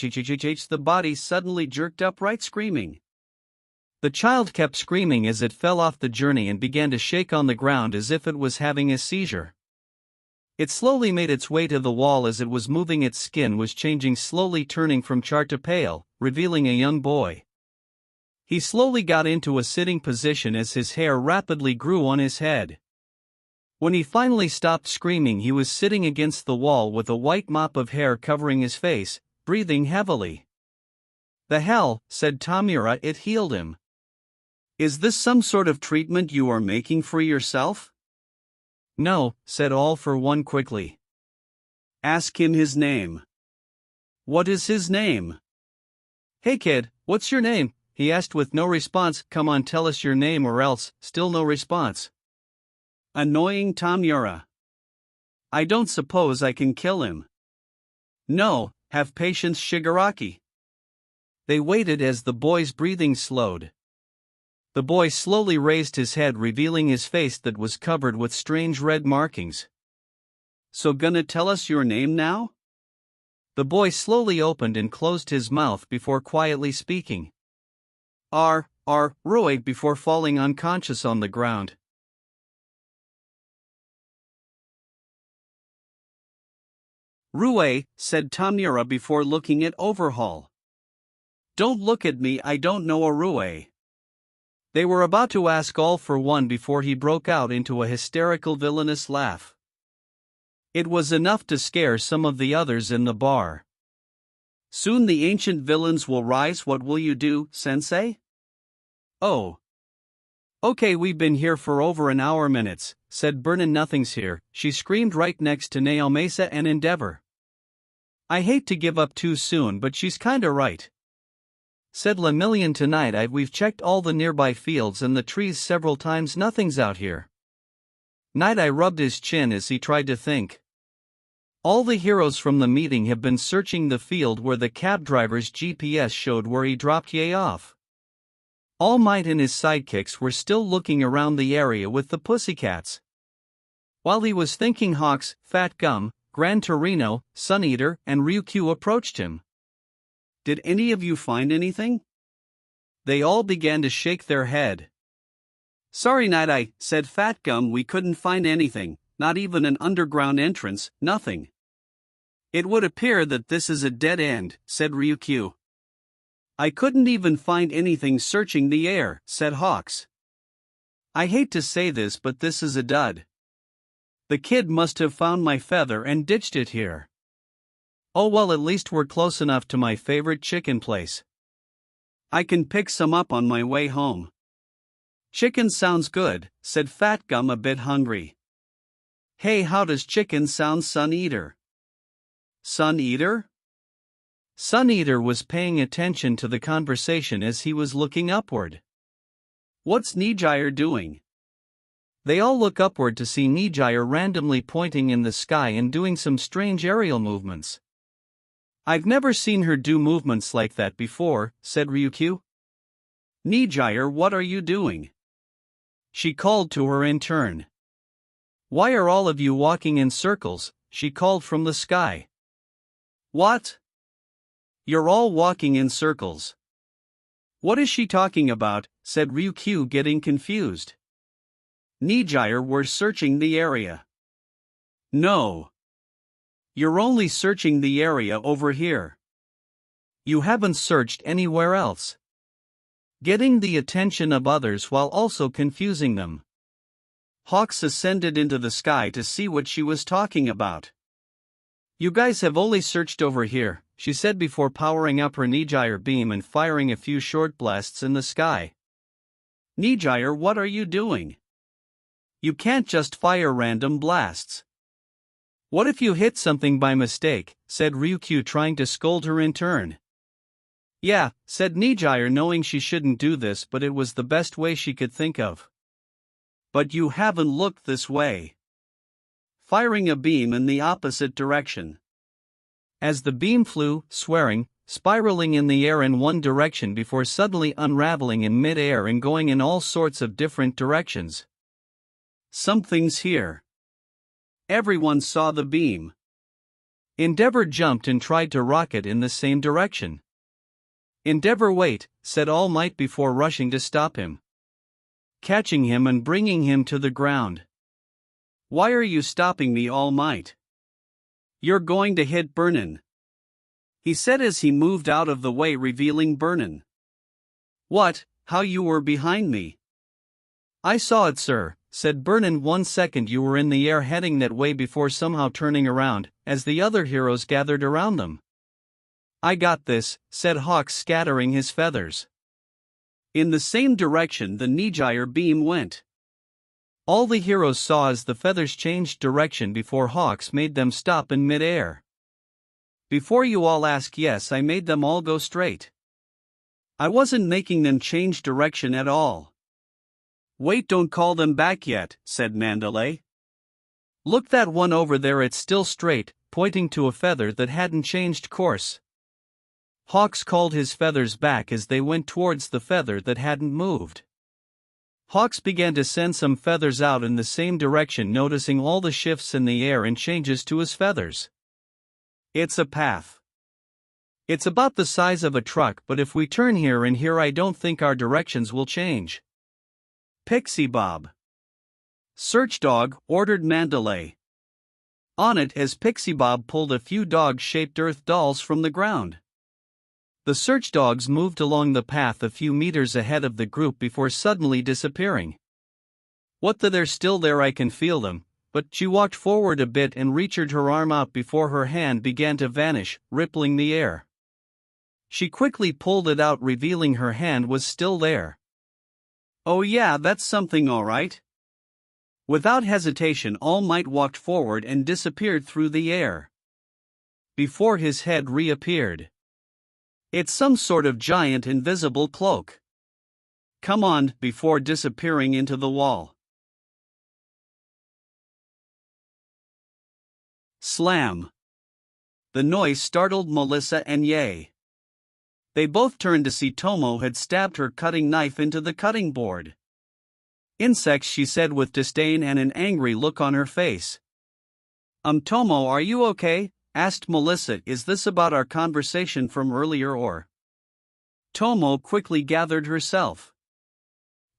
body suddenly jerked upright, screaming. The child kept screaming as it fell off the journey and began to shake on the ground as if it was having a seizure. It slowly made its way to the wall. As it was moving, its skin was changing, slowly turning from charred to pale, revealing a young boy. He slowly got into a sitting position as his hair rapidly grew on his head. When he finally stopped screaming, he was sitting against the wall with a white mop of hair covering his face, breathing heavily. "The hell," said Tamura, "it healed him. Is this some sort of treatment you are making for yourself?" "No," said All for One quickly. "Ask him his name." "What is his name?" "Hey kid, what's your name?" he asked with no response. "Come on, tell us your name or else." Still no response. Annoying Tamura. "I don't suppose I can kill him." "No, have patience, Shigaraki." They waited as the boy's breathing slowed. The boy slowly raised his head, revealing his face that was covered with strange red markings. "So gonna tell us your name now?" The boy slowly opened and closed his mouth before quietly speaking. Rue," before falling unconscious on the ground. "Rue," said Tamura before looking at Overhaul. "Don't look at me, I don't know a Rue." They were about to ask All for One before he broke out into a hysterical, villainous laugh. It was enough to scare some of the others in the bar. "Soon the ancient villains will rise. What will you do, Sensei?" "Oh. Okay, we've been here for over an hour minutes," said Burnin. "Nothing's here," she screamed right next to Naomesa and Endeavor. "I hate to give up too soon, but she's kinda right," said Lemillion. "Tonight we've checked all the nearby fields and the trees several times. Nothing's out here." Night-Eye rubbed his chin as he tried to think. All the heroes from the meeting have been searching the field where the cab driver's GPS showed where he dropped Ye off. All Might and his sidekicks were still looking around the area with the pussycats. While he was thinking, Hawks, Fat Gum, Gran Torino, Sun Eater, and Ryukyu approached him. "Did any of you find anything?" They all began to shake their head. "Sorry, Night-Eye," said Fat Gum, "we couldn't find anything, not even an underground entrance, nothing." "It would appear that this is a dead end," said Ryukyu. "I couldn't even find anything searching the air," said Hawks. "I hate to say this, but this is a dud. The kid must have found my feather and ditched it here. Oh well, at least we're close enough to my favorite chicken place. I can pick some up on my way home." "Chicken sounds good," said Fat Gum, a bit hungry. "Hey, how does chicken sound, Sun Eater?" "Sun Eater?" Sun Eater was paying attention to the conversation as he was looking upward. "What's Nijire doing?" They all look upward to see Nijire randomly pointing in the sky and doing some strange aerial movements. I've never seen her do movements like that before, said Ryukyu. Nijire, what are you doing? She called to her in turn. Why are all of you walking in circles? She called from the sky. What? You're all walking in circles. What is she talking about? Said Ryukyu, getting confused. Nijire, we're searching the area. No. You're only searching the area over here. You haven't searched anywhere else. Getting the attention of others while also confusing them. Hawks ascended into the sky to see what she was talking about. You guys have only searched over here, she said before powering up her Nijire beam and firing a few short blasts in the sky. Nijire, what are you doing? You can't just fire random blasts. What if you hit something by mistake, said Ryukyu, trying to scold her in turn. Yeah, said Nijire, knowing she shouldn't do this, but it was the best way she could think of. But you haven't looked this way. Firing a beam in the opposite direction. As the beam flew, swearing, spiraling in the air in one direction before suddenly unraveling in mid-air and going in all sorts of different directions. Something's here. Everyone saw the beam. Endeavor jumped and tried to rocket in the same direction. Endeavor, wait, said All Might before rushing to stop him. Catching him and bringing him to the ground. Why are you stopping me, All Might? You're going to hit Burnin, he said as he moved out of the way, revealing Burnin. What, how you were behind me? I saw it, sir, said Burnin. 1 second you were in the air heading that way before somehow turning around, as the other heroes gathered around them. I got this, said Hawks, scattering his feathers. In the same direction the Nijire beam went. All the heroes saw as the feathers changed direction before Hawks made them stop in mid-air. Before you all ask, yes, I made them all go straight. I wasn't making them change direction at all. Wait, don't call them back yet, said Mandalay. Look, that one over there, it's still straight, pointing to a feather that hadn't changed course. Hawks called his feathers back as they went towards the feather that hadn't moved. Hawks began to send some feathers out in the same direction, noticing all the shifts in the air and changes to his feathers. It's a path. It's about the size of a truck, but if we turn here and here, I don't think our directions will change. Pixie Bob. Search dog, ordered Mandalay. On it as Pixie Bob pulled a few dog-shaped earth dolls from the ground. The search dogs moved along the path a few meters ahead of the group before suddenly disappearing. What, they're still there, I can feel them, but she walked forward a bit and reached her arm out before her hand began to vanish, rippling the air. She quickly pulled it out, revealing her hand was still there. Oh yeah, that's something, all right. Without hesitation, All Might walked forward and disappeared through the air. Before his head reappeared. It's some sort of giant invisible cloak. Come on, before disappearing into the wall. Slam. The noise startled Melissa and Yae. They both turned to see Tomo had stabbed her cutting knife into the cutting board. Insects, she said with disdain and an angry look on her face. Tomo, are you okay? Asked Melissa. Is this about our conversation from earlier or? Tomo quickly gathered herself.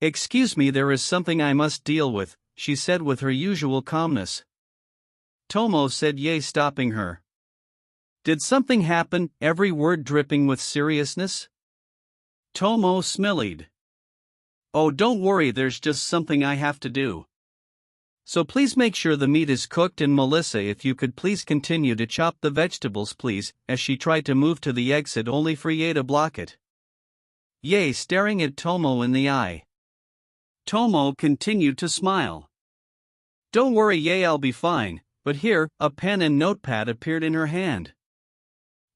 Excuse me, there is something I must deal with, she said with her usual calmness. Tomo, said Yae, stopping her. Did something happen? Every word dripping with seriousness. Tomo smiled. Oh, don't worry, there's just something I have to do. So please make sure the meat is cooked, and Melissa, if you could please continue to chop the vegetables, please, as she tried to move to the exit only for Yae to block it. Yae staring at Tomo in the eye. Tomo continued to smile. Don't worry, Yae, I'll be fine, but here, a pen and notepad appeared in her hand.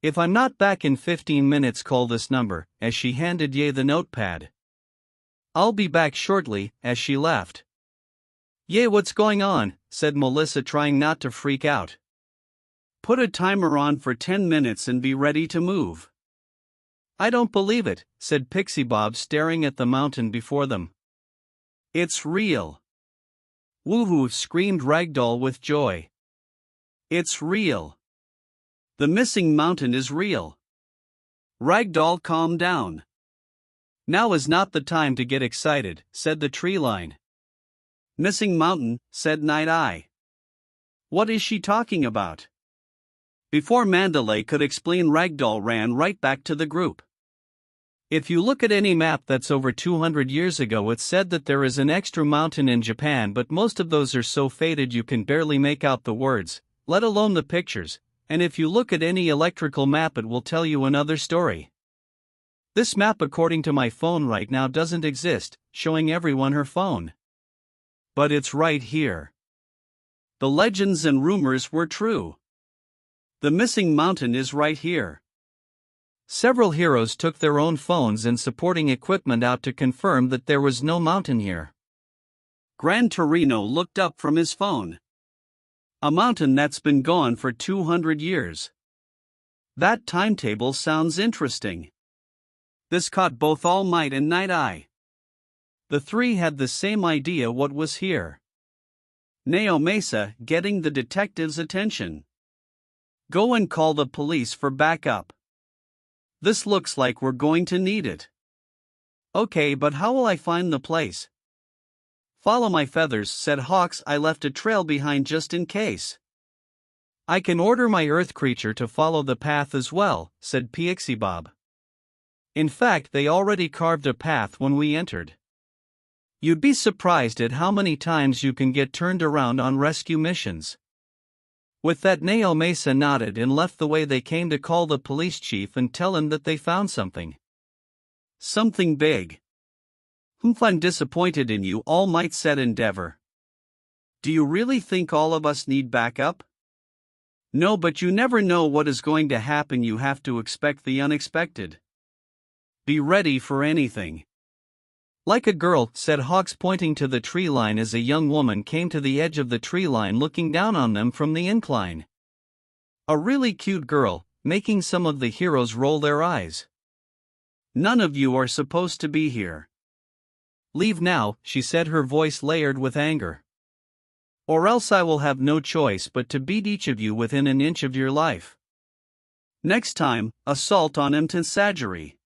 If I'm not back in 15 minutes, call this number, as she handed Yae the notepad. I'll be back shortly, as she left. "Yay, what's going on?" said Melissa, trying not to freak out. "Put a timer on for 10 minutes and be ready to move." "I don't believe it," said Pixie Bob, staring at the mountain before them. "It's real." "Woohoo!" screamed Ragdoll with joy. "It's real. The missing mountain is real." "Ragdoll, calm down. Now is not the time to get excited," said the tree line. "Missing mountain," said Night Eye. "What is she talking about?" Before Mandalay could explain, Ragdoll ran right back to the group. "If you look at any map that's over 200 years ago, it's said that there is an extra mountain in Japan, but most of those are so faded you can barely make out the words, let alone the pictures, and if you look at any electrical map it will tell you another story. This map according to my phone right now doesn't exist," showing everyone her phone. "But it's right here. The legends and rumors were true. The missing mountain is right here." Several heroes took their own phones and supporting equipment out to confirm that there was no mountain here. Gran Torino looked up from his phone. "A mountain that's been gone for 200 years. That timetable sounds interesting." This caught both All Might and Night Eye. The three had the same idea what was here. Neo Mesa, getting the detective's attention. "Go and call the police for backup. This looks like we're going to need it." "Okay, but how will I find the place?" "Follow my feathers," said Hawks. "I left a trail behind just in case." "I can order my earth creature to follow the path as well," said Pixie Bob. "In fact, they already carved a path when we entered. You'd be surprised at how many times you can get turned around on rescue missions." With that, Neo Mesa nodded and left the way they came to call the police chief and tell him that they found something. "Something big." "Humph, I'm disappointed in you," All Might said Endeavor. "Do you really think all of us need backup?" "No, but you never know what is going to happen. You have to expect the unexpected. Be ready for anything." "Like a girl," said Hawks, pointing to the tree line as a young woman came to the edge of the tree line looking down on them from the incline. A really cute girl, making some of the heroes roll their eyes. "None of you are supposed to be here. Leave now," she said, her voice layered with anger. "Or else I will have no choice but to beat each of you within an inch of your life. Next time, assault on Mtensagiri."